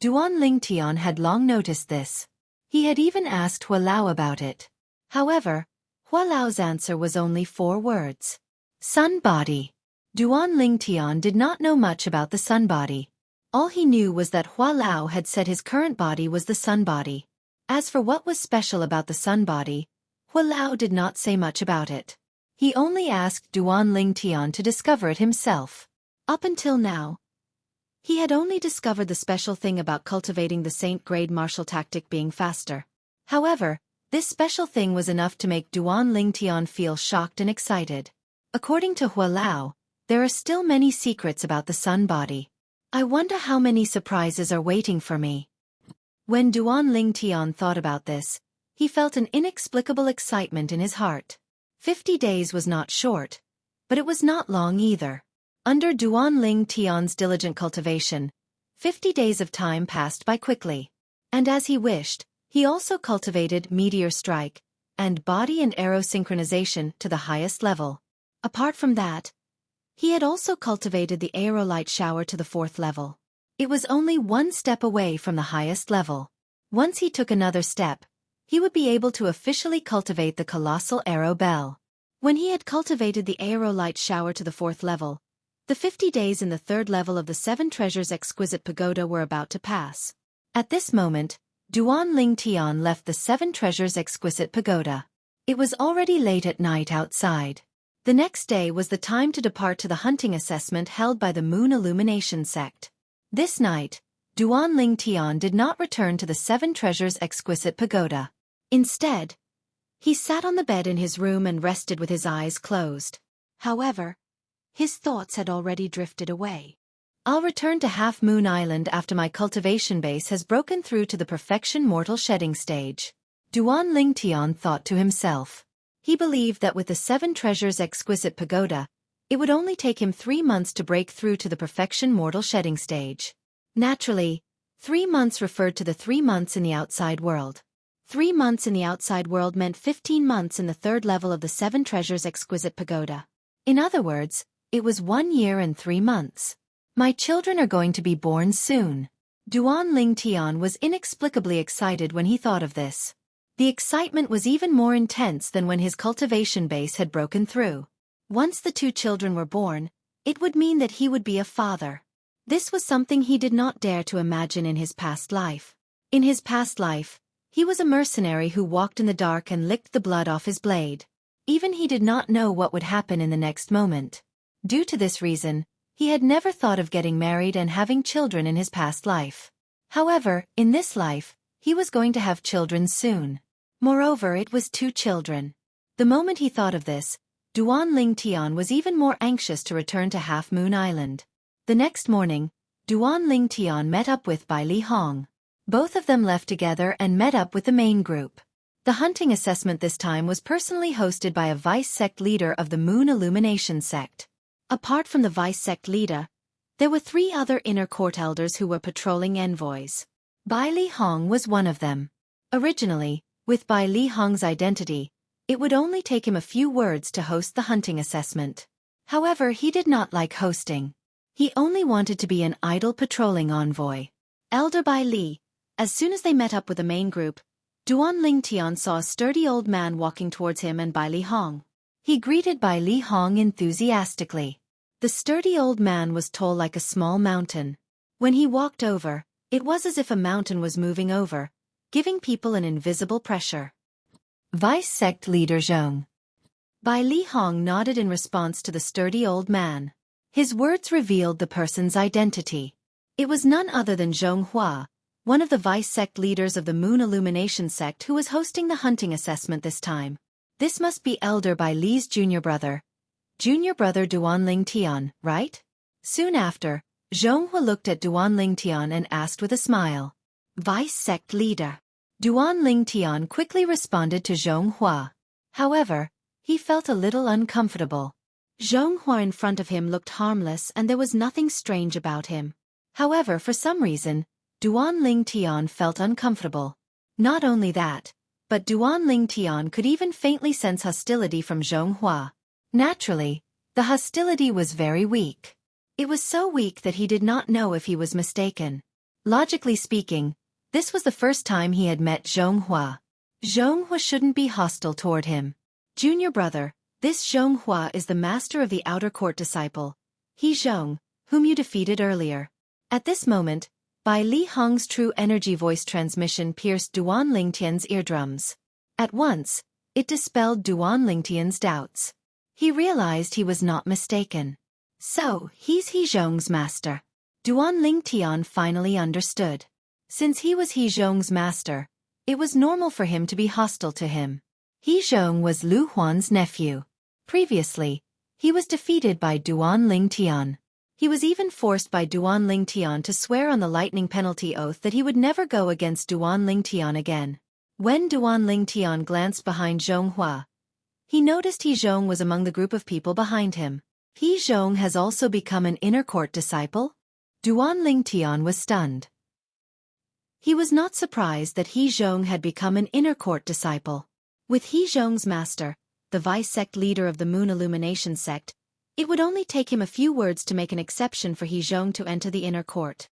Speaker 1: Duan Ling Tian had long noticed this. He had even asked Hua Lao about it. However, Hua Lao's answer was only 4 words. Sun body. Duan Ling Tian did not know much about the sun body. All he knew was that Hua Lao had said his current body was the sun body. As for what was special about the sun body, Hua Lao did not say much about it. He only asked Duan Ling Tian to discover it himself.
Speaker 2: Up until now, he had only discovered the special thing about cultivating the Saint grade martial tactic being faster.
Speaker 1: However, this special thing was enough to make Duan Ling Tian feel shocked and excited. According to Hua Lao, there are still many secrets about the sun body. I wonder how many surprises are waiting for me. When Duan Ling Tian thought about this, he felt an inexplicable excitement in his heart. 50 days was not short, but it was not long either. Under Duan Ling Tian's diligent cultivation, 50 days of time passed by quickly. And as he wished, he also cultivated meteor strike and body and arrow synchronization to the highest level. Apart from that, he had also cultivated the aerolite shower to the 4th level. It was only 1 step away from the highest level. Once he took another step, he would be able to officially cultivate the colossal arrow bell.
Speaker 2: When he had cultivated the aerolite shower to the 4th level, the 50 days in the 3rd level of the 7 Treasures Exquisite Pagoda were about to pass.
Speaker 1: At this moment, Duan Ling Tian left the 7 Treasures Exquisite Pagoda. It was already late at night outside. The next day was the time to depart to the hunting assessment held by the Moon Illumination sect. This night, Duan Ling Tian did not return to the Seven Treasures Exquisite Pagoda.
Speaker 2: Instead, he sat on the bed in his room and rested with his eyes closed. However, his thoughts had already drifted away.
Speaker 1: I'll return to Half Moon Island after my cultivation base has broken through to the perfection mortal shedding stage. Duan Ling Tian thought to himself. He believed that with the Seven Treasures Exquisite Pagoda, it would only take him 3 months to break through to the perfection mortal shedding stage. Naturally, 3 months referred to the 3 months in the outside world. 3 months in the outside world meant 15 months in the third level of the Seven Treasures Exquisite Pagoda. In other words, it was 1 year and 3 months. My children are going to be born soon. Duan Ling Tian was inexplicably excited when he thought of this. The excitement was even more intense than when his cultivation base had broken through. Once the 2 children were born, it would mean that he would be a father. This was something he did not dare to imagine in his past life. In his past life, he was a mercenary who walked in the dark and licked the blood off his blade. Even he did not know what would happen in the next moment. Due to this reason, he had never thought of getting married and having children in his past life. However, in this life, he was going to have children soon. Moreover, it was 2 children. The moment he thought of this, Duan Ling Tian was even more anxious to return to Half Moon Island. The next morning, Duan Ling Tian met up with Bai Li Hong. Both of them left together and met up with the main group. The hunting assessment this time was personally hosted by a vice sect leader of the Moon Illumination sect. Apart from the vice sect leader, there were 3 other inner court elders who were patrolling envoys. Bai Li Hong was one of them. Originally, with Bai Li Hong's identity, it would only take him a few words to host the hunting assessment. However, he did not like hosting. He only wanted to be an idle patrolling envoy. Elder Bai Li, as soon as they met up with the main group, Duan Ling Tian saw a sturdy old man walking towards him and Bai Li Hong. He greeted Bai Li Hong enthusiastically. The sturdy old man was tall like a small mountain. When he walked over, it was as if a mountain was moving over, giving people an invisible pressure. Vice Sect Leader Zhong. Bai Li Hong nodded in response to the sturdy old man. His words revealed the person's identity. It was none other than Zhong Hua, one of the vice sect leaders of the Moon Illumination sect who was hosting the hunting assessment this time. This must be Elder Bai Li's junior brother Duan Ling Tian, right? Soon after, Zhong Hua looked at Duan Ling Tian and asked with a smile. Vice sect leader. Duan Ling Tian quickly responded to Zhong Hua. However, he felt a little uncomfortable. Zhong Hua in front of him looked harmless and there was nothing strange about him. However, for some reason, Duan Ling Tian felt uncomfortable. Not only that, but Duan Ling Tian could even faintly sense hostility from Zhong Hua. Naturally, the hostility was very weak. It was so weak that he did not know if he was mistaken. Logically speaking, this was the first time he had met Zhong Hua. Zhong Hua shouldn't be hostile toward him. Junior brother, this Zhong Hua is the master of the outer court disciple, He Zhong, whom you defeated earlier. At this moment, Bai Li Hong's true energy voice transmission pierced Duan Ling Tian's eardrums. At once, it dispelled Duan Ling Tian's doubts. He realized he was not mistaken. So, he's He Zhong's master. Duan Ling Tian finally understood. Since he was He Zhong's master, it was normal for him to be hostile to him. He Zhong was Lu Huan's nephew. Previously, he was defeated by Duan Ling Tian. He was even forced by Duan Ling Tian to swear on the lightning penalty oath that he would never go against Duan Ling Tian again. When Duan Ling Tian glanced behind Zhong Hua, he noticed He Zhong was among the group of people behind him. He Zhong has also become an inner court disciple? Duan Ling Tian was stunned. He was not surprised that He Zhong had become an inner court disciple. With He Zhong's master, the vice sect leader of the Moon Illumination sect, it would only take him a few words to make an exception for He Zhong to enter the inner court.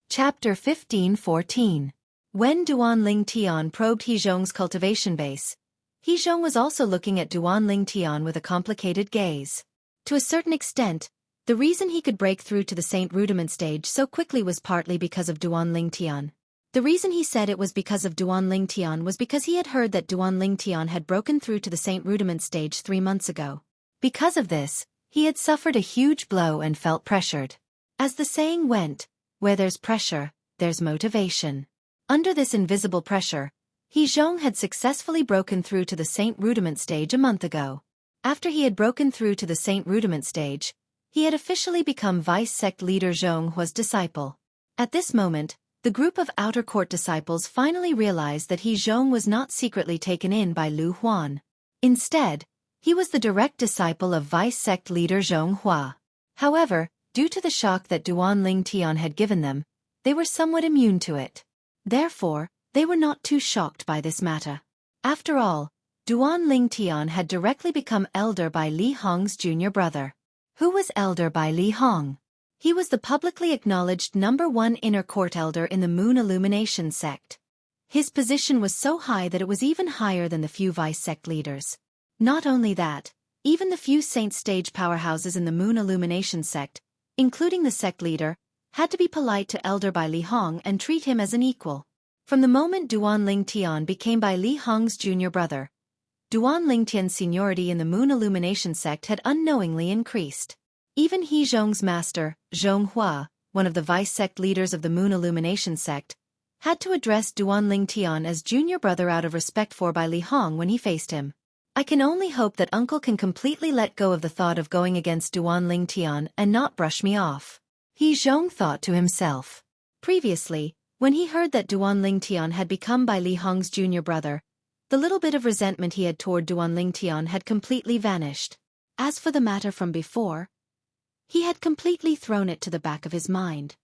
Speaker 1: Chapter 15-14. When Duan Ling Tian probed He Zhong's cultivation base, He Zhong was also looking at Duan Ling Tian with a complicated gaze. To a certain extent, the reason he could break through to the Saint Rudiment stage so quickly was partly because of Duan Ling Tian. The reason he said it was because of Duan Ling Tian was because he had heard that Duan Ling Tian had broken through to the Saint Rudiment stage 3 months ago. Because of this, He had suffered a huge blow and felt pressured. As the saying went, where there's pressure, there's motivation. Under this invisible pressure, He Zhong had successfully broken through to the Saint Rudiment stage a month ago. After he had broken through to the Saint Rudiment stage, he had officially become vice sect leader Zhong Hua's disciple. At this moment, the group of outer court disciples finally realized that He Zhong was not secretly taken in by Lu Huan. Instead, he was the direct disciple of vice sect leader Zhong Hua. However, due to the shock that Duan Ling Tian had given them, they were somewhat immune to it. Therefore, they were not too shocked by this matter. After all, Duan Ling Tian had directly become elder by Li Hong's junior brother. Who was elder by Li Hong? He was the publicly acknowledged #1 inner court elder in the Moon Illumination sect. His position was so high that it was even higher than the few vice sect leaders. Not only that, even the few saint stage powerhouses in the Moon Illumination sect, including the sect leader, had to be polite to elder by Li Hong and treat him as an equal. From the moment Duan Ling Tian became by Li Hong's junior brother, Duan Ling Tian's seniority in the Moon Illumination sect had unknowingly increased. Even He Zhong's master, Zhong Hua, one of the vice sect leaders of the Moon Illumination sect, had to address Duan Ling Tian as junior brother out of respect for by Li Hong when he faced him. I can only hope that uncle can completely let go of the thought of going against Duan Ling Tian and not brush me off. He Zhong thought to himself. Previously, when he heard that Duan Ling Tian had become by Li Hong's junior brother, the little bit of resentment he had toward Duan Ling Tian had completely vanished. As for the matter from before, he had completely thrown it to the back of his mind.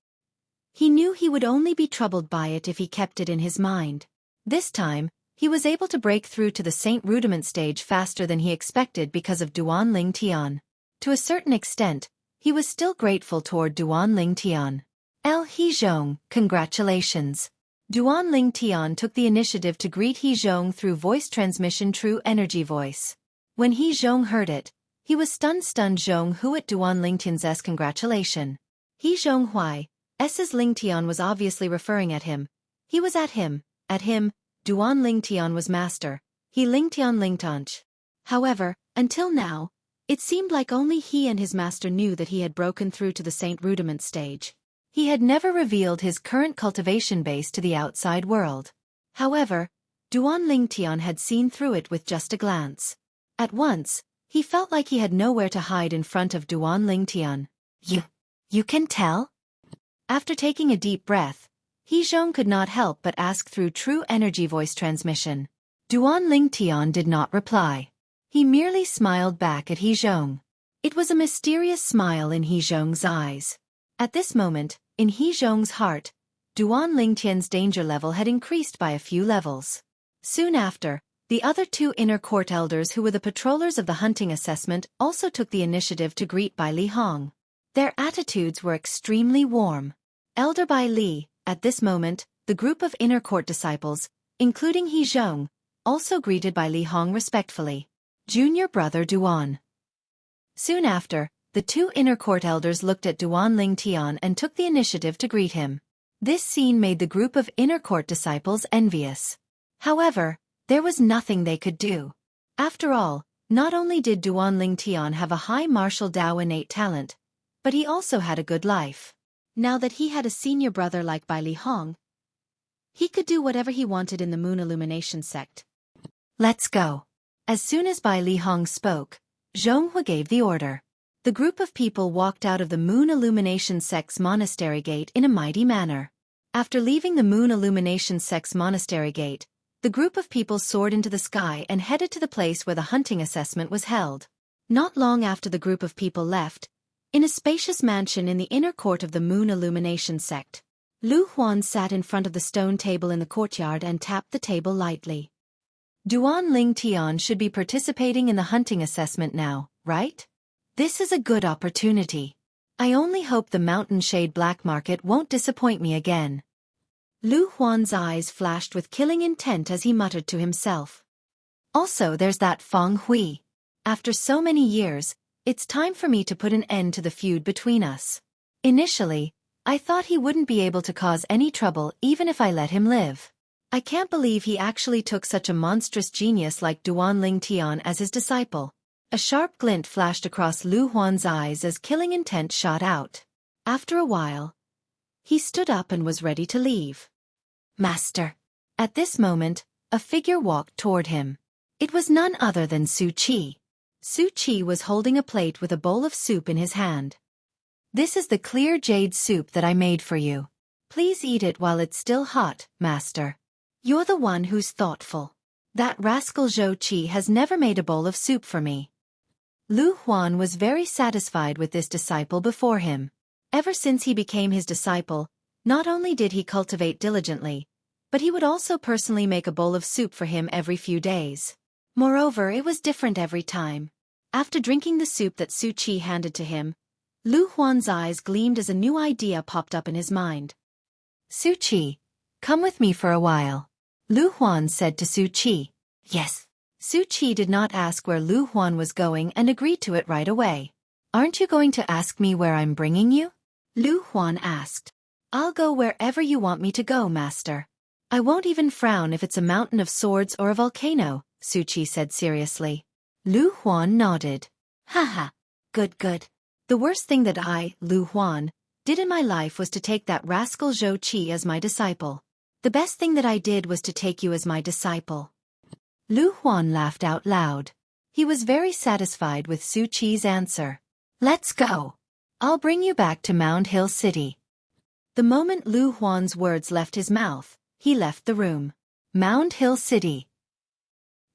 Speaker 1: He knew he would only be troubled by it if he kept it in his mind. This time, he was able to break through to the Saint Rudiment stage faster than he expected because of Duan Ling Tian. To a certain extent, he was still grateful toward Duan Ling Tian. He Zhong, congratulations. Duan Ling Tian took the initiative to greet He Zhong through voice transmission True Energy Voice. When He Zhong heard it, he was stunned Zhong Hu at Duan Ling Tian's congratulation. He Zhong Huai, S's Ling Tian was obviously referring at him. He was at him, Duan Ling Tian was master, he Ling Tian Ling Tanch. However, until now, it seemed like only he and his master knew that he had broken through to the Saint Rudiment stage. He had never revealed his current cultivation base to the outside world. However, Duan Ling Tian had seen through it with just a glance. At once, he felt like he had nowhere to hide in front of Duan Ling Tian. You can tell? After taking a deep breath, He Zhong could not help but ask through True Energy Voice transmission. Duan Ling Tian did not reply. He merely smiled back at He Zhong. It was a mysterious smile in He Zhong's eyes. At this moment, in He Zhong's heart, Duan Ling Tian's danger level had increased by a few levels. Soon after, the other two inner court elders who were the patrollers of the hunting assessment also took the initiative to greet Bai Li Hong. Their attitudes were extremely warm. Elder Bai Li, at this moment, the group of inner court disciples, including He Zhong, also greeted Bai Li Hong respectfully. Junior brother Duan. Soon after, the two inner court elders looked at Duan Ling Tian and took the initiative to greet him. This scene made the group of inner court disciples envious. However, there was nothing they could do. After all, not only did Duan Ling Tian have a high martial Dao innate talent, but he also had a good life. Now that he had a senior brother like Bai Li Hong, he could do whatever he wanted in the Moon Illumination sect. Let's go. As soon as Bai Li Hong spoke, Zhong Hu gave the order. The group of people walked out of the Moon Illumination sect's monastery gate in a mighty manner. After leaving the Moon Illumination sect's monastery gate, the group of people soared into the sky and headed to the place where the hunting assessment was held. Not long after the group of people left, in a spacious mansion in the inner court of the Moon Illumination sect, Lu Huan sat in front of the stone table in the courtyard and tapped the table lightly. Duan Ling Tian should be participating in the hunting assessment now, right? This is a good opportunity. I only hope the Mountain Shade Black Market won't disappoint me again. Lu Huan's eyes flashed with killing intent as he muttered to himself. Also there's that Feng Hui. After so many years, it's time for me to put an end to the feud between us. Initially, I thought he wouldn't be able to cause any trouble even if I let him live. I can't believe he actually took such a monstrous genius like Duan Ling Tian as his disciple. A sharp glint flashed across Lu Huan's eyes as killing intent shot out. After a while, he stood up and was ready to leave. Master. At this moment, a figure walked toward him. It was none other than Xueqi. Xueqi was holding a plate with a bowl of soup in his hand. This is the clear jade soup that I made for you. Please eat it while it's still hot, master. You're the one who's thoughtful. That rascal Xueqi has never made a bowl of soup for me. Lu Huan was very satisfied with this disciple before him. Ever since he became his disciple, not only did he cultivate diligently, but he would also personally make a bowl of soup for him every few days. Moreover, it was different every time. After drinking the soup that Xueqi handed to him, Lu Huan's eyes gleamed as a new idea popped up in his mind. Xueqi, come with me for a while. Lu Huan said to Xueqi. Yes. Xueqi did not ask where Lu Huan was going and agreed to it right away. Aren't you going to ask me where I'm bringing you? Lu Huan asked. I'll go wherever you want me to go, master. I won't even frown if it's a mountain of swords or a volcano, Xueqi said seriously. Lu Huan nodded. Haha. Good. The worst thing that I, Lu Huan, did in my life was to take that rascal Xueqi as my disciple. The best thing that I did was to take you as my disciple. Lu Huan laughed out loud. He was very satisfied with Xueqi's answer. Let's go. I'll bring you back to Mound Hill City. The moment Lu Huan's words left his mouth, he left the room. Mound Hill City.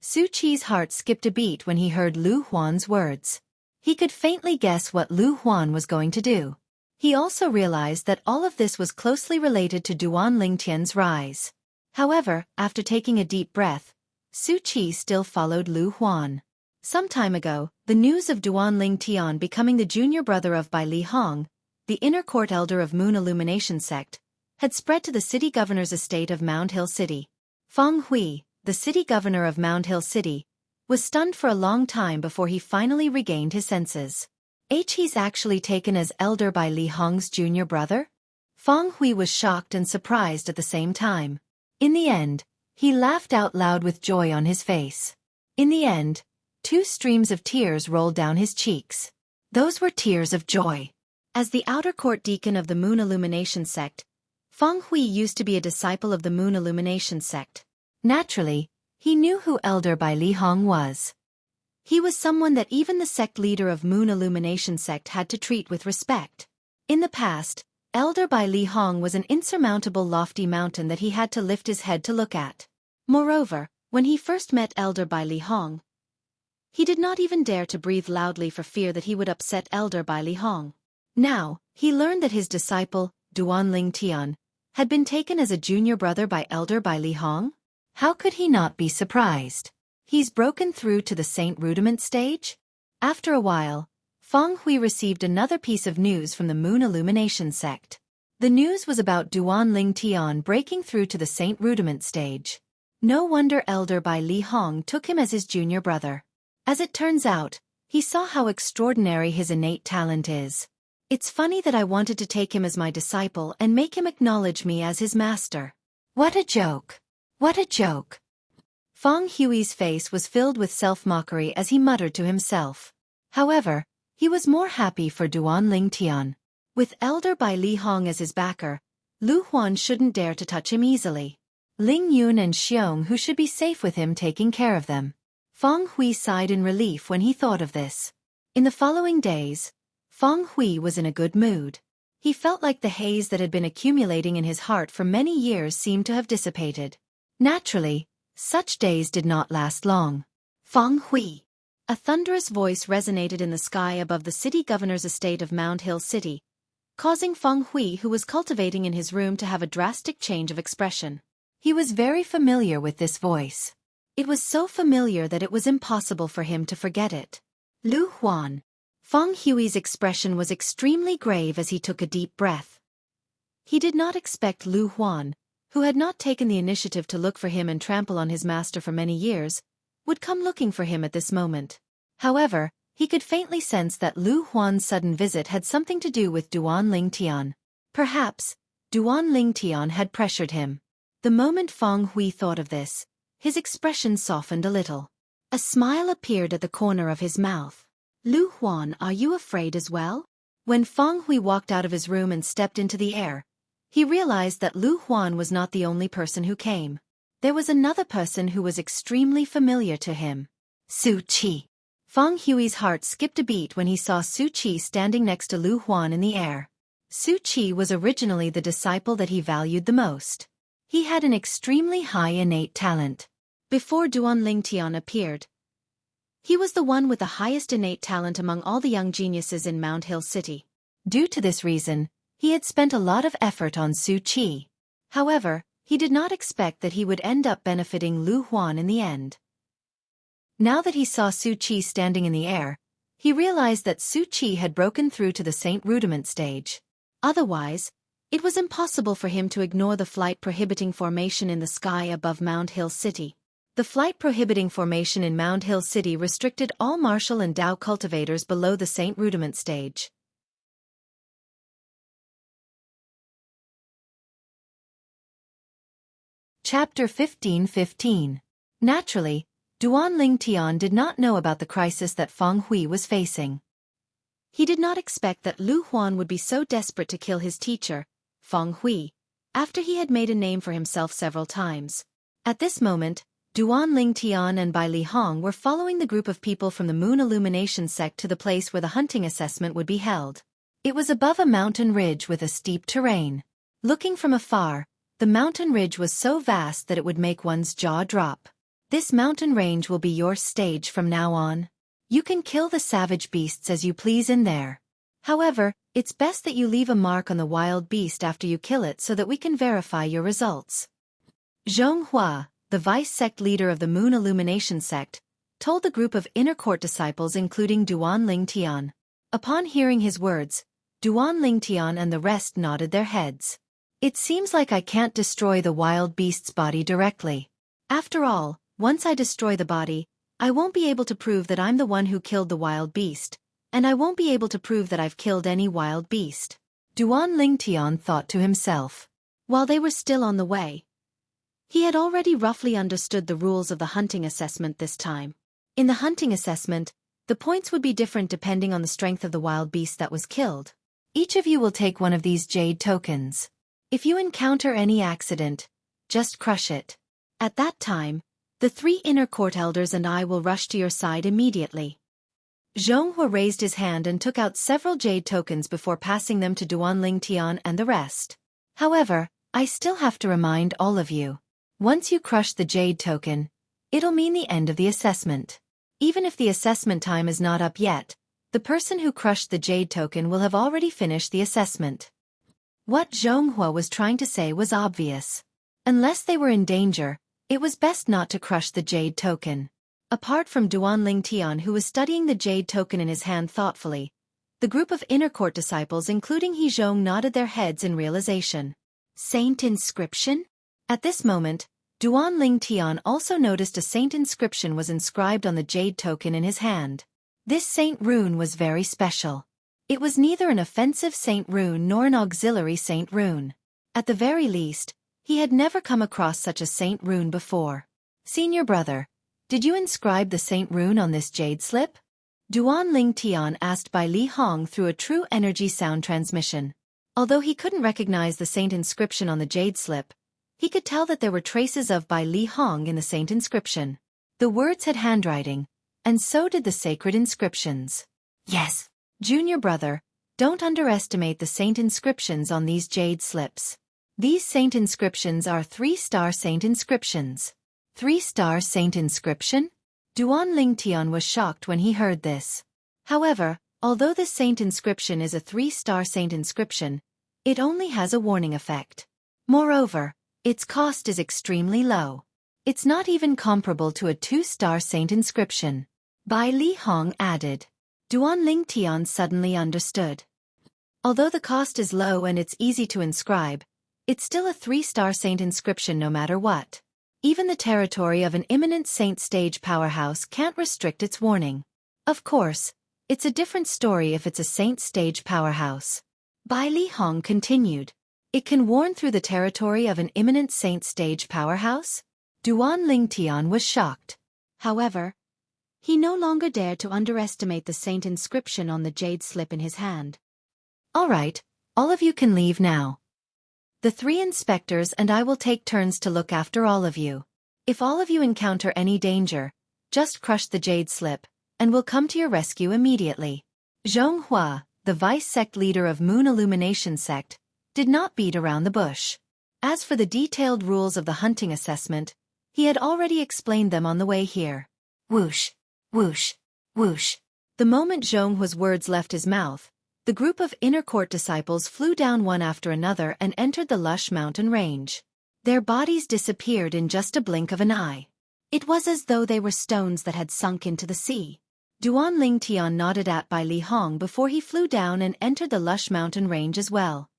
Speaker 1: Xueqi's heart skipped a beat when he heard Lu Huan's words. He could faintly guess what Lu Huan was going to do. He also realized that all of this was closely related to Duan Lingtian's rise. However, after taking a deep breath, Xueqi still followed Lu Huan. Some time ago, the news of Duan Lingtian becoming the junior brother of Bai Li Hong, the inner court elder of Moon Illumination sect, had spread to the city governor's estate of Mound Hill City. Feng Hui, the city governor of Mound Hill City, was stunned for a long time before he finally regained his senses. He's actually taken as elder Bai Li Hong's junior brother? Feng Hui was shocked and surprised at the same time. In the end, he laughed out loud with joy on his face. In the end, 2 streams of tears rolled down his cheeks. Those were tears of joy. As the outer court deacon of the Moon Illumination sect, Feng Hui used to be a disciple of the Moon Illumination sect. Naturally, he knew who Elder Bai Li Hong was. He was someone that even the sect leader of Moon Illumination sect had to treat with respect. In the past, Elder Bai Li Hong was an insurmountable lofty mountain that he had to lift his head to look at. Moreover, when he first met Elder Bai Li Hong, he did not even dare to breathe loudly for fear that he would upset Elder Bai Li Hong. Now, he learned that his disciple, Duan Lingtian, had been taken as a junior brother by Elder Bai Li Hong. How could he not be surprised? He's broken through to the Saint Rudiment stage? After a while, Feng Hui received another piece of news from the Moon Illumination sect. The news was about Duan Lingtian breaking through to the Saint Rudiment stage. No wonder Elder Bai Li Hong took him as his junior brother. As it turns out, he saw how extraordinary his innate talent is. It's funny that I wanted to take him as my disciple and make him acknowledge me as his master. What a joke! What a joke! Feng Hui's face was filled with self-mockery as he muttered to himself. However, he was more happy for Duan Lingtian. With Elder Bai Li Hong as his backer, Lu Huan shouldn't dare to touch him easily. Ling Yun and Xiong who should be safe with him taking care of them. Feng Hui sighed in relief when he thought of this. In the following days, Feng Hui was in a good mood. He felt like the haze that had been accumulating in his heart for many years seemed to have dissipated. Naturally, such days did not last long. Feng Hui. A thunderous voice resonated in the sky above the city governor's estate of Mound Hill City, causing Feng Hui, who was cultivating in his room, to have a drastic change of expression. He was very familiar with this voice. It was so familiar that it was impossible for him to forget it. Lu Huan. Feng Hui's expression was extremely grave as he took a deep breath. He did not expect Lu Huan, who had not taken the initiative to look for him and trample on his master for many years, would come looking for him at this moment. However, he could faintly sense that Lu Huan's sudden visit had something to do with Duan Lingtian. Perhaps, Duan Lingtian had pressured him. The moment Feng Hui thought of this, his expression softened a little.
Speaker 2: A smile appeared at the corner of his mouth. Lu Huan, are you afraid as well? When Feng Hui walked out of his room and stepped into the air, he realized that Lu Huan was not the only person who came. There was another person who was extremely familiar to him. Xueqi. Feng Hui's heart skipped a beat when he saw Xueqi standing next to Lu Huan in the air. Xueqi was originally the disciple that he valued the most. He had an extremely high innate talent. Before Duan Lingtian appeared, he was the one with the highest innate talent among all the young geniuses in Mount Hill City.
Speaker 1: Due to this reason, he had spent a lot of effort on Xueqi. However, he did not expect that he would end up benefiting Lu Huan in the end. Now that he saw Xueqi standing in the air, he realized that Xueqi had broken through to the Saint Rudiment stage.
Speaker 2: Otherwise, it was impossible for him to ignore the flight-prohibiting formation in the sky above Mount Hill City. The flight-prohibiting formation in Mount Hill City restricted all martial and Dao cultivators below the Saint Rudiment stage.
Speaker 1: Chapter 15:15. Naturally, Duan Lingtian did not know about the crisis that Feng Hui was facing.
Speaker 2: He did not expect that Lu Huan would be so desperate to kill his teacher, Feng Hui, after he had made a name for himself several times. At this moment, Duan Lingtian and Bai Li Hong were following the group of people from the Moon Illumination sect to the place where the hunting assessment would be held. It was above a mountain ridge with a steep terrain. Looking from afar, the mountain ridge was so vast that it would make one's jaw drop. This mountain range will be your stage from now on. You can kill the savage beasts as you please in there. However, it's best that you leave a mark on the wild beast after you kill it so that we can verify your results. Zhonghua, the vice-sect leader of the Moon Illumination sect, told the group of inner court disciples including Duan Lingtian. Upon hearing his words, Duan Lingtian and the rest nodded their heads. It seems like I can't destroy the wild beast's body directly. After all, once I destroy the body, I won't be able to prove that I'm the one who killed the wild beast, and I won't be able to prove that I've killed any wild beast.
Speaker 1: Duan Lingtian thought to himself.
Speaker 2: While they were still on the way, he had already roughly understood the rules of the hunting assessment this time. In the hunting assessment, the points would be different depending on the strength of the wild beast that was killed.
Speaker 1: Each of you will take one of these jade tokens. If you encounter any accident, just crush it.
Speaker 2: At that time, the 3 inner court elders and I will rush to your side immediately.
Speaker 1: Zhonghua raised his hand and took out several jade tokens before passing them to Duan Lingtian and the rest. However, I still have to remind all of you. Once you crush the jade token, it'll mean the end of the assessment. Even if the assessment time is not up yet, the person who crushed the jade token will have already finished the assessment. What Zhonghua was trying to say was obvious. Unless they were in danger, it was best not to crush the jade token. Apart from Duan Lingtian, who was studying the jade token in his hand thoughtfully, the group of inner court disciples including He Zhong nodded their heads in realization. Saint inscription? At this moment, Duan Lingtian also noticed a saint inscription was inscribed on the jade token in his hand. This saint rune was very special. It was neither an offensive saint rune nor an auxiliary saint rune. At the very least, he had never come across such a saint rune before. Senior brother, did you inscribe the saint rune on this jade slip? Duan Lingtian asked Bai Li Hong through a true energy sound transmission. Although he couldn't recognize the saint inscription on the jade slip, he could tell that there were traces of Bai Li Hong in the saint inscription. The words had handwriting, and so did the sacred inscriptions. Yes, junior brother, don't underestimate the saint inscriptions on these jade slips. These saint inscriptions are 3-star saint inscriptions. 3-star saint inscription? Duan Lingtian was shocked when he heard this. However, although this saint inscription is a 3-star saint inscription, it only has a warning effect. Moreover, its cost is extremely low. It's not even comparable to a 2-star saint inscription. Bai Li Hong added. Duan Lingtian suddenly understood. Although the cost is low and it's easy to inscribe, it's still a 3-star saint inscription no matter what. Even the territory of an imminent saint stage powerhouse can't restrict its warning. Of course, it's a different story if it's a saint stage powerhouse. Bai Li Hong continued. It can warn through the territory of an imminent saint stage powerhouse? Duan Lingtian was shocked. However,
Speaker 2: He no longer dared to underestimate the saint inscription on the jade slip in his hand.
Speaker 1: All right, all of you can leave now. The 3 inspectors and I will take turns to look after all of you. If all of you encounter any danger, just crush the jade slip, and we'll come to your rescue immediately. Zhonghua, the vice-sect leader of Moon Illumination Sect, did not beat around the bush. As for the detailed rules of the hunting assessment, he had already explained them on the way here. Whoosh, whoosh, whoosh. The moment Zhonghua's words left his mouth, the group of inner court disciples flew down one after another and entered the lush mountain range. Their bodies disappeared in just a blink of an eye. It was as though they were stones that had sunk into the sea. Duan Lingtian nodded at Bai Li Hong before he flew down and entered the lush mountain range as well.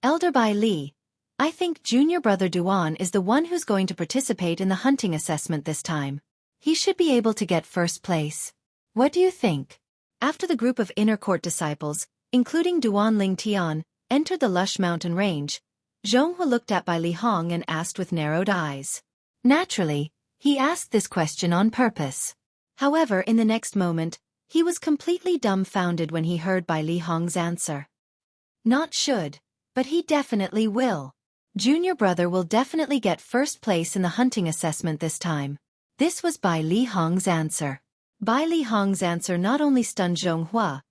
Speaker 1: Elder Bai Li, I think junior brother Duan is the one who's going to participate in the hunting assessment this time. He should be able to get first place. What do you think? After the group of inner court disciples, including Duan Lingtian, entered the lush mountain range, Zhonghua looked at Bai Li Hong and asked with narrowed eyes. Naturally, he asked this question on purpose. However, in the next moment, he was completely dumbfounded when he heard Bai Li Hong's answer. Not should, but he definitely will. Junior brother will definitely get first place in the hunting assessment this time. This was Bai Li Hong's answer. Bai Li Hong's answer not only stunned Zhonghua,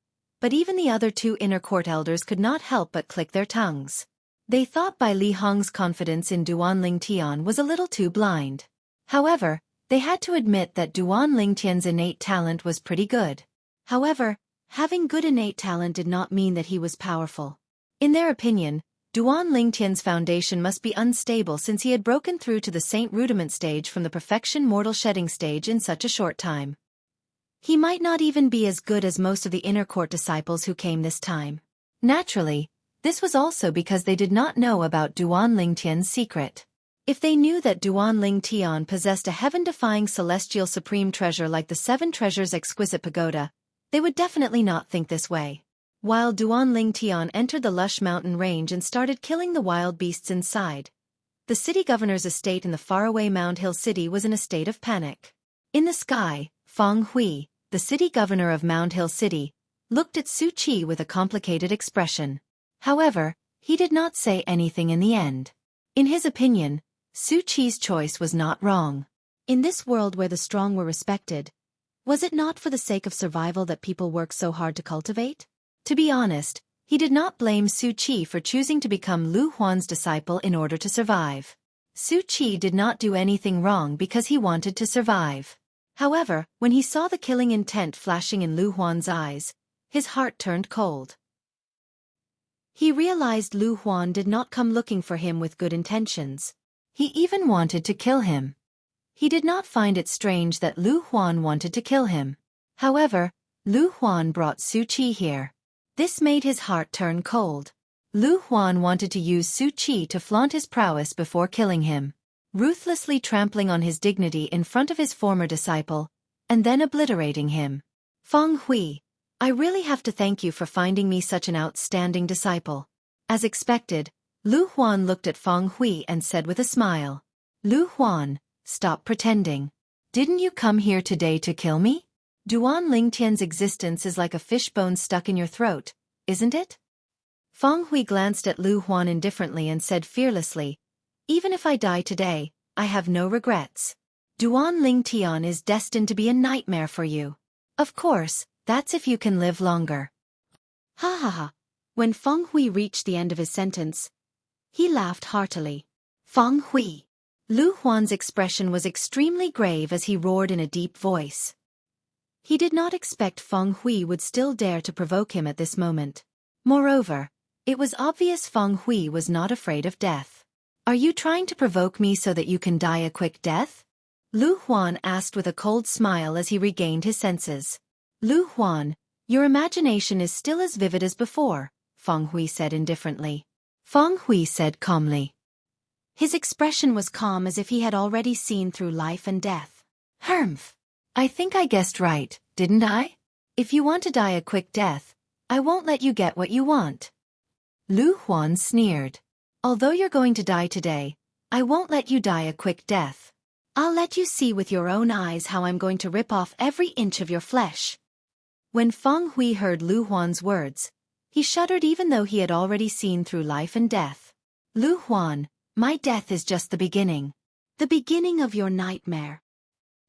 Speaker 1: but even the other 2 inner court elders could not help but click their tongues. They thought Bai Li Hong's confidence in Duan Lingtian was a little too blind. However, they had to admit that Duan Lingtian's innate talent was pretty good. However, having good innate talent did not mean that he was powerful. In their opinion, Duan Lingtian's foundation must be unstable since he had broken through to the Saint Rudiment stage from the Perfection Mortal Shedding stage in such a short time. He might not even be as good as most of the inner court disciples who came this time. Naturally, this was also because they did not know about Duan Lingtian's secret. If they knew that Duan Lingtian possessed a heaven-defying celestial supreme treasure like the 7 treasures exquisite pagoda, they would definitely not think this way. While Duan Lingtian entered the lush mountain range and started killing the wild beasts inside, the city governor's estate in the faraway Mound Hill City was in a state of panic. In the sky, Feng Hui, the city governor of Mound Hill City, looked at Xueqi with a complicated expression. However, he did not say anything in the end. In his opinion, Xueqi's choice was not wrong.
Speaker 2: In this world where the strong were respected, was it not for the sake of survival that people work so hard to cultivate?
Speaker 1: To be honest, he did not blame Xueqi for choosing to become Lu Huan's disciple in order to survive. Xueqi did not do anything wrong because he wanted to survive. However, when he saw the killing intent flashing in Lu Huan's eyes, his heart turned cold. He realized Lu Huan did not come looking for him with good intentions. He even wanted to kill him. He did not find it strange that Lu Huan wanted to kill him. However, Lu Huan brought Xueqi here. This made his heart turn cold. Lu Huan wanted to use Xueqi to flaunt his prowess before killing him, ruthlessly trampling on his dignity in front of his former disciple, and then obliterating him. Feng Hui, I really have to thank you for finding me such an outstanding disciple. As expected, Lu Huan looked at Feng Hui and said with a smile, Lu Huan, stop pretending. Didn't you come here today to kill me? Duan Lingtian's existence is like a fishbone stuck in your throat, isn't it? Feng Hui glanced at Lu Huan indifferently and said fearlessly, even if I die today, I have no regrets. Duan Lingtian is destined to be a nightmare for you. Of course, that's if you can live longer.
Speaker 2: Ha ha ha. When Feng Hui reached the end of his sentence, he laughed heartily.
Speaker 1: Feng Hui. Lu Huan's expression was extremely grave as he roared in a deep voice.
Speaker 2: He did not expect Feng Hui would still dare to provoke him at this moment.
Speaker 1: Moreover, it was obvious Feng Hui was not afraid of death. Are you trying to provoke me so that you can die a quick death? Lu Huan asked with a cold smile as he regained his senses. Lu Huan, your imagination is still as vivid as before, Feng Hui said indifferently. Feng Hui said calmly.
Speaker 2: His expression was calm as if he had already seen through life and death.
Speaker 1: Humph. I think I guessed right, didn't I? If you want to die a quick death, I won't let you get what you want. Lu Huan sneered. Although you're going to die today, I won't let you die a quick death.
Speaker 2: I'll let you see with your own eyes how I'm going to rip off every inch of your flesh.
Speaker 1: When Feng Hui heard Lu Huan's words, he shuddered even though he had already seen through life and death. Lu Huan, my death is just the beginning.
Speaker 2: The beginning of your nightmare.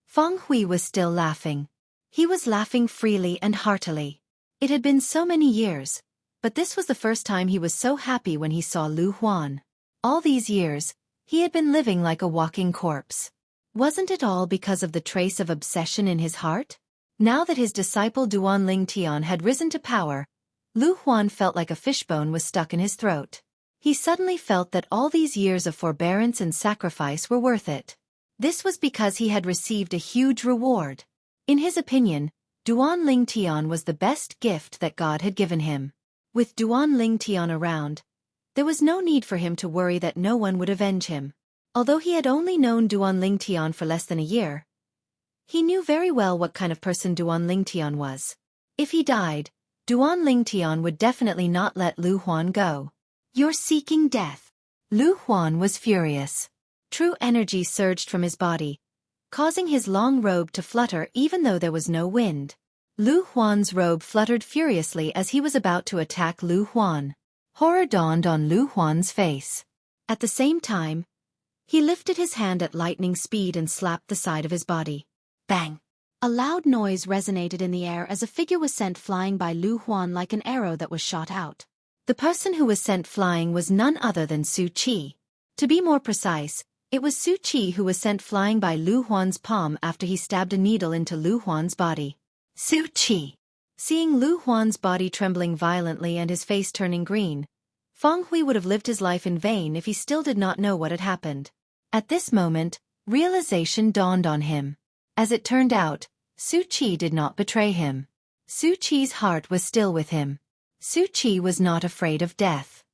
Speaker 1: Feng Hui was still laughing. He was laughing freely and heartily. It had been so many years, but this was the first time he was so happy when he saw Lu Huan. All these years, he had been living like a walking corpse. Wasn't it all because of the trace of obsession in his heart? Now that his disciple Duan Ling Tian had risen to power, Lu Huan felt like a fishbone was stuck in his throat. He suddenly felt that all these years of forbearance and sacrifice were worth it. This was because he had received a huge reward. In his opinion, Duan Ling Tian was the best gift that God had given him. With Duan Ling Tian around, there was no need for him to worry that no one would avenge him. Although he had only known Duan Ling Tian for less than a year, he knew very well what kind of person Duan Ling Tian was. If he died, Duan Ling Tian would definitely not let Lu Huan go.
Speaker 2: You're seeking death.
Speaker 1: Lu Huan was furious. True energy surged from his body, causing his long robe to flutter even though there was no wind. Lu Huan's robe fluttered furiously as he was about to attack Lu Huan. Horror dawned on Lu Huan's face. At the same time, he lifted his hand at lightning speed and slapped the side of his body.
Speaker 2: Bang! A loud noise resonated in the air as a figure was sent flying by Lu Huan like an arrow that was shot out.
Speaker 1: The person who was sent flying was none other than Xueqi. To be more precise, it was Xueqi who was sent flying by Lu Huan's palm after he stabbed a needle into Lu Huan's body.
Speaker 2: Xueqi!
Speaker 1: Seeing Lu Huan's body trembling violently and his face turning green, Feng Hui would have lived his life in vain if he still did not know what had happened. At this moment, realization dawned on him. As it turned out, Xueqi did not betray him. Xueqi's heart was still with him. Xueqi was not afraid of death.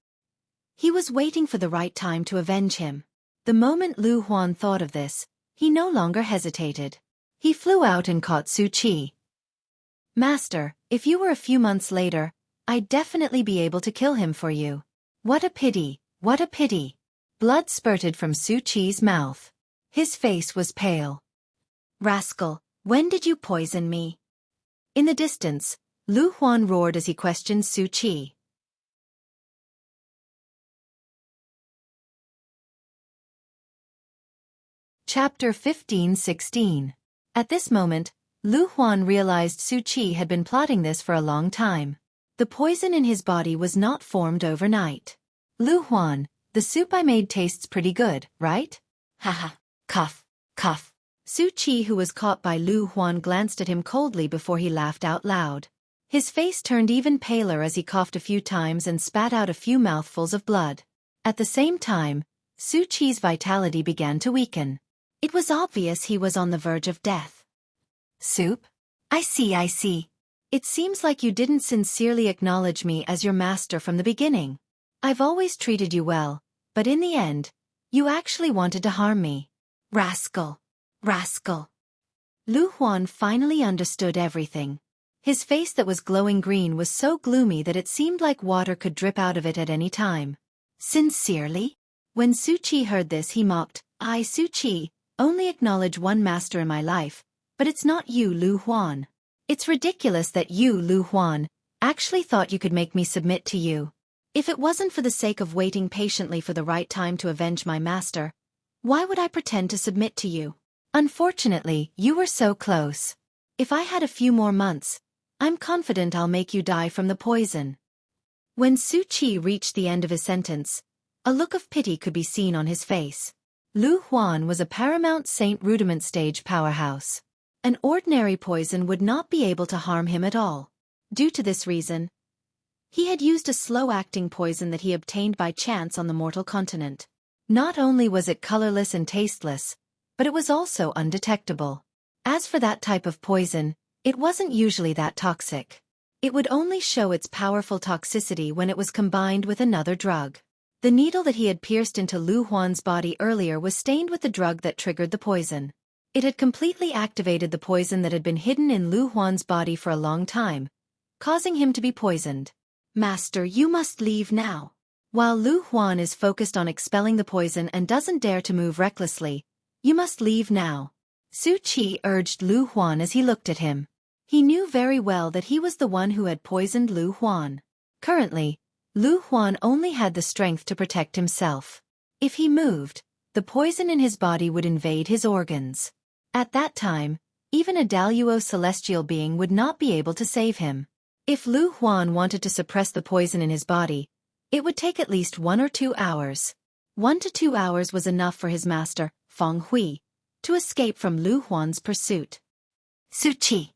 Speaker 1: He was waiting for the right time to avenge him. The moment Lu Huan thought of this, he no longer hesitated. He flew out and caught Xueqi. Master, if you were a few months later, I'd definitely be able to kill him for you. What a pity, what a pity. Blood spurted from Xueqi's mouth. His face was pale. Rascal, when did you poison me? In the distance, Lu Huan roared as he questioned Xueqi. Chapter 15-16. At this moment, Lu Huan realized Xueqi had been plotting this for a long time. The poison in his body was not formed overnight. Lu Huan, the soup I made tastes pretty good, right?
Speaker 2: Haha,
Speaker 1: Cough, cough. Xueqi, who was caught by Lu Huan, glanced at him coldly before he laughed out loud. His face turned even paler as he coughed a few times and spat out a few mouthfuls of blood. At the same time, Xueqi's vitality began to weaken. It was obvious he was on the verge of death. Soup? I see. It seems like you didn't sincerely acknowledge me as your master from the beginning. I've always treated you well, but in the end, you actually wanted to harm me. Rascal! Rascal! Lu Huan finally understood everything. His face that was glowing green was so gloomy that it seemed like water could drip out of it at any time. Sincerely? When Xueqi heard this, he mocked, I, Xueqi, only acknowledge one master in my life, but it's not you, Lu Huan. It's ridiculous that you, Lu Huan, actually thought you could make me submit to you. If it wasn't for the sake of waiting patiently for the right time to avenge my master, why would I pretend to submit to you? Unfortunately, you were so close. If I had a few more months, I'm confident I'll make you die from the poison. When Xueqi reached the end of his sentence, a look of pity could be seen on his face. Lu Huan was a Paramount Saint Rudiment stage powerhouse. An ordinary poison would not be able to harm him at all. Due to this reason, he had used a slow-acting poison that he obtained by chance on the mortal continent. Not only was it colorless and tasteless, but it was also undetectable. As for that type of poison, it wasn't usually that toxic. It would only show its powerful toxicity when it was combined with another drug. The needle that he had pierced into Lu Huan's body earlier was stained with the drug that triggered the poison. It had completely activated the poison that had been hidden in Lu Huan's body for a long time, causing him to be poisoned. Master, you must leave now. While Lu Huan is focused on expelling the poison and doesn't dare to move recklessly, You must leave now. Xueqi urged Lu Huan as he looked at him. He knew very well that he was the one who had poisoned Lu Huan. Currently, Lu Huan only had the strength to protect himself. If he moved, the poison in his body would invade his organs. At that time, even a Daluo celestial being would not be able to save him. If Lu Huan wanted to suppress the poison in his body, it would take at least 1 or 2 hours. 1 to 2 hours was enough for his master, Feng Hui, to escape from Lu Huan's pursuit. Xueqi.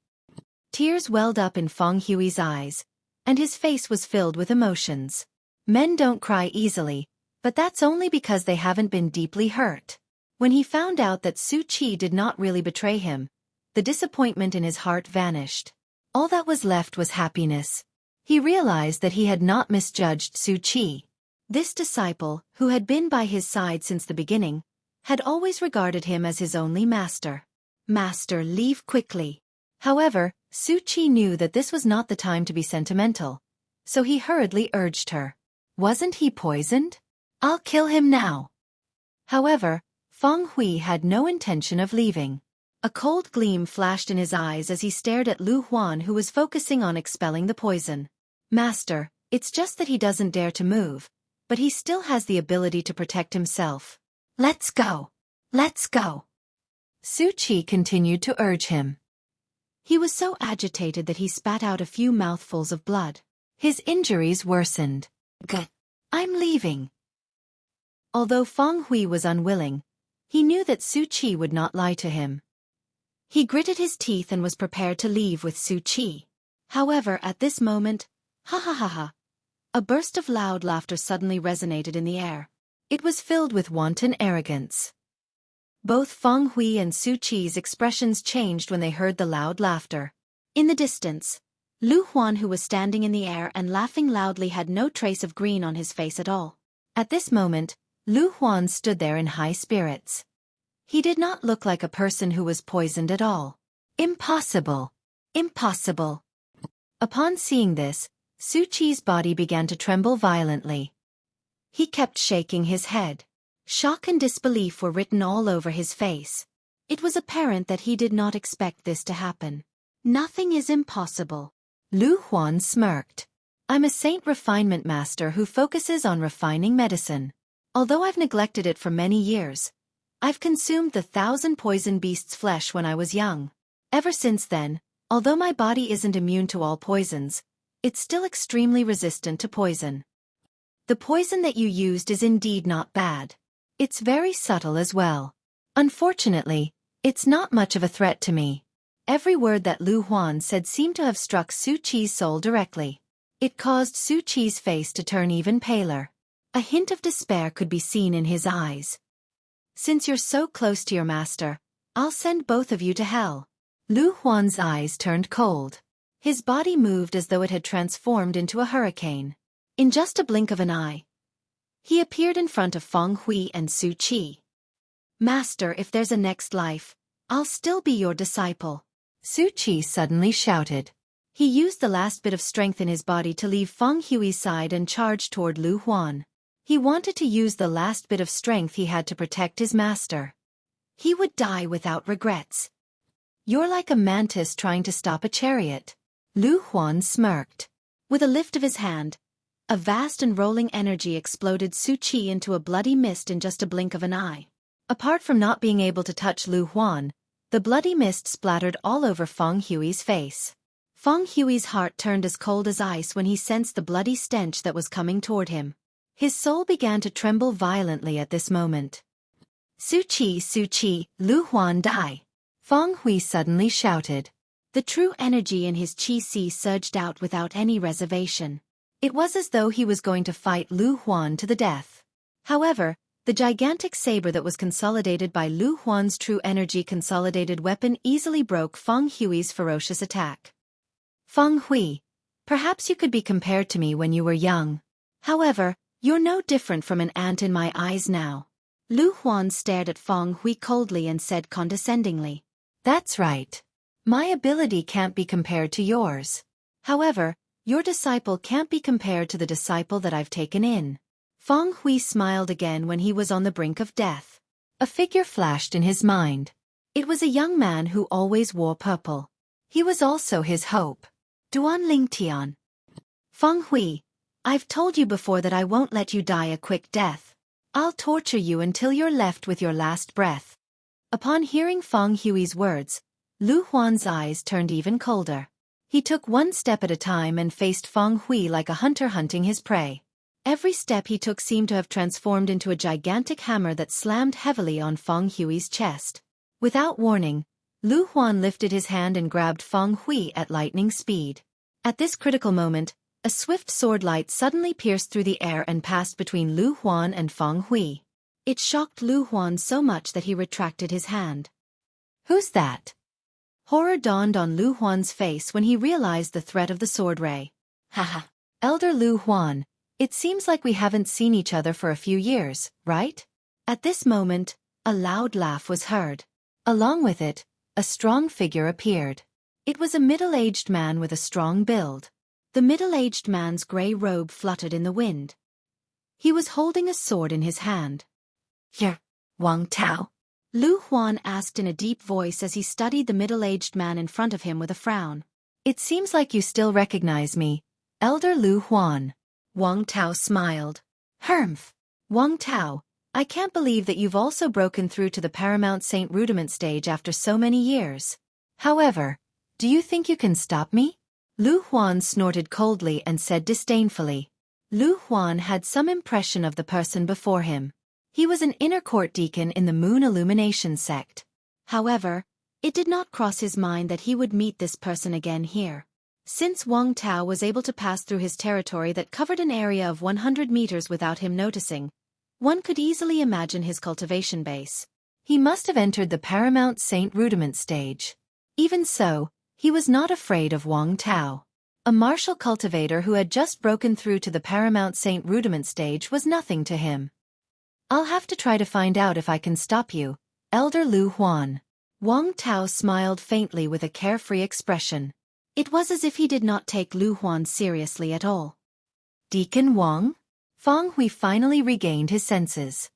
Speaker 1: Tears welled up in Feng Hui's eyes, and his face was filled with emotions. Men don't cry easily, but that's only because they haven't been deeply hurt. When he found out that Xueqi did not really betray him, the disappointment in his heart vanished. All that was left was happiness. He realized that he had not misjudged Xueqi. This disciple, who had been by his side since the beginning, had always regarded him as his only master. Master, leave quickly. However, Xueqi knew that this was not the time to be sentimental, so he hurriedly urged her. Wasn't he poisoned? I'll kill him now. However, Feng Hui had no intention of leaving. A cold gleam flashed in his eyes as he stared at Lu Huan, who was focusing on expelling the poison. Master, it's just that he doesn't dare to move, but he still has the ability to protect himself. Let's go. Let's go. Xueqi continued to urge him. He was so agitated that he spat out a few mouthfuls of blood. His injuries worsened. I'm leaving. Although Feng Hui was unwilling, he knew that Xueqi would not lie to him. He gritted his teeth and was prepared to leave with Xueqi. However, at this moment, ha ha ha ha, a burst of loud laughter suddenly resonated in the air. It was filled with wanton arrogance. Both Feng Hui and Xueqi's expressions changed when they heard the loud laughter. In the distance, Lu Huan, who was standing in the air and laughing loudly, had no trace of green on his face at all. At this moment, Lu Huan stood there in high spirits. He did not look like a person who was poisoned at all. Impossible! Impossible! Upon seeing this, Xueqi's body began to tremble violently. He kept shaking his head. Shock and disbelief were written all over his face. It was apparent that he did not expect this to happen. Nothing is impossible. Lu Huan smirked. I'm a saint refinement master who focuses on refining medicine. Although I've neglected it for many years, I've consumed the 1,000 poison beasts' flesh when I was young. Ever since then, although my body isn't immune to all poisons, it's still extremely resistant to poison. The poison that you used is indeed not bad. It's very subtle as well. Unfortunately, it's not much of a threat to me. Every word that Lu Huan said seemed to have struck Xueqi's soul directly. It caused Xueqi's face to turn even paler. A hint of despair could be seen in his eyes. Since you're so close to your master, I'll send both of you to hell. Lu Huan's eyes turned cold. His body moved as though it had transformed into a hurricane. In just a blink of an eye, he appeared in front of Feng Hui and Xueqi. Master, if there's a next life, I'll still be your disciple. Xueqi suddenly shouted. He used the last bit of strength in his body to leave Feng Hui's side and charged toward Lu Huan. He wanted to use the last bit of strength he had to protect his master. He would die without regrets. You're like a mantis trying to stop a chariot. Lu Huan smirked. With a lift of his hand, a vast and rolling energy exploded Xueqi into a bloody mist in just a blink of an eye. Apart from not being able to touch Lu Huan, the bloody mist splattered all over Feng Hui's face. Feng Hui's heart turned as cold as ice when he sensed the bloody stench that was coming toward him. His soul began to tremble violently at this moment. Xueqi, Xueqi, Lu Huan die! Feng Hui suddenly shouted. The true energy in his qi surged out without any reservation. It was as though he was going to fight Lu Huan to the death. However, the gigantic saber that was consolidated by Lu Huan's true energy consolidated weapon easily broke Feng Hui's ferocious attack. Feng Hui, perhaps you could be compared to me when you were young. However, you're no different from an ant in my eyes now. Lu Huan stared at Feng Hui coldly and said condescendingly. That's right. My ability can't be compared to yours. However, your disciple can't be compared to the disciple that I've taken in. Feng Hui smiled again when he was on the brink of death. A figure flashed in his mind. It was a young man who always wore purple. He was also his hope. Duanling Tian. Feng Hui, I've told you before that I won't let you die a quick death. I'll torture you until you're left with your last breath. Upon hearing Feng Hui's words, Lu Huan's eyes turned even colder. He took one step at a time and faced Feng Hui like a hunter hunting his prey. Every step he took seemed to have transformed into a gigantic hammer that slammed heavily on Feng Hui's chest. Without warning, Lu Huan lifted his hand and grabbed Feng Hui at lightning speed. At this critical moment, a swift sword light suddenly pierced through the air and passed between Lu Huan and Feng Hui. It shocked Lu Huan so much that he retracted his hand. Who's that? Horror dawned on Lu Huan's face when he realized the threat of the sword ray. Haha. Elder Lu Huan, it seems like we haven't seen each other for a few years, right? At this moment, a loud laugh was heard. Along with it, a strong figure appeared. It was a middle-aged man with a strong build. The middle-aged man's gray robe fluttered in the wind. He was holding a sword in his hand. You're Wang Tao? Lu Huan asked in a deep voice as he studied the middle-aged man in front of him with a frown. It seems like you still recognize me, Elder Lu Huan. Wang Tao smiled. Humph. Wang Tao, I can't believe that you've also broken through to the Paramount Saint Rudiment stage after so many years. However, do you think you can stop me? Lu Huan snorted coldly and said disdainfully. Lu Huan had some impression of the person before him. He was an inner court deacon in the Moon Illumination sect. However, it did not cross his mind that he would meet this person again here. Since Wang Tao was able to pass through his territory that covered an area of 100 meters without him noticing, one could easily imagine his cultivation base. He must have entered the Paramount Saint Rudiment stage. Even so, he was not afraid of Wang Tao. A martial cultivator who had just broken through to the Paramount Saint Rudiment stage was nothing to him. I'll have to try to find out if I can stop you, Elder Lu Huan. Wang Tao smiled faintly with a carefree expression. It was as if he did not take Lu Huan seriously at all. Deacon Wang? Feng Hui finally regained his senses.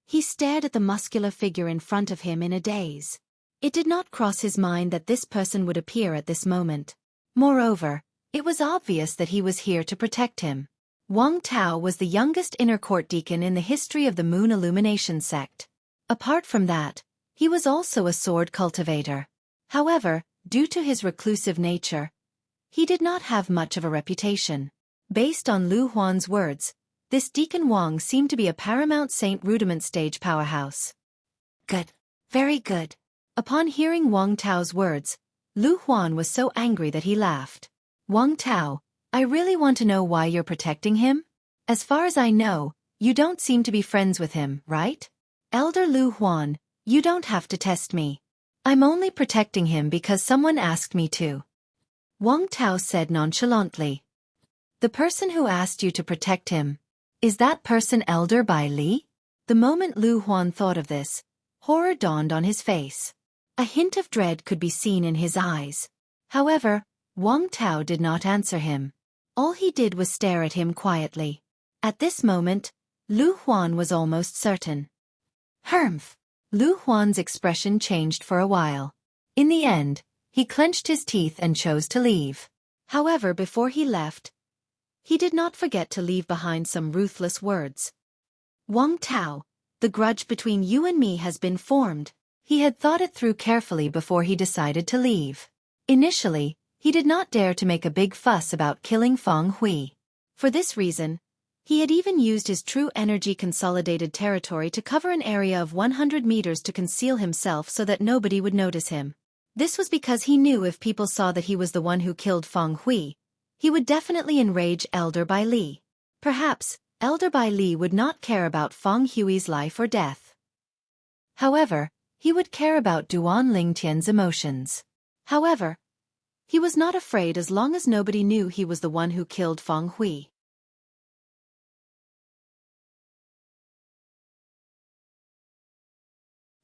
Speaker 1: He stared at the muscular figure in front of him in a daze. It did not cross his mind that this person would appear at this moment. Moreover, it was obvious that he was here to protect him. Wang Tao was the youngest inner court deacon in the history of the Moon Illumination sect. Apart from that, he was also a sword cultivator. However, due to his reclusive nature, he did not have much of a reputation. Based on Lu Huan's words, this Deacon Wang seemed to be a Paramount Saint Rudiment stage powerhouse. Good. Very good. Upon hearing Wang Tao's words, Lu Huan was so angry that he laughed. Wang Tao, I really want to know why you're protecting him? As far as I know, you don't seem to be friends with him, right? Elder Lu Huan, you don't have to test me. I'm only protecting him because someone asked me to. Wang Tao said nonchalantly. The person who asked you to protect him, is that person Elder Bai Li? The moment Lu Huan thought of this, horror dawned on his face. A hint of dread could be seen in his eyes. However, Wang Tao did not answer him. All he did was stare at him quietly. At this moment, Lu Huan was almost certain. Humph! Lu Huan's expression changed for a while. In the end, he clenched his teeth and chose to leave. However, before he left, he did not forget to leave behind some ruthless words. Wang Tao, the grudge between you and me has been formed. He had thought it through carefully before he decided to leave. Initially, he did not dare to make a big fuss about killing Feng Hui. For this reason, he had even used his true energy consolidated territory to cover an area of 100 meters to conceal himself so that nobody would notice him. This was because he knew if people saw that he was the one who killed Feng Hui, he would definitely enrage Elder Bai Li. Perhaps, Elder Bai Li would not care about Feng Hui's life or death. However, he would care about Duan Lingtian's emotions. However, he was not afraid as long as nobody knew he was the one who killed Feng Hui.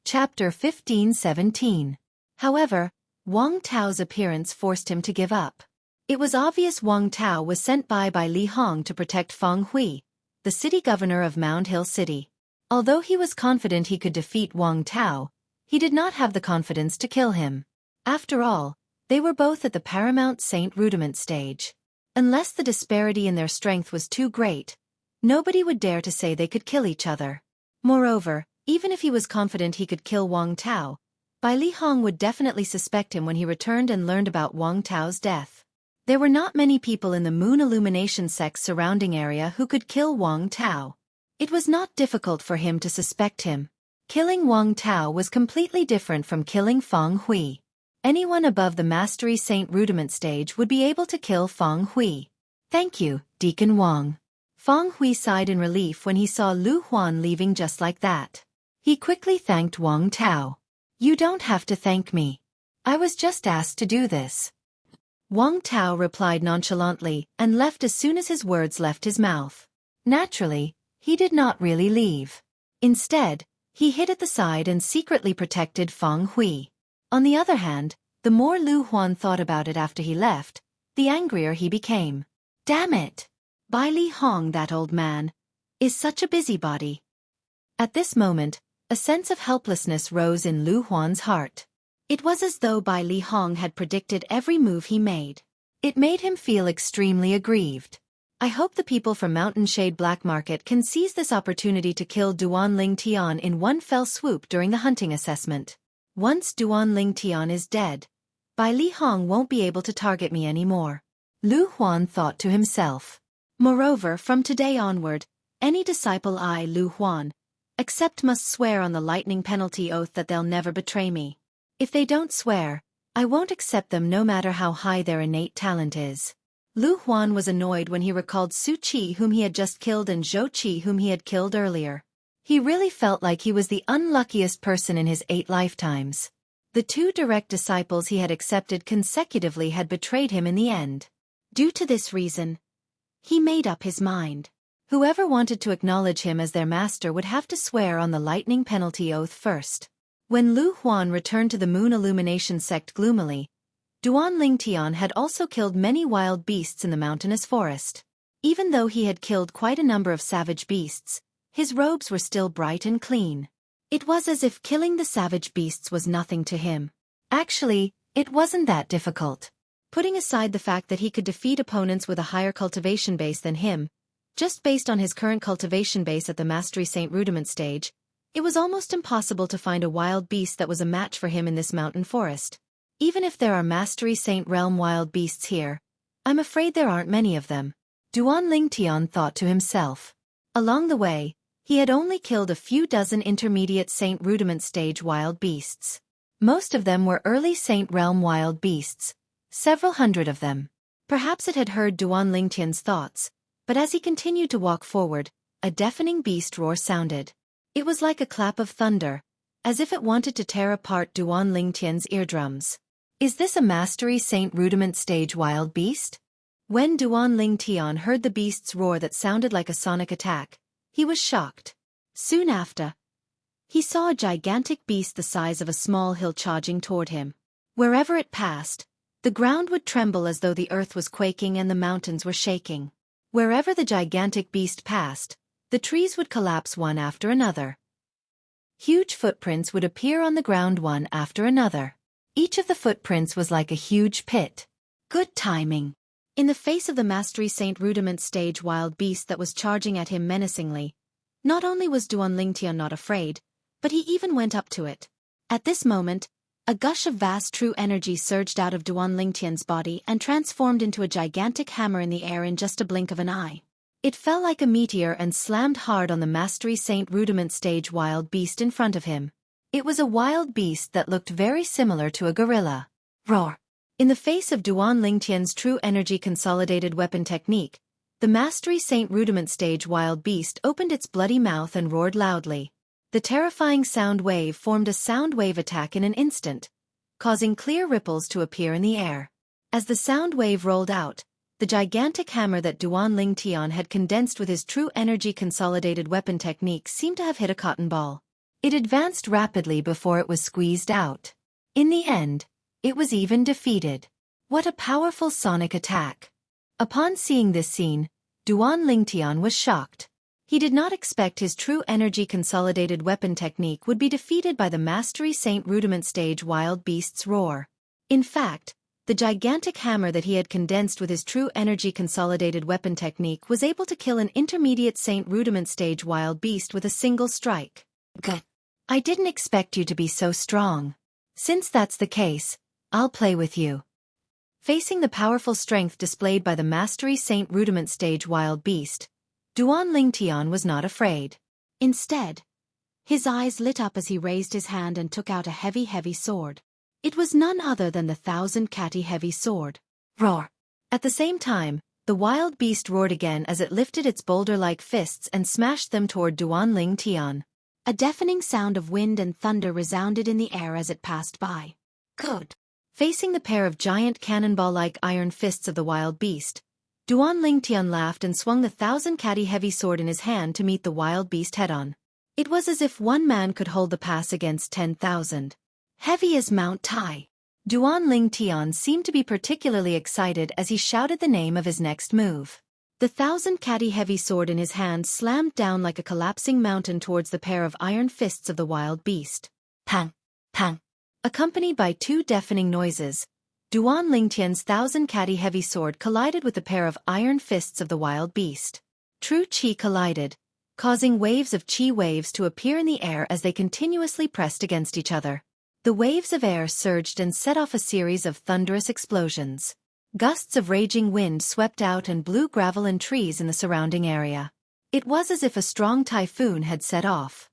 Speaker 1: Chapter 15-17. However, Wang Tao's appearance forced him to give up. It was obvious Wang Tao was sent by Li Hong to protect Feng Hui, the city governor of Mound Hill City. Although he was confident he could defeat Wang Tao, he did not have the confidence to kill him. After all, they were both at the paramount Saint Rudiment stage. Unless the disparity in their strength was too great, nobody would dare to say they could kill each other. Moreover, even if he was confident he could kill Wang Tao, Bai Li Hong would definitely suspect him when he returned and learned about Wang Tao's death. There were not many people in the Moon Illumination sect's surrounding area who could kill Wang Tao. It was not difficult for him to suspect him. Killing Wang Tao was completely different from killing Feng Hui. Anyone above the Mastery Saint Rudiment stage would be able to kill Feng Hui. Thank you, Deacon Wang. Feng Hui sighed in relief when he saw Lu Huan leaving just like that. He quickly thanked Wang Tao. You don't have to thank me. I was just asked to do this. Wang Tao replied nonchalantly and left as soon as his words left his mouth. Naturally, he did not really leave. Instead, he hid at the side and secretly protected Feng Hui. On the other hand, the more Lu Huan thought about it after he left, the angrier he became. Damn it! Bai Li Hong, that old man, is such a busybody. At this moment, a sense of helplessness rose in Lu Huan's heart. It was as though Bai Li Hong had predicted every move he made. It made him feel extremely aggrieved. I hope the people from Mountain Shade Black Market can seize this opportunity to kill Duan Ling Tian in one fell swoop during the hunting assessment. Once Duan Ling Tian is dead, Bai Li Hong won't be able to target me anymore. Lu Huan thought to himself. Moreover, from today onward, any disciple I, Lu Huan, accept must swear on the lightning penalty oath that they'll never betray me. If they don't swear, I won't accept them no matter how high their innate talent is. Lu Huan was annoyed when he recalled Xueqi whom he had just killed and Xueqi whom he had killed earlier. He really felt like he was the unluckiest person in his 8 lifetimes. The 2 direct disciples he had accepted consecutively had betrayed him in the end. Due to this reason, he made up his mind. Whoever wanted to acknowledge him as their master would have to swear on the lightning penalty oath first. When Lu Huan returned to the Moon Illumination sect gloomily, Duan Ling Tian had also killed many wild beasts in the mountainous forest. Even though he had killed quite a number of savage beasts, his robes were still bright and clean. It was as if killing the savage beasts was nothing to him. Actually, it wasn't that difficult. Putting aside the fact that he could defeat opponents with a higher cultivation base than him, just based on his current cultivation base at the Mastery Saint Rudiment stage, it was almost impossible to find a wild beast that was a match for him in this mountain forest. Even if there are Mastery Saint Realm wild beasts here, I'm afraid there aren't many of them. Duan Ling Tian thought to himself. Along the way, he had only killed a few dozen intermediate Saint Rudiment stage wild beasts. Most of them were early Saint Realm wild beasts, several hundred of them. Perhaps it had heard Duan Ling Tian's thoughts, but as he continued to walk forward, a deafening beast roar sounded. It was like a clap of thunder, as if it wanted to tear apart Duan Ling Tian's eardrums. Is this a Mastery Saint Rudiment stage wild beast? When Duan Ling Tian heard the beast's roar that sounded like a sonic attack, he was shocked. Soon after, he saw a gigantic beast the size of a small hill charging toward him. Wherever it passed, the ground would tremble as though the earth was quaking and the mountains were shaking. Wherever the gigantic beast passed, the trees would collapse one after another. Huge footprints would appear on the ground one after another. Each of the footprints was like a huge pit. Good timing. In the face of the Mastery Saint Rudiment stage wild beast that was charging at him menacingly, not only was Duan Ling Tian not afraid, but he even went up to it. At this moment, a gush of vast true energy surged out of Duan Ling Tian's body and transformed into a gigantic hammer in the air in just a blink of an eye. It fell like a meteor and slammed hard on the Mastery Saint Rudiment stage wild beast in front of him. It was a wild beast that looked very similar to a gorilla. Roar! In the face of Duan Ling Tian's true energy consolidated weapon technique, the Mastery Saint Rudiment stage wild beast opened its bloody mouth and roared loudly. The terrifying sound wave formed a sound wave attack in an instant, causing clear ripples to appear in the air. As the sound wave rolled out, the gigantic hammer that Duan Ling Tian had condensed with his true energy consolidated weapon technique seemed to have hit a cotton ball. It advanced rapidly before it was squeezed out. In the end, it was even defeated. What a powerful sonic attack! Upon seeing this scene, Duan Ling Tian was shocked. He did not expect his true energy consolidated weapon technique would be defeated by the Mastery Saint Rudiment stage Wild Beast's roar. In fact, the gigantic hammer that he had condensed with his true energy consolidated weapon technique was able to kill an intermediate Saint Rudiment stage Wild Beast with a single strike. Good. I didn't expect you to be so strong. Since that's the case, I'll play with you. Facing the powerful strength displayed by the Mastery Saint Rudiment stage Wild Beast, Duan Lingtian was not afraid.
Speaker 2: Instead, his eyes lit up as he raised his hand and took out a heavy sword. It was none other than the 1,000 heavy sword.
Speaker 1: Roar! At the same time, the wild beast roared again as it lifted its boulder-like fists and smashed them toward Duan Lingtian.
Speaker 2: A deafening sound of wind and thunder resounded in the air as it passed by.
Speaker 1: Good. Facing the pair of giant cannonball-like iron fists of the wild beast, Duan Lingtian laughed and swung the 1,000 heavy sword in his hand to meet the wild beast head-on. It was as if one man could hold the pass against 10,000. Heavy as Mount Tai. Duan Lingtian seemed to be particularly excited as he shouted the name of his next move. The 1,000 heavy sword in his hand slammed down like a collapsing mountain towards the pair of iron fists of the wild beast. Pang! Pang! Accompanied by two deafening noises, Duan Lingtian's 1,000 heavy sword collided with the pair of iron fists of the wild beast. True Qi collided, causing waves of Qi waves to appear in the air as they continuously pressed against each other. The waves of air surged and set off a series of thunderous explosions. Gusts of raging wind swept out and blew gravel and trees in the surrounding area. It was as if a strong typhoon had set off.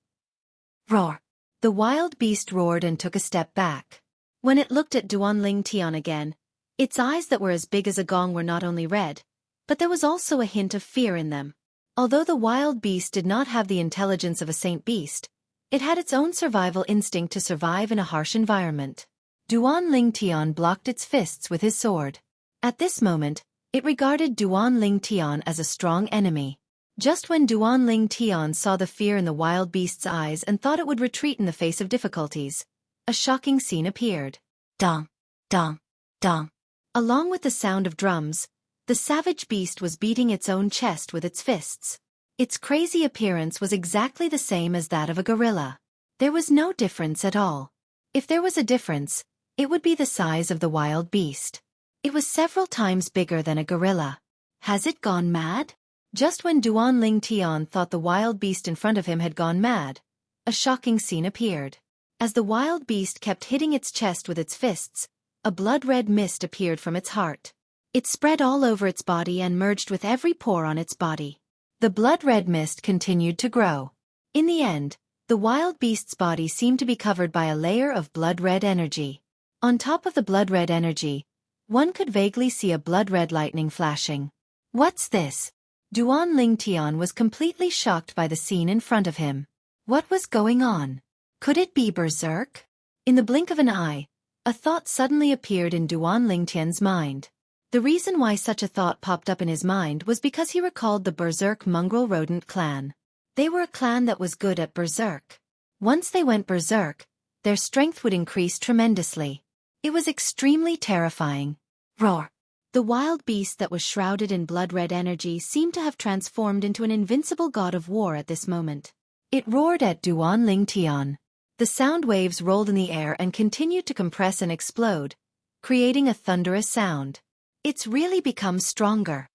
Speaker 1: Roar! The wild beast roared and took a step back. When it looked at Duan Lingtian again, its eyes that were as big as a gong were not only red, but there was also a hint of fear in them. Although the wild beast did not have the intelligence of a saint beast, it had its own survival instinct to survive in a harsh environment. Duan Lingtian blocked its fists with his sword. At this moment, it regarded Duan Lingtian as a strong enemy. Just when Duan Lingtian saw the fear in the wild beast's eyes and thought it would retreat in the face of difficulties, a shocking scene appeared. Dong! Dong! Dong! Along with the sound of drums, the savage beast was beating its own chest with its fists. Its crazy appearance was exactly the same as that of a gorilla. There was no difference at all. If there was a difference, it would be the size of the wild beast. It was several times bigger than a gorilla. Has it gone mad? Just when Duan Lingtian thought the wild beast in front of him had gone mad, a shocking scene appeared. As the wild beast kept hitting its chest with its fists, a blood-red mist appeared from its heart. It spread all over its body and merged with every pore on its body. The blood-red mist continued to grow. In the end, the wild beast's body seemed to be covered by a layer of blood-red energy. On top of the blood-red energy, one could vaguely see a blood-red lightning flashing. What's this? Duan Lingtian was completely shocked by the scene in front of him. What was going on? Could it be berserk? In the blink of an eye, a thought suddenly appeared in Duan Lingtian's mind. The reason why such a thought popped up in his mind was because he recalled the berserk mongrel rodent clan. They were a clan that was good at berserk. Once they went berserk, their strength would increase tremendously. It was extremely terrifying. Roar! The wild beast that was shrouded in blood-red energy seemed to have transformed into an invincible god of war at this moment. It roared at Duan Lingtian. The sound waves rolled in the air and continued to compress and explode, creating a thunderous sound. It's really become stronger.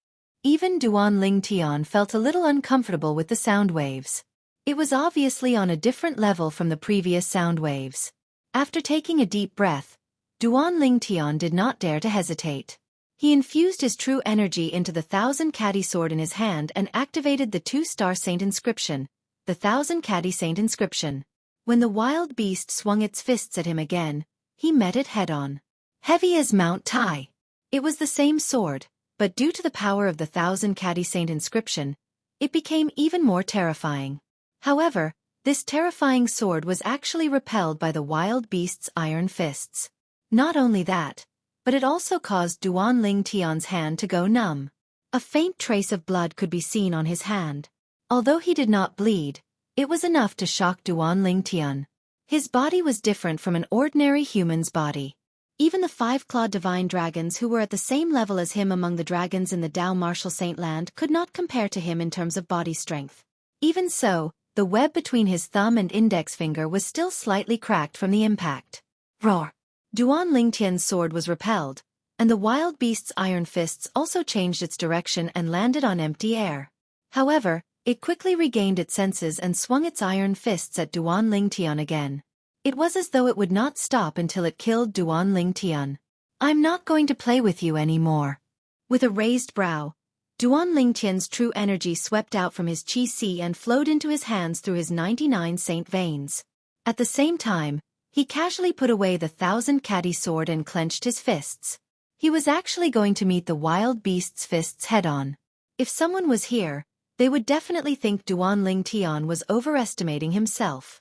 Speaker 1: Even Duan Lingtian felt a little uncomfortable with the sound waves. It was obviously on a different level from the previous sound waves. After taking a deep breath, Duan Lingtian did not dare to hesitate. He infused his true energy into the 1,000 sword in his hand and activated the 2-star saint inscription, the 1,000 saint inscription. When the wild beast swung its fists at him again, he met it head-on. Heavy as Mount Tai. It was the same sword, but due to the power of the 1,000 saint inscription, it became even more terrifying. However, this terrifying sword was actually repelled by the wild beast's iron fists. Not only that, but it also caused Duan Lingtian's hand to go numb. A faint trace of blood could be seen on his hand. Although he did not bleed, it was enough to shock Duan Lingtian. His body was different from an ordinary human's body. Even the 5-clawed divine dragons who were at the same level as him among the dragons in the Dao Martial Saint Land could not compare to him in terms of body strength. Even so, the web between his thumb and index finger was still slightly cracked from the impact. Roar! Duan Lingtian's sword was repelled, and the wild beast's iron fists also changed its direction and landed on empty air. However, it quickly regained its senses and swung its iron fists at Duan Lingtian again. It was as though it would not stop until it killed Duan Lingtian. I'm not going to play with you anymore. With a raised brow, Duan Lingtian's true energy swept out from his Qi and flowed into his hands through his 99 saint veins. At the same time, he casually put away the 1000 sword and clenched his fists. He was actually going to meet the wild beast's fists head-on. If someone was here, they would definitely think Duan Lingtian was overestimating himself.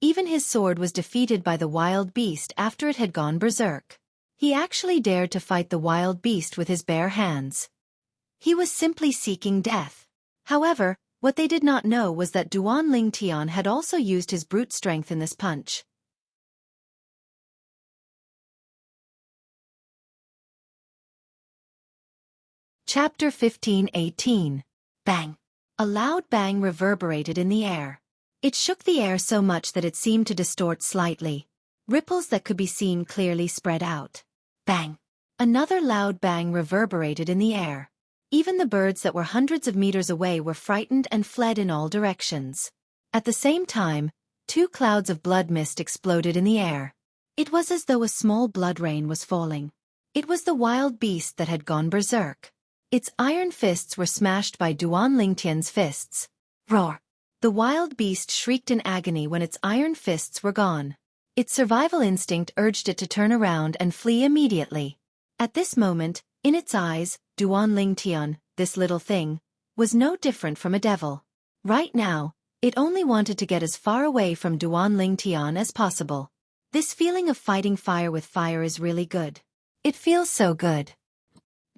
Speaker 1: Even his sword was defeated by the wild beast after it had gone berserk. He actually dared to fight the wild beast with his bare hands. He was simply seeking death. However, what they did not know was that Duan Lingtian had also used his brute strength in this punch. Chapter 15:18. Bang! A loud bang reverberated in the air. It shook the air so much that it seemed to distort slightly. Ripples that could be seen clearly spread out. Bang! Another loud bang reverberated in the air. Even the birds that were hundreds of meters away were frightened and fled in all directions. At the same time, 2 clouds of blood mist exploded in the air. It was as though a small blood rain was falling. It was the wild beast that had gone berserk. Its iron fists were smashed by Duan Lingtian's fists. Roar! The wild beast shrieked in agony when its iron fists were gone. Its survival instinct urged it to turn around and flee immediately. At this moment, in its eyes, Duan Lingtian, this little thing, was no different from a devil. Right now, it only wanted to get as far away from Duan Lingtian as possible. This feeling of fighting fire with fire is really good. It feels so good.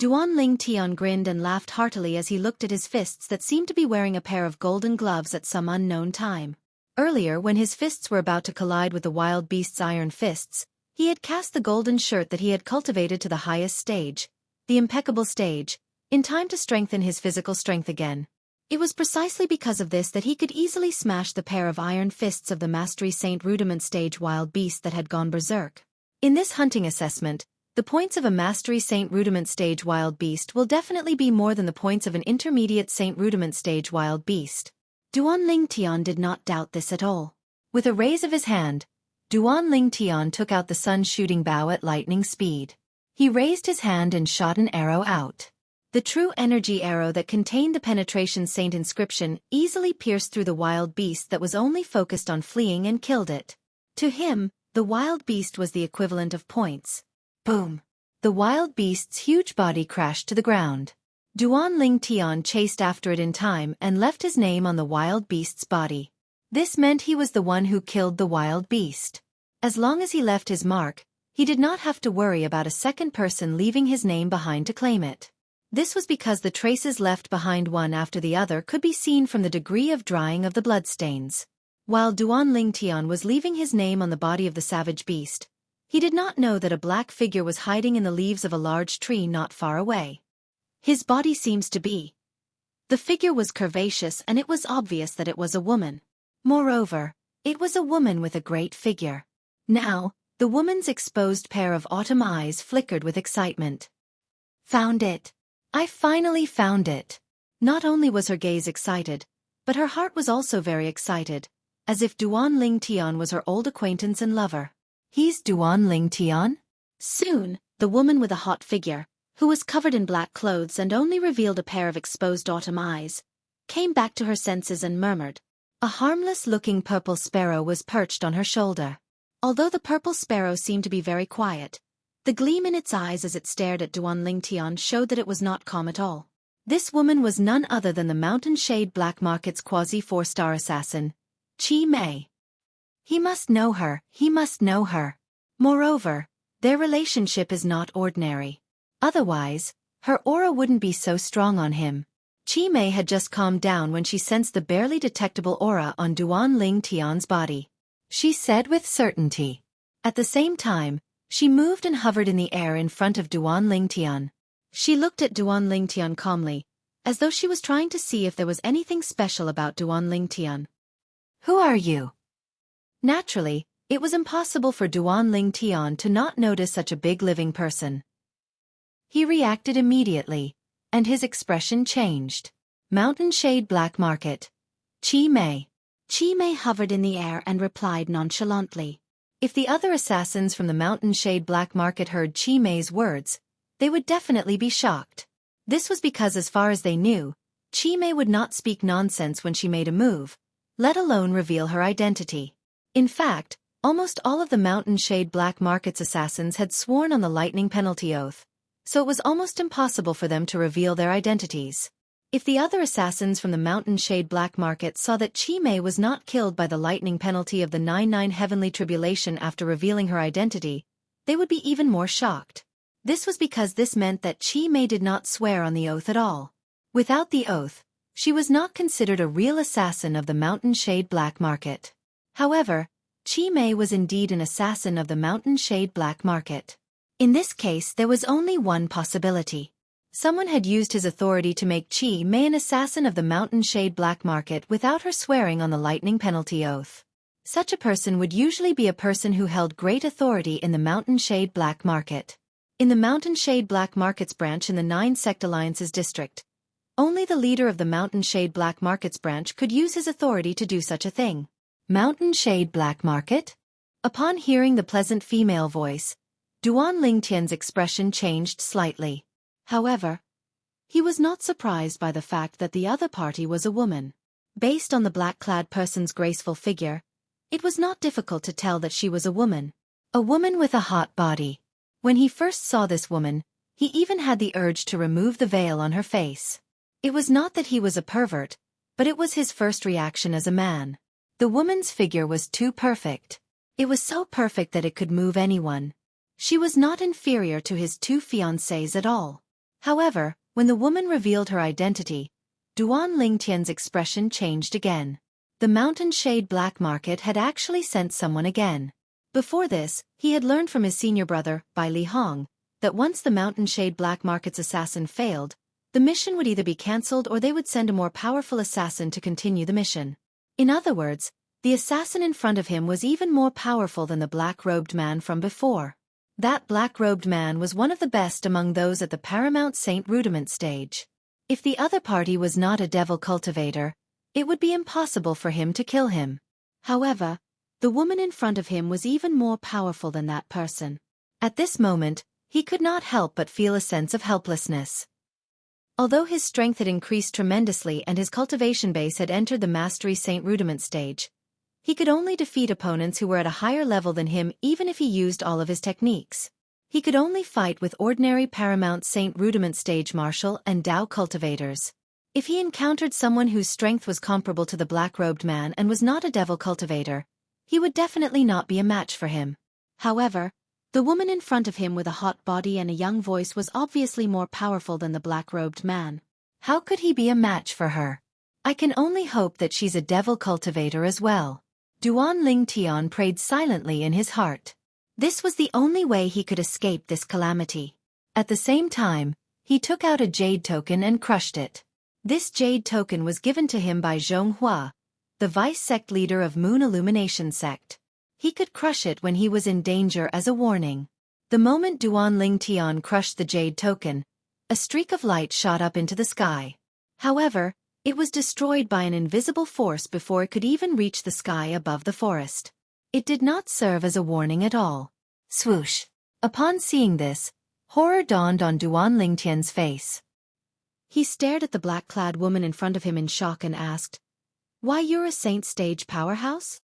Speaker 1: Duan Lingtian grinned and laughed heartily as he looked at his fists that seemed to be wearing a pair of golden gloves at some unknown time. Earlier, when his fists were about to collide with the wild beast's iron fists, he had cast the golden shirt that he had cultivated to the highest stage, the impeccable stage, in time to strengthen his physical strength again. It was precisely because of this that he could easily smash the pair of iron fists of the Mastery Saint Rudiment stage wild beast that had gone berserk. In this hunting assessment, the points of a Mastery Saint Rudiment stage wild beast will definitely be more than the points of an intermediate Saint Rudiment stage wild beast. Duan Lingtian did not doubt this at all. With a raise of his hand, Duan Lingtian took out the sun-shooting bow at lightning speed. He raised his hand and shot an arrow out. The true energy arrow that contained the penetration saint inscription easily pierced through the wild beast that was only focused on fleeing and killed it. To him, the wild beast was the equivalent of points. Boom! The wild beast's huge body crashed to the ground. Duan Lingtian chased after it in time and left his name on the wild beast's body. This meant he was the one who killed the wild beast. As long as he left his mark, he did not have to worry about a second person leaving his name behind to claim it. This was because the traces left behind one after the other could be seen from the degree of drying of the bloodstains. While Duan Lingtian was leaving his name on the body of the savage beast, he did not know that a black figure was hiding in the leaves of a large tree not far away. His body seems to be. The figure was curvaceous and it was obvious that it was a woman. Moreover, it was a woman with a great figure. Now, the woman's exposed pair of autumn eyes flickered with excitement. Found it! I finally found it! Not only was her gaze excited, but her heart was also very excited, as if Duan Lingtian was her old acquaintance and lover. He's Duan Lingtian? Soon, the woman with a hot figure, who was covered in black clothes and only revealed a pair of exposed autumn eyes, came back to her senses and murmured. A harmless-looking purple sparrow was perched on her shoulder. Although the purple sparrow seemed to be very quiet, the gleam in its eyes as it stared at Duan Lingtian showed that it was not calm at all. This woman was none other than the Mountain Shade Black Market's quasi-4-star assassin, Qi Mei. He must know her, he must know her. Moreover, their relationship is not ordinary. Otherwise, her aura wouldn't be so strong on him. Qi Mei had just calmed down when she sensed the barely detectable aura on Duan Lingtian's body. She said with certainty. At the same time, she moved and hovered in the air in front of Duan Lingtian. She looked at Duan Lingtian calmly,
Speaker 2: as though she was trying to see if there was anything special about Duan Lingtian.
Speaker 1: Who are you? Naturally, it was impossible for Duan Lingtian to not notice such a big living person. He reacted immediately, and his expression changed. Mountain Shade Black Market. Qi Mei.
Speaker 2: Qi Mei hovered in the air and replied nonchalantly.
Speaker 1: If the other assassins from the Mountain Shade Black Market heard Qi Mei's words, they would definitely be shocked. This was because as far as they knew, Qi Mei would not speak nonsense when she made a move, let alone reveal her identity. In fact, almost all of the Mountain Shade Black Market's assassins had sworn on the lightning penalty oath, so it was almost impossible for them to reveal their identities. If the other assassins from the Mountain Shade Black Market saw that Qi Mei was not killed by the lightning penalty of the 99 Heavenly Tribulation after revealing her identity, they would be even more shocked. This was because this meant that Qi Mei did not swear on the oath at all. Without the oath, she was not considered a real assassin of the Mountain Shade Black Market. However, Qi Mei was indeed an assassin of the Mountain Shade Black Market. In this case, there was only one possibility. Someone had used his authority to make Qi Mei an assassin of the Mountain Shade Black Market without her swearing on the lightning penalty oath. Such a person would usually be a person who held great authority in the Mountain Shade Black Market. In the Mountain Shade Black Markets branch in the 9 Sect Alliances district, only the leader of the Mountain Shade Black Markets branch could use his authority to do such a thing. Mountain Shade Black Market? Upon hearing the pleasant female voice, Duan Lingtian's expression changed slightly. However, he was not surprised by the fact that the other party was a woman. Based on the black-clad person's graceful figure, it was not difficult to tell that she was a woman. A woman with a hot body. When he first saw this woman, he even had the urge to remove the veil on her face. It was not that he was a pervert, but it was his first reaction as a man. The woman's figure was too perfect. It was so perfect that it could move anyone. She was not inferior to his 2 fiancés at all. However, when the woman revealed her identity, Duan Lingtian's expression changed again. The Mountain Shade Black Market had actually sent someone again. Before this, he had learned from his senior brother, Bai Li Hong, that once the Mountain Shade Black Market's assassin failed, the mission would either be cancelled or they would send a more powerful assassin to continue the mission. In other words, the assassin in front of him was even more powerful than the black-robed man from before. That black-robed man was one of the best among those at the Paramount Saint Rudiment stage. If the other party was not a devil cultivator, it would be impossible for him to kill him. However, the woman in front of him was even more powerful than that person. At this moment, he could not help but feel a sense of helplessness. Although his strength had increased tremendously and his cultivation base had entered the Mastery Saint Rudiment stage, he could only defeat opponents who were at a higher level than him even if he used all of his techniques. He could only fight with ordinary Paramount Saint Rudiment stage martial and Dao cultivators. If he encountered someone whose strength was comparable to the black-robed man and was not a devil cultivator, he would definitely not be a match for him. However, the woman in front of him with a hot body and a young voice was obviously more powerful than the black-robed man. How could he be a match for her? I can only hope that she's a devil cultivator as well. Duan Lingtian prayed silently in his heart. This was the only way he could escape this calamity. At the same time, he took out a jade token and crushed it. This jade token was given to him by Zhonghua, the vice-sect leader of Moon Illumination Sect. He could crush it when he was in danger as a warning. The moment Duan Lingtian crushed the jade token, a streak of light shot up into the sky. However, it was destroyed by an invisible force before it could even reach the sky above the forest. It did not serve as a warning at all. Swoosh! Upon seeing this, horror dawned on Duan Lingtian's face. He stared at the black-clad woman in front of him in shock and asked, "Why, you're a Saint Stage powerhouse?"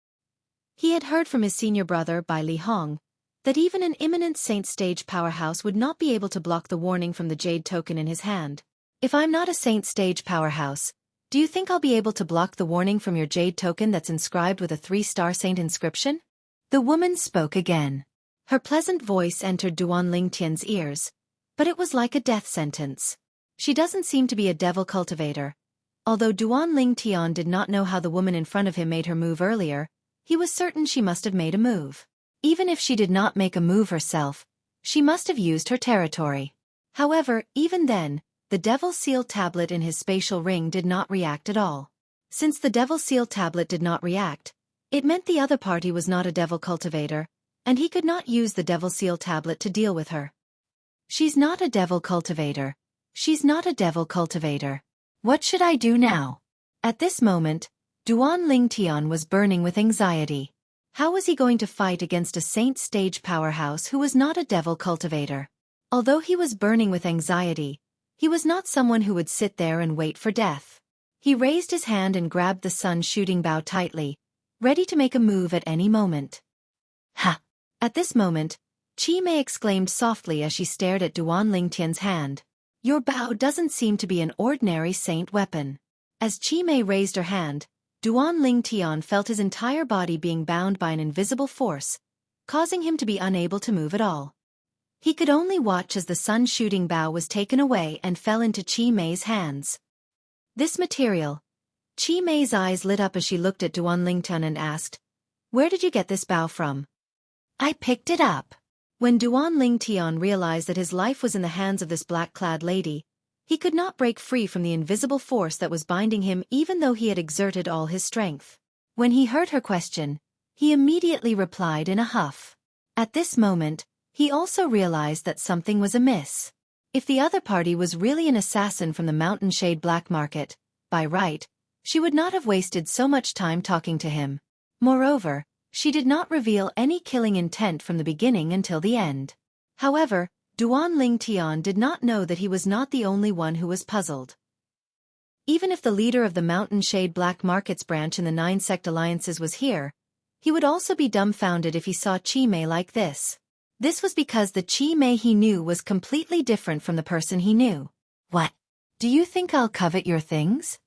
Speaker 1: He had heard from his senior brother, Bai Li Hong, that even an imminent Saint Stage powerhouse would not be able to block the warning from the jade token in his hand. "If I'm not a Saint Stage powerhouse, do you think I'll be able to block the warning from your jade token that's inscribed with a 3-star saint inscription?" The woman spoke again. Her pleasant voice entered Duan Lingtian's ears, but it was like a death sentence. She doesn't seem to be a devil cultivator. Although Duan Lingtian did not know how the woman in front of him made her move earlier, he was certain she must have made a move. Even if she did not make a move herself, she must have used her territory. However, even then, the Devil Seal tablet in his spatial ring did not react at all. Since the Devil Seal tablet did not react, it meant the other party was not a devil cultivator, and he could not use the Devil Seal tablet to deal with her. She's not a devil cultivator. She's not a devil cultivator. What should I do now? At this moment, Duan Lingtian was burning with anxiety. How was he going to fight against a saint stage powerhouse who was not a devil cultivator? Although he was burning with anxiety, he was not someone who would sit there and wait for death. He raised his hand and grabbed the sun-shooting bow tightly, ready to make a move at any moment. Ha! At this moment, Qi Mei exclaimed softly as she stared at Duan Lingtian's hand. Your bow doesn't seem to be an ordinary saint weapon. As Qi Mei raised her hand, Duan Lingtian felt his entire body being bound by an invisible force, causing him to be unable to move at all. He could only watch as the sun-shooting bow was taken away and fell into Qi Mei's hands. This material. Qi Mei's eyes lit up as she looked at Duan Lingtian and asked, "Where did you get this bow from?" "I picked it up." When Duan Lingtian realized that his life was in the hands of this black-clad lady, he could not break free from the invisible force that was binding him even though he had exerted all his strength. When he heard her question, he immediately replied in a huff. At this moment, he also realized that something was amiss. If the other party was really an assassin from the Mountain Shade Black Market, by right, she would not have wasted so much time talking to him. Moreover, she did not reveal any killing intent from the beginning until the end. However, Duan Lingtian did not know that he was not the only one who was puzzled. Even if the leader of the Mountain Shade Black Markets branch in the 9 sect alliances was here, he would also be dumbfounded if he saw Qi Mei like this. This was because the Qi Mei he knew was completely different from the person he knew. What? Do you think I'll covet your things?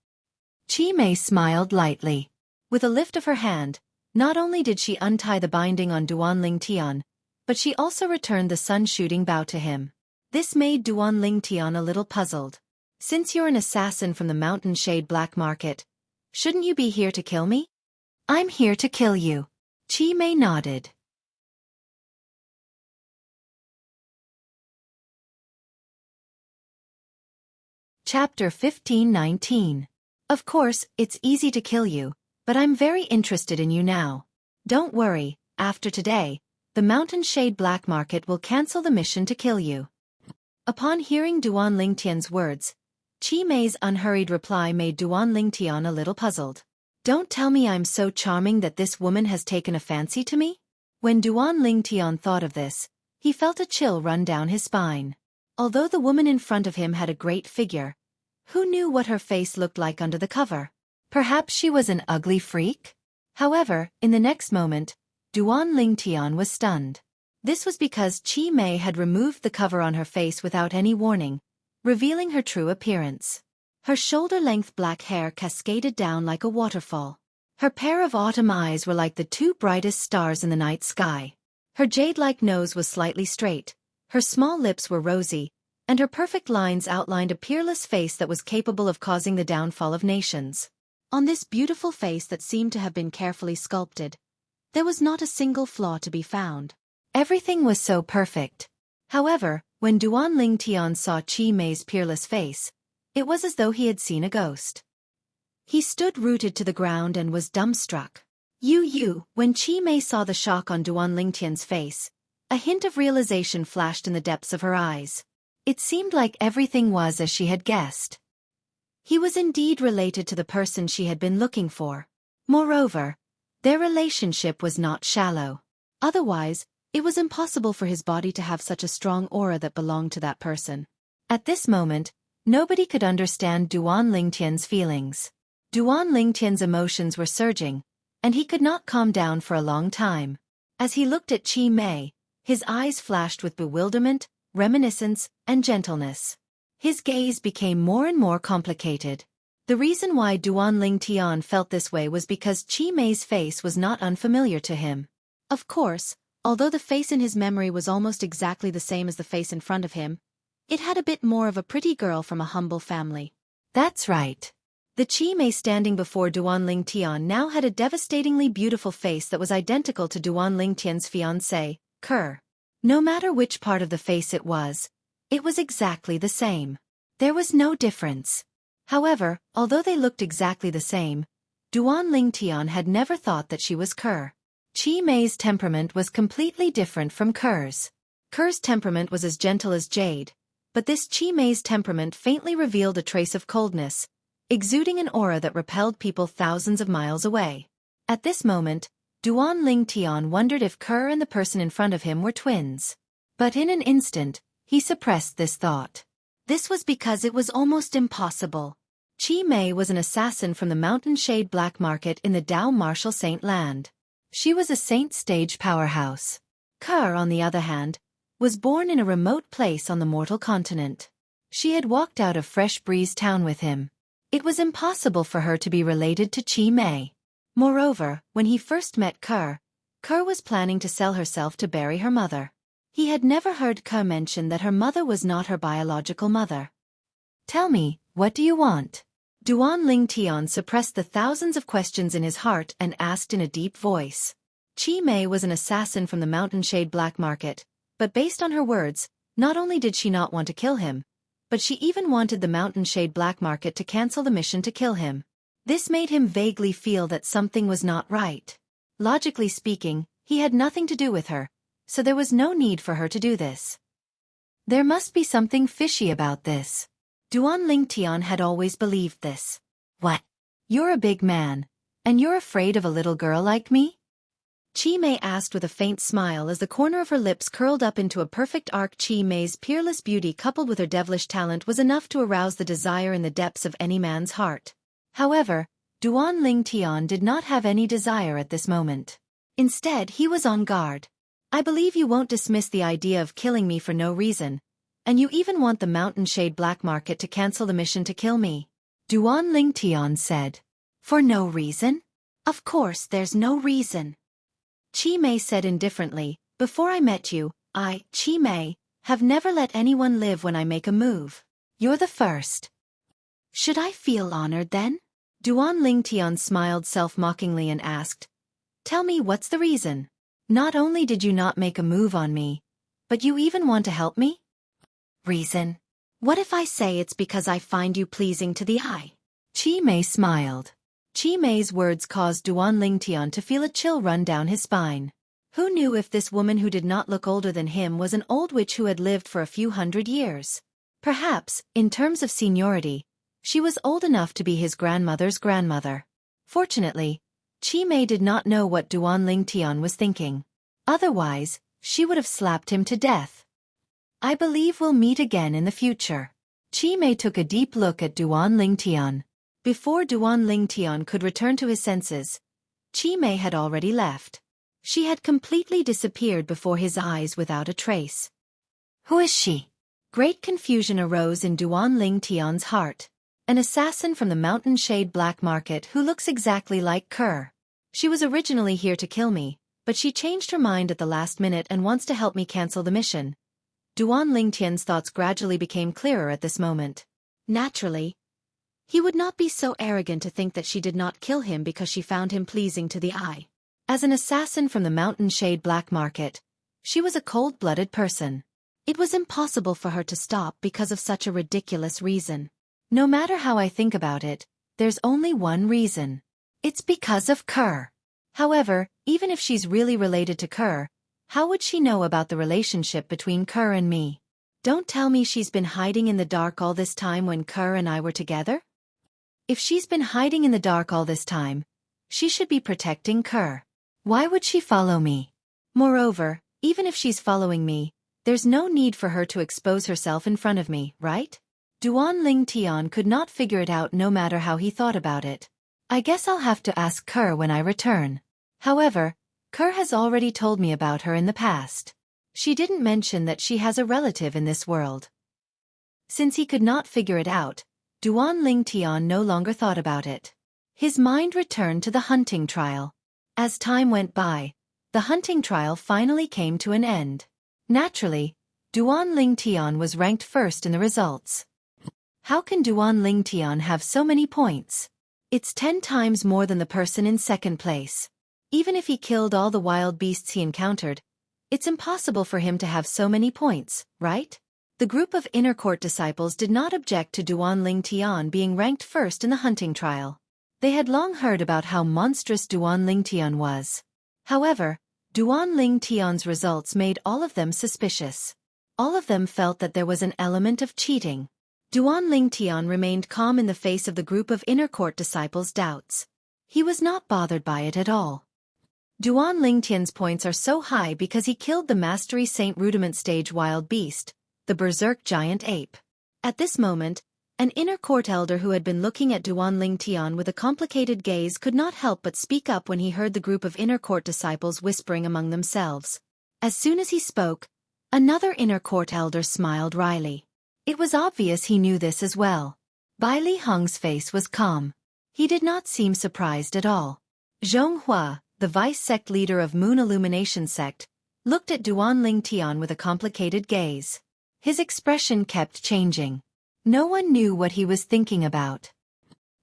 Speaker 1: Qi Mei smiled lightly. With a lift of her hand, not only did she untie the binding on Duan Lingtian, but she also returned the sun-shooting bow to him. This made Duan Lingtian a little puzzled. Since you're an assassin from the Mountain Shade Black Market, shouldn't you be here to kill me? I'm here to kill you. Qi Mei nodded. Chapter 15:19. Of course, it's easy to kill you, but I'm very interested in you now. Don't worry, after today, the Mountain Shade Black Market will cancel the mission to kill you. Upon hearing Duan Lingtian's words, Qi Mei's unhurried reply made Duan Lingtian a little puzzled. Don't tell me I'm so charming that this woman has taken a fancy to me? When Duan Lingtian thought of this, he felt a chill run down his spine. Although the woman in front of him had a great figure, who knew what her face looked like under the cover? Perhaps she was an ugly freak? However, in the next moment, Duan Lingtian was stunned. This was because Qi Mei had removed the cover on her face without any warning, revealing her true appearance. Her shoulder-length black hair cascaded down like a waterfall. Her pair of autumn eyes were like the 2 brightest stars in the night sky. Her jade-like nose was slightly straight, her small lips were rosy, and her perfect lines outlined a peerless face that was capable of causing the downfall of nations. On this beautiful face that seemed to have been carefully sculpted, there was not a single flaw to be found. Everything was so perfect. However, when Duan Lingtian saw Qi Mei's peerless face, it was as though he had seen a ghost. He stood rooted to the ground and was dumbstruck. When Qi Mei saw the shock on Duan Lingtian's face, a hint of realization flashed in the depths of her eyes. It seemed like everything was as she had guessed. He was indeed related to the person she had been looking for. Moreover, their relationship was not shallow. Otherwise, it was impossible for his body to have such a strong aura that belonged to that person. At this moment, nobody could understand Duan Lingtian's feelings. Duan Lingtian's emotions were surging, and he could not calm down for a long time. As he looked at Qi Mei, his eyes flashed with bewilderment, reminiscence, and gentleness. His gaze became more and more complicated. The reason why Duan Lingtian felt this way was because Qi Mei's face was not unfamiliar to him. Of course, although the face in his memory was almost exactly the same as the face in front of him, it had a bit more of a pretty girl from a humble family. That's right. The Qi Mei standing before Duan Lingtian now had a devastatingly beautiful face that was identical to Duan Lingtian's fiancé, Ker. No matter which part of the face it was exactly the same. There was no difference. However, although they looked exactly the same, Duan Lingtian had never thought that she was Kerr. Chi Mei's temperament was completely different from Kerr's. Kerr's temperament was as gentle as jade, but this Chi Mei's temperament faintly revealed a trace of coldness, exuding an aura that repelled people thousands of miles away. At this moment, Duan Lingtian wondered if Kerr and the person in front of him were twins. But in an instant, he suppressed this thought. This was because it was almost impossible. Chi Mei was an assassin from the Mountain Shade Black Market in the Dao Martial Saint Land. She was a Saint stage powerhouse. Kerr, on the other hand, was born in a remote place on the mortal continent. She had walked out of Fresh Breeze Town with him. It was impossible for her to be related to Chi Mei. Moreover, when he first met Kerr was planning to sell herself to bury her mother. He had never heard Kerr mention that her mother was not her biological mother. Tell me, what do you want? Duan Lingtian suppressed the thousands of questions in his heart and asked in a deep voice. Chi Mei was an assassin from the Mountain Shade Black Market, but based on her words, not only did she not want to kill him, but she even wanted the Mountain Shade Black Market to cancel the mission to kill him. This made him vaguely feel that something was not right. Logically speaking, he had nothing to do with her, so there was no need for her to do this. There must be something fishy about this. Duan Lingtian had always believed this. What? You're a big man, and you're afraid of a little girl like me? Chi Mei asked with a faint smile as the corner of her lips curled up into a perfect arc. Chi Mei's peerless beauty coupled with her devilish talent was enough to arouse the desire in the depths of any man's heart. However, Duan Lingtian did not have any desire at this moment. Instead, he was on guard. I believe you won't dismiss the idea of killing me for no reason, and you even want the Mountain Shade Black Market to cancel the mission to kill me. Duan Lingtian said. For no reason? Of course there's no reason. Chi Mei said indifferently, before I met you, I, Chi Mei, have never let anyone live when I make a move. You're the first. Should I feel honored then? Duan Lingtian smiled self-mockingly and asked. Tell me what's the reason? Not only did you not make a move on me, but you even want to help me? Reason? What if I say it's because I find you pleasing to the eye? Chi Mei smiled. Chi Mei's words caused Duan Lingtian to feel a chill run down his spine. Who knew if this woman who did not look older than him was an old witch who had lived for a few hundred years? Perhaps, in terms of seniority, she was old enough to be his grandmother's grandmother. Fortunately, Chi Mei did not know what Duan Lingtian was thinking. Otherwise, she would have slapped him to death. I believe we'll meet again in the future. Chi Mei took a deep look at Duan Lingtian. Before Duan Lingtian could return to his senses, Chi Mei had already left. She had completely disappeared before his eyes without a trace. Who is she? Great confusion arose in Duan Lingtian's heart. An assassin from the Mountain Shade Black Market who looks exactly like Kerr. She was originally here to kill me, but she changed her mind at the last minute and wants to help me cancel the mission. Duan Lingtian's thoughts gradually became clearer at this moment. Naturally, he would not be so arrogant to think that she did not kill him because she found him pleasing to the eye. As an assassin from the Mountain Shade Black Market, she was a cold-blooded person. It was impossible for her to stop because of such a ridiculous reason. No matter how I think about it, there's only one reason. It's because of Kerr. However, even if she's really related to Kerr, how would she know about the relationship between Kerr and me? Don't tell me she's been hiding in the dark all this time when Kerr and I were together? If she's been hiding in the dark all this time, she should be protecting Kerr. Why would she follow me? Moreover, even if she's following me, there's no need for her to expose herself in front of me, right? Duan Lingtian could not figure it out no matter how he thought about it. I guess I'll have to ask Kerr when I return. However, Kerr has already told me about her in the past. She didn't mention that she has a relative in this world. Since he could not figure it out, Duan Lingtian no longer thought about it. His mind returned to the hunting trial. As time went by, the hunting trial finally came to an end. Naturally, Duan Lingtian was ranked first in the results. How can Duan Lingtian have so many points? It's 10 times more than the person in second place. Even if he killed all the wild beasts he encountered, it's impossible for him to have so many points, right? The group of inner court disciples did not object to Duan Ling Tian being ranked first in the hunting trial. They had long heard about how monstrous Duan Ling Tian was. However, Duan Ling Tian's results made all of them suspicious. All of them felt that there was an element of cheating. Duan Ling Tian remained calm in the face of the group of inner court disciples' doubts. He was not bothered by it at all. Duan Ling Tian's points are so high because he killed the Mastery Saint Rudiment stage wild beast, the berserk giant ape. At this moment, an inner court elder who had been looking at Duan Ling Tian with a complicated gaze could not help but speak up when he heard the group of inner court disciples whispering among themselves. As soon as he spoke, another inner court elder smiled wryly. It was obvious he knew this as well. Bai Li Hong's face was calm. He did not seem surprised at all. Zhonghua, the vice-sect leader of Moon Illumination Sect, looked at Duan Ling Tian with a complicated gaze. His expression kept changing. No one knew what he was thinking about.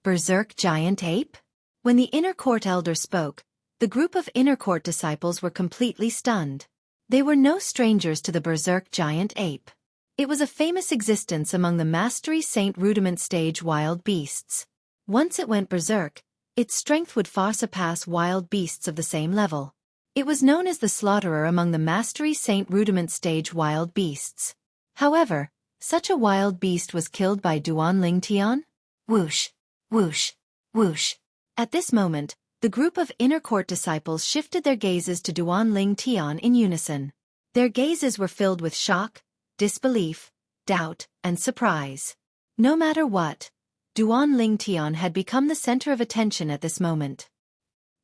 Speaker 1: Berserk giant ape? When the inner court elder spoke, the group of inner court disciples were completely stunned. They were no strangers to the berserk giant ape. It was a famous existence among the Mastery Saint Rudiment stage wild beasts. Once it went berserk, its strength would far surpass wild beasts of the same level. It was known as the slaughterer among the Mastery Saint Rudiment stage wild beasts. However, such a wild beast was killed by Duan Ling Tian? Whoosh, whoosh, whoosh. At this moment, the group of inner court disciples shifted their gazes to Duan Ling Tian in unison. Their gazes were filled with shock, disbelief, doubt, and surprise. No matter what, Duan Ling Tian had become the center of attention at this moment.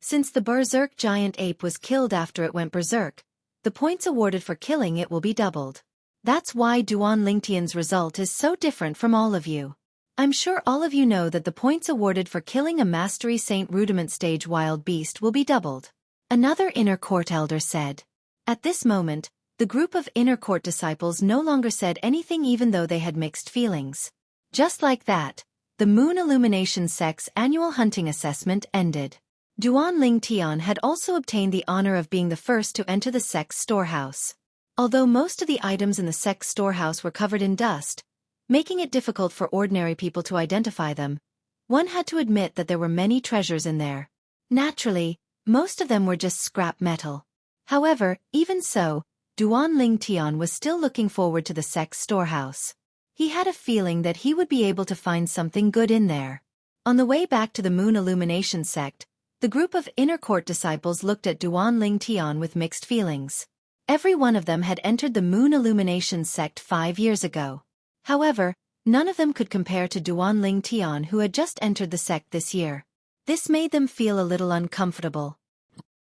Speaker 1: Since the berserk giant ape was killed after it went berserk, the points awarded for killing it will be doubled. That's why Duan Ling Tian's result is so different from all of you. I'm sure all of you know that the points awarded for killing a Mastery Saint Rudiment stage wild beast will be doubled. Another inner court elder said. At this moment, the group of inner court disciples no longer said anything even though they had mixed feelings. Just like that, the Moon Illumination Sect's annual hunting assessment ended. Duan Ling Tian had also obtained the honor of being the first to enter the sect's storehouse. Although most of the items in the sect's storehouse were covered in dust, making it difficult for ordinary people to identify them, one had to admit that there were many treasures in there. Naturally, most of them were just scrap metal. However, even so, Duan Ling Tian was still looking forward to the sect's storehouse. He had a feeling that he would be able to find something good in there. On the way back to the Moon Illumination Sect, the group of inner court disciples looked at Duan Ling Tian with mixed feelings. Every one of them had entered the Moon Illumination Sect 5 years ago. However, none of them could compare to Duan Ling Tian who had just entered the sect this year. This made them feel a little uncomfortable.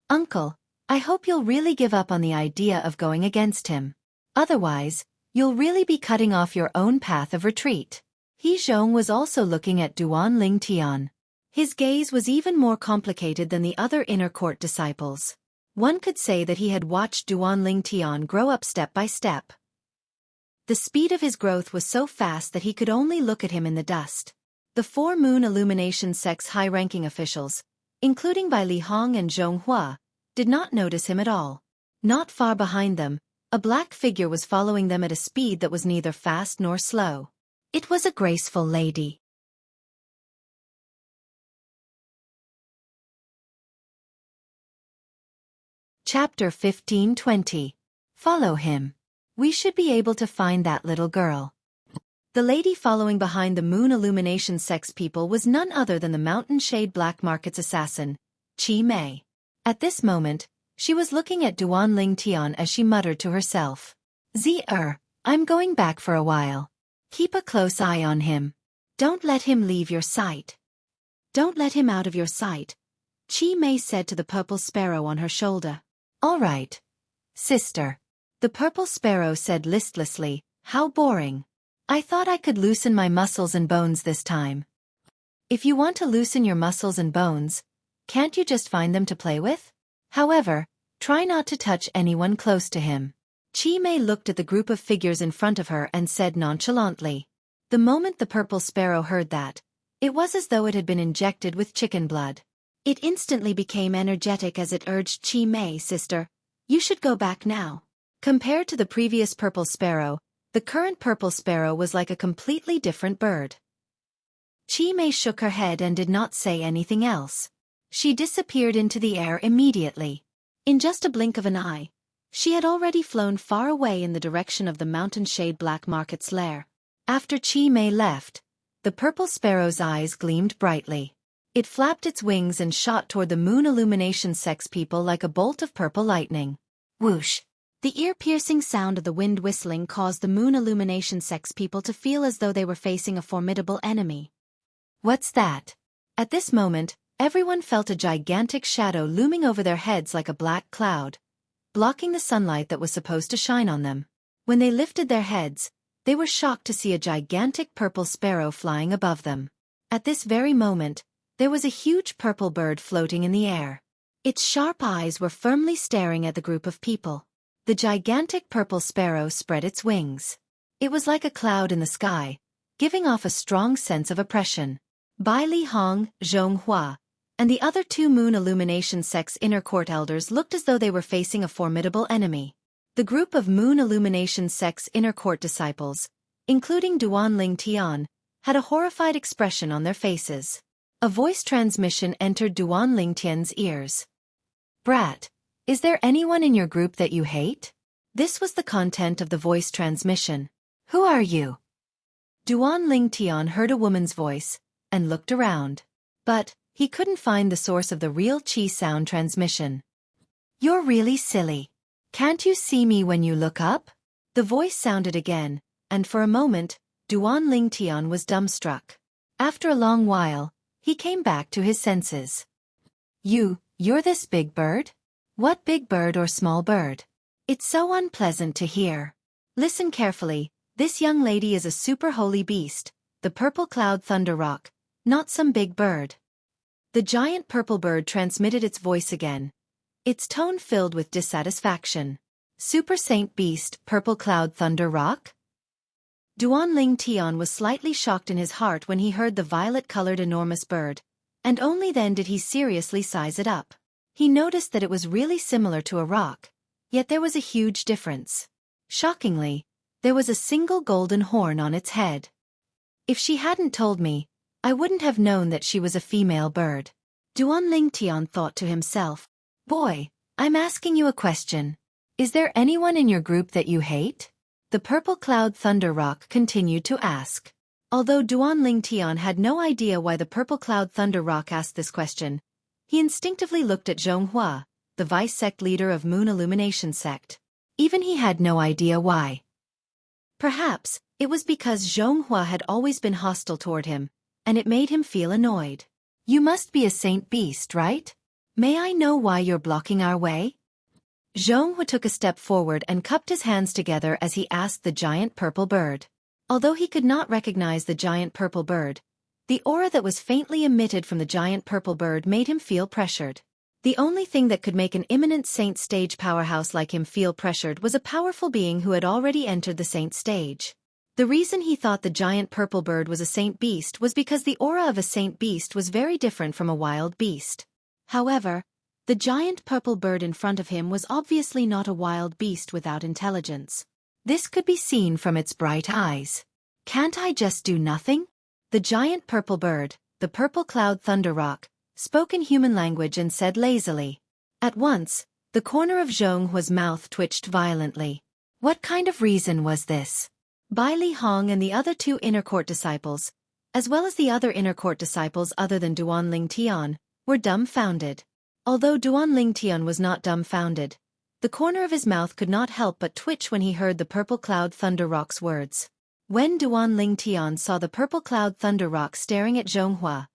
Speaker 1: Uncle, I hope you'll really give up on the idea of going against him. Otherwise, you'll really be cutting off your own path of retreat. He Zhong was also looking at Duan Ling Tian. His gaze was even more complicated than the other inner court disciples. One could say that he had watched Duan Ling Tian grow up step by step. The speed of his growth was so fast that he could only look at him in the dust. The 4 Moon Illumination Sect's high-ranking officials, including Bai Li Hong and Zhonghua, did not notice him at all. Not far behind them, a black figure was following them at a speed that was neither fast nor slow. It was a graceful lady. Chapter 15-20. Follow him. We should be able to find that little girl. The lady following behind the Moon Illumination Sect's people was none other than the Mountain Shade Black Market's assassin, Qi Mei. At this moment, she was looking at Duan Ling Tian as she muttered to herself. I'm going back for a while. Keep a close eye on him. Don't let him leave your sight. Don't let him out of your sight, Qi Mei said to the purple sparrow on her shoulder. All right, sister. The purple sparrow said listlessly, how boring. I thought I could loosen my muscles and bones this time. If you want to loosen your muscles and bones, can't you just find them to play with? However, try not to touch anyone close to him. Qi Mei looked at the group of figures in front of her and said nonchalantly. The moment the purple sparrow heard that, it was as though it had been injected with chicken blood. It instantly became energetic as it urged Qi Mei, sister, you should go back now. Compared to the previous purple sparrow, The current purple sparrow was like a completely different bird. Chi Mei shook her head and did not say anything else. She disappeared into the air immediately. In just a blink of an eye, she had already flown far away in the direction of the mountain shade black market's lair. After Chi Mei left, the purple sparrow's eyes gleamed brightly. It flapped its wings and shot toward the moon illumination sex people like a bolt of purple lightning. Whoosh!
Speaker 2: The ear-piercing sound of the wind whistling caused the moon illumination sex people to feel as though they were facing a formidable enemy.
Speaker 1: What's that? At this moment, everyone felt a gigantic shadow looming over their heads like a black cloud, blocking the sunlight that was supposed to shine on them. When they lifted their heads, they were shocked to see a gigantic purple sparrow flying above them. At this very moment, there was a huge purple bird floating in the air. Its sharp eyes were firmly staring at the group of people. The gigantic purple sparrow spread its wings. It was like a cloud in the sky, giving off a strong sense of oppression. Bai Li Hong, Zhong Hua, and the other two moon illumination sex inner court elders looked as though they were facing a formidable enemy. The group of moon illumination sex inner court disciples, including Duan Ling Tian, had a horrified expression on their faces. A voice transmission entered Duan Ling Tian's ears. "Brat, is there anyone in your group that you hate?" This was the content of the voice transmission. "Who are you?" Duan Ling Tian heard a woman's voice and looked around. But he couldn't find the source of the real Qi sound transmission. "You're really silly. Can't you see me when you look up?" The voice sounded again, and for a moment, Duan Ling Tian was dumbstruck. After a long while, he came back to his senses. You're this big bird? What big bird or small bird? It's so unpleasant to hear. Listen carefully, this young lady is a super holy beast, the purple cloud thunder rock, not some big bird. The giant purple bird transmitted its voice again, its tone filled with dissatisfaction. Super saint beast, purple cloud thunder rock? Duan Ling Tian was slightly shocked in his heart when he heard the violet-colored enormous bird, and only then did he seriously size it up. He noticed that it was really similar to a rock, yet there was a huge difference. Shockingly, there was a single golden horn on its head. If she hadn't told me, I wouldn't have known that she was a female bird. Duan Ling Tian thought to himself. Boy, I'm asking you a question. Is there anyone in your group that you hate? The purple cloud thunder rock continued to ask. Although Duan Ling Tian had no idea why the purple cloud thunder rock asked this question, he instinctively looked at Zhong Hua, the vice-sect leader of Moon Illumination Sect. Even he had no idea why. Perhaps, it was because Zhong Hua had always been hostile toward him, and it made him feel annoyed. You must be a saint beast, right? May I know why you're blocking our way? Zhong Hua took a step forward and cupped his hands together as he asked the giant purple bird. Although he could not recognize the giant purple bird, the aura that was faintly emitted from the giant purple bird made him feel pressured. The only thing that could make an imminent saint stage powerhouse like him feel pressured was a powerful being who had already entered the saint stage. The reason he thought the giant purple bird was a saint beast was because the aura of a saint beast was very different from a wild beast. However, the giant purple bird in front of him was obviously not a wild beast without intelligence. This could be seen from its bright eyes. Can't I just do nothing? The giant purple bird, the purple cloud thunder rock, spoke in human language and said lazily. At once, the corner of Zhong Hua's mouth twitched violently. What kind of reason was this? Bai Li Hong and the other two inner court disciples, as well as the other inner court disciples other than Duan Ling Tian, were dumbfounded. Although Duan Ling Tian was not dumbfounded, the corner of his mouth could not help but twitch when he heard the purple cloud thunder rock's words. When Duan Ling Tian saw the purple cloud thunder rock staring at Zhong Hua,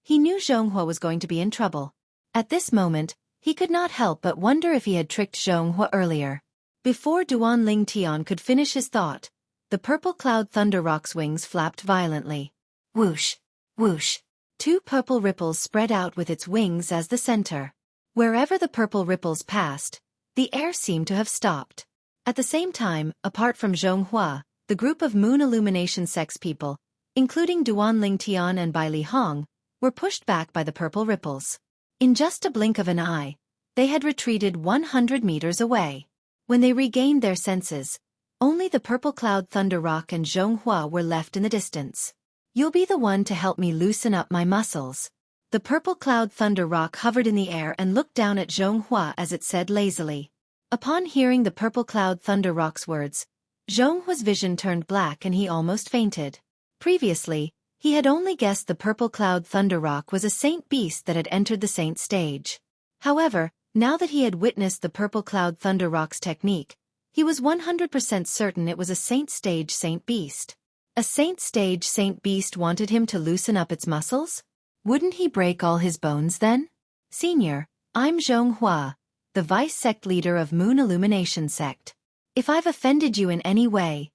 Speaker 1: he knew Zhong Hua was going to be in trouble. At this moment, he could not help but wonder if he had tricked Zhong Hua earlier. Before Duan Ling Tian could finish his thought, the purple cloud thunder rock's wings flapped violently. Whoosh! Whoosh! Two purple ripples spread out with its wings as the center. Wherever the purple ripples passed, the air seemed to have stopped. At the same time, apart from Zhong Hua, the group of Moon Illumination sex people, including Duan Ling Tian and Bai Li Hong, were pushed back by the purple ripples. In just a blink of an eye, they had retreated 100 meters away. When they regained their senses, Only the Purple Cloud Thunder Rock and Zhonghua were left in the distance. You'll be the one to help me loosen up my muscles. The Purple Cloud Thunder Rock hovered in the air and looked down at Zhonghua as it said lazily. Upon hearing the Purple Cloud Thunder Rock's words, Zhonghua's vision turned black and he almost fainted. Previously, he had only guessed the Purple Cloud Thunder Rock was a saint beast that had entered the saint stage. However, now that he had witnessed the Purple Cloud Thunder Rock's technique, he was 100% certain it was a saint stage saint beast. A saint stage saint beast wanted him to loosen up its muscles? Wouldn't he break all his bones then? Senior, I'm Zhonghua, the vice sect leader of Moon Illumination Sect. If I've offended you in any way,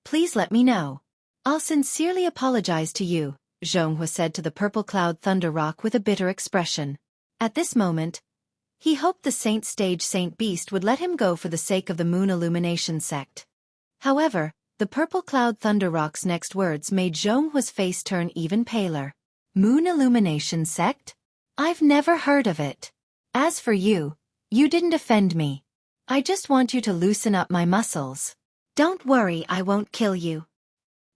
Speaker 1: please let me know. I'll sincerely apologize to you, Zhonghua said to the Purple Cloud Thunder Rock with a bitter expression. At this moment, he hoped the saint stage saint beast would let him go for the sake of the Moon Illumination Sect. However, the Purple Cloud Thunder Rock's next words made Zhonghua's face turn even paler. Moon Illumination Sect? I've never heard of it. As for you, you didn't offend me. I just want you to loosen up my muscles. Don't worry, I won't kill you.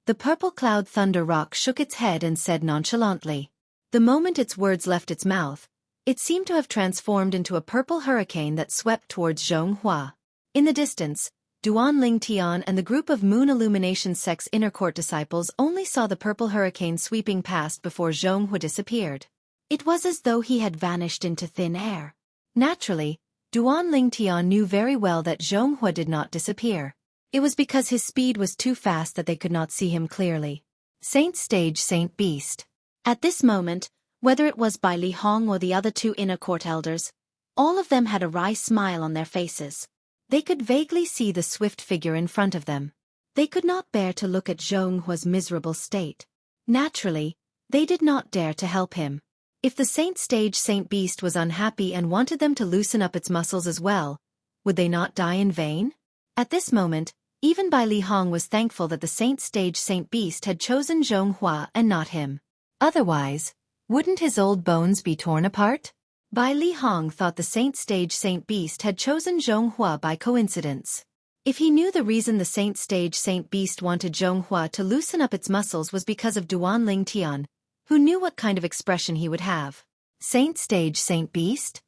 Speaker 1: The Purple Cloud Thunder Rock shook its head and said nonchalantly. The moment its words left its mouth, it seemed to have transformed into a purple hurricane that swept towards Zhonghua. In the distance, Duan Ling Tian and the group of Moon Illumination Sect's inner court disciples only saw the purple hurricane sweeping past before Zhonghua disappeared. It was as though he had vanished into thin air. Naturally, Duan Ling Tian knew very well that Zhonghua did not disappear. It was because his speed was too fast that they could not see him clearly. Saint Stage Saint Beast. At this moment, whether it was Bai Li Hong or the other two inner court elders, all of them had a wry smile on their faces. They could vaguely see the swift figure in front of them. They could not bear to look at Zhonghua's miserable state. Naturally, they did not dare to help him. If the Saint Stage Saint Beast was unhappy and wanted them to loosen up its muscles as well, would they not die in vain? At this moment, even Bai Li Hong was thankful that the Saint Stage Saint Beast had chosen Zhonghua and not him. Otherwise, wouldn't his old bones be torn apart? Bai Li Hong thought the Saint Stage Saint Beast had chosen Zhonghua by coincidence. If he knew the reason the Saint Stage Saint Beast wanted Zhonghua to loosen up its muscles was because of Duan Ling Tian, who knew what kind of expression he would have. Saint Stage Saint Beast?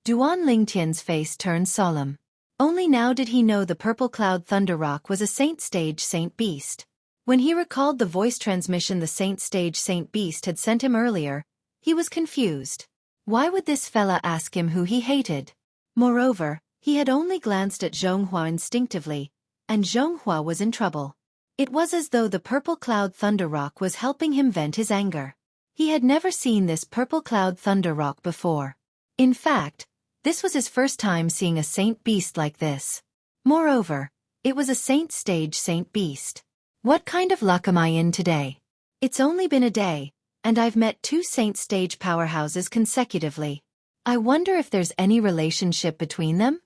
Speaker 1: Duan Ling Tian's face turned solemn. Only now did he know the Purple Cloud Thunder Rock was a Saint Stage Saint Beast. When he recalled the voice transmission the Saint Stage Saint Beast had sent him earlier, he was confused. Why would this fella ask him who he hated? Moreover, he had only glanced at Zhonghua instinctively, and Zhonghua was in trouble. It was as though the Purple Cloud Thunder Rock was helping him vent his anger. He had never seen this Purple Cloud Thunder Rock before. In fact, this was his first time seeing a saint beast like this. Moreover, it was a Saint Stage Saint Beast. What kind of luck am I in today? It's only been a day, and I've met two Saint Stage powerhouses consecutively. I wonder if there's any relationship between them?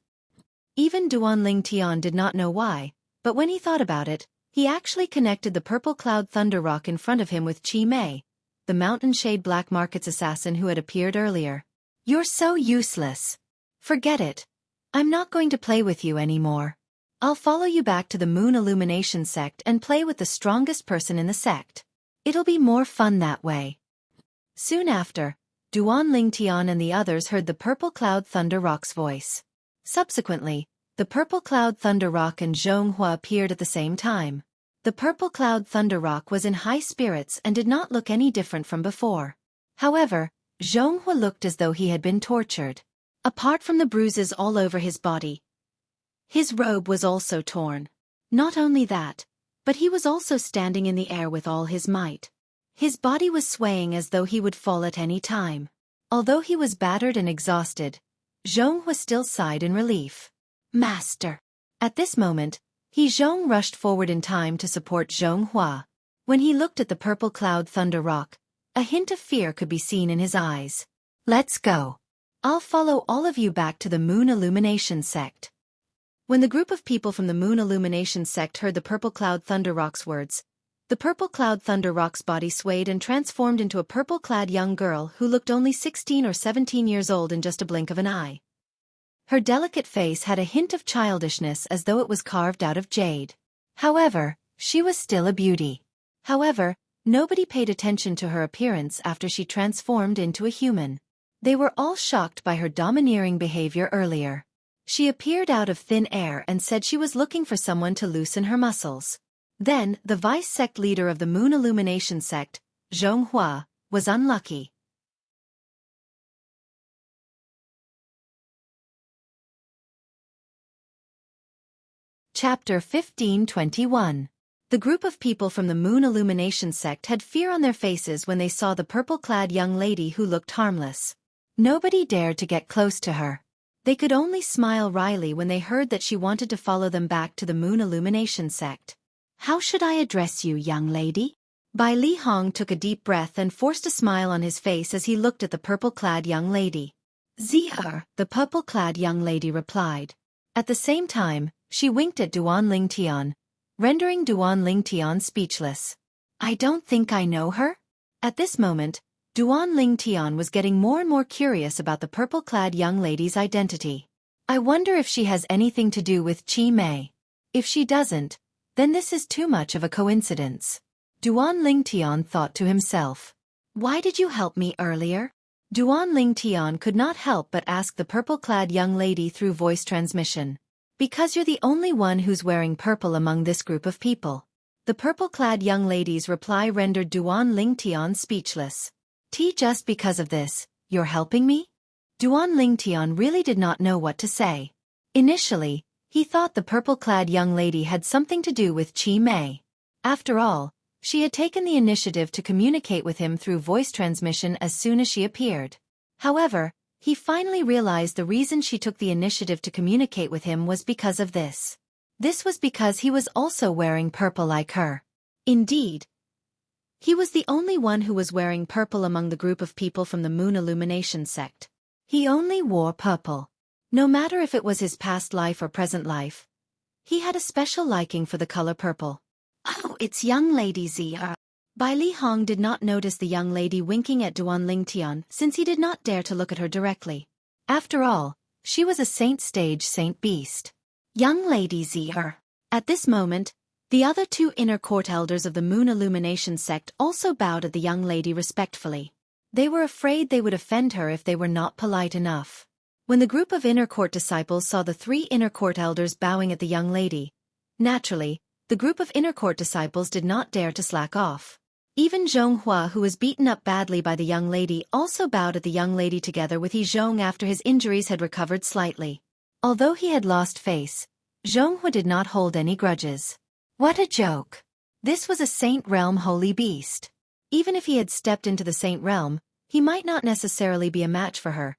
Speaker 1: Even Duan Ling Tian did not know why, but when he thought about it, he actually connected the Purple Cloud Thunder Rock in front of him with Qi Mei, the Mountain Shade Black Market's assassin who had appeared earlier. You're so useless. Forget it. I'm not going to play with you anymore. I'll follow you back to the Moon Illumination Sect and play with the strongest person in the sect. It'll be more fun that way. Soon after, Duan Ling Tian and the others heard the Purple Cloud Thunder Rock's voice. Subsequently, the Purple Cloud Thunder Rock and Zhonghua appeared at the same time. The Purple Cloud Thunder Rock was in high spirits and did not look any different from before. However, Zhonghua looked as though he had been tortured. Apart from the bruises all over his body, his robe was also torn. Not only that, but he was also standing in the air with all his might. His body was swaying as though he would fall at any time. Although he was battered and exhausted, Zhonghua still sighed in relief. Master! At this moment, Zhong rushed forward in time to support Zhonghua. When he looked at the Purple Cloud Thunder Rock, a hint of fear could be seen in his eyes. Let's go. I'll follow all of you back to the Moon Illumination Sect. When the group of people from the Moon Illumination Sect heard the Purple Cloud Thunder Rock's words, the Purple Cloud Thunder Rock's body swayed and transformed into a purple-clad young girl who looked only 16 or 17 years old in just a blink of an eye. Her delicate face had a hint of childishness as though it was carved out of jade. However, she was still a beauty. However, nobody paid attention to her appearance after she transformed into a human. They were all shocked by her domineering behavior earlier. She appeared out of thin air and said she was looking for someone to loosen her muscles. Then, the vice-sect leader of the Moon Illumination sect, Xueqi, was unlucky. Chapter 1521. The group of people from the Moon Illumination sect had fear on their faces when they saw the purple-clad young lady who looked harmless. Nobody dared to get close to her. They could only smile wryly when they heard that she wanted to follow them back to the Moon Illumination sect. "How should I address you, young lady?" Bai Li Hong took a deep breath and forced a smile on his face as he looked at the purple-clad young lady. "Zi'er," the purple-clad young lady replied. At the same time, she winked at Duan Lingtian, rendering Duan Lingtian speechless. "I don't think I know her?" At this moment, Duan Lingtian was getting more and more curious about the purple-clad young lady's identity. "I wonder if she has anything to do with Qi Mei. If she doesn't, then this is too much of a coincidence." Duan Lingtian thought to himself. "Why did you help me earlier?" Duan Lingtian could not help but ask the purple-clad young lady through voice transmission. "Because you're the only one who's wearing purple among this group of people." The purple-clad young lady's reply rendered Duan Lingtian speechless. "Just because of this, you're helping me?" Duan Lingtian really did not know what to say. Initially, he thought the purple-clad young lady had something to do with Qi Mei. After all, she had taken the initiative to communicate with him through voice transmission as soon as she appeared. However, he finally realized the reason she took the initiative to communicate with him was because of this. This was because he was also wearing purple like her. Indeed, he was the only one who was wearing purple among the group of people from the Moon Illumination sect. He only wore purple. No matter if it was his past life or present life, he had a special liking for the color purple. "Oh, it's young lady Zi'er." Bai Li Hong did not notice the young lady winking at Duan Lingtian since he did not dare to look at her directly. After all, she was a saint beast. "Young lady Zi'er." At this moment, the other two inner court elders of the Moon Illumination sect also bowed at the young lady respectfully. They were afraid they would offend her if they were not polite enough. When the group of inner court disciples saw the three inner court elders bowing at the young lady, naturally, the group of inner court disciples did not dare to slack off. Even Zhonghua, who was beaten up badly by the young lady, also bowed at the young lady together with He Zhong after his injuries had recovered slightly. Although he had lost face, Zhonghua did not hold any grudges. What a joke! This was a Saint Realm holy beast. Even if he had stepped into the Saint Realm, he might not necessarily be a match for her.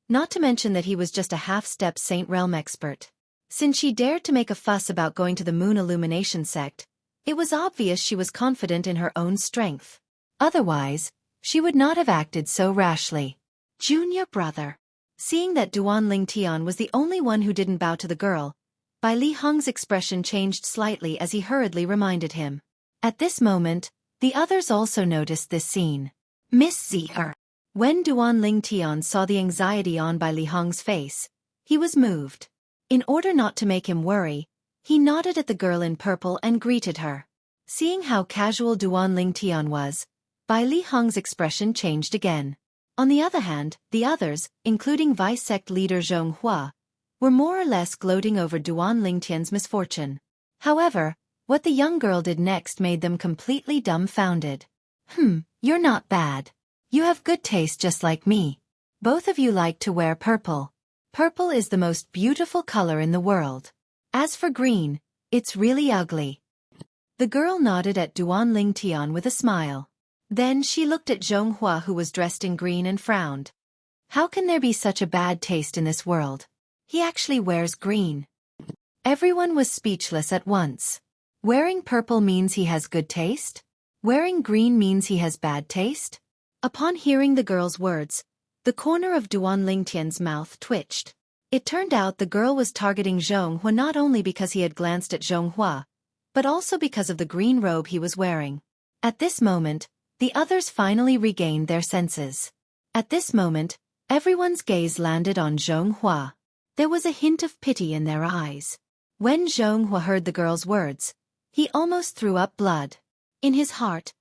Speaker 1: Not to mention that he was just a half-step Saint Realm expert. Since she dared to make a fuss about going to the Moon Illumination sect, it was obvious she was confident in her own strength. Otherwise, she would not have acted so rashly. "Junior brother." Seeing that Duan Lingtian was the only one who didn't bow to the girl, Bai Li Hong's expression changed slightly as he hurriedly reminded him. At this moment, the others also noticed this scene. "Miss Zi'er." When Duan Lingtian saw the anxiety on Bai Li Hong's face, he was moved. In order not to make him worry, he nodded at the girl in purple and greeted her. Seeing how casual Duan Lingtian was, Bai Li Hong's expression changed again. On the other hand, the others, including vice-sect leader Zhonghua, were more or less gloating over Duan Lingtian's misfortune. However, what the young girl did next made them completely dumbfounded. You're not bad. You have good taste just like me. Both of you like to wear purple. Purple is the most beautiful color in the world. As for green, it's really ugly." The girl nodded at Duan Lingtian with a smile. Then she looked at Zhonghua, who was dressed in green, and frowned. How can there be such a bad taste in this world? He actually wears green. Everyone was speechless at once. Wearing purple means he has good taste? Wearing green means he has bad taste? Upon hearing the girl's words, the corner of Duan Lingtian's mouth twitched. It turned out the girl was targeting Zhonghua not only because he had glanced at Zhonghua, but also because of the green robe he was wearing. At this moment, the others finally regained their senses. At this moment, everyone's gaze landed on Zhonghua. There was a hint of pity in their eyes. When Zhonghua heard the girl's words, He almost threw up blood.
Speaker 2: In his heart,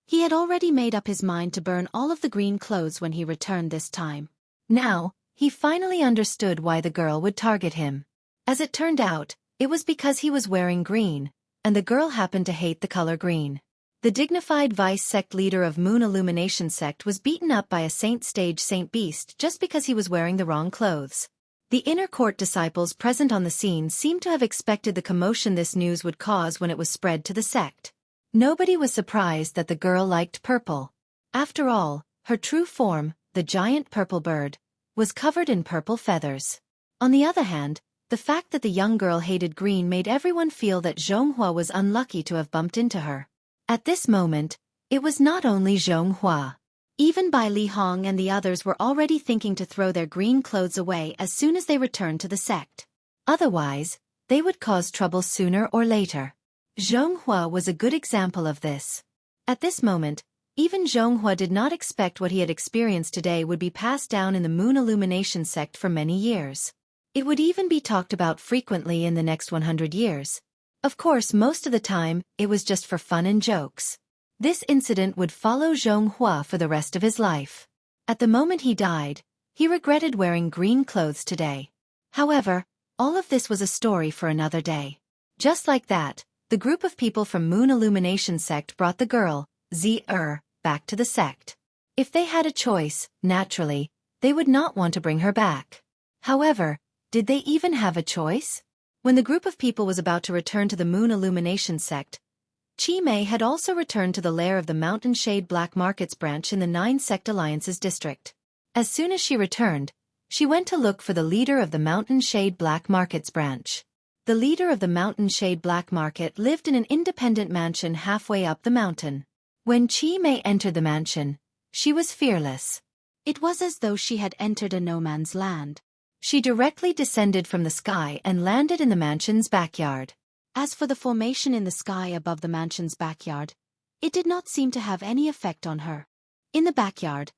Speaker 2: he had already made up his mind to burn all of the green clothes when he returned this time.
Speaker 1: Now, he finally understood why the girl would target him. As it turned out, it was because he was wearing green, and the girl happened to hate the color green. The dignified vice sect leader of Moon Illumination sect was beaten up by a saint stage saint beast just because he was wearing the wrong clothes. The inner court disciples present on the scene seemed to have expected the commotion this news would cause when it was spread to the sect. Nobody was surprised that the girl liked purple. After all, her true form, the giant purple bird, was covered in purple feathers. On the other hand, the fact that the young girl hated green made everyone feel that Zhonghua was unlucky to have bumped into her. At this moment, it was not only Zhonghua. Even Bai Li Hong and the others were already thinking to throw their green clothes away as soon as they returned to the sect. Otherwise, they would cause trouble sooner or later. Zhonghua was a good example of this. At this moment, even Zhonghua did not expect what he had experienced today would be passed down in the Moon Illumination sect for many years. It would even be talked about frequently in the next 100 years. Of course, most of the time, it was just for fun and jokes. This incident would follow Zhonghua for the rest of his life. At the moment he died, he regretted wearing green clothes today. However, all of this was a story for another day. Just like that, the group of people from Moon Illumination sect brought the girl, Z-er, back to the sect. If they had a choice, naturally, they would not want to bring her back. However, did they even have a choice? When the group of people was about to return to the Moon Illumination sect, Chi Mei had also returned to the lair of the Mountain Shade Black Markets branch in the 9 Sect Alliances district. As soon as she returned, she went to look for the leader of the Mountain Shade Black Markets branch. The leader of the Mountain Shade Black Market lived in an independent mansion halfway up the mountain. When Chi Mei entered the mansion, she was fearless.
Speaker 2: It was as though she had entered a no-man's land.
Speaker 1: She directly descended from the sky and landed in the mansion's backyard.
Speaker 2: As for the formation in the sky above the mansion's backyard, it did not seem to have any effect on her. In the backyard,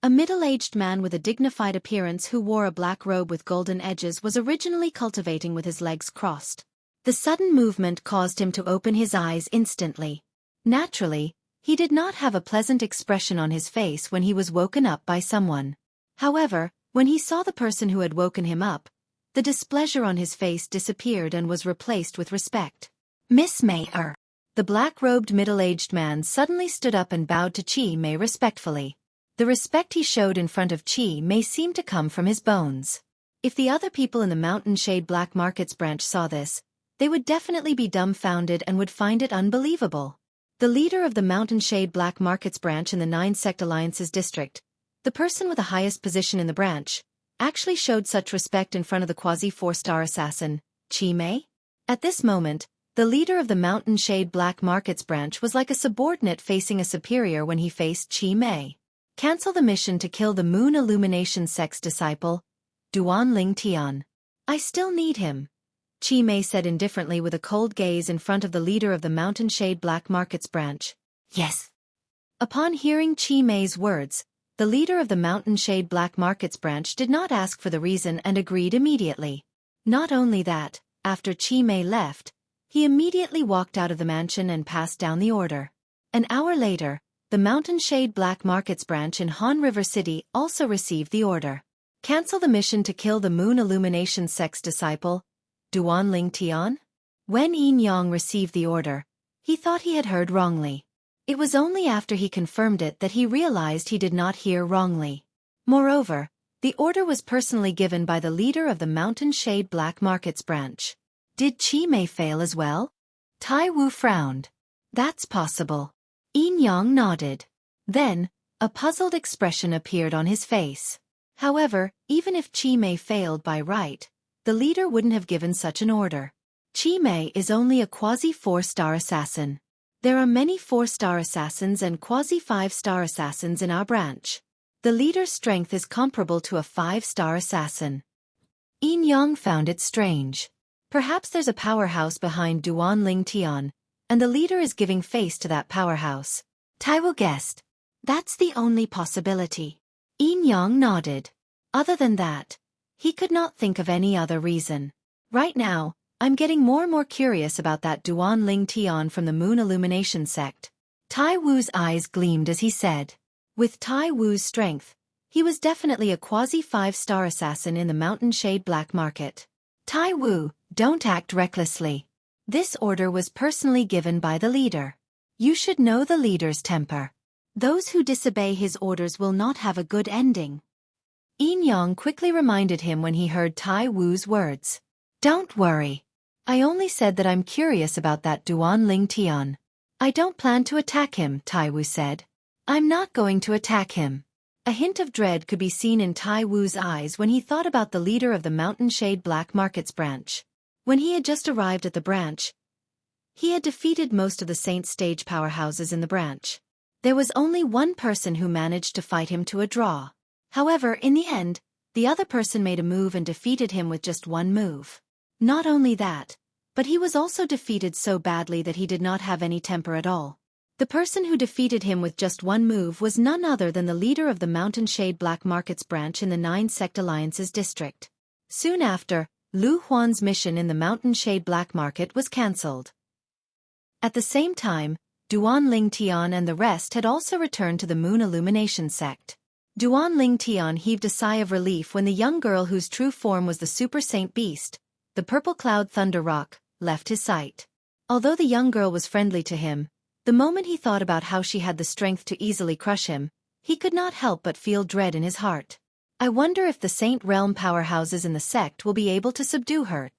Speaker 2: a middle-aged man with a dignified appearance who wore a black robe with golden edges was originally cultivating with his legs crossed. The sudden movement caused him to open his eyes instantly. Naturally, he did not have a pleasant expression on his face when he was woken up by someone. However, when he saw the person who had woken him up, the displeasure on his face disappeared and was replaced with respect.
Speaker 1: Miss Mei-er. The black-robed middle-aged man suddenly stood up and bowed to Chi Mei respectfully. The respect he showed in front of Chi Mei seemed to come from his bones. If the other people in the Mountain Shade Black Markets branch saw this, they would definitely be dumbfounded and would find it unbelievable. The leader of the Mountain Shade Black Markets branch in the 9 Sect Alliances district, the person with the highest position in the branch, actually showed such respect in front of the quasi-4-star assassin, Chi Mei? At this moment, the leader of the Mountain Shade Black Markets branch was like a subordinate facing a superior when he faced Chi Mei. Cancel the mission to kill the Moon Illumination sect's disciple, Duan Ling Tian. I still need him, Chi Mei said indifferently with a cold gaze in front of the leader of the Mountain Shade Black Markets branch.
Speaker 2: Yes.
Speaker 1: Upon hearing Chi Mei's words, the leader of the Mountain Shade Black Markets branch did not ask for the reason and agreed immediately. Not only that, after Chi Mei left, he immediately walked out of the mansion and passed down the order. An hour later, the Mountain Shade Black Markets branch in Han River City also received the order. Cancel the mission to kill the Moon Illumination sect's disciple, Duan Ling Tian? When Yin Yang received the order, he thought he had heard wrongly. It was only after he confirmed it that he realized he did not hear wrongly. Moreover, the order was personally given by the leader of the Mountain Shade Black Markets branch. Did Chi Mei fail as well? Tai Wu frowned. That's possible. Yin Yang nodded. Then, a puzzled expression appeared on his face. However, even if Chi Mei failed by right, the leader wouldn't have given such an order. Chi Mei is only a quasi-4-star assassin. There are many 4-star assassins and quasi-5-star assassins in our branch. The leader's strength is comparable to a 5-star assassin. Yin Yang found it strange. Perhaps there's a powerhouse behind Duan Ling Tian, and the leader is giving face to that powerhouse. Tai Wu guessed. That's the only possibility. Yin Yang nodded. Other than that, he could not think of any other reason. Right now, I'm getting more and more curious about that Duan Ling Tian from the Moon Illumination sect. Tai Wu's eyes gleamed as he said. With Tai Wu's strength, he was definitely a quasi-5-star assassin in the Mountain Shade black market. Tai Wu, don't act recklessly. This order was personally given by the leader. You should know the leader's temper. Those who disobey his orders will not have a good ending. Yin Yang quickly reminded him when he heard Tai Wu's words. Don't worry. I only said that I'm curious about that Duan Ling Tian. I don't plan to attack him, Tai Wu said. I'm not going to attack him. A hint of dread could be seen in Tai Wu's eyes when he thought about the leader of the Mountain Shade Black Markets branch. When he had just arrived at the branch, he had defeated most of the Saint Stage powerhouses in the branch. There was only one person who managed to fight him to a draw. However, in the end, the other person made a move and defeated him with just one move. Not only that, but he was also defeated so badly that he did not have any temper at all. The person who defeated him with just one move was none other than the leader of the Mountain Shade Black Markets branch in the 9 Sect Alliances district. Soon after, Lu Huan's mission in the Mountain Shade Black Market was cancelled. At the same time, Duan Ling Tian and the rest had also returned to the Moon Illumination sect. Duan Ling Tian heaved a sigh of relief when the young girl whose true form was the Super Saint Beast, the Purple Cloud Thunder Rock, left his sight. Although the young girl was friendly to him, the moment he thought about how she had the strength to easily crush him, he could not help but feel dread in his heart. I wonder if the Saint Realm powerhouses in the sect will be able to subdue her.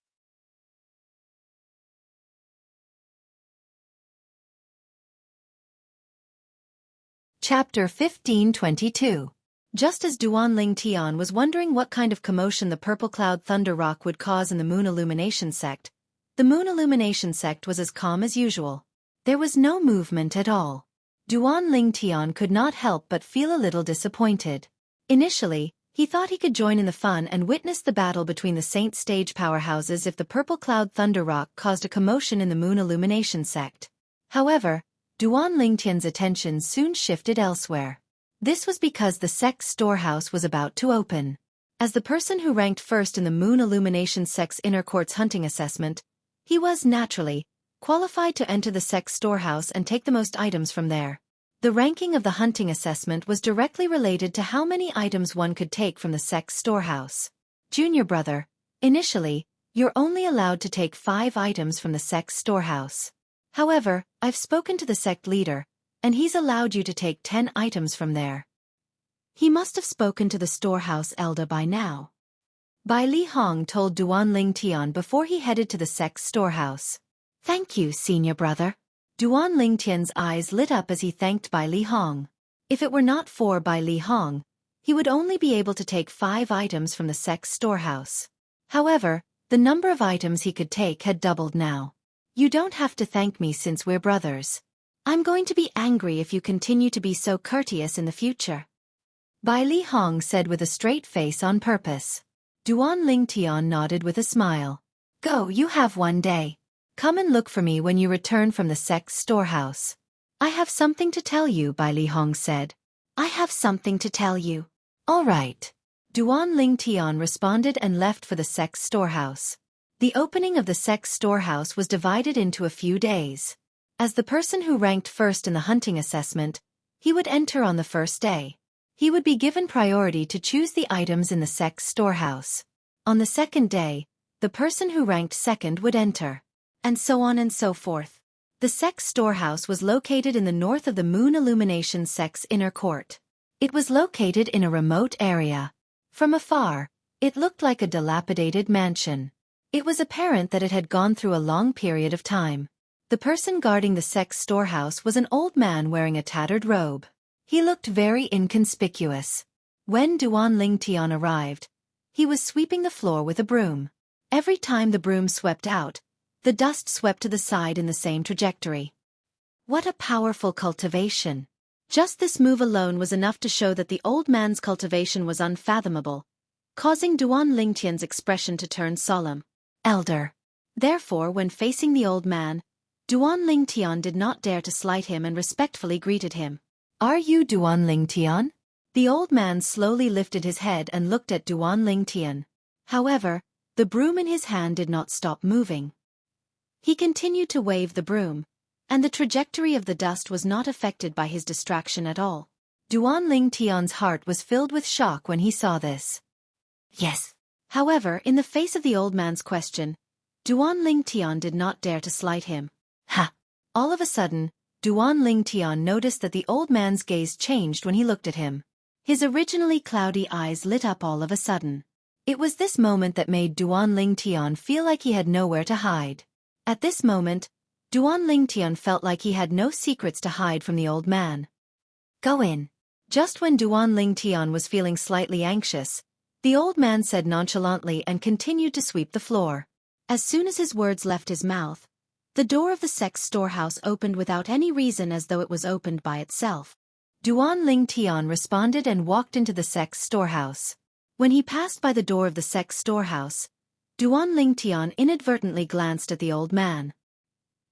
Speaker 1: Chapter 1522. Just as Duan Ling Tian was wondering what kind of commotion the Purple Cloud Thunder Rock would cause in the Moon Illumination sect, the Moon Illumination sect was as calm as usual. There was no movement at all. Duan Ling Tian could not help but feel a little disappointed. Initially, he thought he could join in the fun and witness the battle between the Saint Stage powerhouses if the Purple Cloud Thunder Rock caused a commotion in the Moon Illumination sect. However, Duan Ling Tian's attention soon shifted elsewhere. This was because the sect's storehouse was about to open. As the person who ranked first in the Moon Illumination sect's inner court's hunting assessment, he was, naturally, qualified to enter the sect's storehouse and take the most items from there. The ranking of the hunting assessment was directly related to how many items one could take from the sect's storehouse. Junior brother, initially, you're only allowed to take 5 items from the sect's storehouse. However, I've spoken to the sect leader, and he's allowed you to take 10 items from there. He must have spoken to the storehouse elder by now. Bai Li Hong told Duan Ling Tian before he headed to the sect's storehouse. Thank you, senior brother. Duan Ling Tian's eyes lit up as he thanked Bai Li Hong. If it were not for Bai Li Hong, he would only be able to take 5 items from the sect's storehouse. However, the number of items he could take had doubled now. You don't have to thank me since we're brothers. I'm going to be angry if you continue to be so courteous in the future. Bai Li Hong said with a straight face on purpose. Duan Ling Tian nodded with a smile. Go, you have one day. Come and look for me when you return from the sect's storehouse. I have something to tell you, Bai Li Hong said. I have something to tell you. All right. Duan Ling Tian responded and left for the sect's storehouse. The opening of the sect's storehouse was divided into a few days. As the person who ranked first in the hunting assessment, he would enter on the first day. He would be given priority to choose the items in the sect's storehouse. On the second day, the person who ranked second would enter. And so on and so forth. The sect's storehouse was located in the north of the Moon Illumination sect's inner court. It was located in a remote area. From afar, it looked like a dilapidated mansion. It was apparent that it had gone through a long period of time. The person guarding the sect's storehouse was an old man wearing a tattered robe. He looked very inconspicuous. When Duan Ling Tian arrived, he was sweeping the floor with a broom. Every time the broom swept out, the dust swept to the side in the same trajectory. What a powerful cultivation! Just this move alone was enough to show that the old man's cultivation was unfathomable, causing Duan Ling Tian's expression to turn solemn. Elder. Therefore, when facing the old man, Duan Ling Tian did not dare to slight him and respectfully greeted him. Are you Duan Ling Tian? The old man slowly lifted his head and looked at Duan Ling Tian. However,
Speaker 2: The broom in his hand did not stop moving. He continued to wave the broom, and the trajectory of the dust was not affected by his distraction at all.
Speaker 1: Duan Tian's heart was filled with shock when he saw this.
Speaker 2: Yes. However, in the face of the old man's question, Duan Tian did not dare to slight him.
Speaker 1: Ha! All of a sudden, Duan Tian noticed that the old man's gaze changed when he looked at him. His originally cloudy eyes lit up all of a sudden. It was this moment that made Duan Tian feel like he had nowhere to hide. At this moment, Duan Tian felt like he had no secrets to hide from the old man. Go in. Just when Duan Tian was feeling slightly anxious, the old man said nonchalantly and continued to sweep the floor. As soon as his words left his mouth, the door of the sect's storehouse opened without any reason, as though it was opened by itself. Duan Tian responded and walked into the sect's storehouse. When he passed by the door of the sect's storehouse, Duan Tian inadvertently glanced at the old man.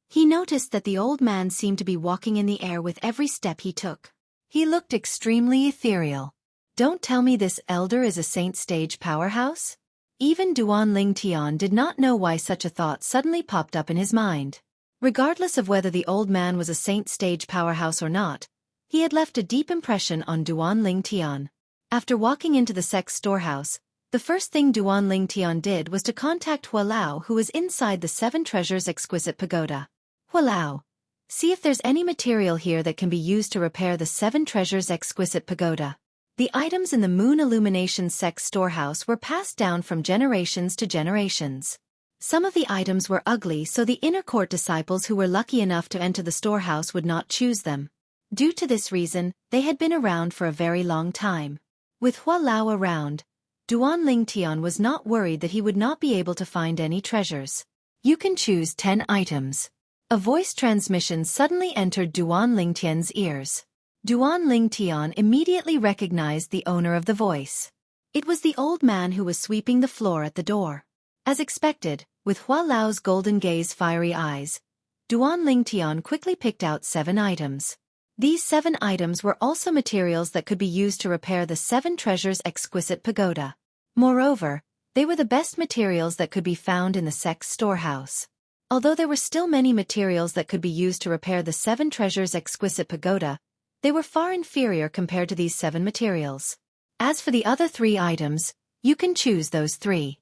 Speaker 1: He noticed that the old man seemed to be walking in the air with every step he took. He looked extremely ethereal. Don't tell me this elder is a saint stage powerhouse? Even Duan Tian did not know why such a thought suddenly popped up in his mind. Regardless of whether the old man was a saint stage powerhouse or not, he had left a deep impression on Duan Tian. After walking into the sect's storehouse, the first thing Duan Tian did was to contact Hualao, who was inside the Seven Treasures Exquisite Pagoda. Hualao, see if there's any material here that can be used to repair the Seven Treasures Exquisite Pagoda. The items in the Moon Illumination sect's storehouse were passed down from generations to generations. Some of the items were ugly, so the inner court disciples who were lucky enough to enter the storehouse would not choose them. Due to this reason, they had been around for a very long time. With Hualao around, Duan Tian was not worried that he would not be able to find any treasures. You can choose 10 items. A voice transmission suddenly entered Duan Tian's ears. Duan Tian immediately recognized the owner of the voice. It was the old man who was sweeping the floor at the door. As expected, with Hualao's golden gaze fiery eyes, Duan Tian quickly picked out 7 items. These 7 items were also materials that could be used to repair the Seven Treasures Exquisite Pagoda. Moreover, they were the best materials that could be found in the sect's storehouse. Although there were still many materials that could be used to repair the Seven Treasures Exquisite Pagoda, they were far inferior compared to these 7 materials. As for the other 3 items, you can choose those 3.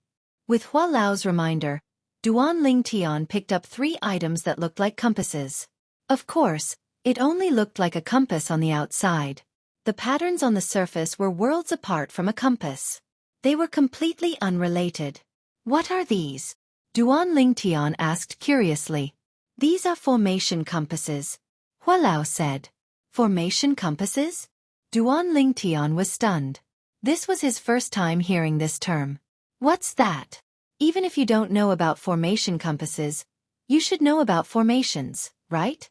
Speaker 1: With Hualao's reminder, Duan Tian picked up 3 items that looked like compasses. Of course, it only looked like a compass on the outside. The patterns on the surface were worlds apart from a compass. They were completely unrelated. What are these? Duan Tian asked curiously. These are formation compasses, Hualao said. Formation compasses? Duan Tian was stunned. This was his first time hearing this term. What's that? Even if you don't know about formation compasses, you should know about formations, right?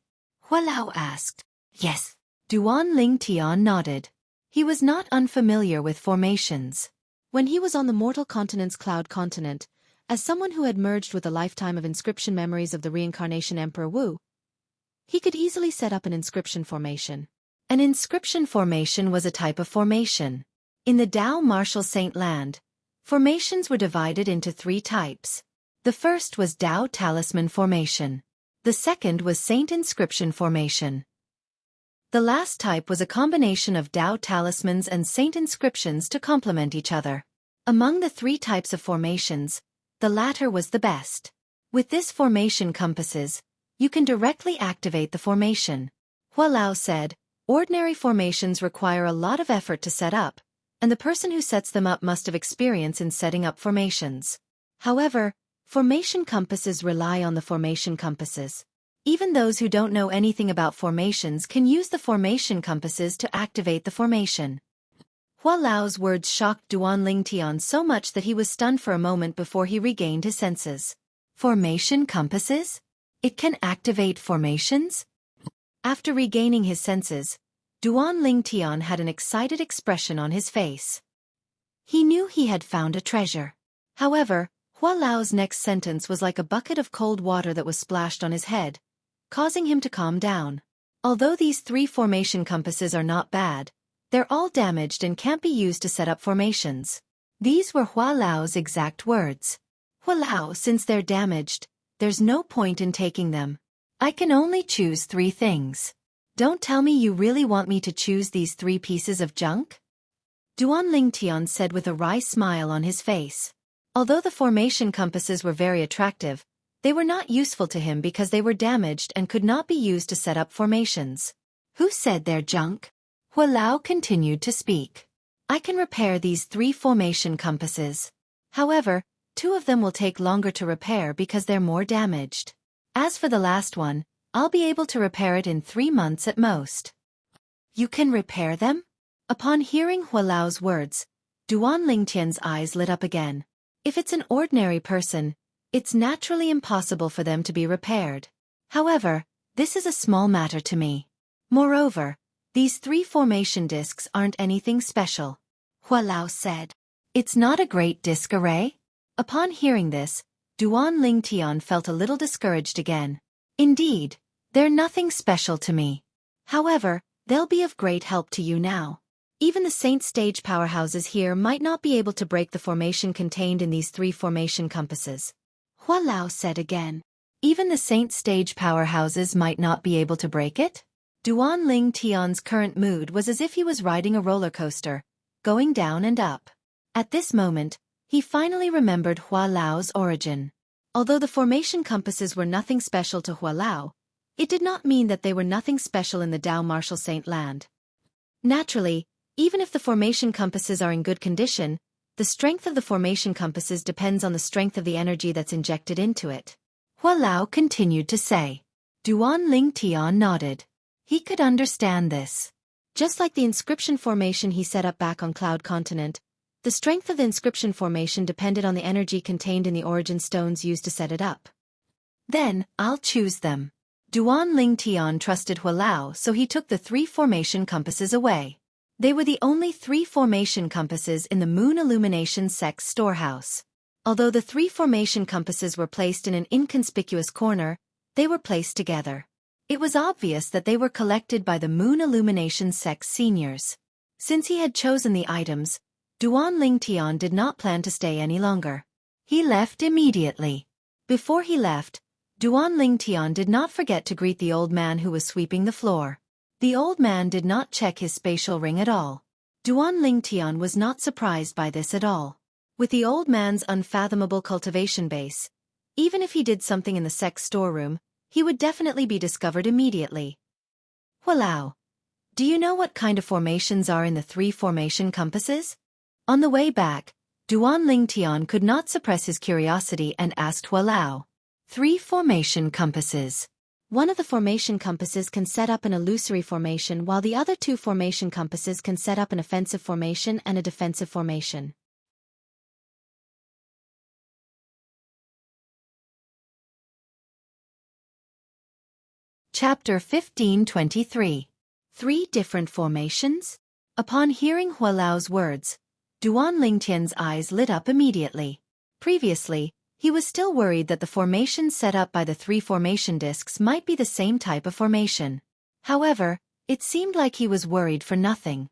Speaker 1: Hualao asked. Yes. Duan Tian nodded. He was not unfamiliar with formations.
Speaker 2: When he was on the mortal continent's cloud continent, as someone who had merged with a lifetime of inscription memories of the reincarnation Emperor Wu, he could easily set up an inscription formation.
Speaker 1: An inscription formation was a type of formation. In the Tao Martial Saint Land, formations were divided into 3 types. The first was Tao Talisman Formation. The second was Saint Inscription Formation. The last type was a combination of Tao Talismans and Saint Inscriptions to complement each other. Among the 3 types of formations, the latter was the best. With this formation compasses, you can directly activate the formation. Hualao said, ordinary formations require a lot of effort to set up, and the person who sets them up must have experience in setting up formations. However, formation compasses rely on the formation compasses. Even those who don't know anything about formations can use the formation compasses to activate the formation. Hualao's words shocked Duan Tian so much that he was stunned for a moment before he regained his senses. Formation compasses? It can activate formations? After regaining his senses, Duan Tian had an excited expression on his face. He knew he had found a treasure. However, Hualao's next sentence was like a bucket of cold water that was splashed on his head, causing him to calm down. Although these 3 formation compasses are not bad, they're all damaged and can't be used to set up formations. These were Hualao's exact words. Walao, since they're damaged, there's no point in taking them. I can only choose 3 things. Don't tell me you really want me to choose these 3 pieces of junk? Duan Lingtian said with a wry smile on his face. Although the formation compasses were very attractive, they were not useful to him because they were damaged and could not be used to set up formations. Who said they're junk? Walao continued to speak. I can repair these 3 formation compasses. However, 2 of them will take longer to repair because they're more damaged. As for the last one, I'll be able to repair it in 3 months at most. You can repair them? Upon hearing Hualao's words, Duan Lingtian's eyes lit up again. If it's an ordinary person, it's naturally impossible for them to be repaired. However, this is a small matter to me. Moreover, these 3 formation discs aren't anything special. Hualao said. It's not a great disc array? Upon hearing this, Duan Lingtian felt a little discouraged again. Indeed, they're nothing special to me. However, they'll be of great help to you now. Even the Saint Stage powerhouses here might not be able to break the formation contained in these 3 formation compasses. Hualao said again. Even the Saint Stage powerhouses might not be able to break it? Duan Lingtian's current mood was as if he was riding a roller coaster, going down and up. At this moment, he finally remembered Hualao's origin. Although the formation compasses were nothing special to Hualao, it did not mean that they were nothing special in the Dao Martial Saint land. Naturally, even if the formation compasses are in good condition, the strength of the formation compasses depends on the strength of the energy that's injected into it. Hualao continued to say. Duan Lingtian nodded. He could understand this. Just like the inscription formation he set up back on Cloud Continent, the strength of the inscription formation depended on the energy contained in the origin stones used to set it up. Then, I'll choose them. Duan Lingtian trusted Hualao, so he took the 3 formation compasses away. They were the only 3 formation compasses in the Moon Illumination Sect's storehouse. Although the 3 formation compasses were placed in an inconspicuous corner, they were placed together. It was obvious that they were collected by the Moon Illumination Sect's seniors. Since he had chosen the items, Duan Lingtian did not plan to stay any longer. He left immediately. Before he left, Duan Lingtian did not forget to greet the old man who was sweeping the floor. The old man did not check his spatial ring at all. Duan Lingtian was not surprised by this at all. With the old man's unfathomable cultivation base, even if he did something in the sect's storeroom, he would definitely be discovered immediately. Hualao, do you know what kind of formations are in the 3 formation compasses? On the way back, Duan Lingtian could not suppress his curiosity and asked Hualao. 3 formation compasses. One of the formation compasses can set up an illusory formation while the other 2 formation compasses can set up an offensive formation and a defensive formation. Chapter 1523. 3 different formations? Upon hearing Hualao's words, Duan Lingtian's eyes lit up immediately. Previously, he was still worried that the formation set up by the 3 formation discs might be the same type of formation. However, it seemed like he was worried for nothing.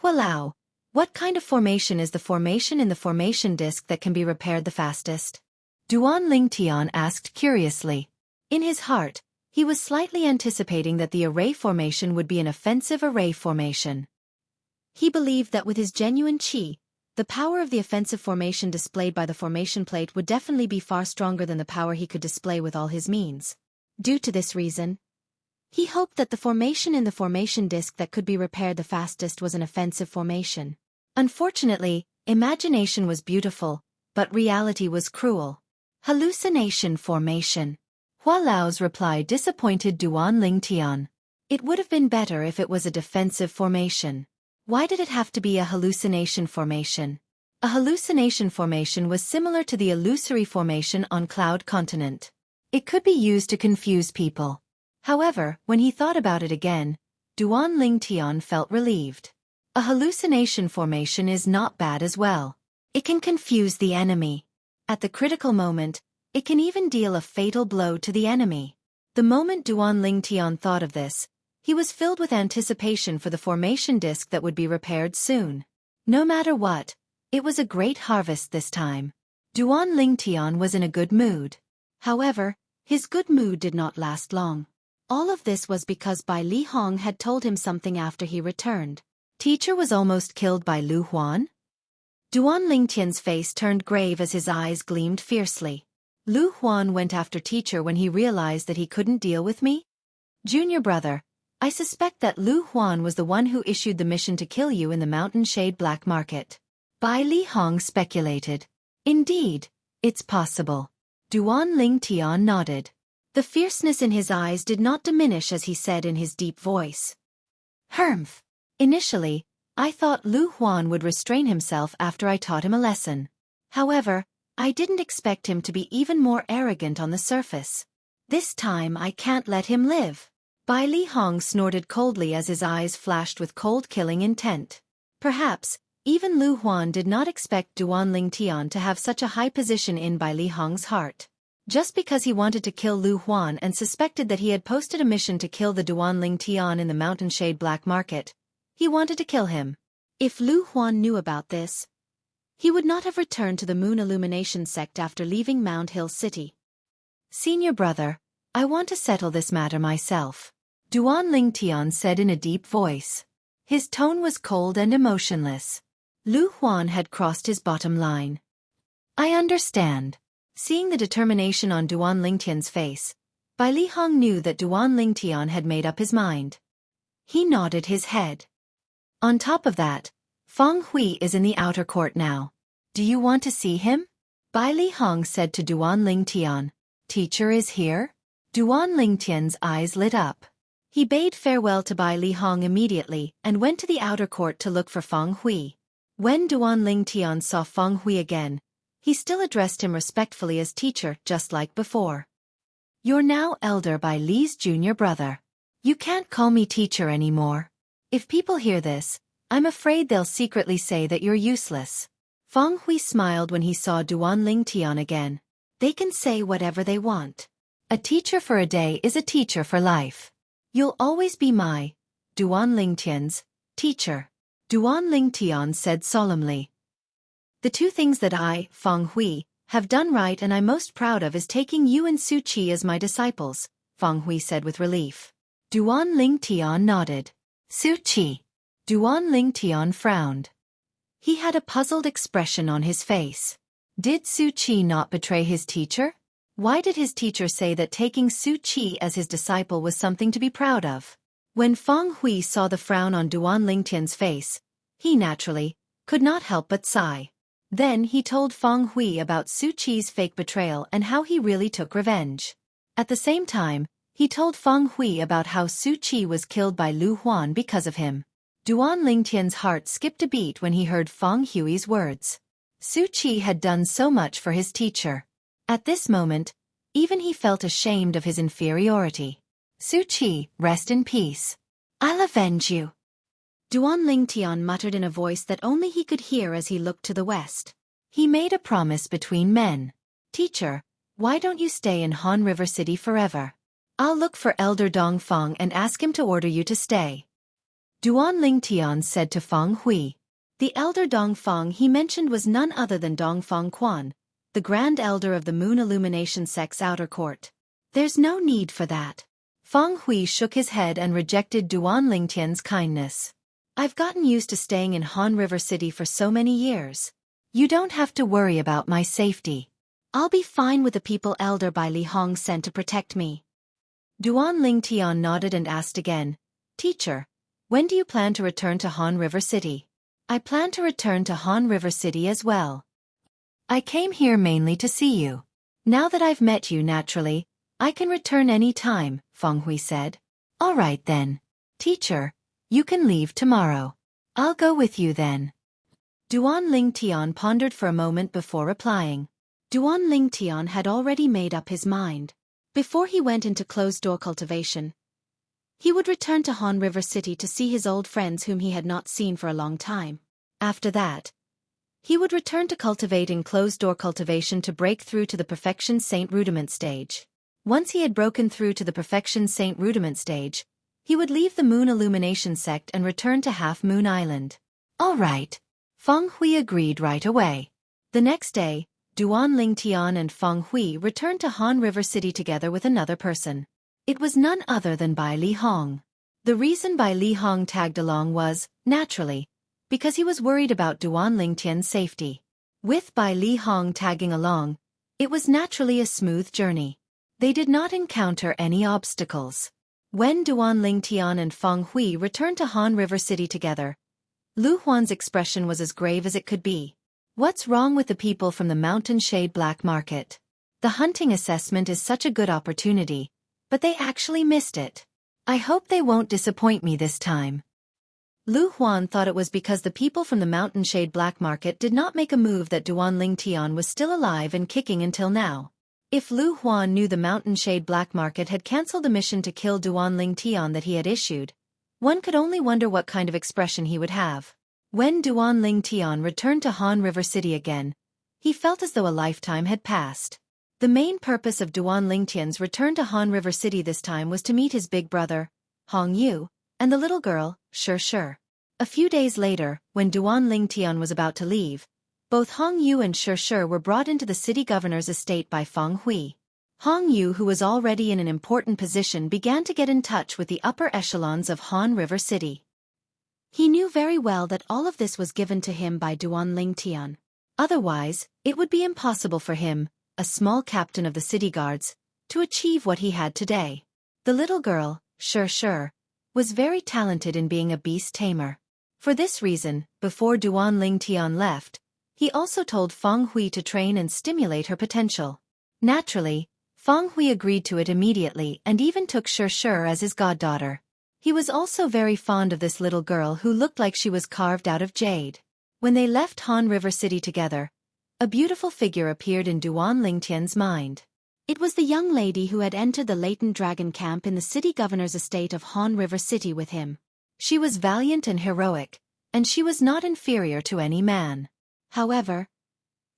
Speaker 1: Hualao, what kind of formation is the formation in the formation disc that can be repaired the fastest? Duan Lingtian asked curiously. In his heart, he was slightly anticipating that the array formation would be an offensive array formation. He believed that with his genuine qi, the power of the offensive formation displayed by the formation plate would definitely be far stronger than the power he could display with all his means. Due to this reason, he hoped that the formation in the formation disc that could be repaired the fastest was an offensive formation. Unfortunately, imagination was beautiful, but reality was cruel. Hallucination formation. Hualao's reply disappointed Duan Lingtian. It would have been better if it was a defensive formation. Why did it have to be a hallucination formation? A hallucination formation was similar to the illusory formation on Cloud Continent. It could be used to confuse people. However, when he thought about it again, Duan Lingtian felt relieved. A hallucination formation is not bad as well. It can confuse the enemy. At the critical moment, it can even deal a fatal blow to the enemy. The moment Duan Lingtian thought of this, he was filled with anticipation for the formation disc that would be repaired soon. No matter what, it was a great harvest this time. Duan Lingtian was in a good mood.
Speaker 2: However, his good mood did not last long. All of this was because Bai Li Hong had told him something after he returned.
Speaker 1: Teacher was almost killed by Lu Huan? Duan Lingtian's face turned grave as his eyes gleamed fiercely. Lu Huan went after teacher when he realized that he couldn't deal with me? Junior brother, I suspect that Lu Huan was the one who issued the mission to kill you in the Mountain Shade Black Market. Bai Li Hong speculated. Indeed, it's possible. Duan Lingtian nodded. The fierceness in his eyes did not diminish as he said in his deep voice. Humph. Initially, I thought Lu Huan would restrain himself after I taught him a lesson. However, I didn't expect him to be even more arrogant on the surface. This time I can't let him live. Bai Li Hong snorted coldly as his eyes flashed with cold-killing intent. Perhaps, even Lu Huan did not expect Duan Lingtian to have such a high position in Bai Li Hong's heart. Just because he wanted to kill Lu Huan and suspected that he had posted a mission to kill the Duan Lingtian in the Mountain Shade Black Market, he wanted to kill him. If Lu Huan knew about this, he would not have returned to the Moon Illumination sect after leaving Mount Hill City. Senior brother, I want to settle this matter myself, Duan Lingtian said in a deep voice. His tone was cold and emotionless. Lu Huan had crossed his bottom line. I understand. Seeing the determination on Duan Lingtian's face, Bai Li Hong knew that Duan Lingtian had made up his mind. He nodded his head. On top of that, Feng Hui is in the outer court now. Do you want to see him? Bai Li Hong said to Duan Lingtian. Teacher is here? Duan Lingtian's eyes lit up. He bade farewell to Bai Li Hong immediately and went to the outer court to look for Feng Hui. When Duan Lingtian saw Feng Hui again, he still addressed him respectfully as teacher just like before. You're now elder Bai Li's junior brother. You can't call me teacher anymore. If people hear this, I'm afraid they'll secretly say that you're useless. Feng Hui smiled when he saw Duan Lingtian again. They can say whatever they want. A teacher for a day is a teacher for life. You'll always be my, Duan Lingtian's, teacher. Duan Lingtian said solemnly. The two things that I, Feng Hui, have done right and I'm most proud of is taking you and Xueqi as my disciples, Feng Hui said with relief. Duan Lingtian nodded. Xueqi. Duan Lingtian frowned. He had a puzzled expression on his face. Did Xueqi not betray his teacher? Why did his teacher say that taking Xueqi as his disciple was something to be proud of? When Feng Hui saw the frown on Duan Lingtian's face, he naturally could not help but sigh. Then he told Feng Hui about Xueqi's fake betrayal and how he really took revenge. At the same time, he told Feng Hui about how Xueqi was killed by Lu Huan because of him. Duan Lingtian's heart skipped a beat when he heard Feng Hui's words. Xueqi had done so much for his teacher. At this moment, even he felt ashamed of his inferiority. Xueqi, rest in peace. I'll avenge you. Duan Lingtian muttered in a voice that only he could hear as he looked to the west. He made a promise between men. Teacher, why don't you stay in Han River City forever? I'll look for Elder Dongfang and ask him to order you to stay. Duan Lingtian said to Feng Hui. The Elder Dongfang he mentioned was none other than Dongfang Quan, the Grand Elder of the Moon Illumination Sect's outer court. There's no need for that. Feng Hui shook his head and rejected Duan Lingtian's kindness. I've gotten used to staying in Han River City for so many years. You don't have to worry about my safety. I'll be fine with the people Elder Bai Li Hong sent to protect me. Duan Lingtian nodded and asked again, Teacher, when do you plan to return to Han River City? I plan to return to Han River City as well. I came here mainly to see you. Now that I've met you naturally, I can return any time, Feng Hui said. All right then. Teacher, you can leave tomorrow. I'll go with you then. Duan Lingtian pondered for a moment before replying. Duan Lingtian had already made up his mind. Before he went into closed-door cultivation, he would return to Han River City to see his old friends whom he had not seen for a long time. After that, he would return to cultivating closed-door cultivation to break through to the Perfection Saint Rudiment stage. Once he had broken through to the Perfection Saint Rudiment stage, he would leave the Moon Illumination sect and return to Half Moon Island. All right. Feng Hui agreed right away. The next day, Duan Lingtian and Feng Hui returned to Han River City together with another person. It was none other than Bai Li Hong. The reason Bai Li Hong tagged along was, naturally, because he was worried about Duan Lingtian's safety. With Bai Li Hong tagging along, it was naturally a smooth journey. They did not encounter any obstacles. When Duan Lingtian and Feng Hui returned to Han River City together, Lu Huan's expression was as grave as it could be. What's wrong with the people from the Mountain Shade Black Market? The hunting assessment is such a good opportunity, but they actually missed it. I hope they won't disappoint me this time. Lu Huan thought it was because the people from the Mountain Shade Black Market did not make a move that Duan Lingtian was still alive and kicking until now. If Lu Huan knew the Mountain Shade Black Market had cancelled the mission to kill Duan Lingtian that he had issued, one could only wonder what kind of expression he would have. When Duan Lingtian returned to Han River City again, he felt as though a lifetime had passed. The main purpose of Duan Lingtian's return to Han River City this time was to meet his big brother, Hong Yu, and the little girl, Shi. A few days later, when Duan Lingtian was about to leave, both Hong Yu and Shi were brought into the city governor's estate by Feng Hui. Hong Yu, who was already in an important position, began to get in touch with the upper echelons of Han River City. He knew very well that all of this was given to him by Duan Lingtian. Otherwise, it would be impossible for him, a small captain of the city guards, to achieve what he had today. The little girl, Shi, was very talented in being a beast tamer. For this reason, before Duan Lingtian left, he also told Feng Hui to train and stimulate her potential. Naturally, Feng Hui agreed to it immediately and even took Shi as his goddaughter. He was also very fond of this little girl who looked like she was carved out of jade. When they left Han River City together, a beautiful figure appeared in Duan Lingtian's mind. It was the young lady who had entered the latent dragon camp in the city governor's estate of Han River City with him. She was valiant and heroic, and she was not inferior to any man. However,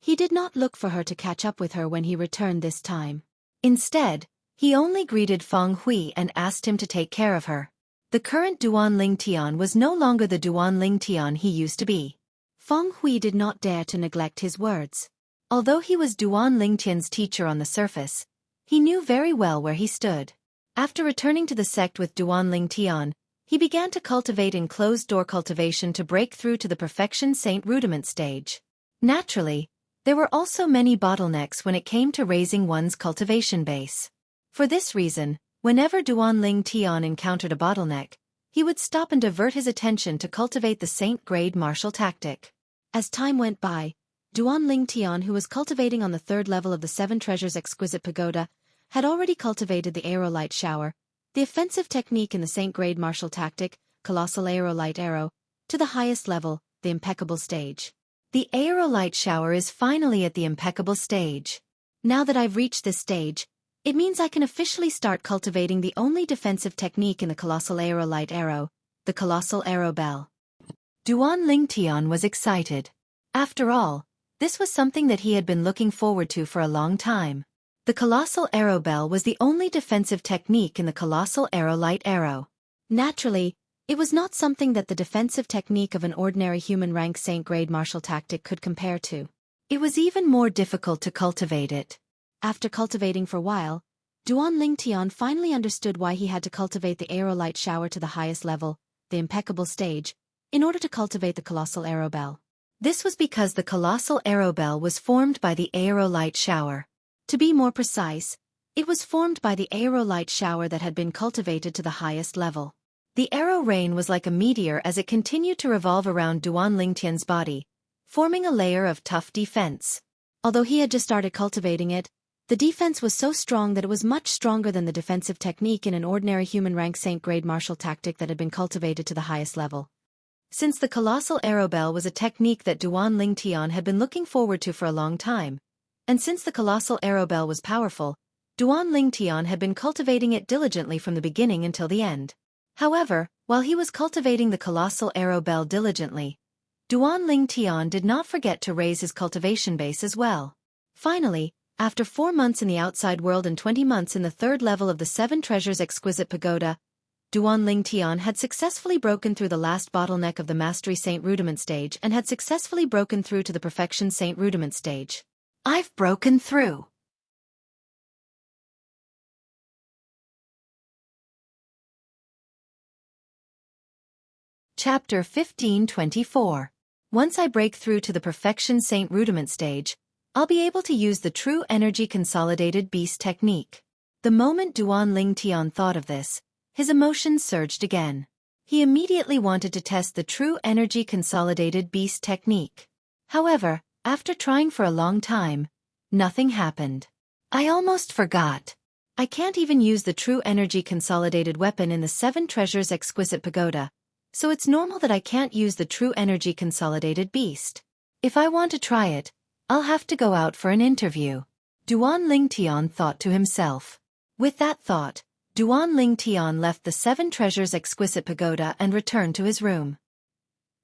Speaker 1: he did not look for her to catch up with her when he returned this time. Instead, he only greeted Feng Hui and asked him to take care of her. The current Duan Lingtian was no longer the Duan Lingtian he used to be. Feng Hui did not dare to neglect his words. Although he was Duan Lingtian's teacher on the surface, he knew very well where he stood. After returning to the sect with Duan Lingtian, he began to cultivate in closed-door cultivation to break through to the Perfection Saint Rudiment stage. Naturally, there were also many bottlenecks when it came to raising one's cultivation base. For this reason, whenever Duan Lingtian encountered a bottleneck, he would stop and divert his attention to cultivate the Saint-grade martial tactic. As time went by, Duan Lingtian, who was cultivating on the 3rd level of the Seven Treasures Exquisite Pagoda, had already cultivated the Aerolite Shower, the offensive technique in the Saint-grade martial tactic, Colossal Aerolite Arrow, to the highest level, the Impeccable stage. The Aerolite Shower is finally at the Impeccable stage. Now that I've reached this stage, it means I can officially start cultivating the only defensive technique in the Colossal Aerolite Arrow, the Colossal Arrow Bell. Duan Lingtian was excited. After all, this was something that he had been looking forward to for a long time. The Colossal Arrow Bell was the only defensive technique in the Colossal Aerolite Arrow. Naturally, it was not something that the defensive technique of an ordinary human rank Saint-grade martial tactic could compare to. It was even more difficult to cultivate it. After cultivating for a while, Duan Lingtian finally understood why he had to cultivate the Aerolite Shower to the highest level, the Impeccable stage, in order to cultivate the Colossal Arrow Bell. This was because the Colossal Arrow Bell was formed by the Aerolite Shower. To be more precise, it was formed by the Aerolite Shower that had been cultivated to the highest level. The arrow rain was like a meteor as it continued to revolve around Duan Lingtian's body, forming a layer of tough defense. Although he had just started cultivating it, the defense was so strong that it was much stronger than the defensive technique in an ordinary human rank Saint-grade martial tactic that had been cultivated to the highest level. Since the Colossal Arrow Bell was a technique that Duan Lingtian had been looking forward to for a long time, and since the Colossal Arrow Bell was powerful, Duan Lingtian had been cultivating it diligently from the beginning until the end. However, while he was cultivating the Colossal Arrow Bell diligently, Duan Lingtian did not forget to raise his cultivation base as well. Finally, after 4 months in the outside world and 20 months in the 3rd level of the Seven Treasures Exquisite Pagoda, Duan Lingtian had successfully broken through the last bottleneck of the Mastery Saint Rudiment stage and had successfully broken through to the Perfection Saint Rudiment stage. I've broken through. Chapter 1524. Once I break through to the Perfection Saint Rudiment stage, I'll be able to use the True Energy Consolidated Beast technique. The moment Duan Ling Tian thought of this, his emotions surged again. He immediately wanted to test the True Energy Consolidated Beast technique. However, after trying for a long time, nothing happened. I almost forgot. I can't even use the True Energy Consolidated weapon in the Seven Treasures Exquisite Pagoda, so it's normal that I can't use the True Energy Consolidated Beast. If I want to try it, I'll have to go out for an interview. Duan Ling Tian thought to himself. With that thought, Duan Ling Tian left the Seven Treasures Exquisite Pagoda and returned to his room.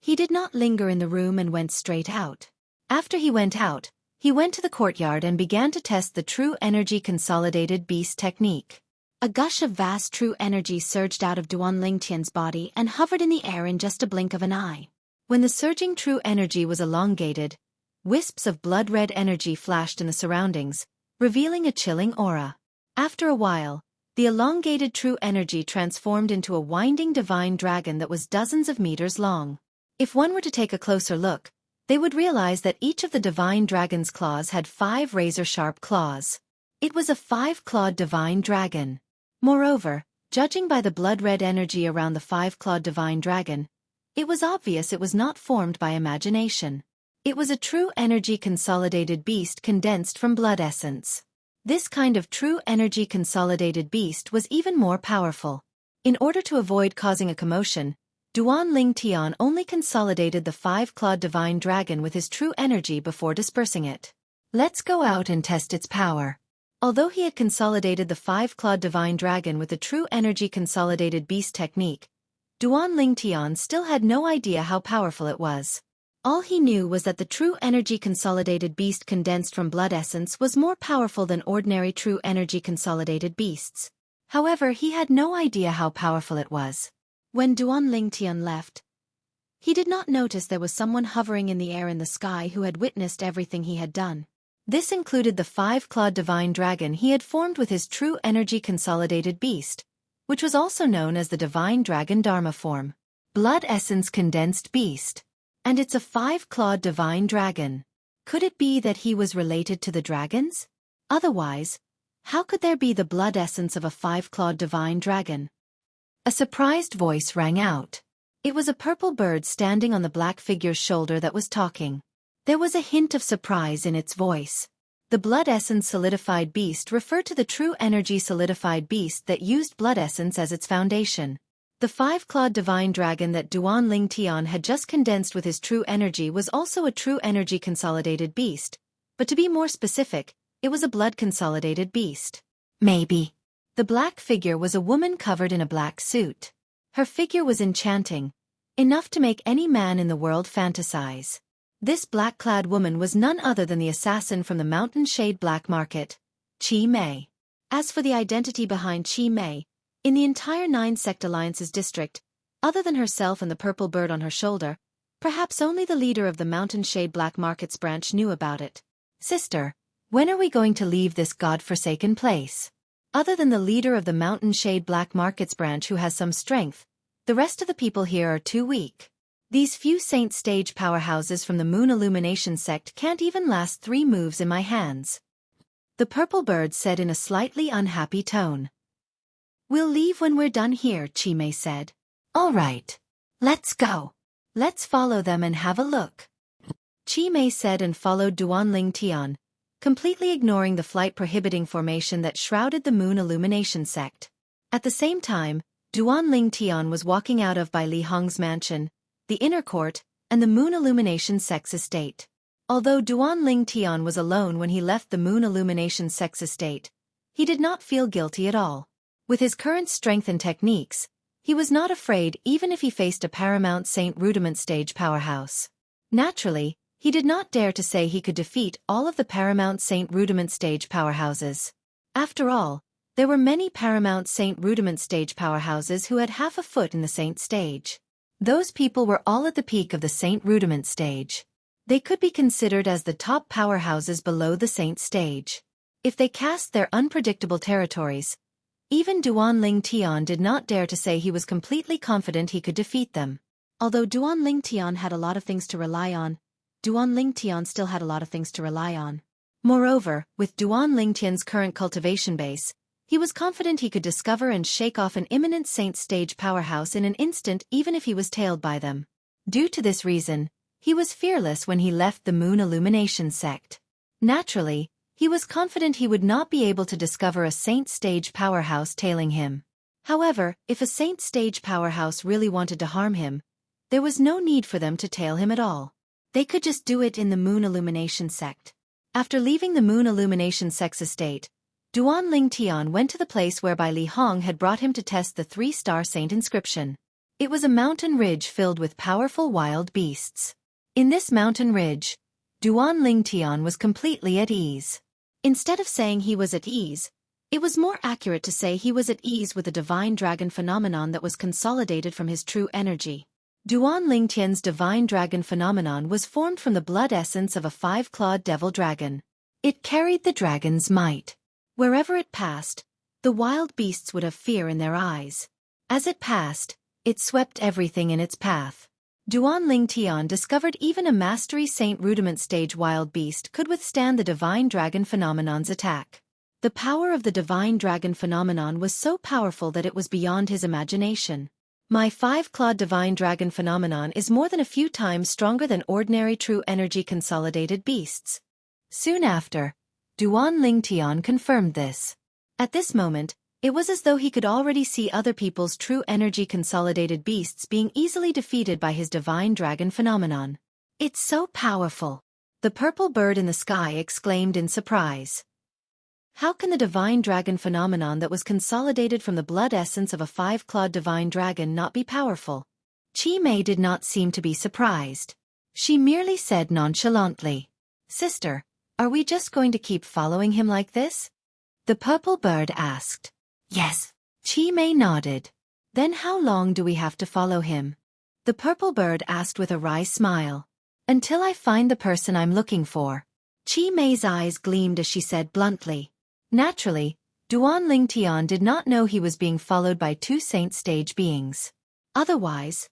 Speaker 1: He did not linger in the room and went straight out. After he went out, he went to the courtyard and began to test the True Energy Consolidated Beast technique. A gush of vast true energy surged out of Duan Ling Tian's body and hovered in the air in just a blink of an eye. When the surging true energy was elongated, wisps of blood-red energy flashed in the surroundings, revealing a chilling aura. After a while, the elongated true energy transformed into a winding divine dragon that was dozens of meters long. If one were to take a closer look, they would realize that each of the divine dragon's claws had 5 razor-sharp claws. It was a 5-clawed divine dragon. Moreover, judging by the blood-red energy around the 5-clawed divine dragon, it was obvious it was not formed by imagination. It was a true energy consolidated beast condensed from blood essence. This kind of true energy consolidated beast was even more powerful. In order to avoid causing a commotion, Duan Ling Tian only consolidated the 5-clawed divine dragon with his true energy before dispersing it. Let's go out and test its power. Although he had consolidated the 5-clawed divine dragon with the True Energy Consolidated Beast technique, Duan Ling Tian still had no idea how powerful it was. All he knew was that the True Energy Consolidated Beast condensed from blood essence was more powerful than ordinary True Energy Consolidated Beasts. However, he had no idea how powerful it was. When Duan Ling Tian left, he did not notice there was someone hovering in the air in the sky who had witnessed everything he had done. This included the 5-clawed divine dragon he had formed with his True Energy Consolidated Beast, which was also known as the Divine Dragon Dharma form. Blood Essence Condensed Beast. And it's a 5-clawed divine dragon. Could it be that he was related to the dragons? Otherwise, how could there be the blood essence of a 5-clawed divine dragon? A surprised voice rang out. It was a purple bird standing on the black figure's shoulder that was talking. There was a hint of surprise in its voice. The blood essence solidified beast referred to the true energy solidified beast that used blood essence as its foundation. The 5-clawed divine dragon that Duan Ling Tian had just condensed with his true energy was also a true energy consolidated beast, but to be more specific, it was a blood consolidated beast. Maybe. The black figure was a woman covered in a black suit. Her figure was enchanting, enough to make any man in the world fantasize. This black-clad woman was none other than the assassin from the Mountain Shade Black Market, Qi Mei. As for the identity behind Qi Mei, in the entire 9-sect alliances district, other than herself and the purple bird on her shoulder, perhaps only the leader of the Mountain Shade Black Market's branch knew about it. Sister, when are we going to leave this god-forsaken place? Other than the leader of the Mountain Shade Black Market's branch who has some strength, the rest of the people here are too weak. These few saint stage powerhouses from the Moon Illumination sect can't even last 3 moves in my hands. The purple bird said in a slightly unhappy tone. We'll leave when we're done here, Qi Mei said. All right. Let's go. Let's follow them and have a look. Qi Mei said and followed Duan Ling Tian, completely ignoring the flight-prohibiting formation that shrouded the Moon Illumination sect. At the same time, Duan Ling Tian was walking out of Bai Li Hong's mansion, the inner court, and the Moon Illumination sect's estate. Although Duan Ling Tian was alone when he left the Moon Illumination sect's estate, he did not feel guilty at all. With his current strength and techniques, he was not afraid even if he faced a Paramount Saint Rudiment stage powerhouse. Naturally, he did not dare to say he could defeat all of the Paramount Saint Rudiment stage powerhouses. After all, there were many Paramount Saint Rudiment stage powerhouses who had half a foot in the Saint stage. Those people were all at the peak of the Saint Rudiment stage. They could be considered as the top powerhouses below the saint stage. If they cast their unpredictable territories, even Duan Tian did not dare to say he was completely confident he could defeat them.
Speaker 2: Although Duan Tian had a lot of things to rely on, Duan Tian still had a lot of things to rely on.
Speaker 1: Moreover, with Duan Tian's current cultivation base, he was confident he could discover and shake off an imminent saint stage powerhouse in an instant even if he was tailed by them. Due to this reason, he was fearless when he left the Moon Illumination sect. Naturally, he was confident he would not be able to discover a saint stage powerhouse tailing him. However, if a saint stage powerhouse really wanted to harm him, there was no need for them to tail him at all. They could just do it in the Moon Illumination sect. After leaving the Moon Illumination sect's estate, Duan Tian went to the place whereby Li Hong had brought him to test the 3-star saint inscription. It was a mountain ridge filled with powerful wild beasts. In this mountain ridge, Duan Tian was completely at ease.
Speaker 2: Instead of saying he was at ease, it was more accurate to say he was at ease with the divine dragon phenomenon that was consolidated from his true energy.
Speaker 1: Duan Tian's divine dragon phenomenon was formed from the blood essence of a 5-clawed devil dragon. It carried the dragon's might. Wherever it passed, the wild beasts would have fear in their eyes. As it passed, it swept everything in its path. Duan Tian discovered even a Mastery Saint Rudiment stage wild beast could withstand the divine dragon phenomenon's attack. The power of the divine dragon phenomenon was so powerful that it was beyond his imagination. My 5-clawed divine dragon phenomenon is more than a few times stronger than ordinary true energy consolidated beasts. Soon after, Duan Tian confirmed this. At this moment, it was as though he could already see other people's true energy consolidated beasts being easily defeated by his divine dragon phenomenon. It's so powerful. The purple bird in the sky exclaimed in surprise. How can the divine dragon phenomenon that was consolidated from the blood essence of a 5-clawed divine dragon not be powerful? Chi Mei did not seem to be surprised. She merely said nonchalantly, "Sister, are we just going to keep following him like this?" The purple bird asked. "Yes." Chi Mei nodded. "Then how long do we have to follow him?" The purple bird asked with a wry smile. "Until I find the person I'm looking for." Chi Mei's eyes gleamed as she said bluntly. Naturally, Duan Tian did not know he was being followed by 2 saint stage beings. Otherwise,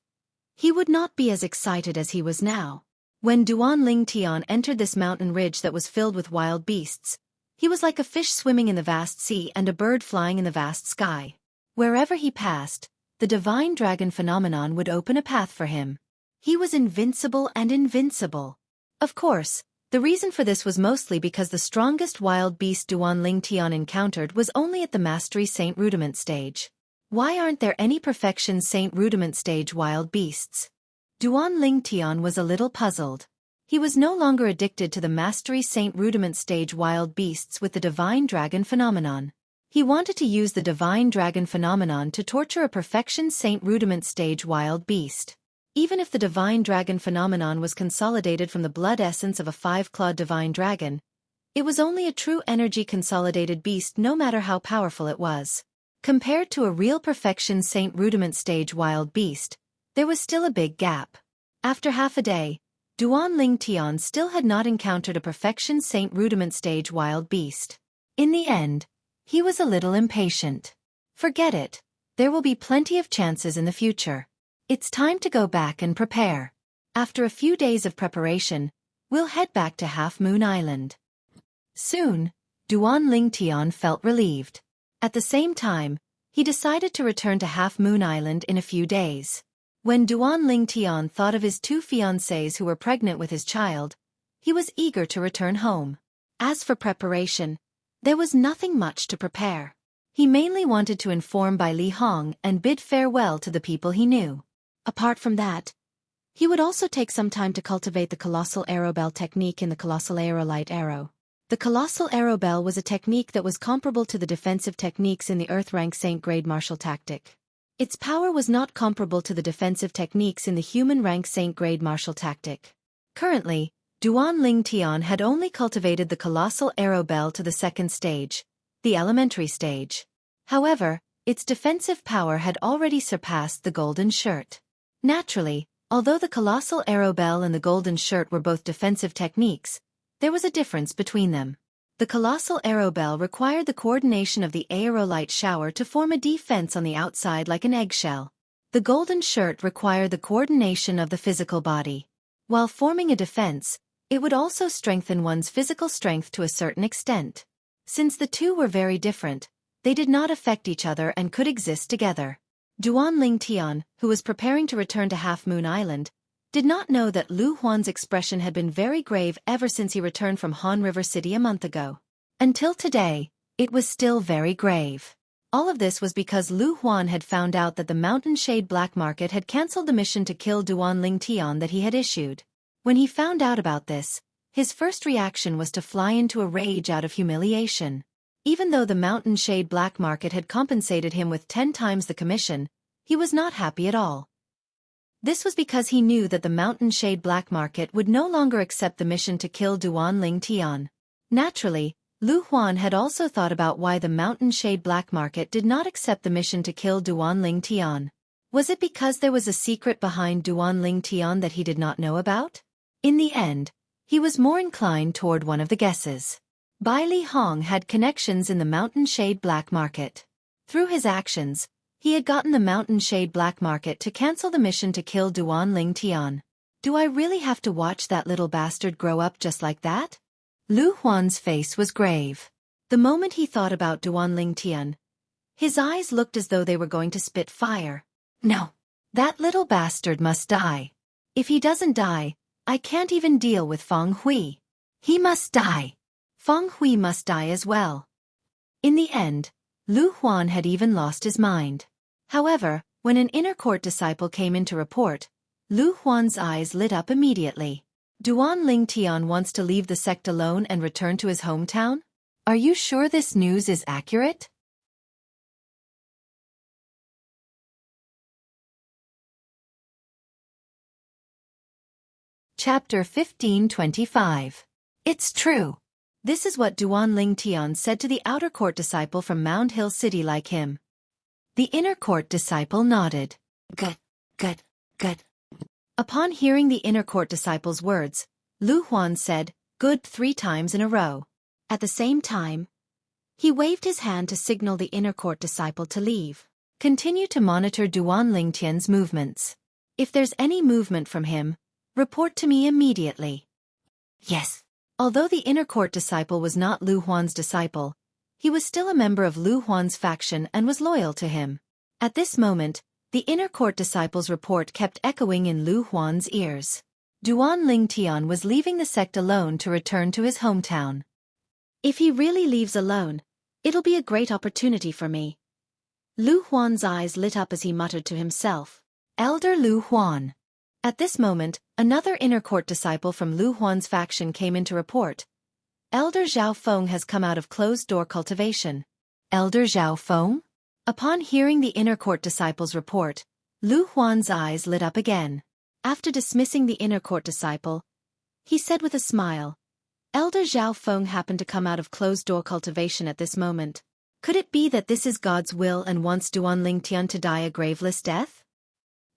Speaker 1: he would not be as excited as he was now. When Duan Tian entered this mountain ridge that was filled with wild beasts, he was like a fish swimming in the vast sea and a bird flying in the vast sky. Wherever he passed, the divine dragon phenomenon would open a path for him. He was invincible and invincible. Of course, the reason for this was mostly because the strongest wild beast Duan Tian encountered was only at the Mastery Saint Rudiment stage. Why aren't there any Perfection Saint Rudiment stage wild beasts? Duan Tian was a little puzzled. He was no longer addicted to the Mastery Saint Rudiment stage wild beasts with the divine dragon phenomenon. He wanted to use the divine dragon phenomenon to torture a Perfection Saint Rudiment stage wild beast. Even if the divine dragon phenomenon was consolidated from the blood essence of a 5-clawed divine dragon, it was only a true energy consolidated beast no matter how powerful it was. Compared to a real Perfection Saint Rudiment stage wild beast, there was still a big gap. After half a day, Duan Tian still had not encountered a Perfection Saint Rudiment stage wild beast. In the end, he was a little impatient. Forget it. There will be plenty of chances in the future. It's time to go back and prepare. After a few days of preparation, we'll head back to Half Moon Island. Soon, Duan Tian felt relieved. At the same time, he decided to return to Half Moon Island in a few days. When Duan Tian thought of his 2 fiancées who were pregnant with his child, he was eager to return home. As for preparation, there was nothing much to prepare. He mainly wanted to inform by Li Hong and bid farewell to the people he knew. Apart from that, he would also take some time to cultivate the Colossal Arrow Bell technique in the Colossal Aerolite Arrow. The Colossal Arrow Bell was a technique that was comparable to the defensive techniques in the Earth Rank Saint Grade Martial Tactic. Its power was not comparable to the defensive techniques in the Human Rank Saint Grade Martial Tactic. Currently, Duan Tian had only cultivated the Colossal Arrow Bell to the 2nd stage, the elementary stage. However, its defensive power had already surpassed the Golden Shirt. Naturally, Although the colossal arrow bell and the golden shirt were both defensive techniques, there was a difference between them. The colossal arrow bell required the coordination of the aerolite shower to form a defense on the outside like an eggshell. The golden shirt required the coordination of the physical body. While forming a defense, it would also strengthen one's physical strength to a certain extent. Since the two were very different, they did not affect each other and could exist together. Duan Ling Tian, who was preparing to return to Half Moon Island, did not know that Lu Huan's expression had been very grave ever since he returned from Han River City a month ago. Until today, it was still very grave. All of this was because Lu Huan had found out that the Mountain Shade Black Market had cancelled the mission to kill Duan Ling Tian that he had issued. When he found out about this, his first reaction was to fly into a rage out of humiliation. Even though the Mountain Shade Black Market had compensated him with 10 times the commission, he was not happy at all. This was because he knew that the Mountain Shade Black Market would no longer accept the mission to kill Duan Ling Tian. Naturally, Lu Huan had also thought about why the Mountain Shade Black Market did not accept the mission to kill Duan Ling Tian. Was it because there was a secret behind Duan Ling Tian that he did not know about? In the end, he was more inclined toward one of the guesses. Bai Li Hong had connections in the Mountain Shade Black Market. Through his actions, he had gotten the Mountain Shade Black Market to cancel the mission to kill Duan Ling Tian. Do I really have to watch that little bastard grow up just like that? Lu Huan's face was grave. The moment he thought about Duan Ling Tian, his eyes looked as though they were going to spit fire. No. That little bastard must die. If he doesn't die, I can't even deal with Feng Hui. He must die. Feng Hui must die as well. In the end, Lu Huan had even lost his mind. However, when an inner court disciple came in to report, Lu Huan's eyes lit up immediately. Duan Ling Tian wants to leave the sect alone and return to his hometown? Are you sure this news is accurate? Chapter 1525. It's true. This is what Duan Ling Tian said to the outer court disciple from Mound Hill City like him. The inner court disciple nodded. Good, good, good. Upon hearing the inner court disciple's words, Lu Huan said, good 3 times in a row. At the same time, he waved his hand to signal the inner court disciple to leave. Continue to monitor Duan Ling Tian's movements. If there's any movement from him, report to me immediately. Yes. Although the inner court disciple was not Lu Huan's disciple, he was still a member of Lu Huan's faction and was loyal to him. At this moment, the inner court disciple's report kept echoing in Lu Huan's ears. Duan Ling Tian was leaving the sect alone to return to his hometown. If he really leaves alone, it'll be a great opportunity for me. Lu Huan's eyes lit up as he muttered to himself. Elder Lu Huan. At this moment, another inner court disciple from Lu Huan's faction came in to report. Elder Zhao Feng has come out of closed-door cultivation. Elder Zhao Feng? Upon hearing the inner court disciple's report, Lu Huan's eyes lit up again. After dismissing the inner court disciple, he said with a smile, Elder Zhao Feng happened to come out of closed-door cultivation at this moment. Could it be that this is God's will and wants Duan Ling Tian to die a graveless death?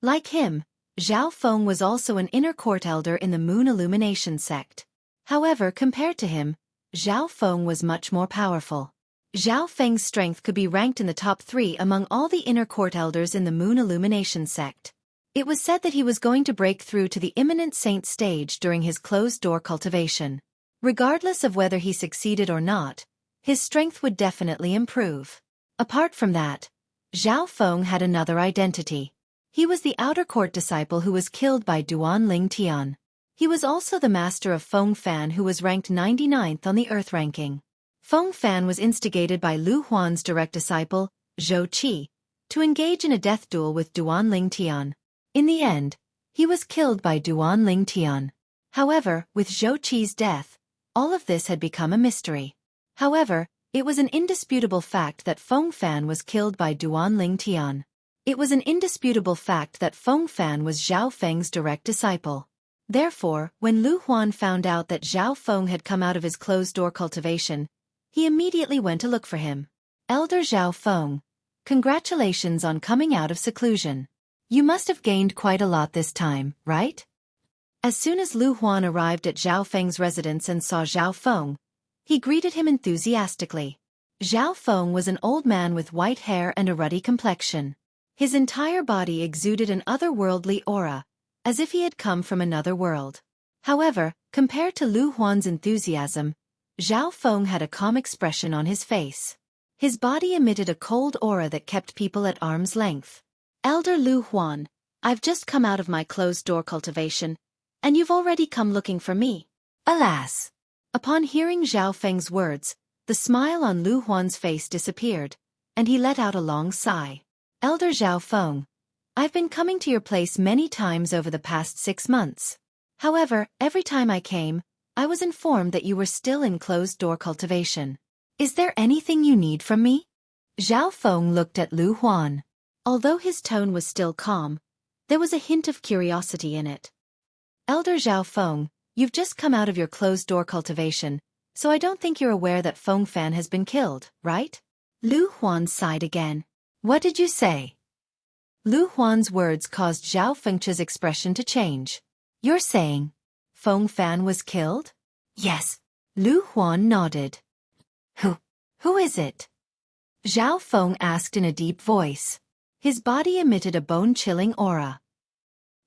Speaker 1: Like him, Zhao Feng was also an inner court elder in the Moon Illumination sect. However, compared to him, Zhao Feng was much more powerful. Zhao Feng's strength could be ranked in the top 3 among all the inner court elders in the Moon Illumination sect. It was said that he was going to break through to the imminent saint stage during his closed-door cultivation. Regardless of whether he succeeded or not, his strength would definitely improve. Apart from that, Zhao Feng had another identity. He was the outer court disciple who was killed by Duan Ling Tian. He was also the master of Feng Fan who was ranked 99th on the Earth ranking. Feng Fan was instigated by Lu Huan's direct disciple, Xueqi, to engage in a death duel with Duan Ling Tian. In the end, he was killed by Duan Ling Tian. However, with Xueqi's death, all of this had become a mystery. However, it was an indisputable fact that Feng Fan was killed by Duan Ling Tian. It was an indisputable fact that Feng Fan was Zhao Feng's direct disciple. Therefore, when Lu Huan found out that Zhao Feng had come out of his closed-door cultivation, he immediately went to look for him. Elder Zhao Feng, congratulations on coming out of seclusion. You must have gained quite a lot this time, right?
Speaker 2: As soon as Lu Huan arrived at Zhao Feng's residence and saw Zhao Feng, he greeted him enthusiastically. Zhao Feng was an old man with white hair and a ruddy complexion. His entire body exuded an otherworldly aura, as if he had come from another world. However, compared to Lu Huan's enthusiasm, Zhao Feng had a calm expression on his face. His body emitted a cold aura that kept people at arm's length. Elder Lu Huan, I've just come out of my closed-door cultivation, and you've already come looking for me.
Speaker 1: Alas!
Speaker 2: Upon hearing Zhao Feng's words, the smile on Lu Huan's face disappeared, and he let out a long sigh.
Speaker 1: Elder Zhao Feng, I've been coming to your place many times over the past 6 months. However, every time I came, I was informed that you were still in closed-door cultivation. Is there anything you need from me? Zhao Feng looked at Lu Huan.
Speaker 2: Although his tone was still calm, there was a hint of curiosity in it.
Speaker 1: Elder Zhao Feng, you've just come out of your closed-door cultivation, so I don't think you're aware that Feng Fan has been killed, right?
Speaker 2: Lu Huan sighed again.
Speaker 1: What did you say? Lu Huan's words caused Zhao Feng's expression to change. You're saying Feng Fan was killed?
Speaker 2: Yes.
Speaker 1: Lu Huan nodded. Who is it? Zhao Feng asked in a deep voice. His body emitted a bone-chilling aura.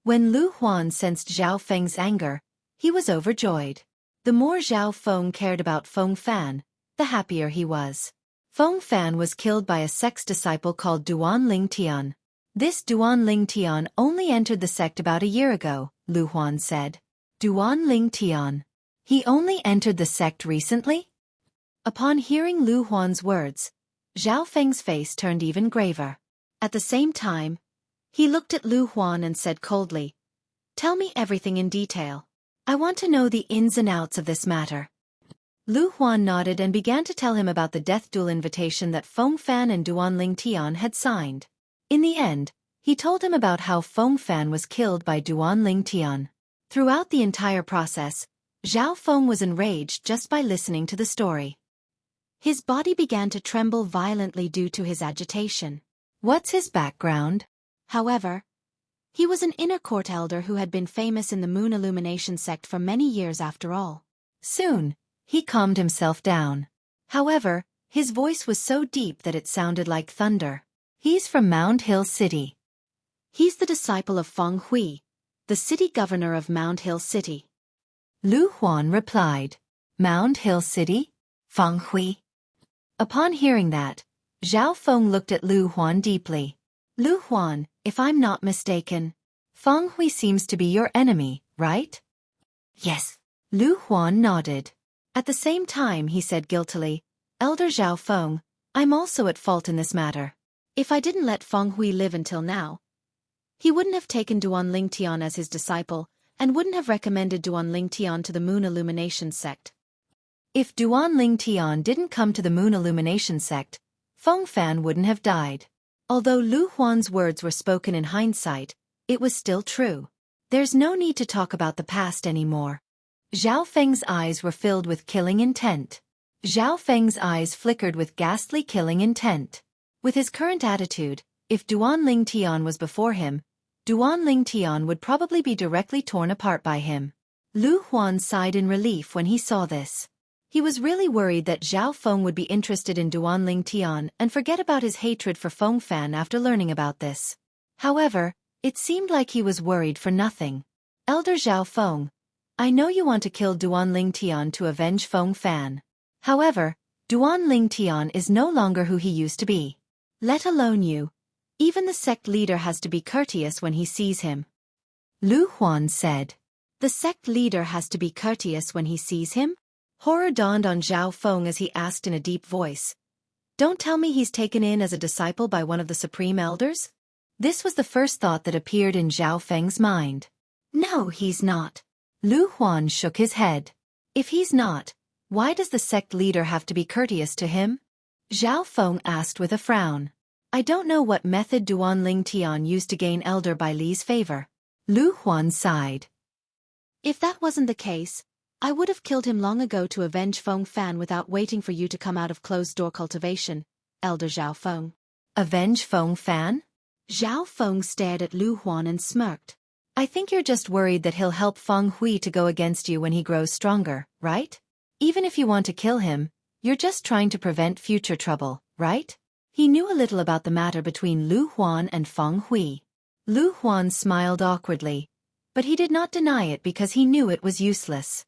Speaker 1: When Lu Huan sensed Zhao Feng's anger, he was overjoyed. The more Zhao Feng cared about Feng Fan, the happier he was. Feng Fan was killed by a sect disciple called Duan Ling Tian. This Duan Ling Tian only entered the sect about a year ago, Lu Huan said. Duan Ling Tian. He only entered the sect recently? Upon hearing Lu Huan's words, Zhao Feng's face turned even graver. At the same time, he looked at Lu Huan and said coldly, "Tell me everything in detail. I want to know the ins and outs of this matter." Lu Huan nodded and began to tell him about the death duel invitation that Feng Fan and Duan Ling Tian had signed. In the end, he told him about how Feng Fan was killed by Duan Ling Tian. Throughout the entire process, Zhao Feng was enraged just by listening to the story. His body began to tremble violently due to his agitation. What's his background?
Speaker 2: However, he was an inner court elder who had been famous in the Moon Illumination sect for many years after all.
Speaker 1: Soon, he calmed himself down. However, his voice was so deep that it sounded like thunder. He's from Mound Hill City.
Speaker 2: He's the disciple of Feng Hui, the city governor of Mound Hill City.
Speaker 1: Lu Huan replied. Mound Hill City? Feng Hui? Upon hearing that, Zhao Feng looked at Lu Huan deeply. Lu Huan, if I'm not mistaken, Feng Hui seems to be your enemy, right?
Speaker 2: Yes.
Speaker 1: Lu Huan nodded. At the same time he said guiltily, Elder Zhao Feng, I'm also at fault in this matter.
Speaker 2: If I didn't let Feng Hui live until now, he wouldn't have taken Duan Ling Tian as his disciple, and wouldn't have recommended Duan Ling Tian to the Moon Illumination sect.
Speaker 1: If Duan Ling Tian didn't come to the Moon Illumination sect, Feng Fan wouldn't have died. Although Lu Huan's words were spoken in hindsight, it was still true. There's no need to talk about the past anymore. Zhao Feng's eyes were filled with killing intent. Zhao Feng's eyes flickered with ghastly killing intent. With his current attitude, if Duan Ling Tian was before him, Duan Ling Tian would probably be directly torn apart by him. Lu Huan sighed in relief when he saw this. He was really worried that Zhao Feng would be interested in Duan Ling Tian and forget about his hatred for Feng Fan after learning about this. However, it seemed like he was worried for nothing. Elder Zhao Feng, I know you want to kill Duan Ling Tian to avenge Feng Fan. However, Duan Ling Tian is no longer who he used to be. Let alone you. Even the sect leader has to be courteous when he sees him. Lu Huan said. The sect leader has to be courteous when he sees him? Horror dawned on Zhao Feng as he asked in a deep voice. Don't tell me he's taken in as a disciple by one of the supreme elders? This was the first thought that appeared in Zhao Feng's mind. No, he's not. Lu Huan shook his head. If he's not, why does the sect leader have to be courteous to him? Zhao Feng asked with a frown. I don't know what method Duan Ling Tian used to gain Elder Bai Li's favor. Lu Huan sighed.
Speaker 2: If that wasn't the case, I would have killed him long ago to avenge Feng Fan without waiting for you to come out of closed-door cultivation, Elder Zhao Feng.
Speaker 1: Avenge Feng Fan?
Speaker 2: Zhao Feng stared at Lu Huan and smirked.
Speaker 1: I think you're just worried that he'll help Feng Hui to go against you when he grows stronger, right? Even if you want to kill him, you're just trying to prevent future trouble, right? He knew a little about the matter between Lu Huan and Feng Hui. Lu Huan smiled awkwardly, but he did not deny it because he knew it was useless.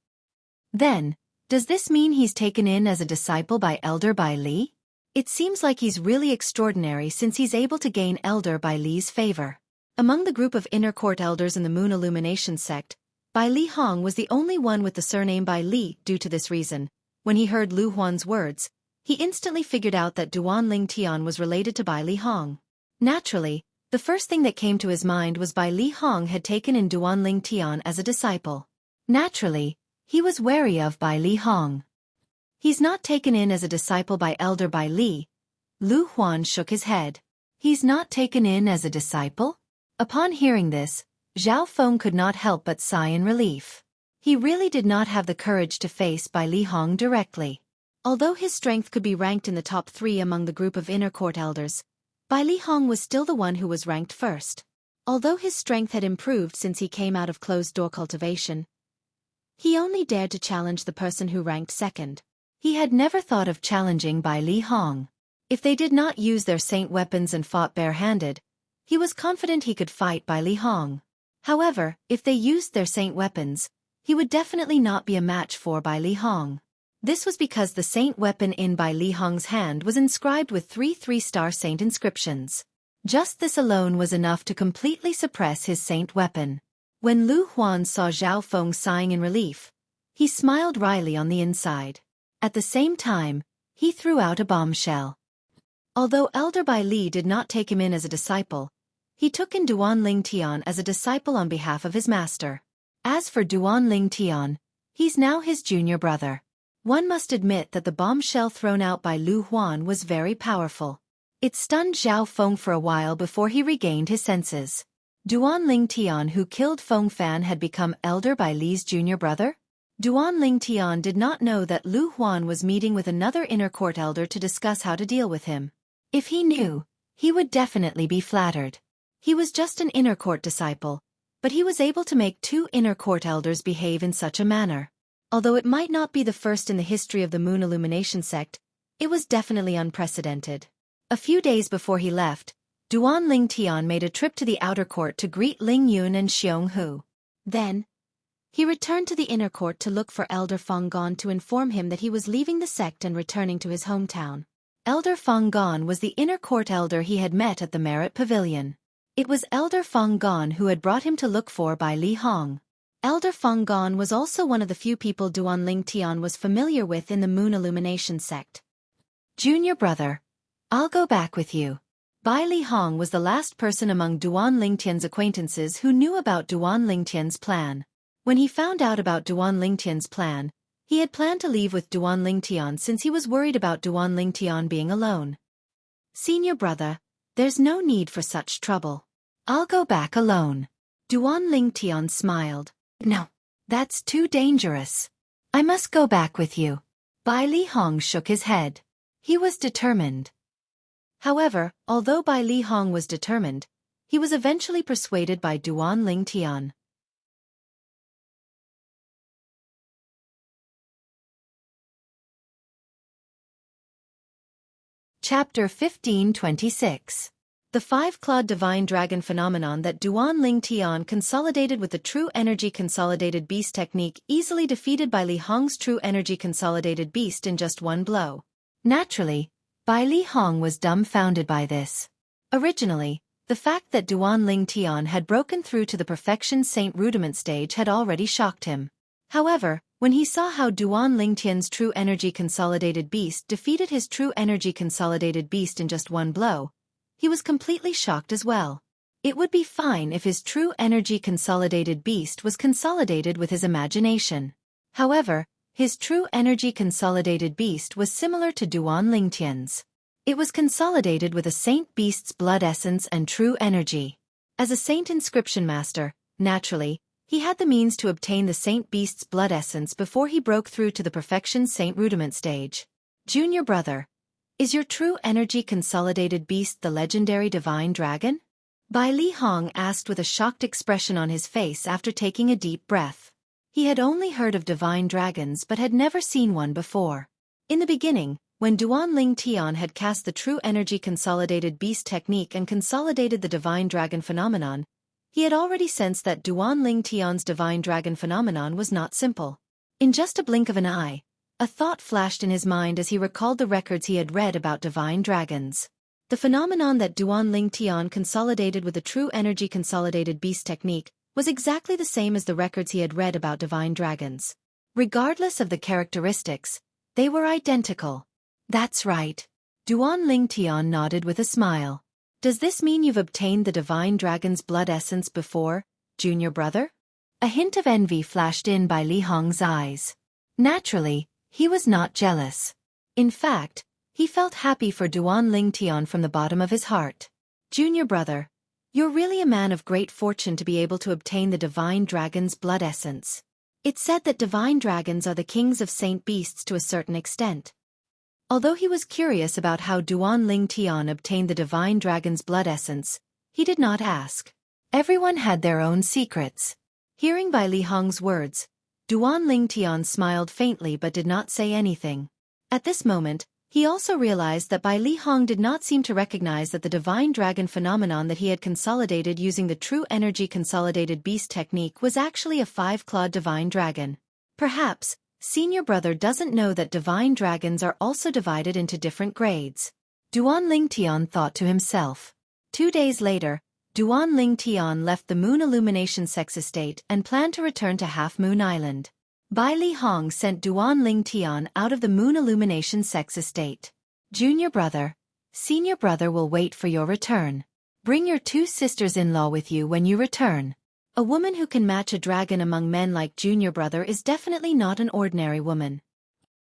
Speaker 1: Then, does this mean he's taken in as a disciple by Elder Bai Li? It seems like he's really extraordinary since he's able to gain Elder Bai Li's favor. Among the group of inner court elders in the Moon Illumination sect, Bai Li Hong was the only one with the surname Bai Li. Due to this reason, when he heard Lu Huan's words, he instantly figured out that Duan Ling Tian was related to Bai Li Hong. Naturally, the first thing that came to his mind was Bai Li Hong had taken in Duan Ling Tian as a disciple. Naturally, he was wary of Bai Li Hong. He's not taken in as a disciple by Elder Bai Li. Lu Huan shook his head. He's not taken in as a disciple? Upon hearing this, Zhao Feng could not help but sigh in relief. He really did not have the courage to face Bai Li Hong directly. Although his strength could be ranked in the top 3 among the group of inner court elders, Bai Li Hong was still the one who was ranked first. Although his strength had improved since he came out of closed-door cultivation, he only dared to challenge the person who ranked second. He had never thought of challenging Bai Li Hong. If they did not use their saint weapons and fought bare-handed, he was confident he could fight Bai Li Hong. However, if they used their saint weapons, he would definitely not be a match for Bai Li Hong. This was because the saint weapon in Bai Li Hong's hand was inscribed with 3 3-star saint inscriptions. Just this alone was enough to completely suppress his saint weapon. When Lu Huan saw Zhao Feng sighing in relief, he smiled wryly on the inside. At the same time, he threw out a bombshell. Although Elder Bai Li did not take him in as a disciple, he took in Duan Ling Tian as a disciple on behalf of his master. As for Duan Ling Tian, he's now his junior brother. One must admit that the bombshell thrown out by Lu Huan was very powerful. It stunned Zhao Feng for a while before he regained his senses. Duan Ling Tian who killed Feng Fan had become Elder Bai Li's junior brother? Duan Ling Tian did not know that Lu Huan was meeting with another inner court elder to discuss how to deal with him. If he knew, he would definitely be flattered. He was just an inner court disciple, but he was able to make 2 inner court elders behave in such a manner. Although it might not be the first in the history of the Moon Illumination sect, it was definitely unprecedented. A few days before he left, Duan Ling Tian made a trip to the outer court to greet Ling Yun and Xiong Hu. Then, he returned to the inner court to look for Elder Feng Gon to inform him that he was leaving the sect and returning to his hometown. Elder Feng Gon was the inner court elder he had met at the Merit Pavilion. It was Elder Feng Gon who had brought him to look for Bai Li Hong. Elder Feng Gon was also one of the few people Duan Ling Tian was familiar with in the Moon Illumination sect. Junior brother, I'll go back with you. Bai Li Hong was the last person among Duan Ling Tian's acquaintances who knew about Duan Ling Tian's plan. When he found out about Duan Ling Tian's plan, he had planned to leave with Duan Ling Tian since he was worried about Duan Ling Tian being alone. Senior brother, there's no need for such trouble. I'll go back alone. Duan Ling Tian smiled. No, that's too dangerous. I must go back with you. Bai Li Hong shook his head. He was determined. However, although Bai Li Hong was determined, he was eventually persuaded by Duan Ling Tian. Chapter 1526. The 5-clawed divine dragon phenomenon that Duan Ling Tian consolidated with the true energy consolidated beast technique easily defeated Bai Li Hong's true energy consolidated beast in just one blow. Naturally, Bai Li Hong was dumbfounded by this. Originally, the fact that Duan Ling Tian had broken through to the perfection saint rudiment stage had already shocked him. However, when he saw how Duan Ling Tian's true energy consolidated beast defeated his true energy consolidated beast in just one blow, he was completely shocked as well. It would be fine if his true energy consolidated beast was consolidated with his imagination. However, his true energy consolidated beast was similar to Duan Ling Tian's. It was consolidated with a saint beast's blood essence and true energy. As a saint inscription master, naturally, he had the means to obtain the saint beast's blood essence before he broke through to the perfection saint rudiment stage. Junior brother, is your true energy consolidated beast the legendary divine dragon? Bai Li Hong asked with a shocked expression on his face after taking a deep breath. He had only heard of divine dragons but had never seen one before. In the beginning, when Duan Ling Tian had cast the true energy consolidated beast technique and consolidated the divine dragon phenomenon, he had already sensed that Duan Ling Tian's divine dragon phenomenon was not simple. In just a blink of an eye, a thought flashed in his mind as he recalled the records he had read about divine dragons. The phenomenon that Duan Ling Tian consolidated with the true energy consolidated beast technique was exactly the same as the records he had read about divine dragons. Regardless of the characteristics, they were identical. That's right. Duan Ling Tian nodded with a smile. Does this mean you've obtained the divine dragon's blood essence before, junior brother? A hint of envy flashed in by Li Hong's eyes. Naturally, he was not jealous. In fact, he felt happy for Duan Ling Tian from the bottom of his heart. Junior brother, you're really a man of great fortune to be able to obtain the divine dragon's blood essence. It's said that divine dragons are the kings of saint beasts to a certain extent. Although he was curious about how Duan Ling Tian obtained the divine dragon's blood essence, he did not ask. Everyone had their own secrets. Hearing Bai Li Hong's words, Duan Ling Tian smiled faintly but did not say anything. At this moment, he also realized that Bai Li Hong did not seem to recognize that the divine dragon phenomenon that he had consolidated using the true energy consolidated beast technique was actually a five-clawed divine dragon. Perhaps, senior brother doesn't know that divine dragons are also divided into different grades. Duan Ling Tian thought to himself. 2 days later, Duan Ling Tian left the Moon Illumination Sex Estate and planned to return to Half Moon Island. Bai Li Hong sent Duan Ling Tian out of the Moon Illumination Sex Estate. Junior brother, senior brother will wait for your return. Bring your 2 sisters-in-law with you when you return. A woman who can match a dragon among men like junior brother is definitely not an ordinary woman.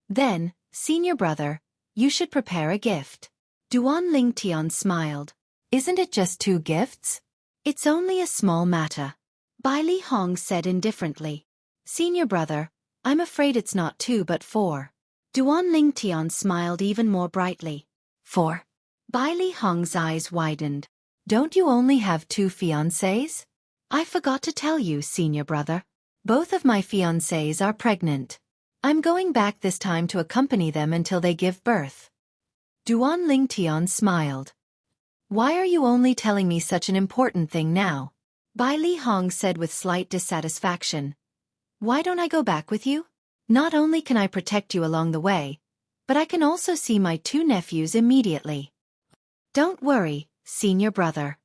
Speaker 1: Then, senior brother, you should prepare a gift. Duan Ling Tian smiled. Isn't it just 2 gifts? It's only a small matter. Bai Li Hong said indifferently. Senior brother, I'm afraid it's not 2 but 4. Duan Ling Tian smiled even more brightly. 4. Bai Li Hong's eyes widened. Don't you only have 2 fiancés? I forgot to tell you, senior brother. Both of my fiancés are pregnant. I'm going back this time to accompany them until they give birth. Duan Ling Tian smiled. Why are you only telling me such an important thing now? Bai Li Hong said with slight dissatisfaction. Why don't I go back with you? Not only can I protect you along the way, but I can also see my 2 nephews immediately. Don't worry, senior brother.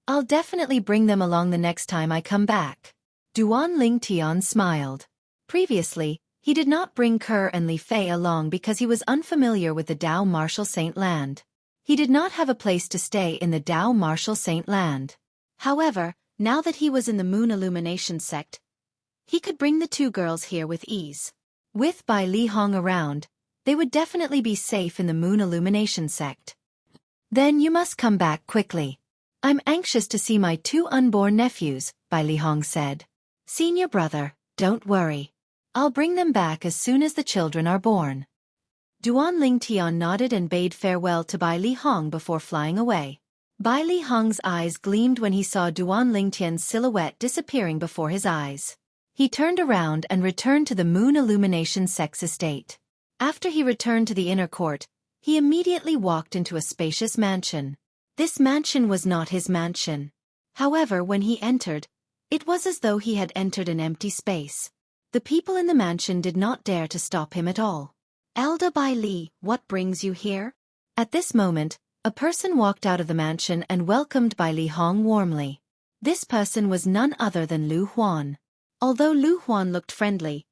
Speaker 1: I'll definitely bring them along the next time I come back. Duan Ling Tian smiled. Previously, he did not bring Kerr and Li Fei along because he was unfamiliar with the Dao Martial Saint Land. He did not have a place to stay in the Dao Martial Saint Land. However, now that he was in the Moon Illumination sect, he could bring the 2 girls here with ease. With Bai Li Hong around, they would definitely be safe in the Moon Illumination sect. Then you must come back quickly. I'm anxious to see my 2 unborn nephews, Bai Li Hong said. Senior brother, don't worry. I'll bring them back as soon as the children are born. Duan Ling Tian nodded and bade farewell to Bai Li Hong before flying away. Bai Li Hong's eyes gleamed when he saw Duan Ling Tian's silhouette disappearing before his eyes. He turned around and returned to the Moon Illumination Sex Estate. After he returned to the inner court, he immediately walked into a spacious mansion. This mansion was not his mansion. However, when he entered, it was as though he had entered an empty space. The people in the mansion did not dare to stop him at all. Elder Bai Li, what brings you here? At this moment, a person walked out of the mansion and welcomed Bai Li Hong warmly. This person was none other than Lu Huan. Although Lu Huan looked friendly,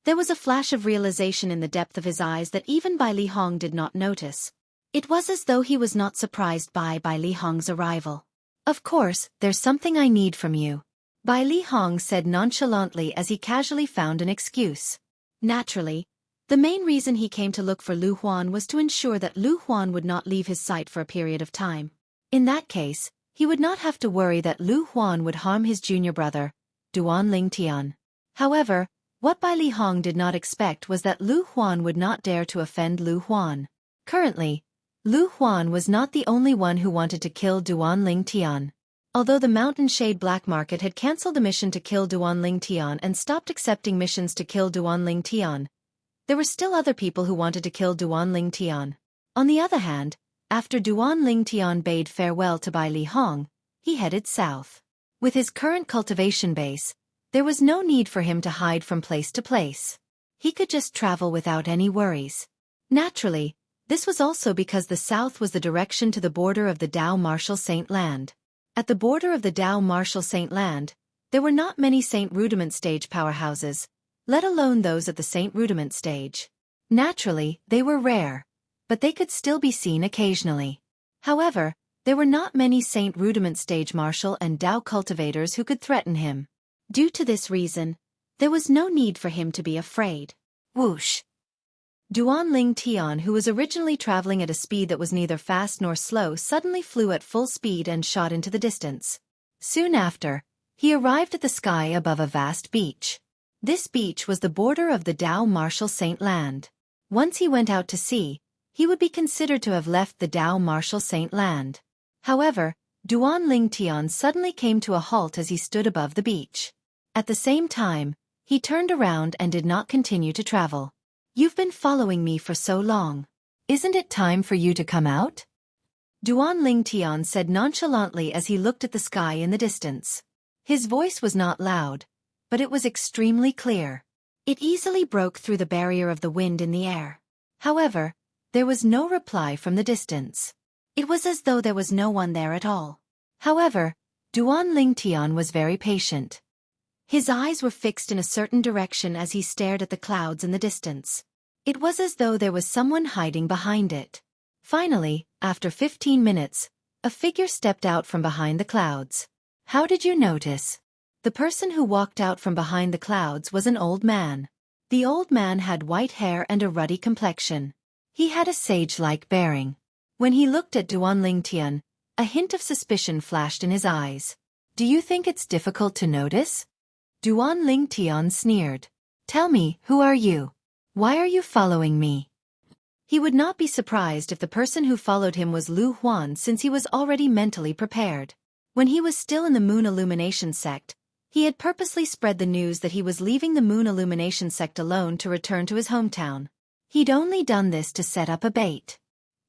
Speaker 1: there was a flash of realization in the depth of his eyes that even Bai Li Hong did not notice. It was as though he was not surprised by Bai Li Hong's arrival. Of course, there's something I need from you. Bai Li Hong said nonchalantly as he casually found an excuse. Naturally, the main reason he came to look for Lu Huan was to ensure that Lu Huan would not leave his sight for a period of time. In that case, he would not have to worry that Lu Huan would harm his junior brother, Duan Ling Tian. However, what Bai Li Hong did not expect was that Lu Huan would not dare to offend Lu Huan. Currently, Lu Huan was not the only one who wanted to kill Duan Ling Tian. Although the Mountain Shade Black Market had cancelled the mission to kill Duan Ling Tian and stopped accepting missions to kill Duan Ling Tian, there were still other people who wanted to kill Duan Ling Tian. On the other hand, after Duan Ling Tian bade farewell to Bai Li Hong, he headed south. With his current cultivation base, there was no need for him to hide from place to place. He could just travel without any worries. Naturally, this was also because the south was the direction to the border of the Dao Martial Saint Land. At the border of the Dao Martial Saint Land, there were not many Saint Rudiment stage powerhouses, let alone those at the Saint Rudiment stage. Naturally, they were rare, but they could still be seen occasionally. However, there were not many Saint Rudiment stage martial and Dao cultivators who could threaten him. Due to this reason, there was no need for him to be afraid. Whoosh! Duan Ling Tian, who was originally traveling at a speed that was neither fast nor slow, suddenly flew at full speed and shot into the distance. Soon after, he arrived at the sky above a vast beach. This beach was the border of the Dao Martial Saint Land. Once he went out to sea, he would be considered to have left the Dao Martial Saint Land. However, Duan Ling Tian suddenly came to a halt as he stood above the beach. At the same time, he turned around and did not continue to travel. "You've been following me for so long. Isn't it time for you to come out?" Duan Ling Tian said nonchalantly as he looked at the sky in the distance. His voice was not loud, but it was extremely clear. It easily broke through the barrier of the wind in the air. However, there was no reply from the distance. It was as though there was no one there at all. However, Duan Ling Tian was very patient. His eyes were fixed in a certain direction as he stared at the clouds in the distance. It was as though there was someone hiding behind it. Finally, after 15 minutes, a figure stepped out from behind the clouds. "How did you notice?" The person who walked out from behind the clouds was an old man. The old man had white hair and a ruddy complexion. He had a sage-like bearing. When he looked at Duan Ling Tian, a hint of suspicion flashed in his eyes. "Do you think it's difficult to notice?" Duan Ling Tian sneered. "Tell me, who are you? Why are you following me?" He would not be surprised if the person who followed him was Lu Huan, since he was already mentally prepared. When he was still in the Moon Illumination sect, he had purposely spread the news that he was leaving the Moon Illumination sect alone to return to his hometown. He'd only done this to set up a bait.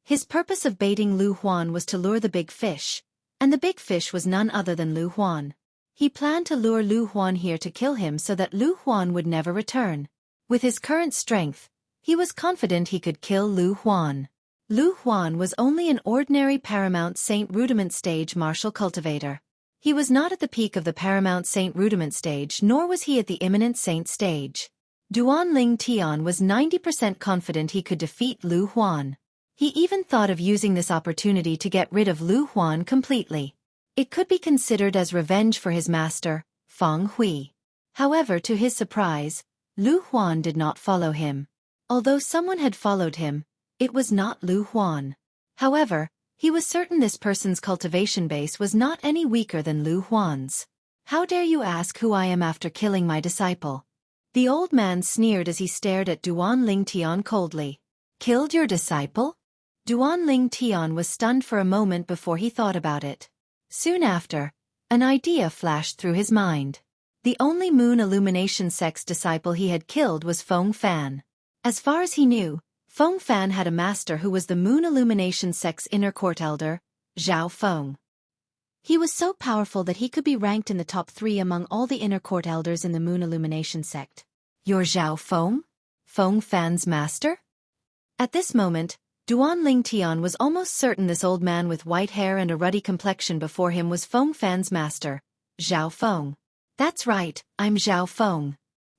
Speaker 1: His purpose of baiting Lu Huan was to lure the big fish, and the big fish was none other than Lu Huan. He planned to lure Lu Huan here to kill him so that Lu Huan would never return. With his current strength, he was confident he could kill Lu Huan. Lu Huan was only an ordinary Paramount Saint Rudiment stage martial cultivator. He was not at the peak of the Paramount Saint Rudiment stage, nor was he at the Imminent Saint stage. Duan Ling Tian was 90% confident he could defeat Lu Huan. He even thought of using this opportunity to get rid of Lu Huan completely. It could be considered as revenge for his master, Feng Hui. However, to his surprise, Lu Huan did not follow him. Although someone had followed him, it was not Lu Huan. However, he was certain this person's cultivation base was not any weaker than Lu Huan's. "How dare you ask who I am after killing my disciple?" The old man sneered as he stared at Duan Ling Tian coldly. "Killed your disciple?" Duan Ling Tian was stunned for a moment before he thought about it. Soon after, an idea flashed through his mind. The only Moon Illumination sect's disciple he had killed was Feng Fan. As far as he knew, Feng Fan had a master who was the Moon Illumination sect's inner court elder, Zhao Feng. He was so powerful that he could be ranked in the top 3 among all the inner court elders in the Moon Illumination sect. "You're Zhao Feng? Feng Fan's master?" At this moment, Duan Ling Tian was almost certain this old man with white hair and a ruddy complexion before him was Feng Fan's master, Zhao Feng. "That's right, I'm Zhao Feng."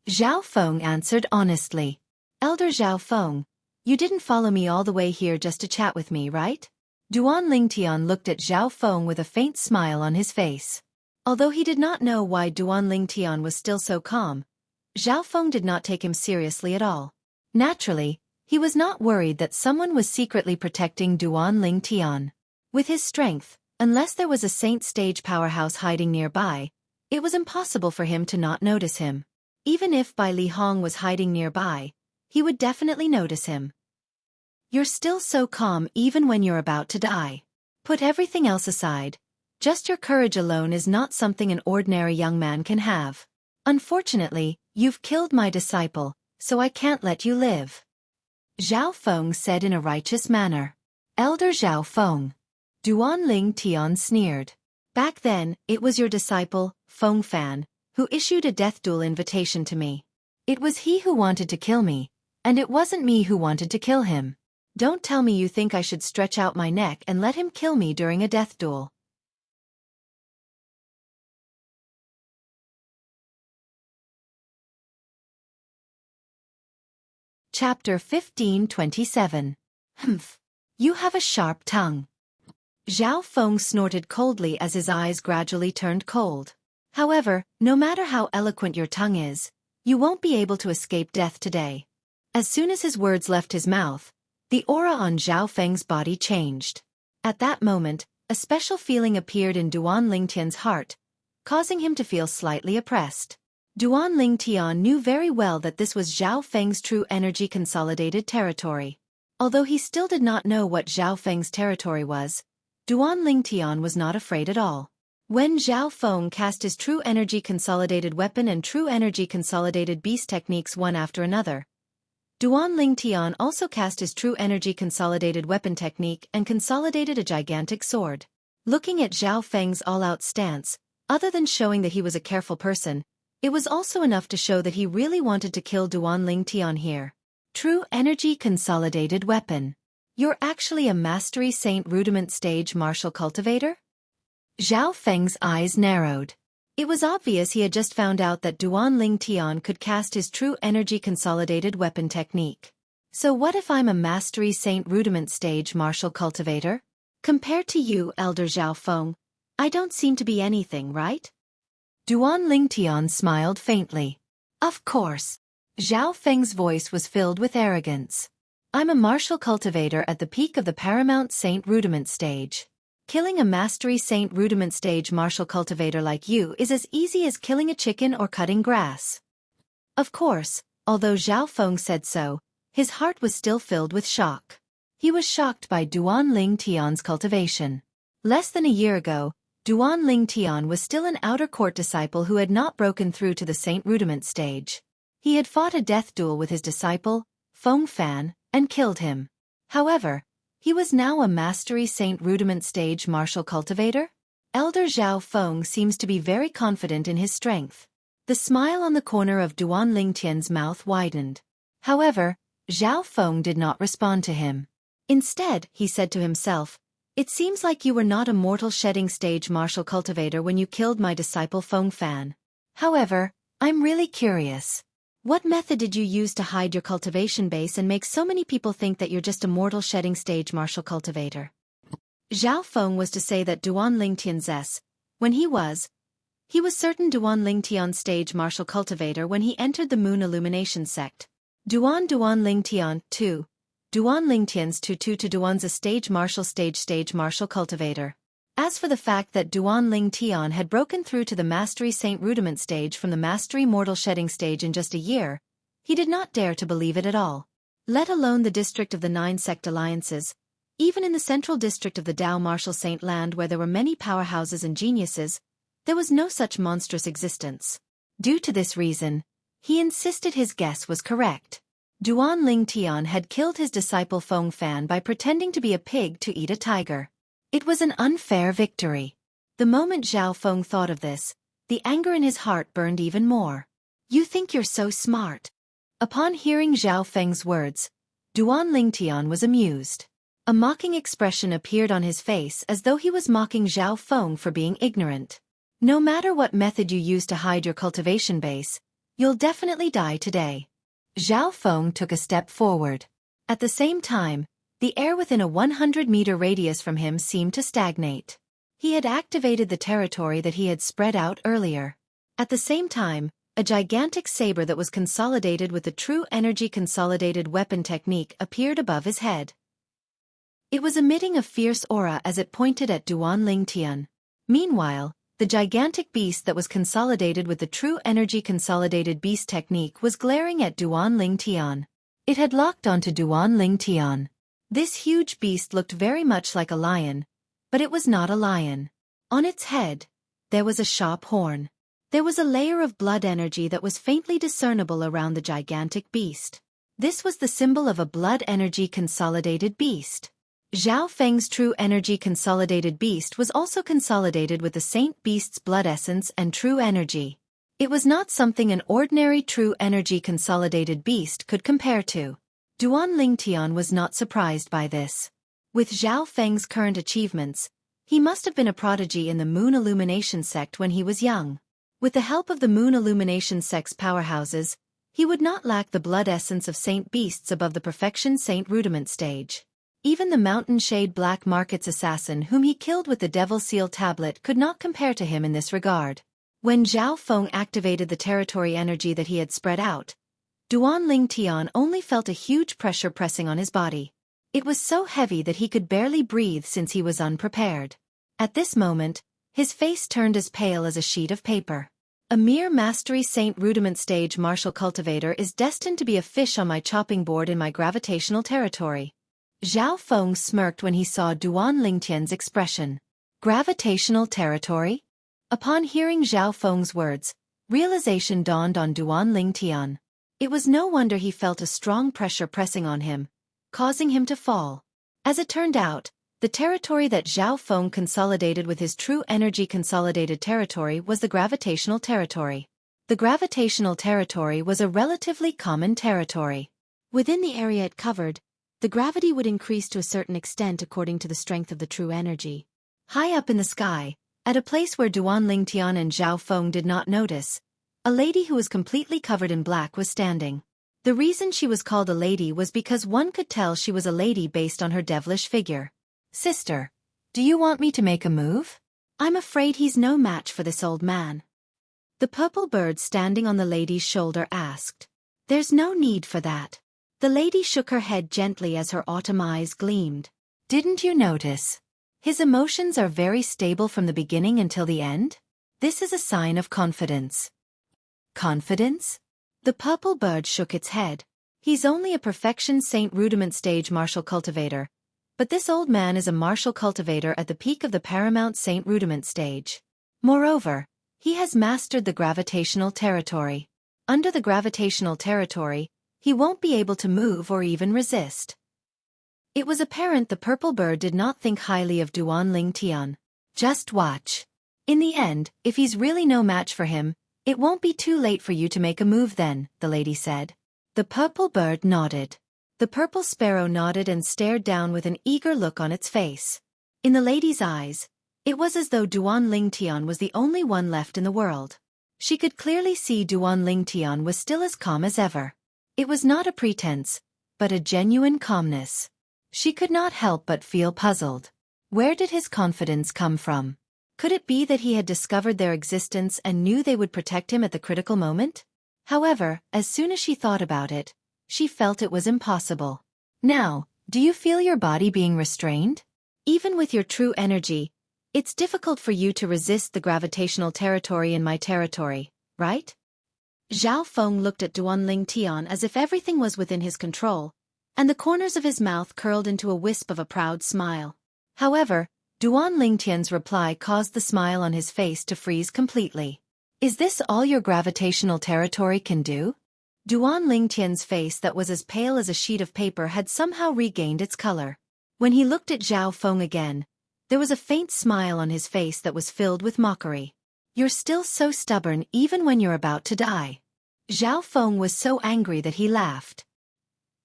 Speaker 1: Zhao Feng answered honestly. "Elder Zhao Feng, you didn't follow me all the way here just to chat with me, right?" Duan Ling Tian looked at Zhao Feng with a faint smile on his face. Although he did not know why Duan Ling Tian was still so calm, Zhao Feng did not take him seriously at all. Naturally, he was not worried that someone was secretly protecting Duan Ling Tian. With his strength, unless there was a Saint stage powerhouse hiding nearby, it was impossible for him to not notice him. Even if Bai Li Hong was hiding nearby, he would definitely notice him. "You're still so calm even when you're about to die. Put everything else aside. Just your courage alone is not something an ordinary young man can have. Unfortunately, you've killed my disciple, so I can't let you live. Zhao Feng said in a righteous manner. Elder Zhao Feng. Duan Ling Tian sneered. Back then, it was your disciple, Feng Fan, who issued a death duel invitation to me. It was he who wanted to kill me, and it wasn't me who wanted to kill him. Don't tell me you think I should stretch out my neck and let him kill me during a death duel. Chapter 15:27. Humph. You have a sharp tongue. Zhao Feng snorted coldly as his eyes gradually turned cold. However, no matter how eloquent your tongue is, you won't be able to escape death today. As soon as his words left his mouth, the aura on Zhao Feng's body changed. At that moment, a special feeling appeared in Duan Lingtian's heart, causing him to feel slightly oppressed. Duan Lingtian knew very well that this was Zhao Feng's true energy consolidated territory. Although he still did not know what Zhao Feng's territory was, Duan Lingtian was not afraid at all. When Zhao Feng cast his true energy consolidated weapon and true energy consolidated beast techniques one after another, Duan Lingtian also cast his true energy consolidated weapon technique and consolidated a gigantic sword. Looking at Zhao Feng's all-out stance, other than showing that he was a careful person, it was also enough to show that he really wanted to kill Duan Lingtian here. True energy consolidated weapon. You're actually a Mastery Saint Rudiment stage martial cultivator? Zhao Feng's eyes narrowed. It was obvious he had just found out that Duan Lingtian could cast his true energy consolidated weapon technique. So what if I'm a Mastery Saint Rudiment stage martial cultivator? Compared to you, Elder Zhao Feng, I don't seem to be anything, right? Duan Lingtian smiled faintly. Of course. Zhao Feng's voice was filled with arrogance. I'm a martial cultivator at the peak of the Paramount Saint Rudiment stage. Killing a Mastery Saint Rudiment stage martial cultivator like you is as easy as killing a chicken or cutting grass. Of course, although Zhao Feng said so, his heart was still filled with shock. He was shocked by Duan Lingtian's cultivation. Less than a year ago, Duan Lingtian was still an outer court disciple who had not broken through to the Saint Rudiment stage. He had fought a death duel with his disciple, Feng Fan, and killed him. However, he was now a Mastery Saint Rudiment stage martial cultivator? Elder Zhao Feng seems to be very confident in his strength. The smile on the corner of Duan Lingtian's mouth widened. However, Zhao Feng did not respond to him. Instead, he said to himself, "It seems like you were not a mortal shedding stage martial cultivator when you killed my disciple Feng Fan. However, I'm really curious. What method did you use to hide your cultivation base and make so many people think that you're just a mortal shedding stage martial cultivator?" Zhao Feng was to say that Duan Lingtian's when he was certain Duan Lingtian's stage martial cultivator when he entered the Moon Illumination sect. Duan Lingtian 2. Duan Lingtian's 2 to Duan's a stage martial cultivator. As for the fact that Duan Lingtian had broken through to the Mastery Saint Rudiment stage from the Mastery Mortal Shedding stage in just a year, he did not dare to believe it at all. Let alone the district of the 9 sect alliances, even in the central district of the Dao Martial Saint land where there were many powerhouses and geniuses, there was no such monstrous existence. Due to this reason, he insisted his guess was correct. Duan Lingtian had killed his disciple Feng Fan by pretending to be a pig to eat a tiger. It was an unfair victory. The moment Zhao Feng thought of this, the anger in his heart burned even more. You think you're so smart. Upon hearing Zhao Feng's words, Duan Lingtian was amused. A mocking expression appeared on his face as though he was mocking Zhao Feng for being ignorant. No matter what method you use to hide your cultivation base, you'll definitely die today. Zhao Feng took a step forward. At the same time, the air within a 100-meter radius from him seemed to stagnate. He had activated the territory that he had spread out earlier. At the same time, a gigantic saber that was consolidated with the true energy consolidated weapon technique appeared above his head. It was emitting a fierce aura as it pointed at Duan Lingtian. Meanwhile, the gigantic beast that was consolidated with the true energy consolidated beast technique was glaring at Duan Lingtian. It had locked onto Duan Lingtian. This huge beast looked very much like a lion, but it was not a lion.
Speaker 2: On its head, there was a sharp horn. There was a layer of blood energy that was faintly discernible around the gigantic beast. This was the symbol of a blood energy consolidated beast. Zhao Feng's true energy consolidated beast was also consolidated with the saint beast's blood essence and true energy. It was not something an ordinary true energy consolidated beast could compare to. Duan Lingtian was not surprised by this. With Zhao Feng's current achievements, he must have been a prodigy in the Moon Illumination sect when he was young. With the help of the Moon Illumination sect's powerhouses, he would not lack the blood essence of saint beasts above the perfection saint rudiment stage. Even the Mountain Shade Black Market's assassin whom he killed with the Devil Seal tablet could not compare to him in this regard. When Zhao Feng activated the territory energy that he had spread out, Duan Lingtian only felt a huge pressure pressing on his body. It was so heavy that he could barely breathe since he was unprepared. At this moment, his face turned as pale as a sheet of paper. A mere mastery saint rudiment stage martial cultivator is destined to be a fish on my chopping board in my gravitational territory. Zhao Feng smirked when he saw Duan Lingtian's expression. Gravitational territory? Upon hearing Zhao Feng's words, realization dawned on Duan Lingtian. It was no wonder he felt a strong pressure pressing on him, causing him to fall. As it turned out, the territory that Zhao Feng consolidated with his true energy consolidated territory was the gravitational territory. The gravitational territory was a relatively common territory. Within the area it covered, the gravity would increase to a certain extent according to the strength of the true energy. High up in the sky, at a place where Duan Lingtian and Zhao Feng did not notice, a lady who was completely covered in black was standing. The reason she was called a lady was because one could tell she was a lady based on her devilish figure.
Speaker 1: Sister, do you want me to make a move?
Speaker 2: I'm afraid he's no match for this old man. The purple bird standing on the lady's shoulder asked. There's no need for that. The lady shook her head gently as her autumn eyes gleamed.
Speaker 1: Didn't you notice? His emotions are very stable from the beginning until the end. This is a sign of confidence. Confidence?
Speaker 2: The purple bird shook its head. He's only a perfection saint rudiment stage martial cultivator. But this old man is a martial cultivator at the peak of the paramount saint rudiment stage. Moreover, he has mastered the gravitational territory. Under the gravitational territory, he won't be able to move or even resist. It was apparent the purple bird did not think highly of Duan Lingtian. Just watch. In the end, if he's really no match for him, it won't be too late for you to make a move then, the lady said. The purple bird nodded. The purple sparrow nodded and stared down with an eager look on its face. In the lady's eyes, it was as though Duan Lingtian was the only one left in the world. She could clearly see Duan Lingtian was still as calm as ever. It was not a pretense, but a genuine calmness. She could not help but feel puzzled. Where did his confidence come from? Could it be that he had discovered their existence and knew they would protect him at the critical moment? However, as soon as she thought about it, she felt it was impossible.
Speaker 1: Now, do you feel your body being restrained?
Speaker 2: Even with your true energy, it's difficult for you to resist the gravitational territory in my territory, right? Zhao Feng looked at Duan Lingtian as if everything was within his control, and the corners of his mouth curled into a wisp of a proud smile. However, Duan Lingtian's reply caused the smile on his face to freeze completely.
Speaker 1: Is this all your gravitational territory can do?
Speaker 2: Duan Lingtian's face that was as pale as a sheet of paper had somehow regained its color. When he looked at Zhao Feng again, there was a faint smile on his face that was filled with mockery. You're still so stubborn even when you're about to die. Zhao Feng was so angry that he laughed.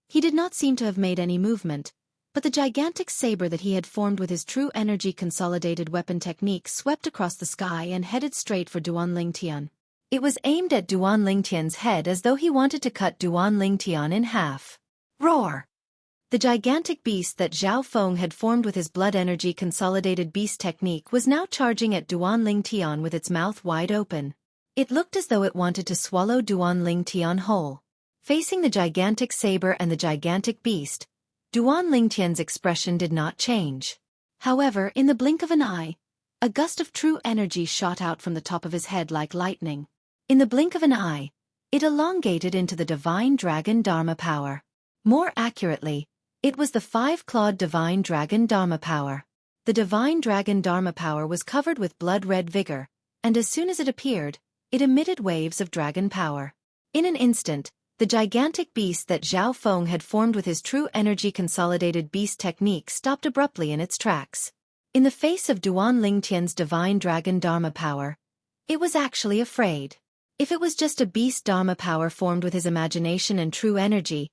Speaker 2: He did not seem to have made any movement, but the gigantic saber that he had formed with his true energy consolidated weapon technique swept across the sky and headed straight for Duan Lingtian. It was aimed at Duan Lingtian's head as though he wanted to cut Duan Lingtian in half. Roar! The gigantic beast that Zhao Feng had formed with his blood energy consolidated beast technique was now charging at Duan Lingtian with its mouth wide open. It looked as though it wanted to swallow Duan Lingtian whole. Facing the gigantic saber and the gigantic beast, Duan Lingtian's expression did not change. However, in the blink of an eye, a gust of true energy shot out from the top of his head like lightning. In the blink of an eye, it elongated into the divine dragon Dharma power. More accurately, it was the five-clawed divine dragon Dharma power.
Speaker 1: The divine dragon Dharma power was covered with blood-red vigor, and as soon as it appeared, it emitted waves of dragon power. In an instant, the gigantic beast that Zhao Feng had formed with his true energy consolidated beast technique stopped abruptly in its tracks. In the face of Duan Lingtian's divine dragon Dharma power, it was actually afraid. If it was just a beast Dharma power formed with his imagination and true energy,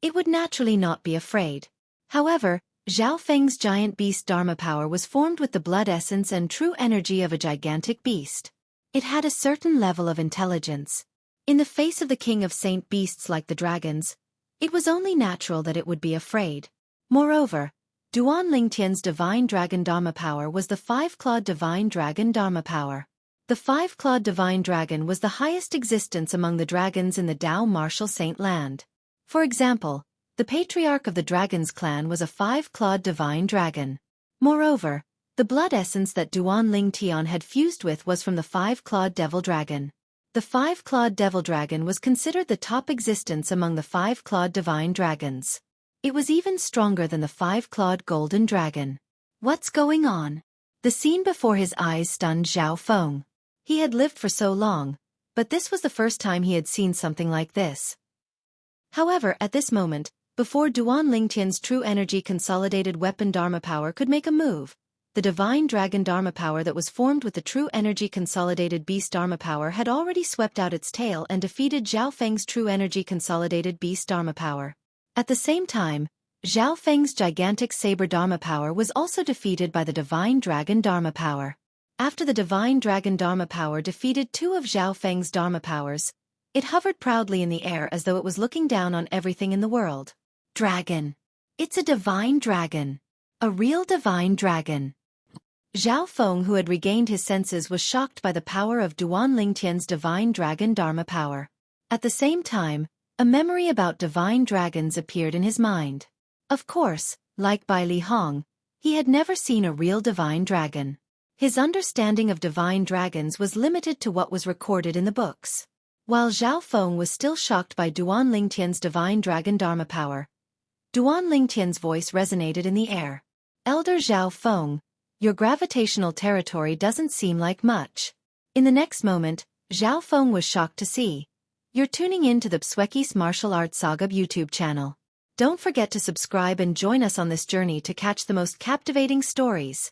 Speaker 1: it would naturally not be afraid. However, Zhao Feng's giant beast Dharma power was formed with the blood essence and true energy of a gigantic beast. It had a certain level of intelligence. In the face of the king of saint beasts like the dragons, it was only natural that it would be afraid. Moreover, Duan Lingtian's divine dragon Dharma power was the five-clawed divine dragon Dharma power. The five-clawed divine dragon was the highest existence among the dragons in the Dao martial saint land. For example, the patriarch of the dragon's clan was a five-clawed divine dragon. Moreover, the blood essence that Duan Lingtian had fused with was from the five-clawed devil dragon. The five-clawed devil dragon was considered the top existence among the five-clawed divine dragons. It was even stronger than the five-clawed golden dragon. What's going on? The scene before his eyes stunned Zhao Feng. He had lived for so long, but this was the first time he had seen something like this. However, at this moment, before Duan Lingtian's true energy consolidated weapon Dharma power could make a move, the divine dragon Dharma power that was formed with the true energy consolidated beast Dharma power had already swept out its tail and defeated Zhao Feng's true energy consolidated beast Dharma power. At the same time, Zhao Feng's gigantic saber Dharma power was also defeated by the divine dragon Dharma power. After the divine dragon Dharma power defeated two of Zhao Feng's Dharma powers, it hovered proudly in the air as though it was looking down on everything in the world. Dragon. It's a divine dragon. A real divine dragon. Zhao Feng, who had regained his senses, was shocked by the power of Duan Lingtian's divine dragon Dharma power. At the same time, a memory about divine dragons appeared in his mind. Of course, like Bai Li Hong, he had never seen a real divine dragon. His understanding of divine dragons was limited to what was recorded in the books. While Zhao Feng was still shocked by Duan Lingtian's divine dragon Dharma power, Duan Lingtian's voice resonated in the air. Elder Zhao Feng, your gravitational territory doesn't seem like much. In the next moment, Zhao Feng was shocked to see. You're tuning in to the Xueqi's Martial Arts Saga YouTube channel. Don't forget to subscribe and join us on this journey to catch the most captivating stories.